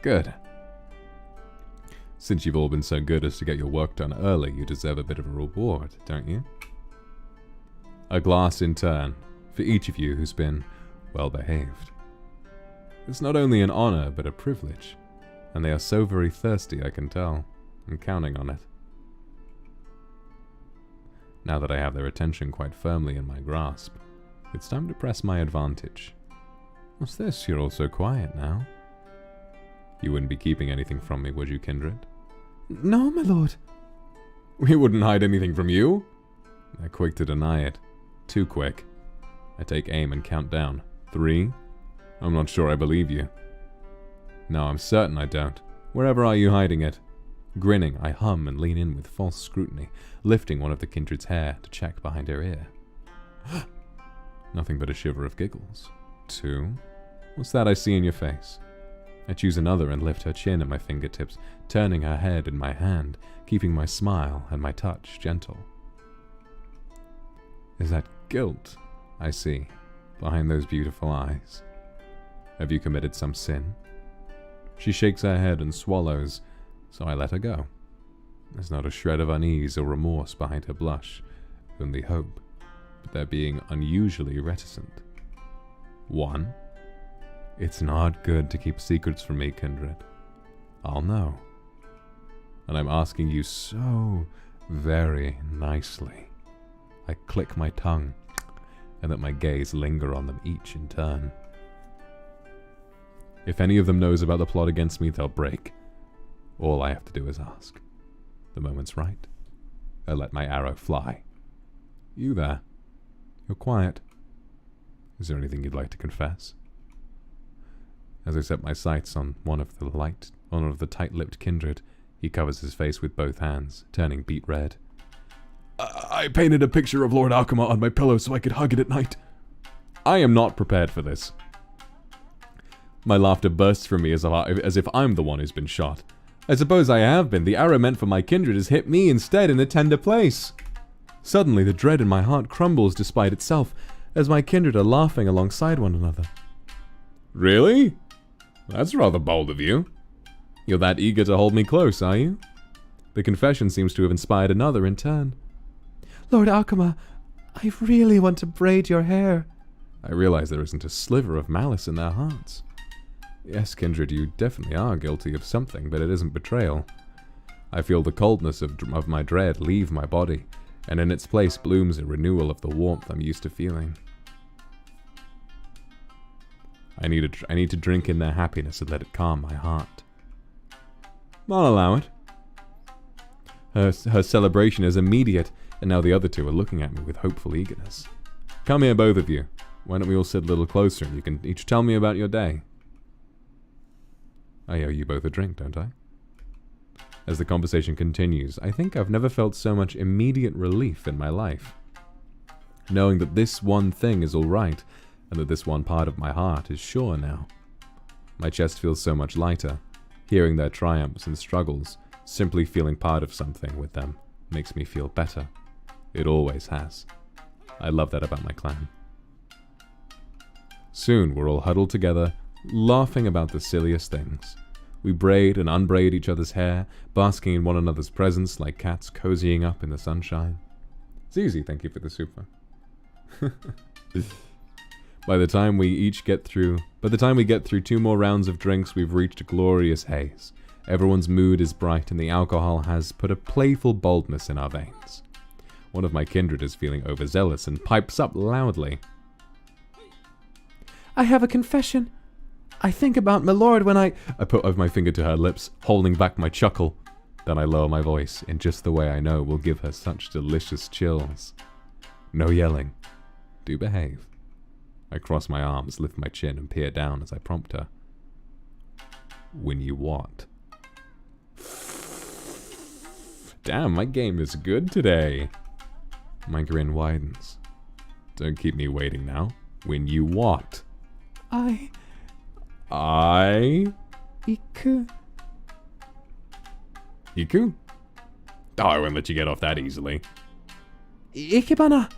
Good. Since you've all been so good as to get your work done early, you deserve a bit of a reward, don't you? A glass in turn, for each of you who's been well behaved. It's not only an honor, but a privilege, and they are so very thirsty, I can tell. I'm counting on it. Now that I have their attention quite firmly in my grasp, it's time to press my advantage. What's this? You're all so quiet now. You wouldn't be keeping anything from me, would you, kindred? No, my lord. We wouldn't hide anything from you. They're quick to deny it. Too quick. I take aim and count down. 3. I'm not sure I believe you. No, I'm certain I don't. Wherever are you hiding it? Grinning, I hum and lean in with false scrutiny, lifting one of the kindred's hair to check behind her ear. Nothing but a shiver of giggles. 2. What's that I see in your face? I choose another and lift her chin at my fingertips, turning her head in my hand, keeping my smile and my touch gentle. Is that guilt I see behind those beautiful eyes? Have you committed some sin? She shakes her head and swallows, so I let her go. There's not a shred of unease or remorse behind her blush, only hope, but they're being unusually reticent. 1. It's not good to keep secrets from me, kindred. I'll know. And I'm asking you so very nicely. I click my tongue, and let my gaze linger on them each in turn. If any of them knows about the plot against me, they'll break. All I have to do is ask. The moment's right. I let my arrow fly. You there? You're quiet. Is there anything you'd like to confess? As I set my sights on one of the tight-lipped kindred, he covers his face with both hands, turning beet red. I painted a picture of Lord Akuma on my pillow so I could hug it at night. I am not prepared for this. My laughter bursts from me as if I'm the one who's been shot. I suppose I have been. The arrow meant for my kindred has hit me instead in a tender place. Suddenly, the dread in my heart crumbles despite itself, as my kindred are laughing alongside one another. Really? That's rather bold of you. You're that eager to hold me close, are you? The confession seems to have inspired another in turn. Lord Akuma, I really want to braid your hair. I realize there isn't a sliver of malice in their hearts. Yes, kindred, you definitely are guilty of something, but it isn't betrayal. I feel the coldness of my dread leave my body, and in its place blooms a renewal of the warmth I'm used to feeling. I need to drink in their happiness and let it calm my heart. I'll allow it. Her celebration is immediate, and now the other two are looking at me with hopeful eagerness. Come here, both of you. Why don't we all sit a little closer and you can each tell me about your day? I owe you both a drink, don't I? As the conversation continues, I think I've never felt so much immediate relief in my life. Knowing that this one thing is all right, and that this one part of my heart is sure now. My chest feels so much lighter. Hearing their triumphs and struggles, simply feeling part of something with them, makes me feel better. It always has. I love that about my clan. Soon we're all huddled together, laughing about the silliest things. We braid and unbraid each other's hair, basking in one another's presence like cats cozying up in the sunshine. Zizi, thank you for the super. By the time we get through 2 more rounds of drinks, we've reached a glorious haze. Everyone's mood is bright and the alcohol has put a playful boldness in our veins. One of my kindred is feeling overzealous and pipes up loudly. I have a confession. I think about my lord when I put my finger to her lips, holding back my chuckle. Then I lower my voice in just the way I know will give her such delicious chills. No yelling. Do behave. I cross my arms, lift my chin, and peer down as I prompt her. When you what? Damn, my game is good today. My grin widens. Don't keep me waiting now. When you what? Iku. Iku? Oh, I won't let you get off that easily. Ikebana.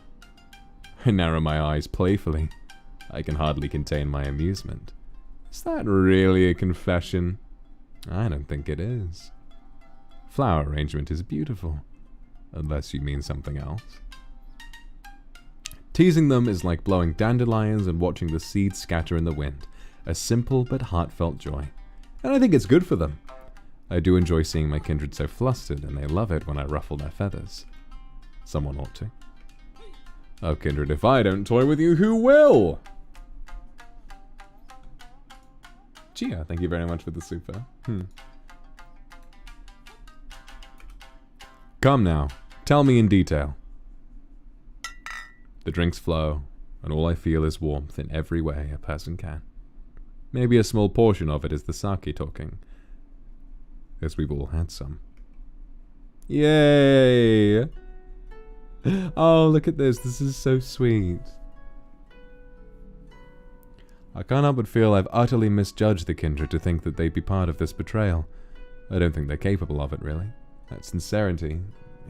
I narrow my eyes playfully. I can hardly contain my amusement. Is that really a confession? I don't think it is. Flower arrangement is beautiful. Unless you mean something else. Teasing them is like blowing dandelions and watching the seeds scatter in the wind. A simple but heartfelt joy. And I think it's good for them. I do enjoy seeing my kindred so flustered, and they love it when I ruffle their feathers. Someone ought to. Oh, kindred, if I don't toy with you, who will? Gia, thank you very much for the super. Come now, tell me in detail. The drinks flow, and all I feel is warmth in every way a person can. Maybe a small portion of it is the sake talking, as we've all had some. Yay! Oh, look at this. This is so sweet. I can't help but feel I've utterly misjudged the kindred to think that they'd be part of this betrayal. I don't think they're capable of it, really. That sincerity,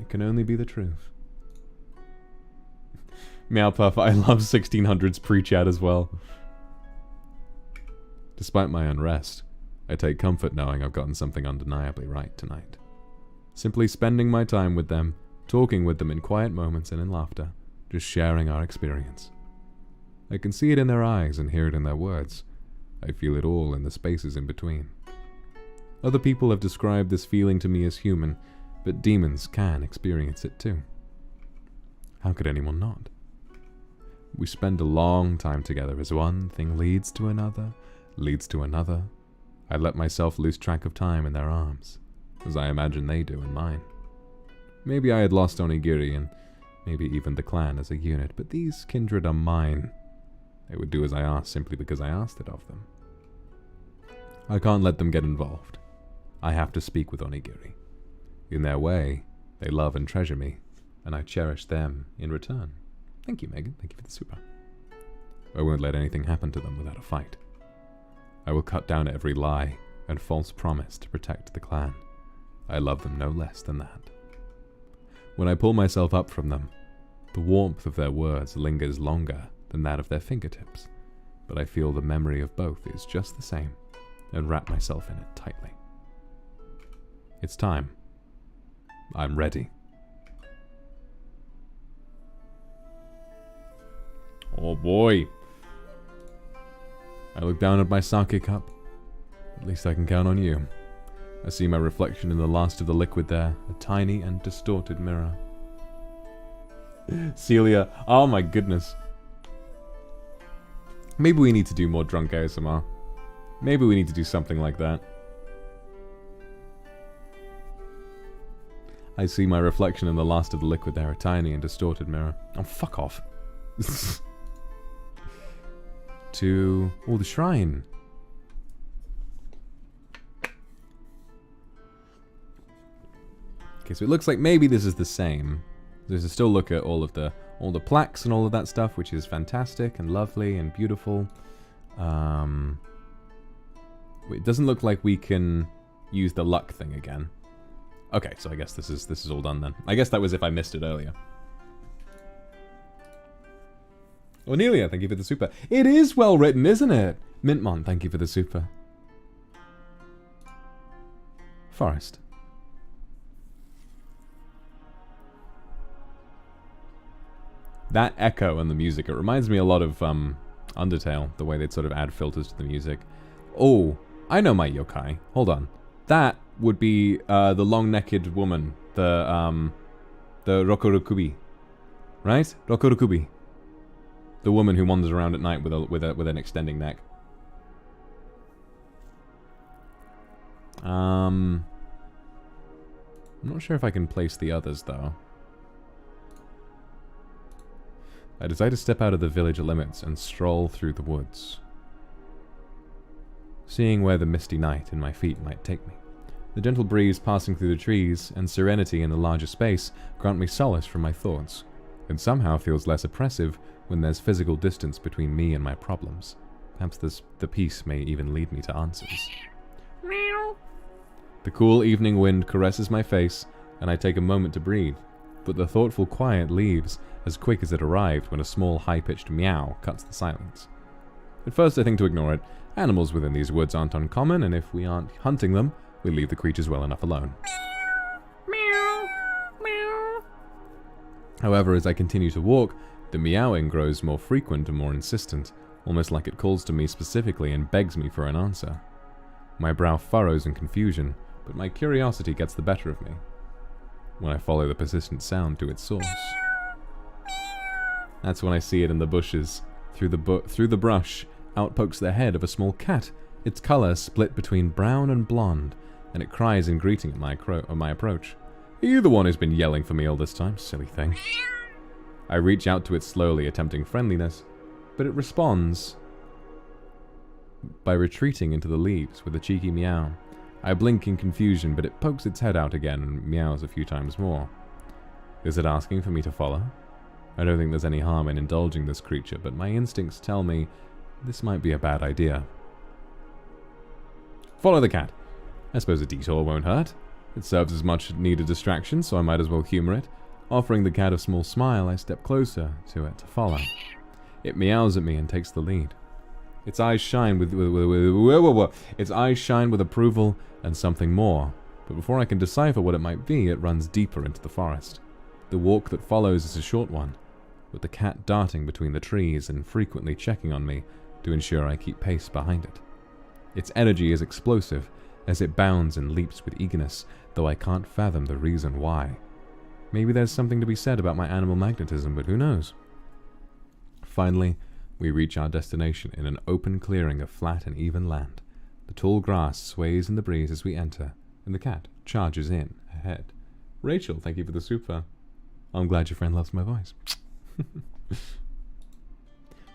it can only be the truth. Meowpuff, I love 1600s pre-chat as well. Despite my unrest, I take comfort knowing I've gotten something undeniably right tonight. Simply spending my time with them, talking with them in quiet moments and in laughter, just sharing our experience. I can see it in their eyes and hear it in their words. I feel it all in the spaces in between. Other people have described this feeling to me as human, but demons can experience it too. How could anyone not? We spend a long time together as one thing leads to another, leads to another. I let myself lose track of time in their arms, as I imagine they do in mine. Maybe I had lost Onigiri and maybe even the clan as a unit, but these kindred are mine. They would do as I asked simply because I asked it of them. I can't let them get involved. I have to speak with Onigiri. In their way, they love and treasure me, and I cherish them in return. Thank you, Megan. Thank you for the super. I won't let anything happen to them without a fight. I will cut down every lie and false promise to protect the clan. I love them no less than that. When I pull myself up from them, the warmth of their words lingers longer than that of their fingertips, but I feel the memory of both is just the same, and wrap myself in it tightly. It's time. I'm ready. Oh boy. I look down at my sake cup. At least I can count on you. I see my reflection in the last of the liquid there, a tiny and distorted mirror. Celia, oh my goodness. Maybe we need to do more drunk ASMR. Maybe we need to do something like that. I see my reflection in the last of the liquid there, a tiny and distorted mirror. Oh, fuck off. To... oh, the shrine. Okay, so it looks like maybe this is the same. There's a still look at all the plaques and all of that stuff, which is fantastic and lovely and beautiful. It doesn't look like we can use the luck thing again. Okay, so I guess this is all done then. I guess that was if I missed it earlier. Onelia, thank you for the super. It is well written, isn't it? Mintmon, thank you for the super. Forest. That echo and the music, it reminds me a lot of Undertale, the way they'd sort of add filters to the music. Oh, I know my yokai. Hold on. That would be the long-necked woman, the Rokurokubi. Right? Rokurokubi. The woman who wanders around at night with an extending neck. I'm not sure if I can place the others though. I decide to step out of the village limits and stroll through the woods, seeing where the misty night in my feet might take me. The gentle breeze passing through the trees and serenity in the larger space grant me solace from my thoughts. It somehow feels less oppressive when there's physical distance between me and my problems. Perhaps the peace may even lead me to answers. The cool evening wind caresses my face, and I take a moment to breathe, but the thoughtful quiet leaves as quick as it arrived when a small high-pitched meow cuts the silence. At first I think to ignore it. Animals within these woods aren't uncommon, and if we aren't hunting them, we leave the creatures well enough alone. However, as I continue to walk, the meowing grows more frequent and more insistent, almost like it calls to me specifically and begs me for an answer. My brow furrows in confusion, but my curiosity gets the better of me when I follow the persistent sound to its source. That's when I see it in the bushes. Through the brush, out pokes the head of a small cat, its color split between brown and blonde, and it cries in greeting at my approach. Are you the one who's been yelling for me all this time, silly thing? I reach out to it slowly, attempting friendliness, but it responds by retreating into the leaves with a cheeky meow. I blink in confusion, but it pokes its head out again and meows a few times more. Is it asking for me to follow? I don't think there's any harm in indulging this creature, but my instincts tell me this might be a bad idea. Follow the cat. I suppose a detour won't hurt. It serves as much needed distraction, so I might as well humor it. Offering the cat a small smile, I step closer to it to follow. It meows at me and takes the lead. Its eyes shine with approval and something more, but before I can decipher what it might be, it runs deeper into the forest. The walk that follows is a short one, with the cat darting between the trees and frequently checking on me to ensure I keep pace behind it. Its energy is explosive, as it bounds and leaps with eagerness, though I can't fathom the reason why. Maybe there's something to be said about my animal magnetism, but who knows? Finally, we reach our destination in an open clearing of flat and even land. The tall grass sways in the breeze as we enter, and the cat charges in ahead. Rachel, thank you for the super. I'm glad your friend loves my voice.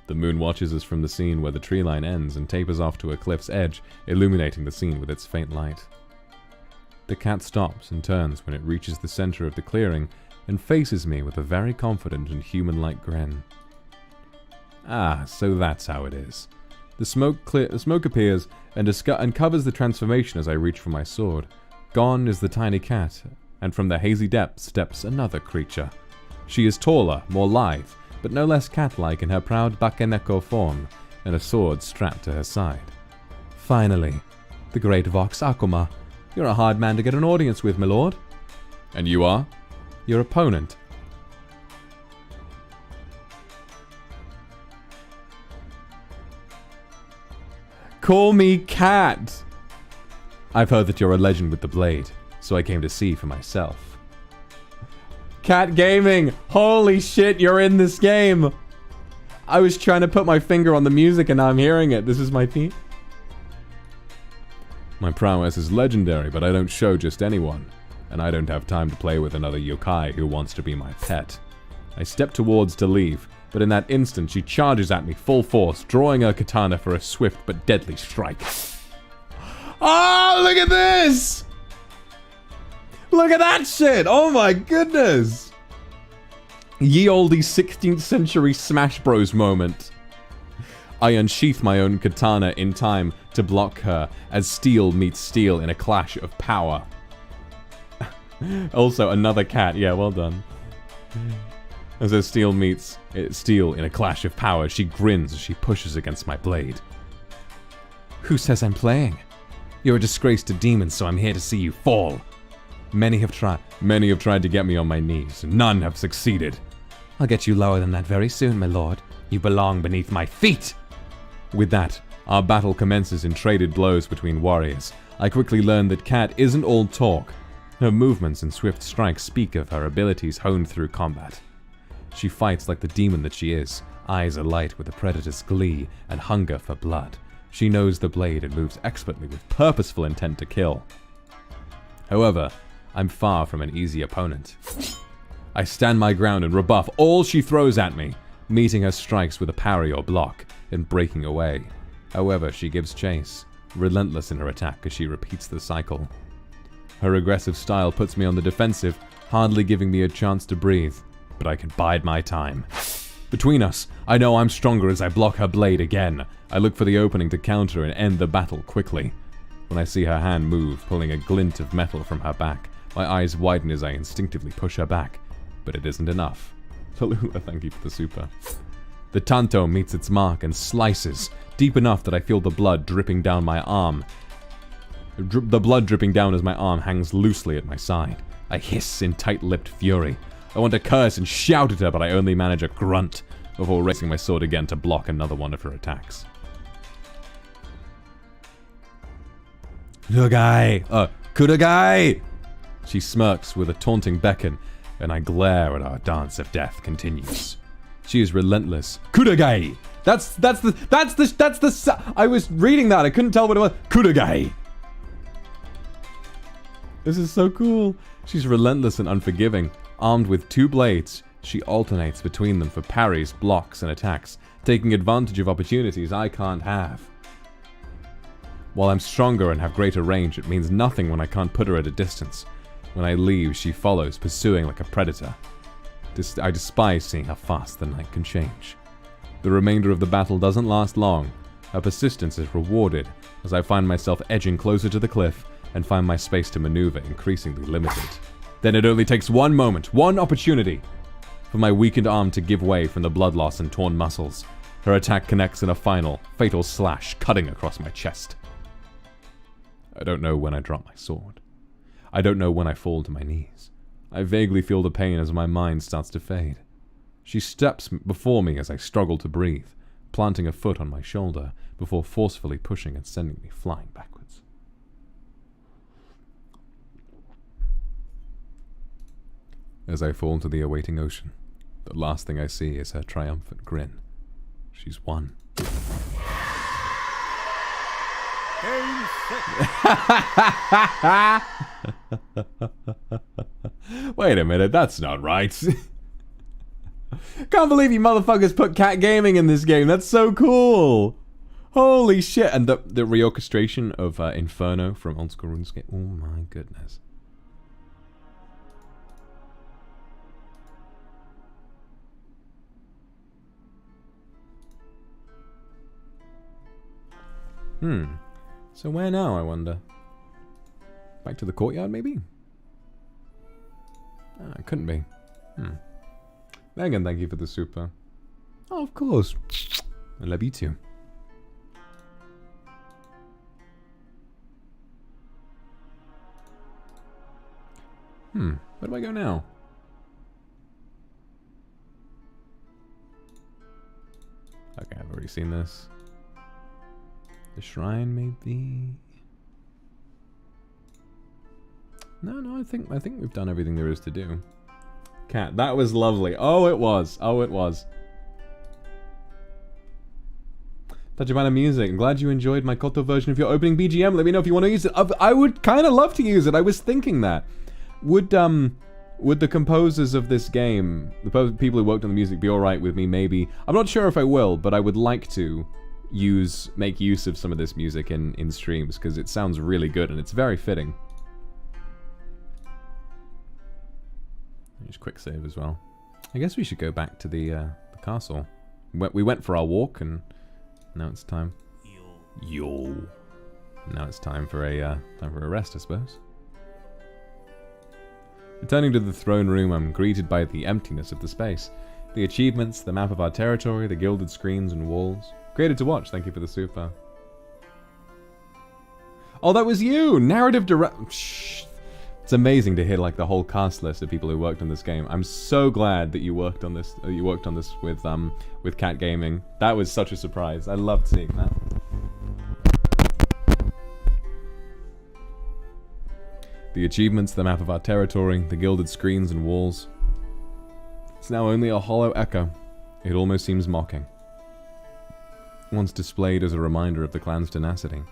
The moon watches us from the scene where the tree line ends and tapers off to a cliff's edge, illuminating the scene with its faint light. The cat stops and turns when it reaches the center of the clearing and faces me with a very confident and human-like grin. Ah, so that's how it is. The smoke appears and covers the transformation as I reach for my sword. Gone is the tiny cat, and from the hazy depths steps another creature. She is taller, more lithe, but no less cat-like in her proud Bakeneko form, and a sword strapped to her side. Finally, the great Vox Akuma. You're a hard man to get an audience with, my lord. And you are? Your opponent. Call me Cat! I've heard that you're a legend with the blade, so I came to see for myself. Cat Gaming! Holy shit, you're in this game! I was trying to put my finger on the music and now I'm hearing it. This is my theme. My prowess is legendary, but I don't show just anyone, and I don't have time to play with another yokai who wants to be my pet. I step towards to leave, but in that instant she charges at me full force, drawing her katana for a swift but deadly strike. Oh, look at this! Look at that shit! Oh my goodness! Ye olde 16th century Smash Bros moment. I unsheath my own katana in time to block her as steel meets steel in a clash of power. Also, another cat. Yeah, well done. As her steel meets steel in a clash of power, she grins as she pushes against my blade. Who says I'm playing? You're a disgrace to demons, so I'm here to see you fall. Many have tried to get me on my knees. None have succeeded. I'll get you lower than that very soon, my lord. You belong beneath my feet. With that, our battle commences in traded blows between warriors. I quickly learn that Cat isn't all talk. Her movements and swift strikes speak of her abilities honed through combat. She fights like the demon that she is, eyes alight with a predator's glee and hunger for blood. She knows the blade and moves expertly with purposeful intent to kill. However, I'm far from an easy opponent. I stand my ground and rebuff all she throws at me, meeting her strikes with a parry or block, and breaking away. However, she gives chase, relentless in her attack as she repeats the cycle. Her aggressive style puts me on the defensive, hardly giving me a chance to breathe, but I can bide my time. Between us, I know I'm stronger as I block her blade again. I look for the opening to counter and end the battle quickly. When I see her hand move, pulling a glint of metal from her back, my eyes widen as I instinctively push her back, but it isn't enough. Tallulah, thank you for the super. The tanto meets its mark and slices, deep enough that I feel the blood dripping down my arm. The blood dripping down as my arm hangs loosely at my side. I hiss in tight-lipped fury. I want to curse and shout at her, but I only manage a grunt before raising my sword again to block another one of her attacks. Kudagai! She smirks with a taunting beckon, and I glare at our dance of death continues. She is relentless. Kudagai! I was reading that, I couldn't tell what it was. Kudagai! This is so cool. She's relentless and unforgiving. Armed with 2 blades, she alternates between them for parries, blocks, and attacks, taking advantage of opportunities I can't have. While I'm stronger and have greater range, it means nothing when I can't put her at a distance. When I leave, she follows, pursuing like a predator. I despise seeing how fast the night can change. The remainder of the battle doesn't last long. Her persistence is rewarded, as I find myself edging closer to the cliff and find my space to maneuver increasingly limited. Then it only takes one moment, one opportunity, for my weakened arm to give way from the blood loss and torn muscles. Her attack connects in a final, fatal slash, cutting across my chest. I don't know when I drop my sword. I don't know when I fall to my knees. I vaguely feel the pain as my mind starts to fade. She steps before me as I struggle to breathe, planting a foot on my shoulder before forcefully pushing and sending me flying backwards. As I fall to the awaiting ocean, the last thing I see is her triumphant grin. She's won. Wait a minute, that's not right. Can't believe you motherfuckers put cat gaming in this game. That's so cool. Holy shit. And the reorchestration of Inferno from Old School RuneScape. Oh my goodness. So where now, I wonder? Back to the courtyard, maybe? It couldn't be. Megan, thank you for the super. Oh, of course. I love you too. Where do I go now? Okay, I've already seen this. The shrine, maybe. No, I think we've done everything there is to do. Cat, that was lovely. Oh, it was. Oh, it was. Tachibana Music, I'm glad you enjoyed my Koto version of your opening BGM. Let me know if you want to use it. I would kind of love to use it. I was thinking that. Would the composers of this game, the people who worked on the music, be alright with me maybe? I'm not sure if I will, but I would like to make use of some of this music in streams, because it sounds really good and it's very fitting. Just quick save as well. I guess we should go back to the castle. We went for our walk, and now it's time. Yo. Now it's time for a rest, I suppose. Returning to the throne room, I'm greeted by the emptiness of the space. The achievements, the map of our territory, the gilded screens and walls. Created to watch, thank you for the super. Oh, that was you! Narrative direct... Shh. It's amazing to hear like the whole cast list of people who worked on this game. I'm so glad that you worked on this. With Cat Gaming. That was such a surprise. I loved seeing that. The achievements, the map of our territory, the gilded screens and walls. It's now only a hollow echo. It almost seems mocking. Once displayed as a reminder of the clan's tenacity.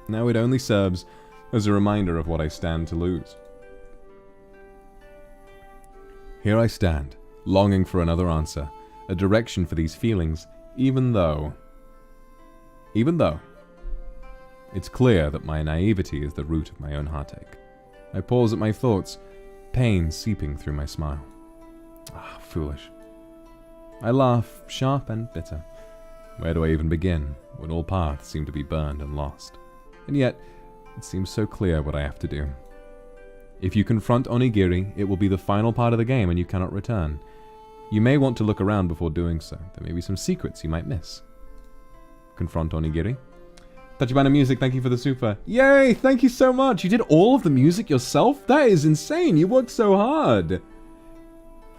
Now it only serves as a reminder of what I stand to lose. Here I stand, longing for another answer, a direction for these feelings, even though it's clear that my naivety is the root of my own heartache. I pause at my thoughts, pain seeping through my smile. Ah, foolish. I laugh, sharp and bitter. Where do I even begin, when all paths seem to be burned and lost? And yet, it seems so clear what I have to do. If you confront Onigiri, it will be the final part of the game and you cannot return. You may want to look around before doing so. There may be some secrets you might miss. Confront Onigiri. Tachibana Music, thank you for the super. Yay, thank you so much. You did all of the music yourself? That is insane. You worked so hard.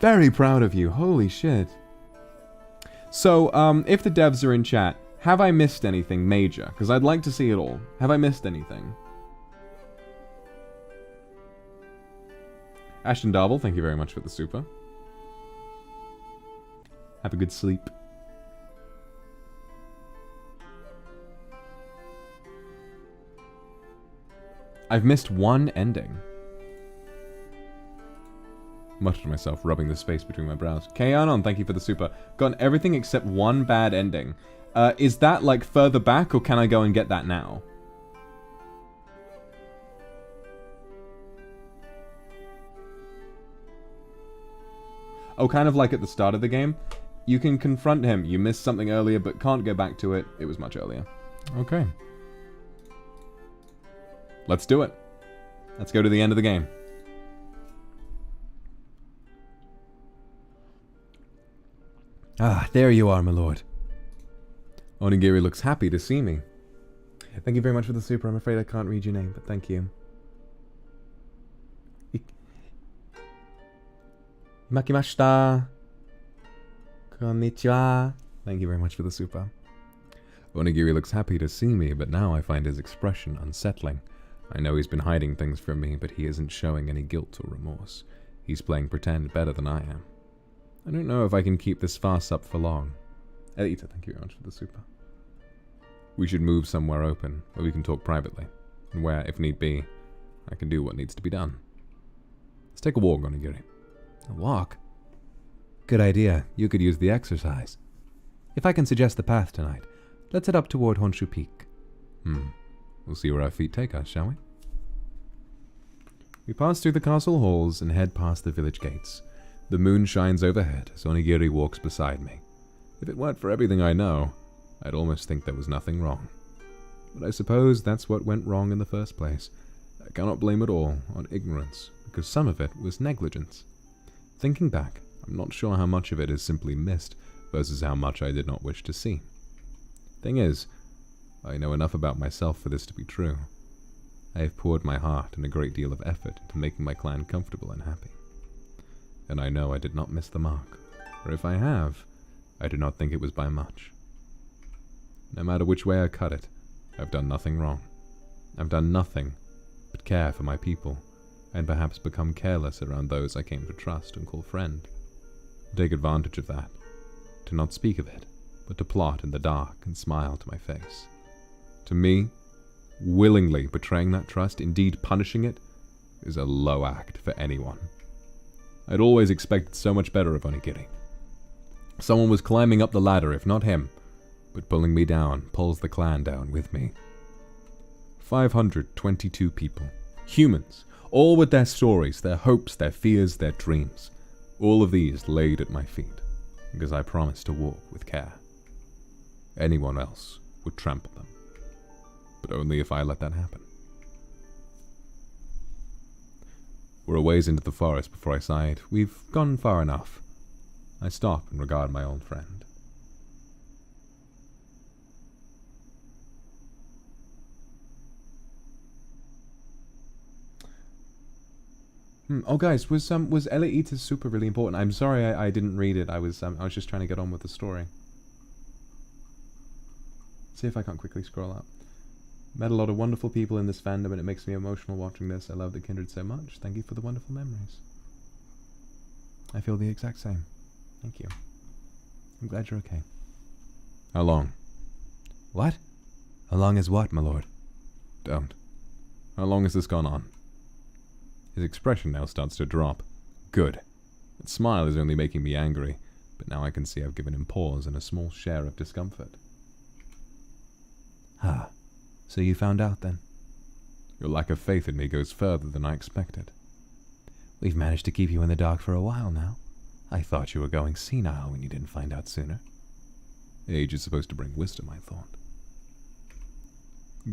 Very proud of you. Holy shit. So, if the devs are in chat, have I missed anything major? Because I'd like to see it all. Have I missed anything? Ashton Darble, thank you very much for the super. Have a good sleep. I've missed one ending. Muttered to myself, rubbing the space between my brows. Kayanon, thank you for the super. Gotten everything except one bad ending. Is that, like, further back, or can I go and get that now? Oh, kind of like at the start of the game. You can confront him. You missed something earlier, but can't go back to it. It was much earlier. Okay. Let's do it. Let's go to the end of the game. Ah, there you are, my lord. Onigiri looks happy to see me. Thank you very much for the super. I'm afraid I can't read your name, but thank you. Makimashita. Konnichiwa. Thank you very much for the super. Onigiri looks happy to see me, but now I find his expression unsettling. I know he's been hiding things from me, but he isn't showing any guilt or remorse. He's playing pretend better than I am. I don't know if I can keep this farce up for long. Elita, thank you very much for the super. We should move somewhere open, where we can talk privately, and where, if need be, I can do what needs to be done. Let's take a walk, Onigiri. A walk? Good idea. You could use the exercise. If I can suggest the path tonight, let's head up toward Honshu Peak. We'll see where our feet take us, shall we? We pass through the castle halls and head past the village gates. The moon shines overhead as Onigiri walks beside me. If it weren't for everything I know, I'd almost think there was nothing wrong. But I suppose that's what went wrong in the first place. I cannot blame it all on ignorance, because some of it was negligence. Thinking back, I'm not sure how much of it is simply missed versus how much I did not wish to see. Thing is, I know enough about myself for this to be true. I have poured my heart and a great deal of effort into making my clan comfortable and happy. And I know I did not miss the mark, or if I have, I do not think it was by much. No matter which way I cut it, I've done nothing wrong. I've done nothing but care for my people, and perhaps become careless around those I came to trust and call friend. Take advantage of that, to not speak of it, but to plot in the dark and smile to my face. To me, willingly betraying that trust, indeed punishing it, is a low act for anyone. I'd always expected so much better of Onigiri. Someone was climbing up the ladder, if not him, but pulling me down pulls the clan down with me. 522 people, humans, all with their stories, their hopes, their fears, their dreams. All of these laid at my feet, because I promised to walk with care. Anyone else would trample them, but only if I let that happen. We're a ways into the forest before I sighed. We've gone far enough. I stop and regard my old friend. Oh, guys, was Elita's super really important? I'm sorry I didn't read it. I was just trying to get on with the story. See if I can't quickly scroll up. Met a lot of wonderful people in this fandom, and it makes me emotional watching this. I love the Kindred so much. Thank you for the wonderful memories. I feel the exact same. Thank you. I'm glad you're okay. How long? What? How long is what, my lord? Don't. How long has this gone on? His expression now starts to drop. Good. That smile is only making me angry. but now I can see I've given him pause and a small share of discomfort. Ah, so you found out then? Your lack of faith in me goes further than I expected. We've managed to keep you in the dark for a while now. I thought you were going senile when you didn't find out sooner. Age is supposed to bring wisdom, I thought.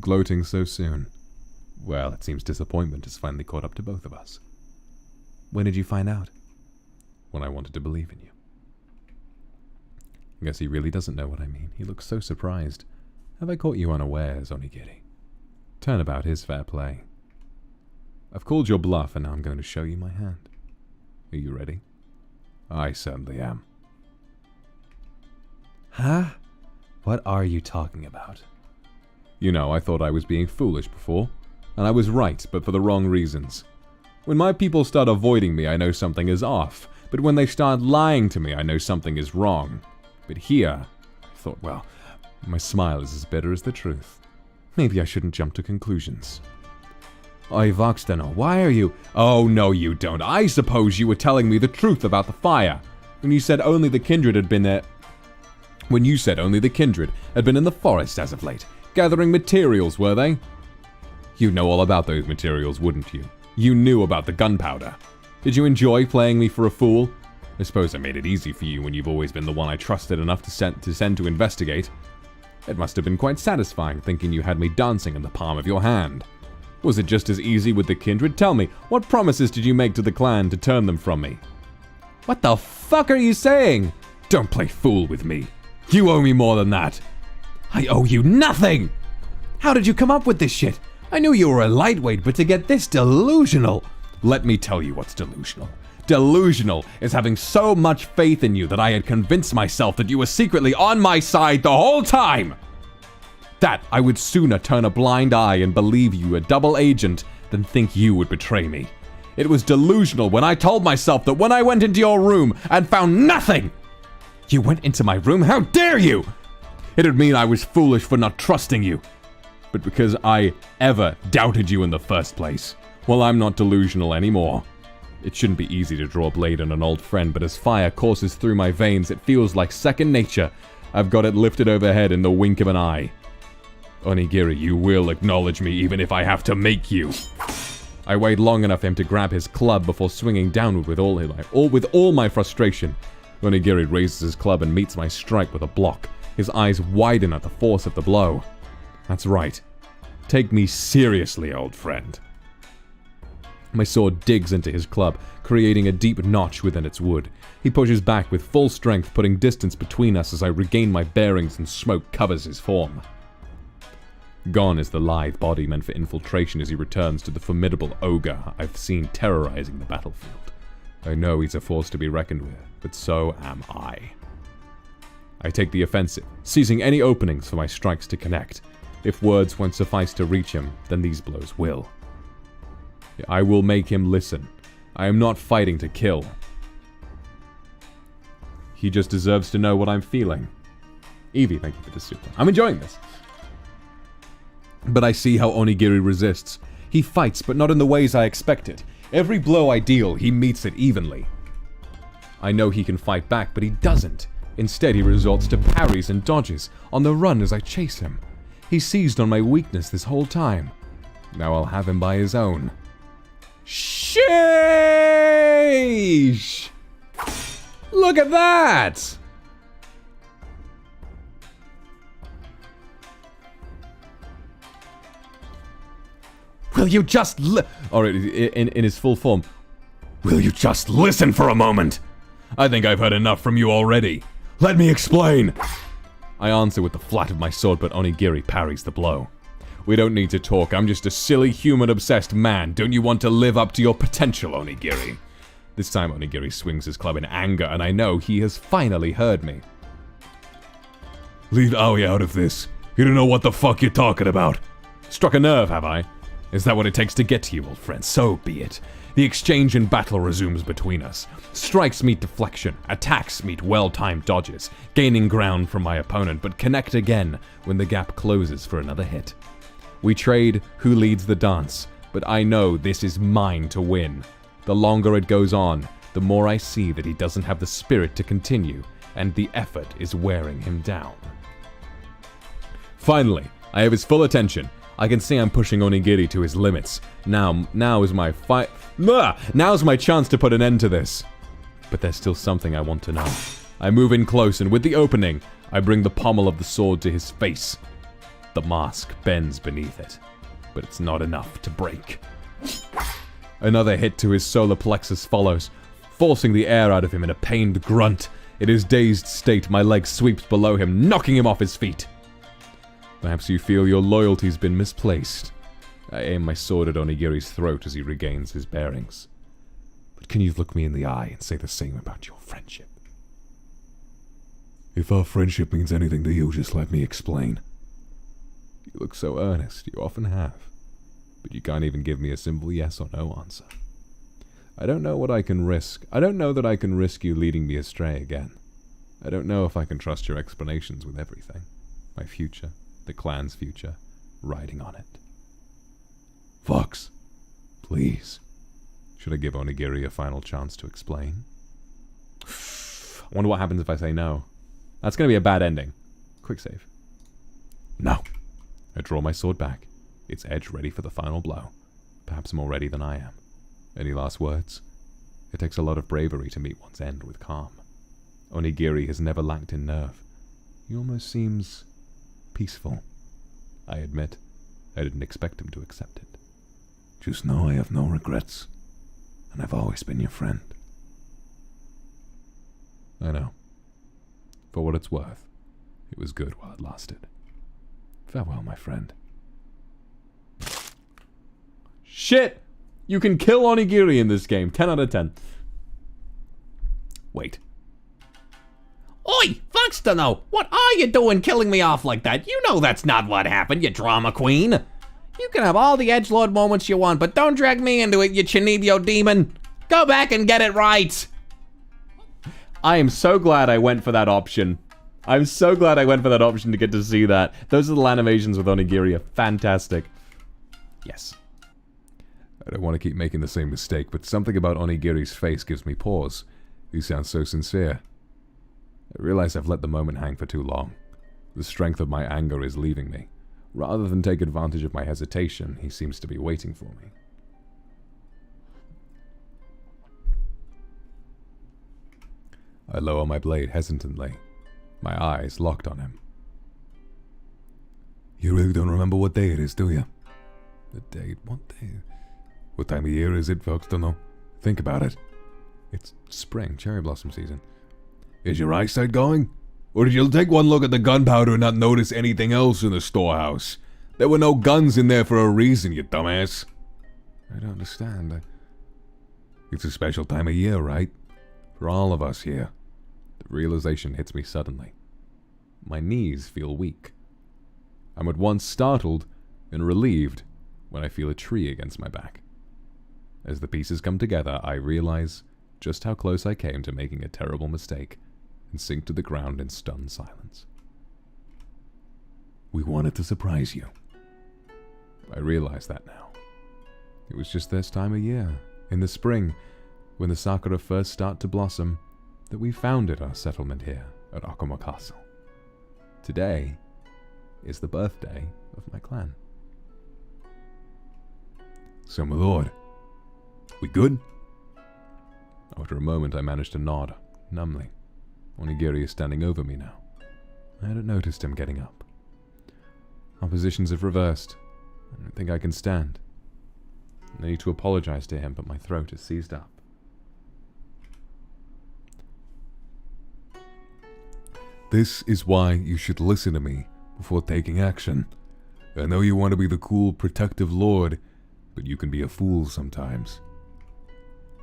Gloating so soon. Well, it seems disappointment has finally caught up to both of us. When did you find out? When I wanted to believe in you. I guess he really doesn't know what I mean. He looks so surprised. Have I caught you unawares, Onigiri? Turnabout is fair play. I've called your bluff and now I'm going to show you my hand. Are you ready? I certainly am. Huh? What are you talking about? You know, I thought I was being foolish before, and I was right, but for the wrong reasons. When my people start avoiding me, I know something is off, but when they start lying to me, I know something is wrong. But here, I thought, well, my smile is as bitter as the truth. Maybe I shouldn't jump to conclusions. Oi, Voxdano, why are you... Oh, no, you don't. I suppose you were telling me the truth about the fire. When you said only the kindred had been there... When you said only the kindred had been in the forest as of late, gathering materials, were they? You'd know all about those materials, wouldn't you? You knew about the gunpowder. Did you enjoy playing me for a fool? I suppose I made it easy for you when you've always been the one I trusted enough to send to investigate. It must have been quite satisfying thinking you had me dancing in the palm of your hand. Was it just as easy with the kindred? Tell me, what promises did you make to the clan to turn them from me? What the fuck are you saying? Don't play fool with me. You owe me more than that. I owe you nothing! How did you come up with this shit? I knew you were a lightweight, but to get this delusional... Let me tell you what's delusional. Delusional is having so much faith in you that I had convinced myself that you were secretly on my side the whole time. That I would sooner turn a blind eye and believe you a double agent than think you would betray me. It was delusional when I told myself that when I went into your room and found nothing. You went into my room? How dare you? It would mean I was foolish for not trusting you. But because I ever doubted you in the first place, well, I'm not delusional anymore. It shouldn't be easy to draw a blade on an old friend, but as fire courses through my veins, it feels like second nature. I've got it lifted overhead in the wink of an eye. Onigiri, you will acknowledge me even if I have to make you. I waited long enough for him to grab his club before swinging downward with all my frustration. Onigiri raises his club and meets my strike with a block. His eyes widen at the force of the blow. That's right. Take me seriously, old friend. My sword digs into his club, creating a deep notch within its wood. He pushes back with full strength, putting distance between us as I regain my bearings and smoke covers his form. Gone is the lithe body meant for infiltration as he returns to the formidable ogre I've seen terrorizing the battlefield. I know he's a force to be reckoned with, but so am I. I take the offensive, seizing any openings for my strikes to connect. If words won't suffice to reach him, then these blows will. I will make him listen. I am not fighting to kill. He just deserves to know what I'm feeling. Evie, thank you for the super. I'm enjoying this. But I see how Onigiri resists. He fights, but not in the ways I expected. Every blow I deal, he meets it evenly. I know he can fight back, but he doesn't. Instead, he resorts to parries and dodges, on the run as I chase him. He seized on my weakness this whole time. Now I'll have him by his own. Sheesh! Look at that! Will you just Alright, in his full form. Will you just listen for a moment? I think I've heard enough from you already. Let me explain! I answer with the flat of my sword, but Onigiri parries the blow. We don't need to talk. I'm just a silly, human-obsessed man. Don't you want to live up to your potential, Onigiri? This time Onigiri swings his club in anger, and I know he has finally heard me. Leave Aoi out of this. You don't know what the fuck you're talking about. Struck a nerve, have I? Is that what it takes to get to you, old friend? So be it. The exchange and battle resumes between us. Strikes meet deflection, attacks meet well-timed dodges, gaining ground from my opponent, but connect again when the gap closes for another hit. We trade who leads the dance, but I know this is mine to win. The longer it goes on, the more I see that he doesn't have the spirit to continue, and the effort is wearing him down. Finally, I have his full attention. I can see I'm pushing Onigiri to his limits. Now's my chance to put an end to this. But there's still something I want to know. I move in close, and with the opening, I bring the pommel of the sword to his face. The mask bends beneath it, but it's not enough to break. Another hit to his solar plexus follows, forcing the air out of him in a pained grunt. In his dazed state, my leg sweeps below him, knocking him off his feet. Perhaps you feel your loyalty's been misplaced. I aim my sword at Onigiri's throat as he regains his bearings. But can you look me in the eye and say the same about your friendship? If our friendship means anything to you, just let me explain. You look so earnest, you often have. But you can't even give me a simple yes or no answer. I don't know what I can risk. I don't know that I can risk you leading me astray again. I don't know if I can trust your explanations with everything. My future, the clan's future, riding on it. Vox, please. Should I give Onigiri a final chance to explain? I wonder what happens if I say no. That's going to be a bad ending. Quick save. No. I draw my sword back, its edge ready for the final blow. Perhaps more ready than I am. Any last words? It takes a lot of bravery to meet one's end with calm. Onigiri has never lacked in nerve. He almost seems peaceful. I admit, I didn't expect him to accept it. Just know I have no regrets, and I've always been your friend. I know. For what it's worth, it was good while it lasted. Farewell, my friend. Shit! You can kill Onigiri in this game. 10 out of 10. Wait. Oi, Vox dunno, what are you doing killing me off like that? You know that's not what happened, you drama queen. You can have all the edgelord moments you want, but don't drag me into it, you Chinibyo demon. Go back and get it right. I am so glad I went for that option. I'm so glad I went for that option to get to see that. Those little animations with Onigiri are fantastic. Yes. I don't want to keep making the same mistake, but something about Onigiri's face gives me pause. He sounds so sincere. I realize I've let the moment hang for too long. The strength of my anger is leaving me. Rather than take advantage of my hesitation, he seems to be waiting for me. I lower my blade hesitantly, my eyes locked on him. You really don't remember what day it is, do you? The date? What day? What time of year is it, folks? Don't know. Think about it. It's spring, cherry blossom season. Is your eyesight going? Or did you take one look at the gunpowder and not notice anything else in the storehouse? There were no guns in there for a reason, you dumbass. I don't understand. It's a special time of year, right? For all of us here. The realization hits me suddenly. My knees feel weak. I'm at once startled and relieved when I feel a tree against my back. As the pieces come together, I realize just how close I came to making a terrible mistake and sink to the ground in stunned silence. We wanted to surprise you. I realize that now. It was just this time of year, in the spring, when the sakura first start to blossom, that we founded our settlement here at Akuma Castle. Today is the birthday of my clan. So, my lord, we good? After a moment, I managed to nod, numbly. Onigiri is standing over me now. I hadn't noticed him getting up. Our positions have reversed. I don't think I can stand. I need to apologize to him, but my throat is seized up. This is why you should listen to me before taking action. I know you want to be the cool, protective lord, but you can be a fool sometimes.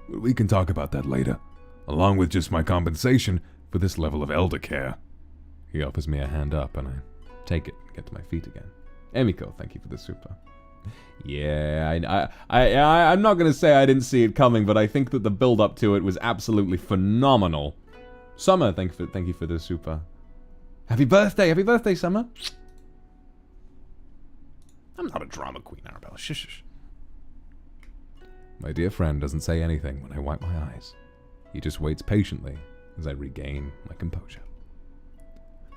We can talk about that later, along with just my compensation for this level of elder care. He offers me a hand up, and I take it and get to my feet again. Emiko, thank you for the super. Yeah, I'm not going to say I didn't see it coming, but I think that the build-up to it was absolutely phenomenal. Summer, thank you for the super. Happy birthday, Summer. I'm not a drama queen, Arabella. Shush. My dear friend doesn't say anything when I wipe my eyes. He just waits patiently as I regain my composure.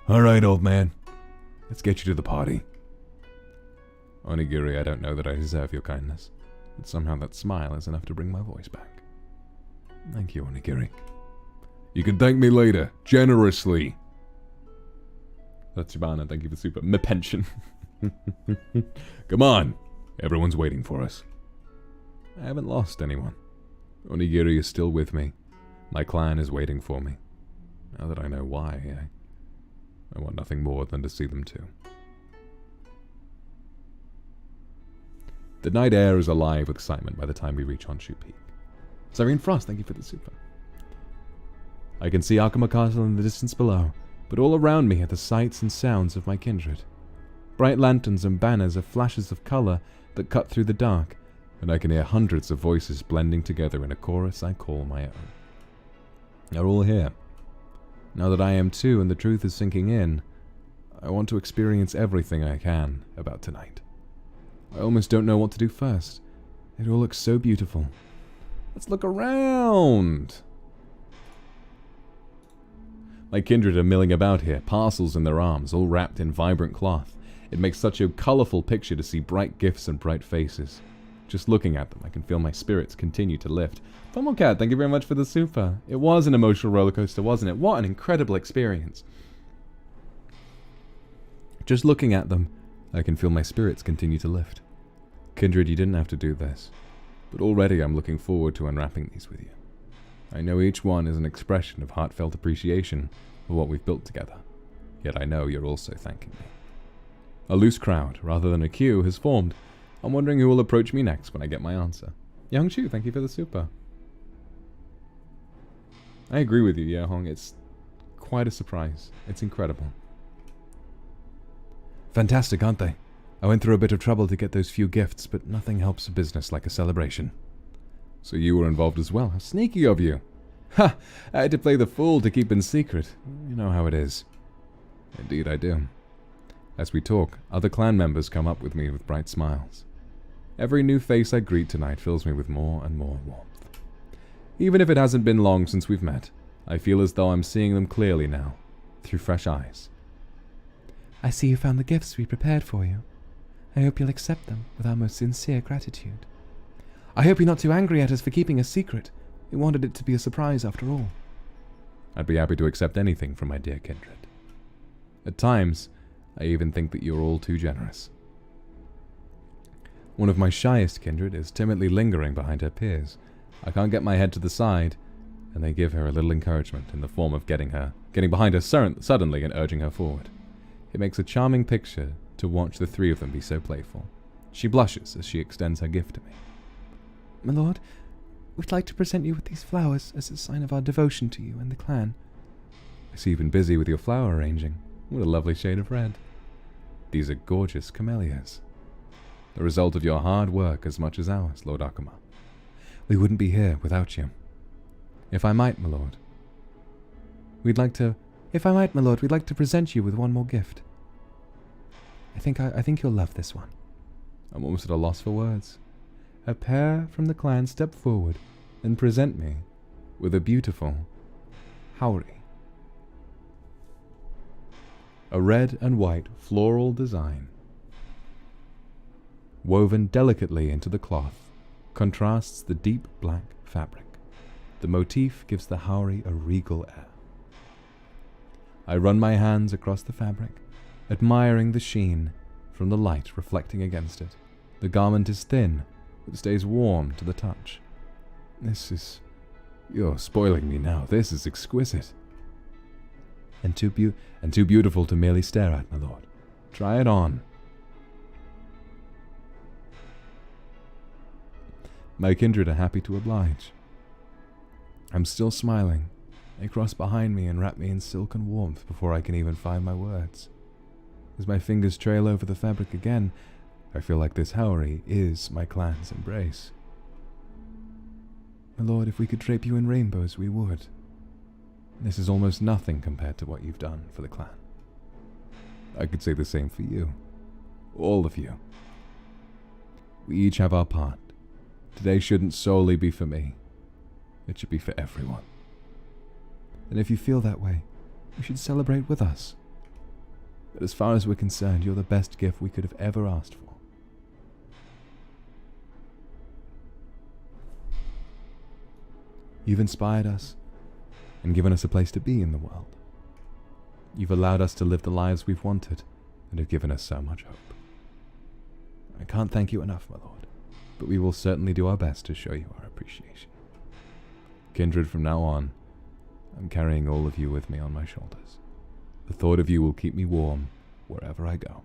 Alright, old man. Let's get you to the party. Onigiri, I don't know that I deserve your kindness, but somehow that smile is enough to bring my voice back. Thank you, Onigiri. You can thank me later, generously. Tatsubana, thank you for super. My pension. Come on. Everyone's waiting for us. I haven't lost anyone. Onigiri is still with me. My clan is waiting for me. Now that I know why, I want nothing more than to see them too. The night air is alive with excitement by the time we reach Honshu Peak. Serene Frost, thank you for the super. I can see Akuma Castle in the distance below, but all around me are the sights and sounds of my kindred. Bright lanterns and banners are flashes of color that cut through the dark, and I can hear hundreds of voices blending together in a chorus I call my own. They're all here. Now that I am too and the truth is sinking in, I want to experience everything I can about tonight. I almost don't know what to do first. It all looks so beautiful. Let's look around! My kindred are milling about here, parcels in their arms, all wrapped in vibrant cloth. It makes such a colourful picture to see bright gifts and bright faces. Just looking at them, I can feel my spirits continue to lift. Fumblecat, thank you very much for the super. It was an emotional rollercoaster, wasn't it? What an incredible experience. Just looking at them, I can feel my spirits continue to lift. Kindred, you didn't have to do this, but already I'm looking forward to unwrapping these with you. I know each one is an expression of heartfelt appreciation for what we've built together, yet I know you're also thanking me. A loose crowd, rather than a queue, has formed. I'm wondering who will approach me next when I get my answer. Young Chu, thank you for the super. I agree with you, Yehong. It's quite a surprise. It's incredible. Fantastic, aren't they? I went through a bit of trouble to get those few gifts, but nothing helps a business like a celebration. So you were involved as well. How sneaky of you. Ha! I had to play the fool to keep in secret. You know how it is. Indeed I do. As we talk, other clan members come up with me with bright smiles. Every new face I greet tonight fills me with more and more warmth. Even if it hasn't been long since we've met, I feel as though I'm seeing them clearly now, through fresh eyes. I see you found the gifts we prepared for you. I hope you'll accept them with our most sincere gratitude. I hope you're not too angry at us for keeping a secret. We wanted it to be a surprise after all. I'd be happy to accept anything from my dear kindred. At times, I even think that you're all too generous. One of my shyest kindred is timidly lingering behind her peers. I can't get my head to the side, and they give her a little encouragement in the form of getting behind her suddenly and urging her forward. It makes a charming picture to watch the three of them be so playful. She blushes as she extends her gift to me. My lord, we'd like to present you with these flowers as a sign of our devotion to you and the clan. I see you've been busy with your flower arranging. What a lovely shade of red. These are gorgeous camellias. The result of your hard work as much as ours, Lord Akuma. We wouldn't be here without you. If I might, my lord, we'd like to present you with one more gift. I think you'll love this one. I'm almost at a loss for words. A pair from the clan step forward and present me with a beautiful haori. A red and white floral design, woven delicately into the cloth, contrasts the deep black fabric. The motif gives the haori a regal air. I run my hands across the fabric, admiring the sheen from the light reflecting against it. The garment is thin, but stays warm to the touch. You're spoiling me now. This is exquisite. And too beautiful to merely stare at, my lord. Try it on. My kindred are happy to oblige. I'm still smiling. They cross behind me and wrap me in silken warmth before I can even find my words. As my fingers trail over the fabric again, I feel like this haori is my clan's embrace. My lord, if we could drape you in rainbows, we would. This is almost nothing compared to what you've done for the clan. I could say the same for you. All of you. We each have our part. Today shouldn't solely be for me. It should be for everyone. then if you feel that way, you should celebrate with us. But as far as we're concerned, you're the best gift we could have ever asked for. You've inspired us and given us a place to be in the world. You've allowed us to live the lives we've wanted and have given us so much hope. I can't thank you enough, my lord, but we will certainly do our best to show you our appreciation. Kindred, from now on, I'm carrying all of you with me on my shoulders. The thought of you will keep me warm wherever I go.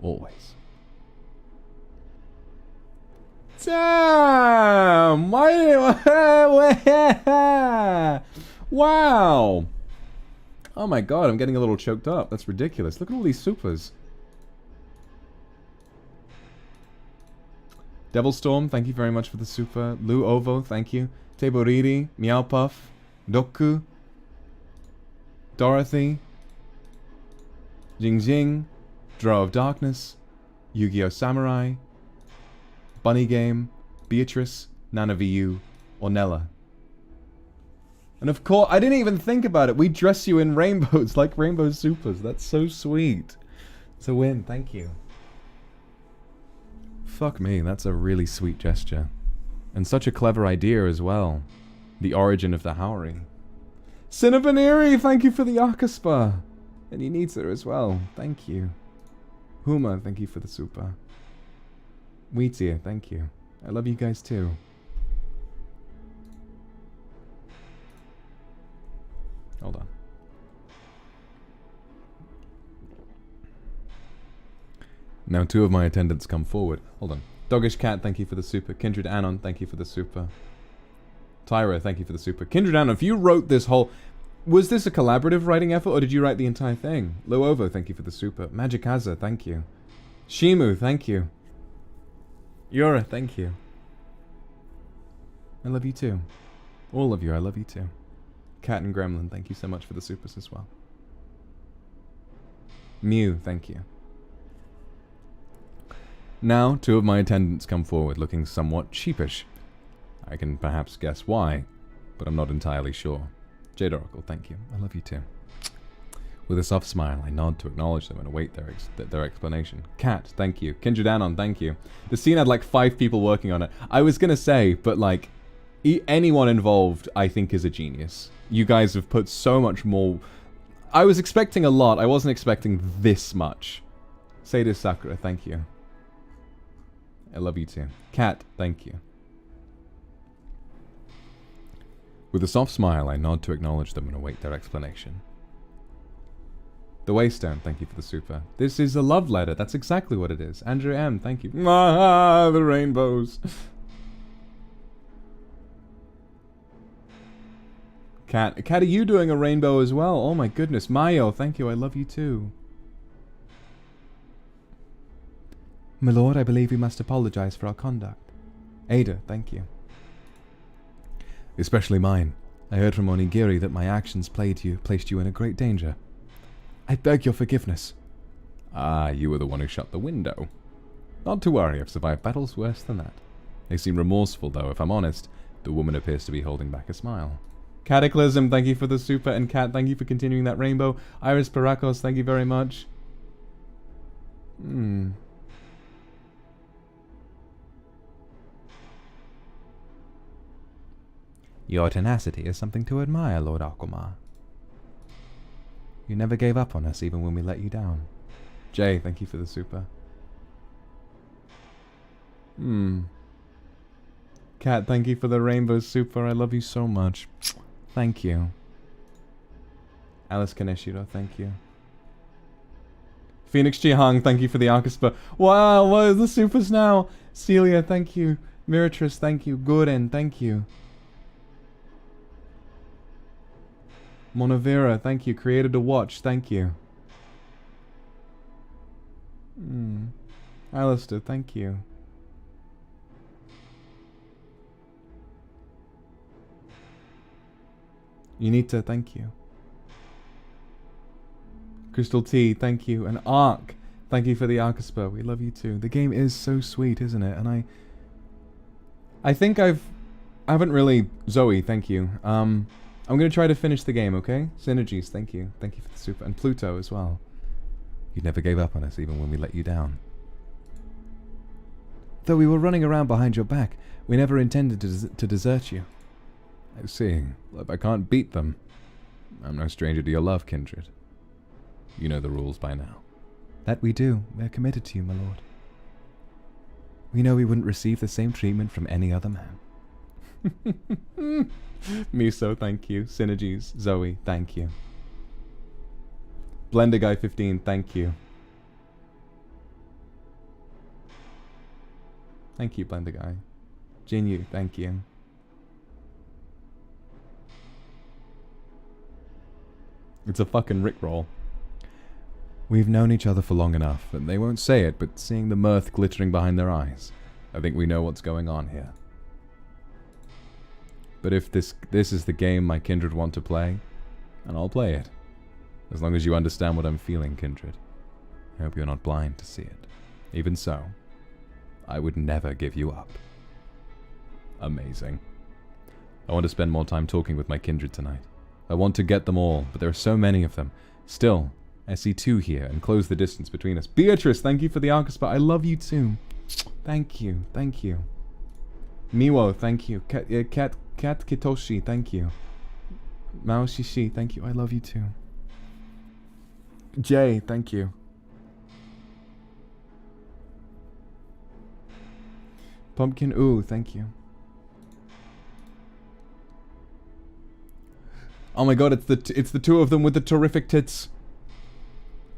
Always. Damn! Wow! Oh my god, I'm getting a little choked up. That's ridiculous. Look at all these supers. Devilstorm, thank you very much for the super. Lu Ovo, thank you. Teboriri, Meowpuff, Doku, Dorothy, Jing Jing, Draw of Darkness, Yu-Gi-Oh! Samurai, Bunny Game, Beatrice, Nana VU, Ornella. And of course, I didn't even think about it. We dress you in rainbows, like rainbow supers. That's so sweet. It's a win, thank you. Fuck me, that's a really sweet gesture. And such a clever idea as well. The origin of the Howry. Cinnaboniri, thank you for the Akaspa. And Yunitsa as well, thank you. Huma, thank you for the super. Wheatia, thank you. I love you guys too. Hold on. Now 2 of my attendants come forward. Hold on. Doggish Cat, thank you for the super. Kindred Anon, thank you for the super. Tyra, thank you for the super. Kindred Anon, if you wrote this whole... Was this a collaborative writing effort, or did you write the entire thing? Loovo, thank you for the super. Magikaza, thank you. Shimu, thank you. Yura, thank you. I love you too. All of you, I love you too. Cat and Gremlin, thank you so much for the supers as well. Mew, thank you. Now, 2 of my attendants come forward looking somewhat sheepish. I can perhaps guess why, but I'm not entirely sure. Jade Oracle, thank you. I love you too. With a soft smile, I nod to acknowledge them and await their explanation. Cat, thank you. Kindred Anon, thank you. The scene had like 5 people working on it. I was gonna say, but like, anyone involved, I think, is a genius. You guys have put so much more... I was expecting a lot. I wasn't expecting this much. Sadis Sakura, thank you. I love you too. Cat, thank you. With a soft smile, I nod to acknowledge them and await their explanation. The Waystone, thank you for the super. This is a love letter. That's exactly what it is. Andrew M, thank you. Ah, the rainbows. Cat, are you doing a rainbow as well? Oh my goodness. Mayo, thank you. I love you too. My lord, I believe we must apologize for our conduct. Ada, thank you. Especially mine. I heard from Onigiri that my actions placed you in a great danger. I beg your forgiveness. Ah, you were the one who shut the window. Not to worry, I've survived battles worse than that. They seem remorseful, though, if I'm honest. The woman appears to be holding back a smile. Cataclysm, thank you for the super, and Cat, thank you for continuing that rainbow. Iris Paracos, thank you very much. Your tenacity is something to admire, Lord Akuma. You never gave up on us even when we let you down. Jay, thank you for the super. Cat, thank you for the rainbow super. I love you so much. Thank you. Alice Kaneshiro, thank you. Phoenix Chihang, thank you for the Arcuspa. Wow, what are the supers now? Celia, thank you. Miratress, thank you. Guren, thank you. Monavera, thank you. Created a watch, thank you. Alistair, thank you. Unita, thank you. Crystal T, thank you. And Ark, thank you for the Arcuspa. We love you too. The game is so sweet, isn't it? And I think I haven't really... Zoe, thank you. I'm going to try to finish the game, okay? Synergies, thank you. Thank you for the super. And Pluto as well. You never gave up on us even when we let you down. Though we were running around behind your back, we never intended to desert you. I see. Well, if I can't beat them, I'm no stranger to your love, kindred. You know the rules by now. That we do. We're committed to you, my lord. We know we wouldn't receive the same treatment from any other man. Miso, thank you. Synergies, Zoe, thank you. Blender Guy 15, thank you. Thank you, Blender Guy. Jinyu, thank you. It's a fucking Rickroll. We've known each other for long enough, and they won't say it, but seeing the mirth glittering behind their eyes, I think we know what's going on here. But if this is the game my kindred want to play, then I'll play it. As long as you understand what I'm feeling, kindred. I hope you're not blind to see it. Even so, I would never give you up. Amazing. I want to spend more time talking with my kindred tonight. I want to get them all, but there are so many of them. Still, I see 2 here, and close the distance between us. Beatrice, thank you for the Arcuspot. I love you too. Thank you, thank you. Miwo, thank you. Kat Kitoshi, thank you. Mao Shishi, thank you. I love you too. Jay, thank you. Pumpkin Ooh, thank you. Oh my god, it's the 2 of them with the terrific tits.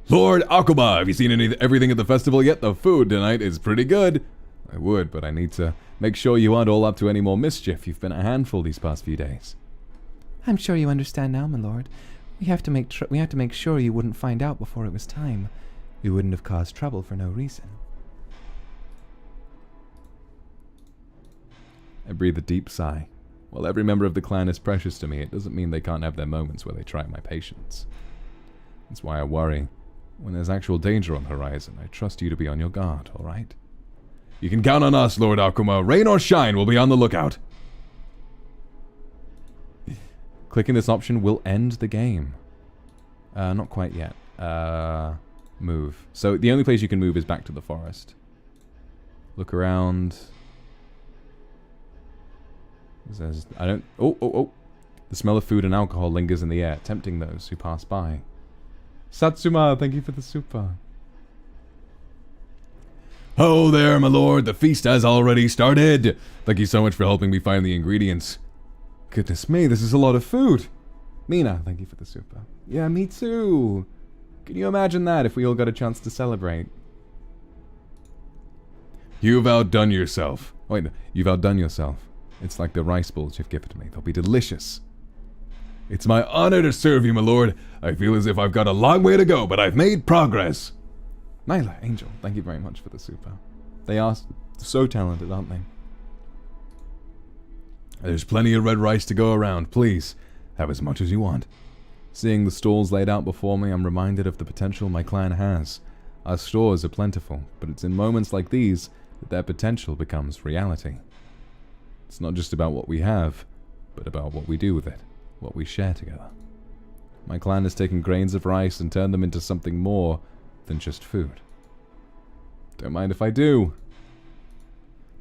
Lord Akuma, have you seen everything at the festival yet? The food tonight is pretty good. I would, but I need to make sure you aren't all up to any more mischief. You've been a handful these past few days. I'm sure you understand now, my lord. We have to make sure you wouldn't find out before it was time. We wouldn't have caused trouble for no reason. I breathe a deep sigh. While every member of the clan is precious to me, it doesn't mean they can't have their moments where they try my patience. That's why I worry. When there's actual danger on the horizon, I trust you to be on your guard, alright? You can count on us, Lord Akuma. Rain or shine, we'll be on the lookout. Clicking this option will end the game. Not quite yet. Move. So the only place you can move is back to the forest. Look around. It says, I don't... Oh. The smell of food and alcohol lingers in the air, tempting those who pass by. Satsuma, thank you for the super. Oh there, my lord. The feast has already started. Thank you so much for helping me find the ingredients. Goodness me, this is a lot of food. Mina, thank you for the super. Yeah, me too. Can you imagine that if we all got a chance to celebrate? You've outdone yourself. Wait, you've outdone yourself. It's like the rice balls you've gifted me. They'll be delicious. It's my honor to serve you, my lord. I feel as if I've got a long way to go, but I've made progress. Nyla, Angel, thank you very much for the super. They are so talented, aren't they? There's plenty of red rice to go around. Please, have as much as you want. Seeing the stalls laid out before me, I'm reminded of the potential my clan has. Our stores are plentiful, but it's in moments like these that their potential becomes reality. It's not just about what we have, but about what we do with it, what we share together. My clan has taken grains of rice and turned them into something more than just food. Don't mind if I do.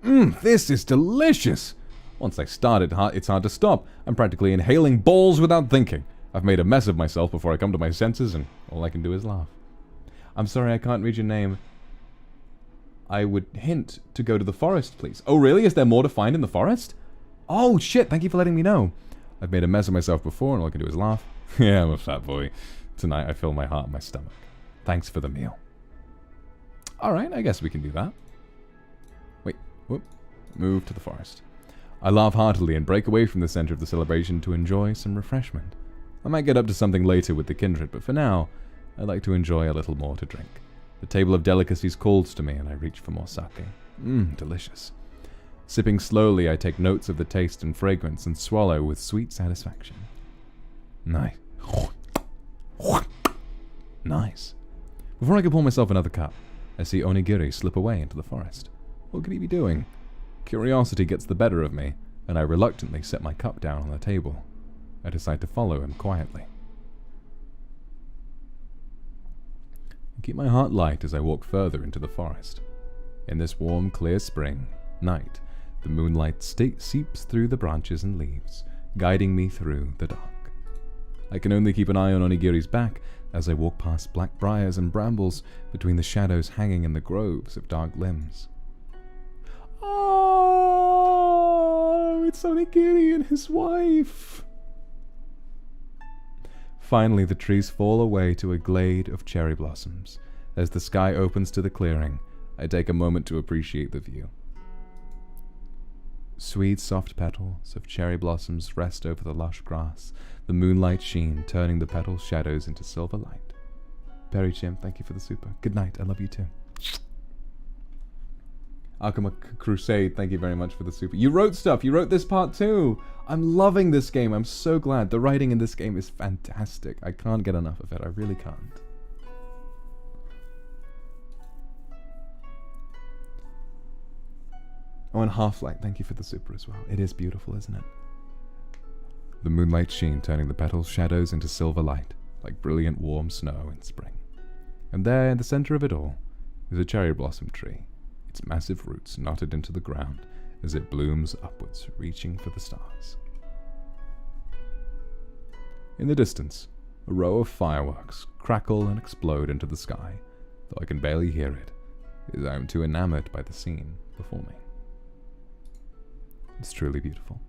This is delicious! Once I start it, it's hard to stop. I'm practically inhaling balls without thinking. I've made a mess of myself before I come to my senses, and all I can do is laugh. I'm sorry I can't read your name. I would hint to go to the forest, please. Oh, really? Is there more to find in the forest? Oh, shit, thank you for letting me know. I've made a mess of myself before, and all I can do is laugh. Yeah, I'm a fat boy. Tonight I fill my heart and my stomach. Thanks for the meal. Alright, I guess we can do that. Wait, whoop. Move to the forest. I laugh heartily and break away from the center of the celebration to enjoy some refreshment. I might get up to something later with the kindred, but for now, I'd like to enjoy a little more to drink. The table of delicacies calls to me, and I reach for more sake. Delicious. Sipping slowly, I take notes of the taste and fragrance and swallow with sweet satisfaction. Nice. Nice. Before I can pour myself another cup, I see Onigiri slip away into the forest. What could he be doing? Curiosity gets the better of me, and I reluctantly set my cup down on the table. I decide to follow him quietly. I keep my heart light as I walk further into the forest. In this warm, clear spring night, the moonlight seeps through the branches and leaves, guiding me through the dark. I can only keep an eye on Onigiri's back as I walk past black briars and brambles between the shadows hanging in the groves of dark limbs. Oh, it's Onigiri and his wife! Finally, the trees fall away to a glade of cherry blossoms. As the sky opens to the clearing, I take a moment to appreciate the view. Sweet, soft petals of cherry blossoms rest over the lush grass, the moonlight sheen turning the petals' shadows into silver light. Perry Chim, thank you for the super. Good night, I love you too. Akuma Crusade, thank you very much for the super. You wrote stuff, you wrote this part too! I'm loving this game, I'm so glad. The writing in this game is fantastic. I can't get enough of it, I really can't. Oh, and Half-Light, thank you for the super as well. It is beautiful, isn't it? The moonlight sheen turning the petals' shadows into silver light, like brilliant warm snow in spring. And there, in the center of it all, is a cherry blossom tree, its massive roots knotted into the ground as it blooms upwards, reaching for the stars. In the distance, a row of fireworks crackle and explode into the sky, though I can barely hear it, as I am too enamored by the scene before me. It's truly beautiful.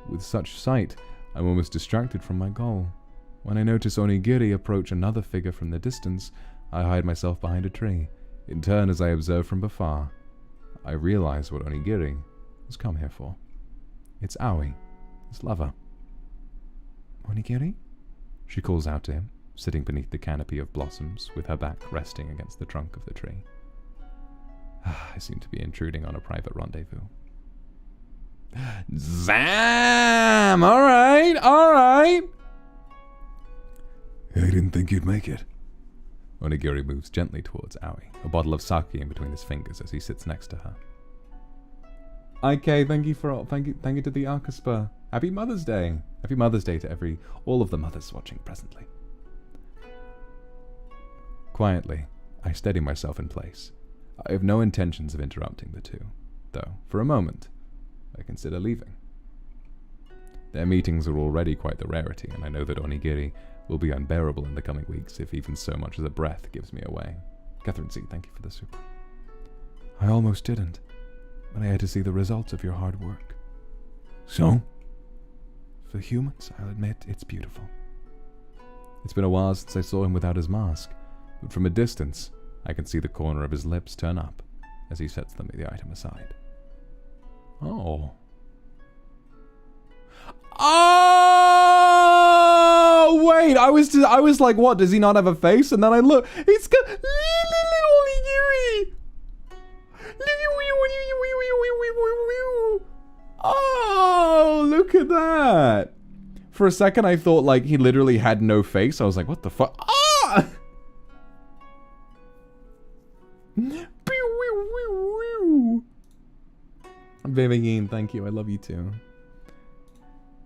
With such sight, I'm almost distracted from my goal. When I notice Onigiri approach another figure from the distance, I hide myself behind a tree. In turn, as I observe from afar, I realize what Onigiri has come here for. It's Aoi, his lover. Onigiri? She calls out to him, sitting beneath the canopy of blossoms, with her back resting against the trunk of the tree. I seem to be intruding on a private rendezvous. Zam! Alright! I didn't think you'd make it. Onigiri moves gently towards Aoi, a bottle of sake in between his fingers as he sits next to her. IK, thank you to the Arcaspa. Happy Mother's Day! Happy Mother's Day to all of the mothers watching presently. Quietly, I steady myself in place. I have no intentions of interrupting the two, though, for a moment, I consider leaving. Their meetings are already quite the rarity, and I know that Onigiri will be unbearable in the coming weeks if even so much as a breath gives me away. Catherine Z, thank you for the super. I almost didn't, but I had to see the results of your hard work. So? For humans, I'll admit, it's beautiful. It's been a while since I saw him without his mask, but from a distance, I can see the corner of his lips turn up as he sets the item aside. Oh. Oh, wait, I was like, what, does he not have a face? And then I look, it's got little Onigiri. Oh, look at that. For a second, I thought, like, he literally had no face. I was like, what the fuck? Ah! Vivian, thank you. I love you too.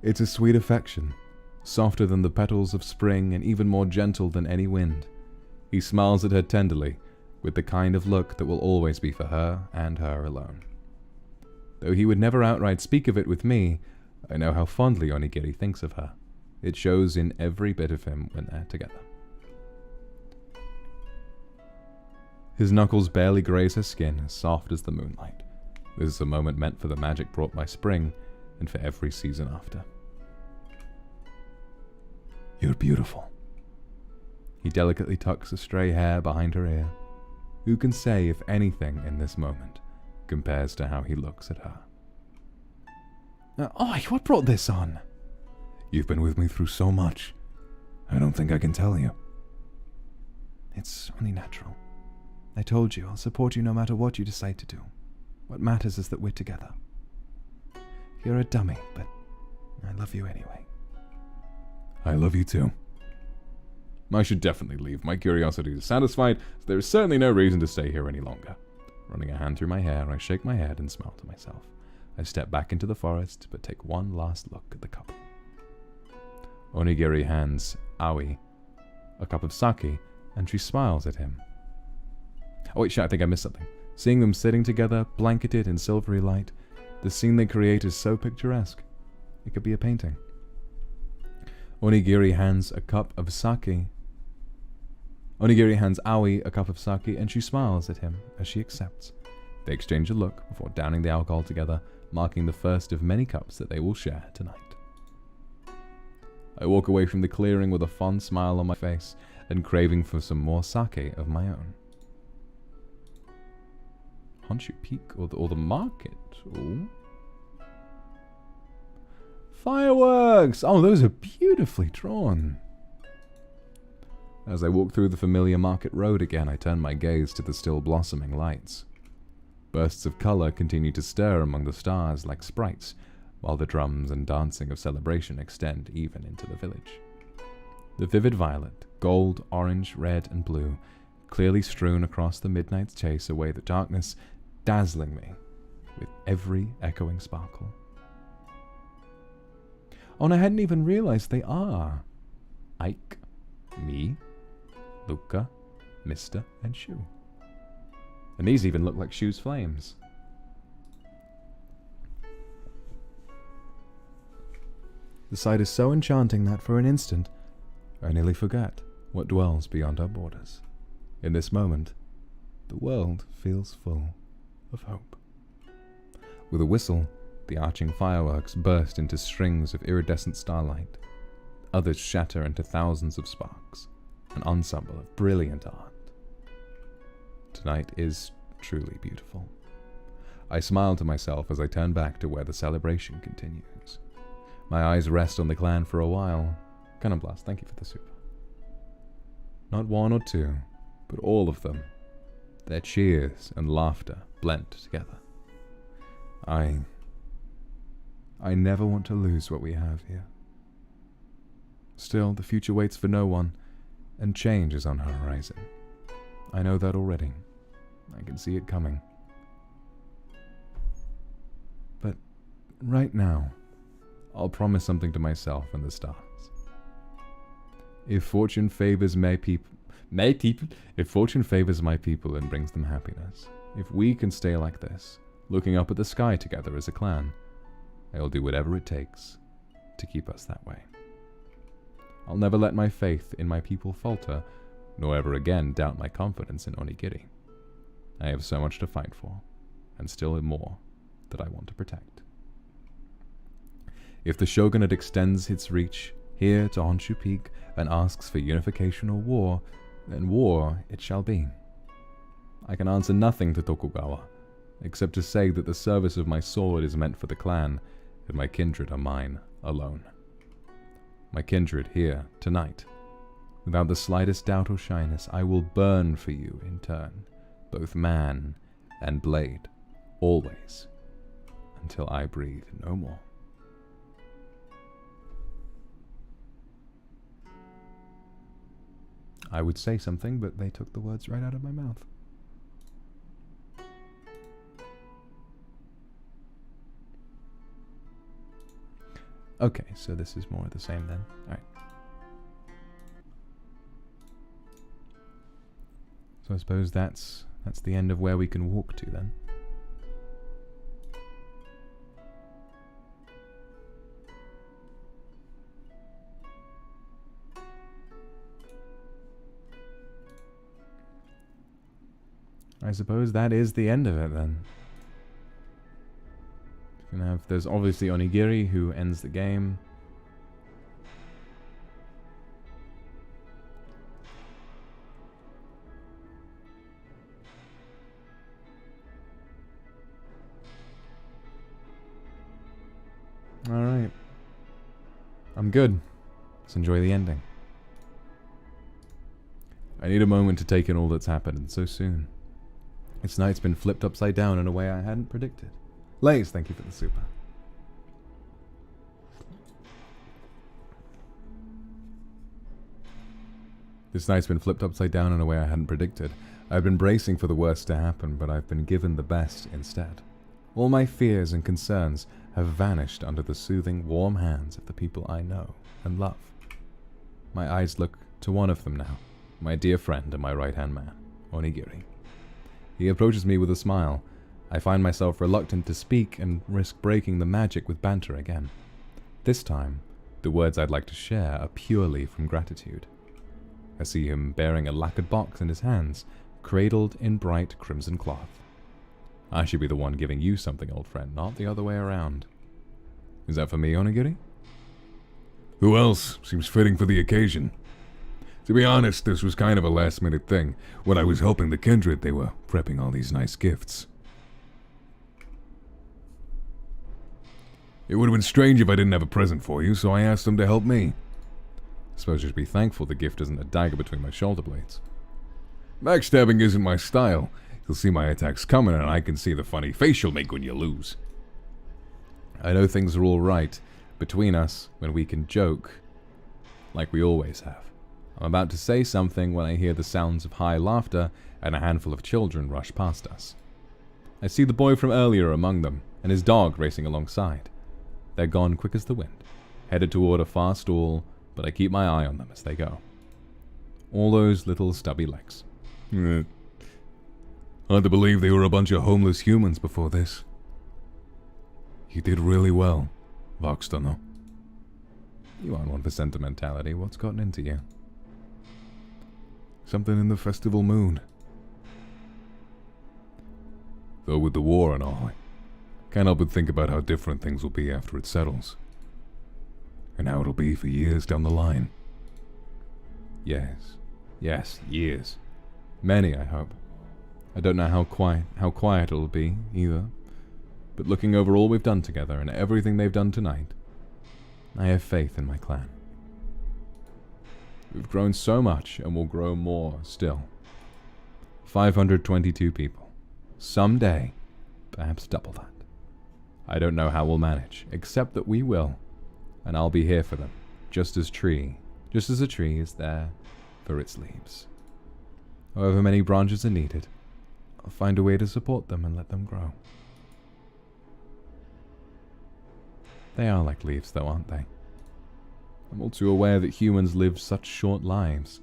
It's a sweet affection, softer than the petals of spring and even more gentle than any wind. He smiles at her tenderly, with the kind of look that will always be for her and her alone. Though he would never outright speak of it with me, I know how fondly Onigiri thinks of her. It shows in every bit of him when they're together. His knuckles barely graze her skin, as soft as the moonlight. This is a moment meant for the magic brought by spring, and for every season after. You're beautiful. He delicately tucks a stray hair behind her ear. Who can say if anything in this moment compares to how he looks at her? Oi, what brought this on? You've been with me through so much. I don't think I can tell you. It's only natural. I told you, I'll support you no matter what you decide to do. What matters is that we're together. You're a dummy, but I love you anyway. I love you too. I should definitely leave. My curiosity is satisfied, so there is certainly no reason to stay here any longer. Running a hand through my hair, I shake my head and smile to myself. I step back into the forest, but take one last look at the couple. Onigiri hands Aoi a cup of sake, and she smiles at him. Oh wait, shit, I think I missed something. Seeing them sitting together, blanketed in silvery light, the scene they create is so picturesque. It could be a painting. Onigiri hands a cup of sake. Onigiri hands Aoi a cup of sake, and she smiles at him as she accepts. They exchange a look before downing the alcohol together, marking the first of many cups that they will share tonight. I walk away from the clearing with a fond smile on my face and craving for some more sake of my own. Honshu Peak or the market? Ooh. Fireworks! Oh, those are beautifully drawn. As I walk through the familiar market road again, I turn my gaze to the still blossoming lights. Bursts of color continue to stir among the stars like sprites, while the drums and dancing of celebration extend even into the village. The vivid violet, gold, orange, red, and blue, clearly strewn across the midnight's chase away the darkness, dazzling me with every echoing sparkle. Oh, and I hadn't even realized they are Ike, me, Luca, Mister, and Shu. And these even look like Shu's flames. The sight is so enchanting that for an instant, I nearly forget what dwells beyond our borders. In this moment, the world feels full of hope. With a whistle, the arching fireworks burst into strings of iridescent starlight. Others shatter into thousands of sparks, an ensemble of brilliant art. Tonight is truly beautiful. I smile to myself as I turn back to where the celebration continues. My eyes rest on the clan for a while. Cannon Blast, thank you for the super. Not one or two, but all of them. Their cheers and laughter blend together. I never want to lose what we have here. Still, the future waits for no one, and change is on the horizon. I know that already. I can see it coming. But right now, I'll promise something to myself and the stars. If fortune favors if fortune favors my people and brings them happiness, if we can stay like this, looking up at the sky together as a clan, I'll do whatever it takes to keep us that way. I'll never let my faith in my people falter, nor ever again doubt my confidence in Onigiri. I have so much to fight for, and still more that I want to protect. If the shogunate extends its reach here to Honshu Peak and asks for unification or war, then war it shall be. I can answer nothing to Tokugawa, except to say that the service of my sword is meant for the clan, and my kindred are mine alone. My kindred here, tonight. Without the slightest doubt or shyness, I will burn for you in turn, both man and blade, always, until I breathe no more. I would say something, but they took the words right out of my mouth. Okay, so this is more of the same then. Alright. So I suppose that's the end of where we can walk to then. I suppose that is the end of it then. There's obviously Onigiri who ends the game. Alright. I'm good. Let's enjoy the ending. I need a moment to take in all that's happened so soon. This night's been flipped upside down in a way I hadn't predicted. Lays, thank you for the super. This night's been flipped upside down in a way I hadn't predicted. I've been bracing for the worst to happen, but I've been given the best instead. All my fears and concerns have vanished under the soothing, warm hands of the people I know and love. My eyes look to one of them now, my dear friend and my right-hand man, Onigiri. He approaches me with a smile. I find myself reluctant to speak and risk breaking the magic with banter again. This time, the words I'd like to share are purely from gratitude. I see him bearing a lacquered box in his hands, cradled in bright crimson cloth. I should be the one giving you something, old friend, not the other way around. Is that for me, Onigiri? Who else? Seems fitting for the occasion. To be honest, this was kind of a last-minute thing. When I was helping the kindred, they were prepping all these nice gifts. It would have been strange if I didn't have a present for you, so I asked them to help me. I suppose you should be thankful the gift isn't a dagger between my shoulder blades. Backstabbing isn't my style. You'll see my attacks coming, and I can see the funny face you'll make when you lose. I know things are all right between us when we can joke, like we always have. I'm about to say something when I hear the sounds of high laughter and a handful of children rush past us. I see the boy from earlier among them, and his dog racing alongside. They're gone quick as the wind, headed toward a far stall, but I keep my eye on them as they go. All those little stubby legs. Hard to believe they were a bunch of homeless humans before this. You did really well, Vox Akuma. You aren't one for sentimentality. What's gotten into you? Something in the festival mood. Though with the war and all, I can't help but think about how different things will be after it settles. And how it'll be for years down the line. Yes, years. Many, I hope. I don't know how quiet it'll be, either. But looking over all we've done together and everything they've done tonight, I have faith in my clan. We've grown so much and will grow more still. 522 people. Someday, perhaps double that. I don't know how we'll manage, except that we will. And I'll be here for them, just as a tree is there for its leaves. However many branches are needed, I'll find a way to support them and let them grow. They are like leaves though, aren't they? I'm all too aware that humans live such short lives,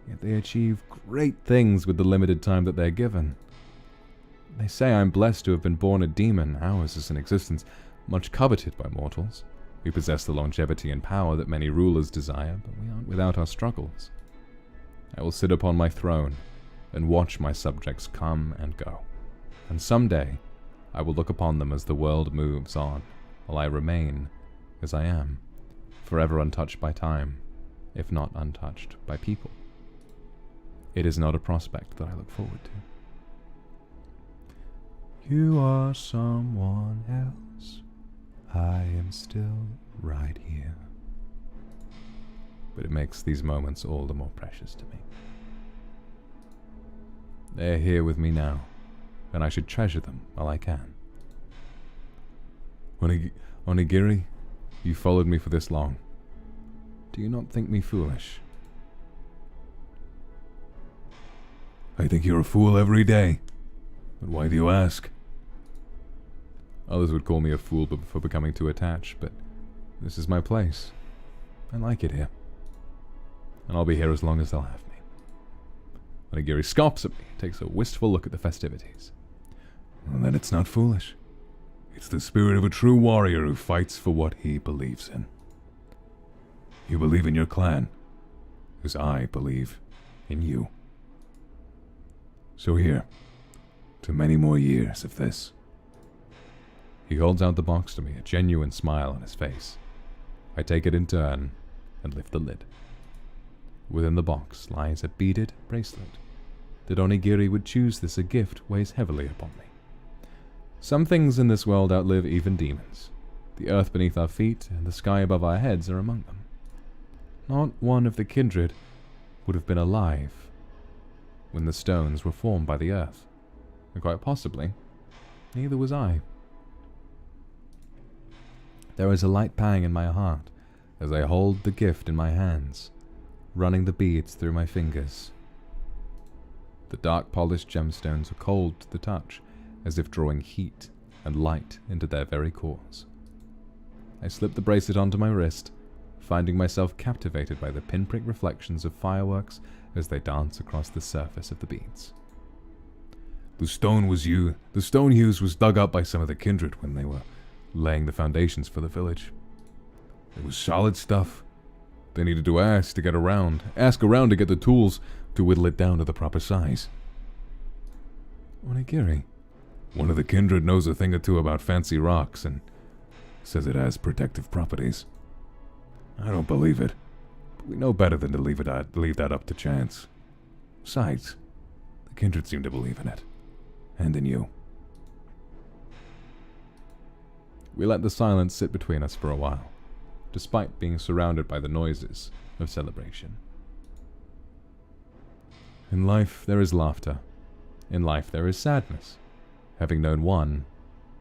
yet they achieve great things with the limited time that they're given. They say I'm blessed to have been born a demon. Ours is an existence much coveted by mortals. We possess the longevity and power that many rulers desire, but we aren't without our struggles. I will sit upon my throne and watch my subjects come and go. And someday, I will look upon them as the world moves on, while I remain as I am, forever untouched by time, if not untouched by people. It is not a prospect that I look forward to. You are someone else. I am still right here. But it makes these moments all the more precious to me. They're here with me now, and I should treasure them while I can. Onigiri, you followed me for this long. Do you not think me foolish? I think you're a fool every day. But why do you ask? Others would call me a fool for becoming too attached, but this is my place. I like it here. And I'll be here as long as they'll have me. Onigiri scoffs at me, takes a wistful look at the festivities. Well, then it's not foolish. It's the spirit of a true warrior who fights for what he believes in. You believe in your clan, as I believe in you. So here, to many more years of this. He holds out the box to me, a genuine smile on his face. I take it in turn and lift the lid. Within the box lies a beaded bracelet. That Onigiri would choose this a gift weighs heavily upon me. Some things in this world outlive even demons. The earth beneath our feet and the sky above our heads are among them. Not one of the kindred would have been alive when the stones were formed by the earth. And quite possibly, neither was I. There is a light pang in my heart as I hold the gift in my hands, running the beads through my fingers. The dark polished gemstones are cold to the touch, as if drawing heat and light into their very cores. I slip the bracelet onto my wrist, finding myself captivated by the pinprick reflections of fireworks as they dance across the surface of the beads. The stone used was dug up by some of the kindred when they were laying the foundations for the village. It was solid stuff. They needed to ask around to get the tools to whittle it down to the proper size. Onigiri. One of the kindred knows a thing or two about fancy rocks and says it has protective properties. I don't believe it, but we know better than to leave that up to chance. Besides, the kindred seem to believe in it, and in you. We let the silence sit between us for a while, despite being surrounded by the noises of celebration. In life, there is laughter. In life, there is sadness. Having known one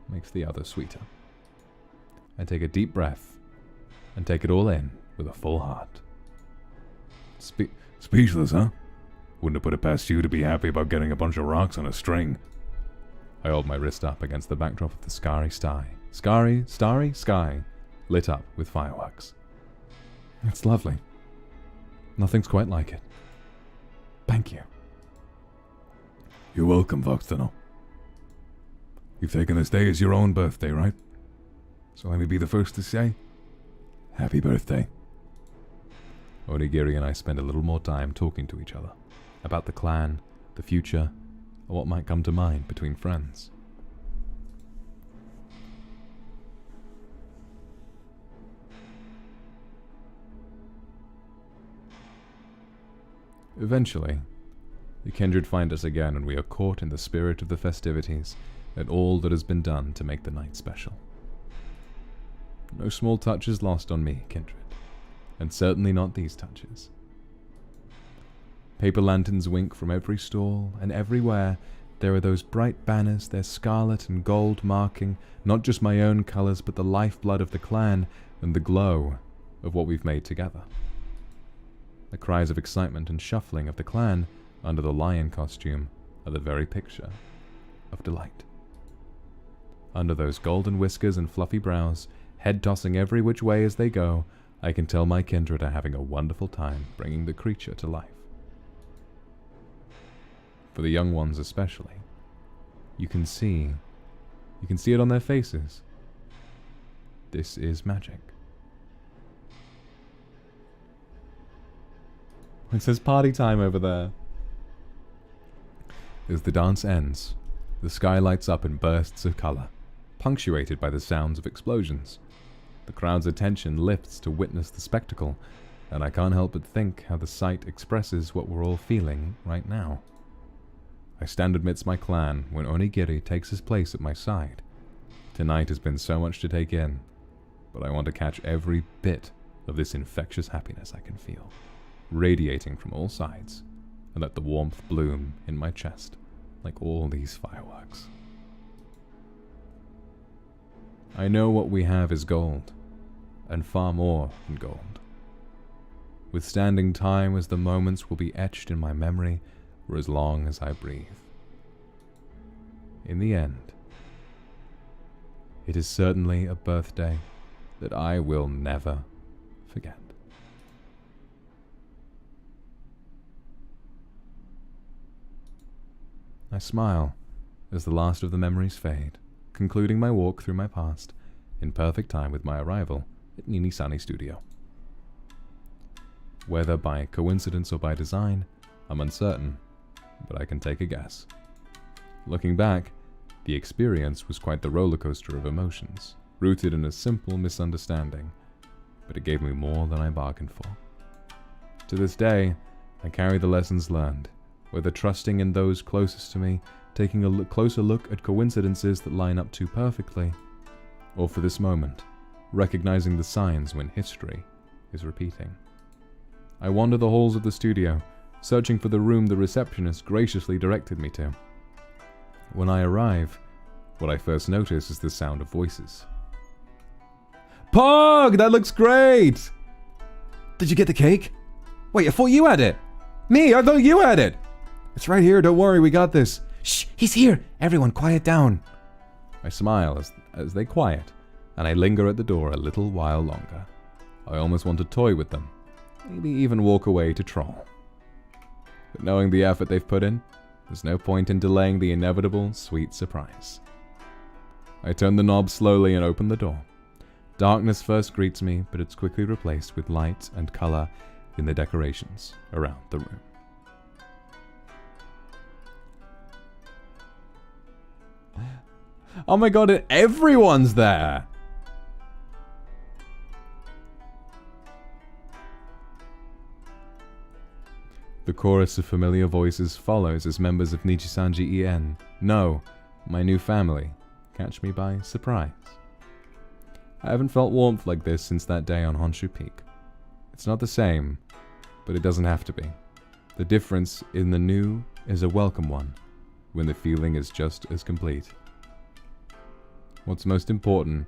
makes the other sweeter. I take a deep breath and take it all in with a full heart. Speechless, huh? Wouldn't have put it past you to be happy about getting a bunch of rocks on a string. I hold my wrist up against the backdrop of the starry sky, lit up with fireworks. It's lovely. Nothing's quite like it. Thank you. You're welcome, Vox Akuma. You've taken this day as your own birthday, right? So let me be the first to say, happy birthday. Onigiri and I spend a little more time talking to each other about the clan, the future, or what might come to mind between friends. Eventually, the kindred find us again and we are caught in the spirit of the festivities and all that has been done to make the night special. No small touch is lost on me, kindred, and certainly not these touches. Paper lanterns wink from every stall, and everywhere there are those bright banners, their scarlet and gold marking not just my own colours but the lifeblood of the clan and the glow of what we've made together. The cries of excitement and shuffling of the clan under the lion costume are the very picture of delight. Under those golden whiskers and fluffy brows, head tossing every which way as they go, I can tell my kindred are having a wonderful time bringing the creature to life. For the young ones especially, you can see it on their faces. This is magic. It says party time over there. As the dance ends, the sky lights up in bursts of color, punctuated by the sounds of explosions. The crowd's attention lifts to witness the spectacle, and I can't help but think how the sight expresses what we're all feeling right now. I stand amidst my clan when Onigiri takes his place at my side. Tonight has been so much to take in, but I want to catch every bit of this infectious happiness I can feel, radiating from all sides, and let the warmth bloom in my chest like all these fireworks. I know what we have is gold, and far more than gold. Withstanding time as the moments will be etched in my memory for as long as I breathe. In the end, it is certainly a birthday that I will never forget. I smile as the last of the memories fade, concluding my walk through my past in perfect time with my arrival at NIJISANJI studio. Whether by coincidence or by design, I'm uncertain, but I can take a guess. Looking back, the experience was quite the roller coaster of emotions, rooted in a simple misunderstanding, but it gave me more than I bargained for. To this day, I carry the lessons learned, whether trusting in those closest to me, taking a closer look at coincidences that line up too perfectly, or for this moment, recognizing the signs when history is repeating. I wander the halls of the studio, searching for the room the receptionist graciously directed me to. When I arrive, what I first notice is the sound of voices. Pog, that looks great! Did you get the cake? Wait, I thought you had it! Me, I thought you had it! It's right here, don't worry, we got this. Shh, he's here! Everyone, quiet down! I smile as they quiet, and I linger at the door a little while longer. I almost want to toy with them. Maybe even walk away to troll. But knowing the effort they've put in, there's no point in delaying the inevitable sweet surprise. I turn the knob slowly and open the door. Darkness first greets me, but it's quickly replaced with light and color in the decorations around the room. Oh my god, everyone's there! The chorus of familiar voices follows as members of NIJISANJI EN know my new family catch me by surprise. I haven't felt warmth like this since that day on Honshu Peak. It's not the same, but it doesn't have to be. The difference in the new is a welcome one, when the feeling is just as complete. What's most important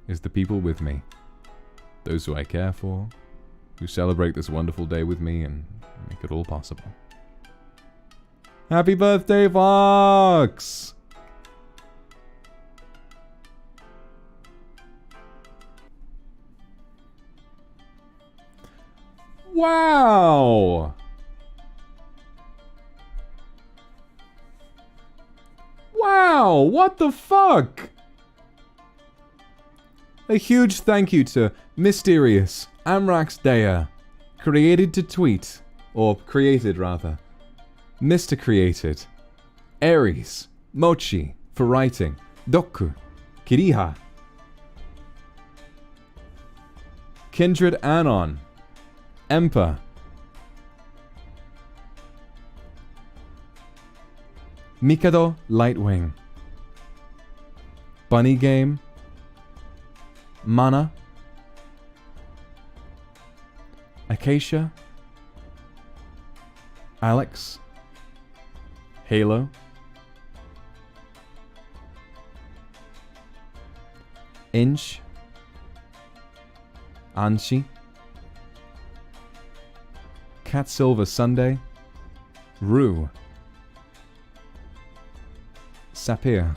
is the people with me, those who I care for, who celebrate this wonderful day with me and make it all possible. Happy birthday, Vox! Wow! Wow, what the fuck? A huge thank you to Mysterious Amrax Dea, created to tweet, or created rather, Mr. Created, Aries, Mochi for writing, Doku, Kiriha, Kindred Anon, Empa, Mikado Lightwing, Bunny Game, Mana, Acacia, Alex, Halo, Inch, Anshi, Cat Silver Sunday, Rue, Sapir,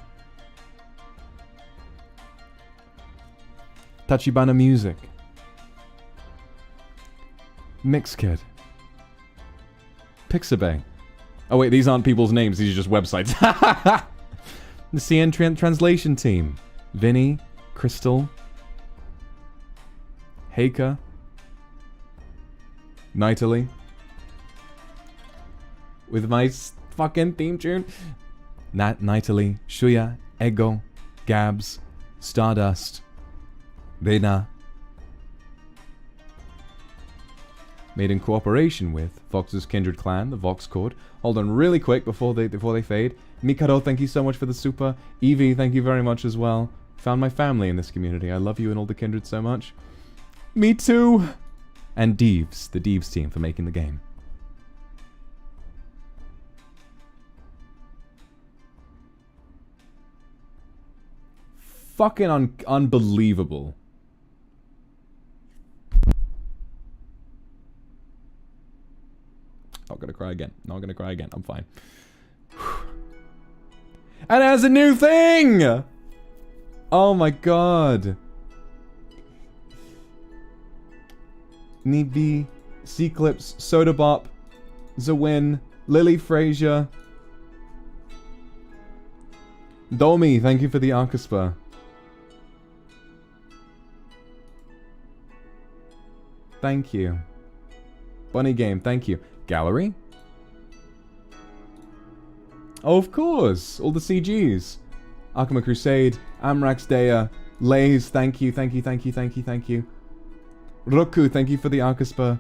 Tachibana Music, Mixkid, Pixabay. Oh wait, these aren't people's names, these are just websites. The CN Translation Team, Vinny, Crystal, Heika, Nightly, with my fucking theme tune, Nightly, Shuya, Ego, Gabs, Stardust, Vena, made in cooperation with Vox's Kindred Clan, the Vox Chord. Hold on really quick before they fade. Mikado, thank you so much for the super. Evie, thank you very much as well. Found my family in this community. I love you and all the Kindred so much. Me too! And Deeves, the Deeves team, for making the game. Fucking unbelievable. Not gonna cry again. Not gonna cry again. I'm fine. And it has a new thing! Oh my god. Nibi, C-Clips, Soda Bop, Zawin, Lily Frazier. Domi, thank you for the Arcuspa. Thank you. Bunny Game, thank you. Gallery? Oh, of course! All the CGs. Akuma Crusade, Amrax Dea, Lays, thank you, thank you, thank you, thank you, thank you. Roku, thank you for the Arcuspa.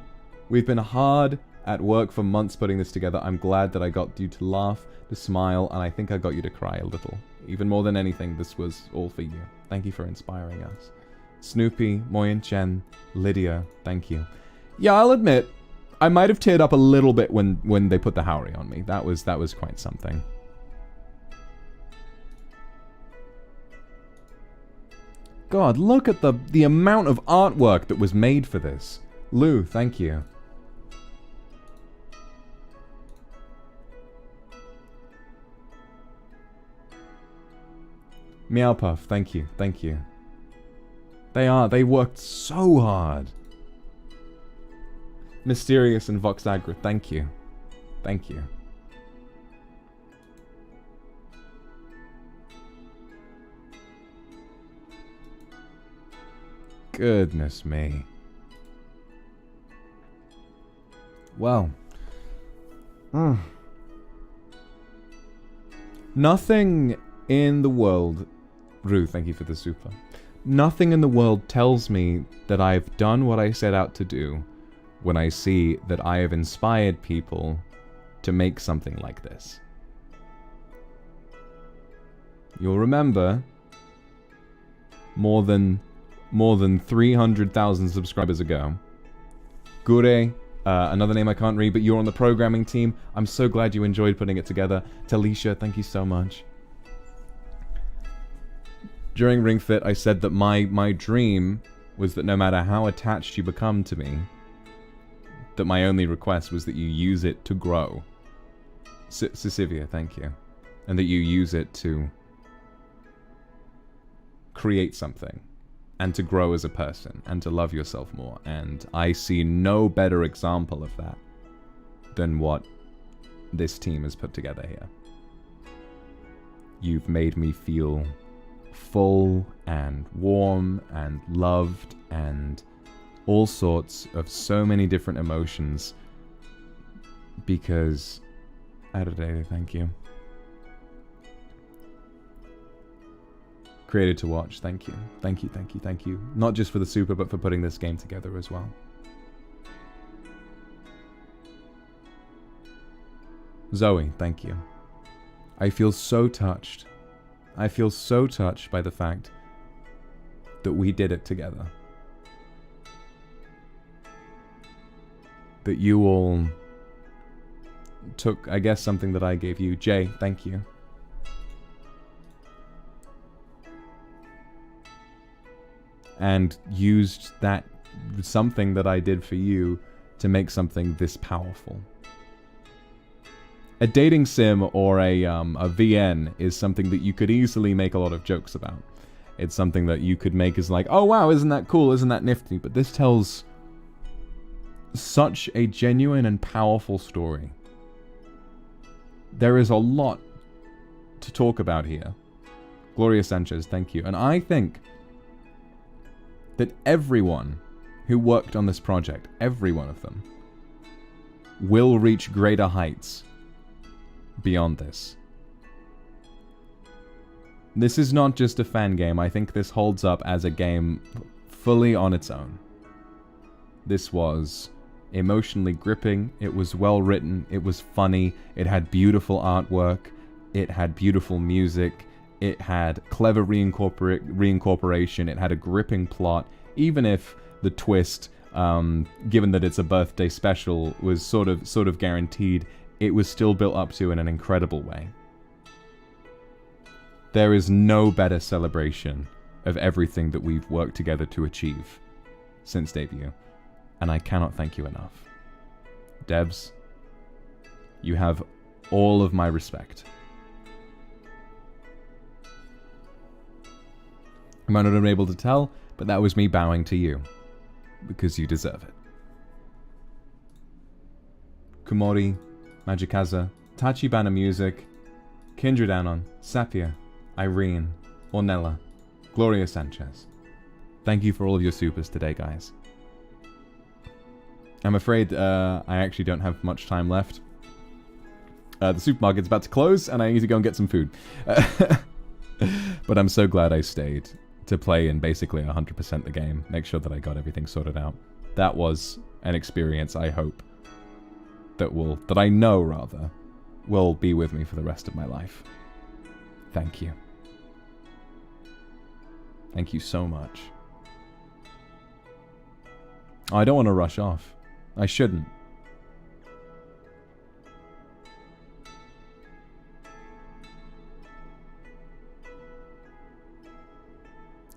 We've been hard at work for months putting this together. I'm glad that I got you to laugh, to smile, and I think I got you to cry a little. Even more than anything, this was all for you. Thank you for inspiring us. Snoopy, Moyen Chen, Lydia, thank you. Yeah, I'll admit, I might have teared up a little bit when they put the Haori on me. That was quite something. God, look at the amount of artwork that was made for this. Lou, thank you. Meowpuff, thank you, thank you. They worked so hard. Mysterious and Vox Akuma, thank you. Thank you. Goodness me. Well. Nothing in the world... Rue, thank you for the super. Nothing in the world tells me that I've done what I set out to do when I see that I have inspired people to make something like this. You'll remember, more than 300,000 subscribers ago, Gure, another name I can't read, but you're on the programming team. I'm so glad you enjoyed putting it together. Talisha, thank you so much. During Ring Fit, I said that my dream was that no matter how attached you become to me, that my only request was that you use it to grow. Sisivia, thank you. And that you use it to create something, and to grow as a person, and to love yourself more. And I see no better example of that than what this team has put together here. You've made me feel full and warm and loved and all sorts of so many different emotions because... Adelaide, thank you. Created to watch, thank you. Thank you, thank you, thank you. Not just for the super, but for putting this game together as well. Zoe, thank you. I feel so touched. I feel so touched by the fact that we did it together. That you all took, I guess, something that I gave you. Jay, thank you. And used that something that I did for you to make something this powerful. A dating sim or a VN is something that you could easily make a lot of jokes about. It's something that you could make as like, oh wow, isn't that cool, isn't that nifty? But this tells such a genuine and powerful story. There is a lot to talk about here. Gloria Sanchez, thank you. And I think that everyone who worked on this project, every one of them, will reach greater heights beyond this. This is not just a fan game. I think this holds up as a game fully on its own. This was emotionally gripping, it was well written, it was funny, it had beautiful artwork, it had beautiful music, it had clever reincorporation, it had a gripping plot, even if the twist, given that it's a birthday special, was sort of guaranteed, it was still built up to in an incredible way. There is no better celebration of everything that we've worked together to achieve since debut, and I cannot thank you enough. Devs, you have all of my respect. I might not have been able to tell, but that was me bowing to you, because you deserve it. Kumori, Magikaza, Tachibana Music, Kindred Anon, Sapia, Irene, Ornella, Gloria Sanchez. Thank you for all of your supers today, guys. I'm afraid I actually don't have much time left. The supermarket's about to close, and I need to go and get some food. But I'm so glad I stayed to play in basically 100% the game. Make sure that I got everything sorted out. That was an experience I hope that I know rather, will be with me for the rest of my life. Thank you. Thank you so much. I don't want to rush off. I shouldn't.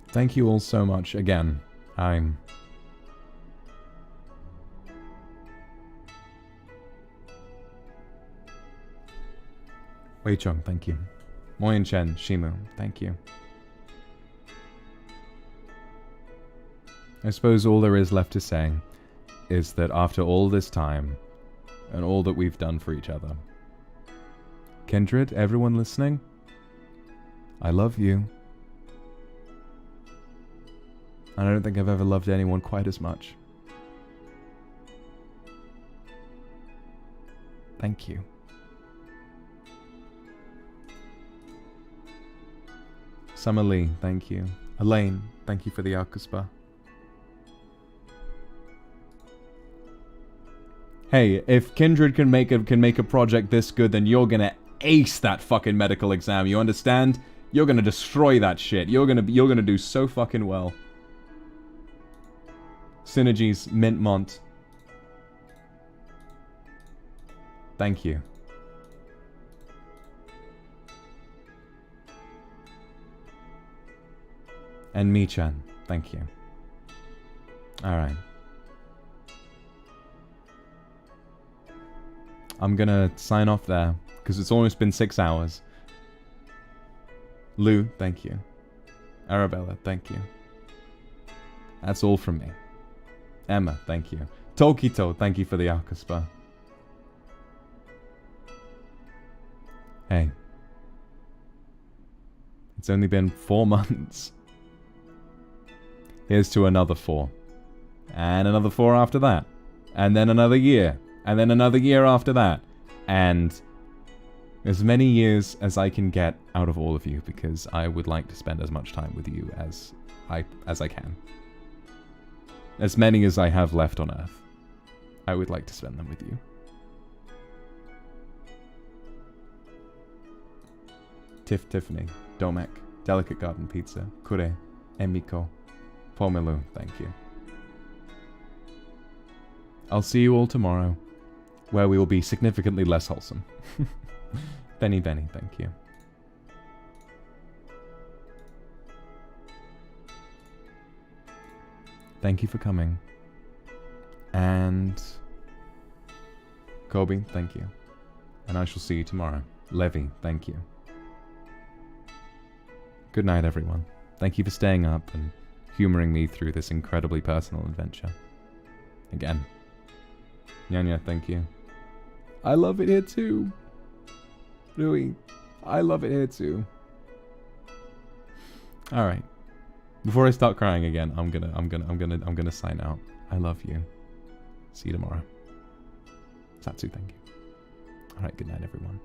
Thank you all so much again. Wei Chong, thank you. Moyen Chen, Shimu, thank you. I suppose all there is left to say is that after all this time, and all that we've done for each other, Kindred, everyone listening, I love you. And I don't think I've ever loved anyone quite as much. Thank you. Summer Lee, thank you. Elaine, thank you for the Alcuspa. Hey, if Kindred can make a project this good, then you're gonna ace that fucking medical exam. You understand? You're gonna destroy that shit. You're gonna do so fucking well. Synergies, Mintmont. Thank you. And Mi-chan, thank you. Alright. I'm gonna sign off there, because it's almost been 6 hours. Lou, thank you. Arabella, thank you. That's all from me. Emma, thank you. Tokito, thank you for the Alcuspa. Hey. It's only been 4 months. Here's to another 4. And another 4 after that. And then another year. And then another year after that. And as many years as I can get out of all of you, because I would like to spend as much time with you as I can. As many as I have left on Earth, I would like to spend them with you. Tiffany, Domek, Delicate Garden Pizza, Kure, Emiko, Pomelu, thank you. I'll see you all tomorrow, where we will be significantly less wholesome. Benny, thank you. Thank you for coming. And Kobe, thank you. And I shall see you tomorrow. Levy, thank you. Good night, everyone. Thank you for staying up and humoring me through this incredibly personal adventure. Again. Nyanya, thank you. I love it here too. Rui, I love it here too. All right. Before I start crying again, I'm gonna sign out. I love you. See you tomorrow. Satsu, thank you. All right. Good night, everyone.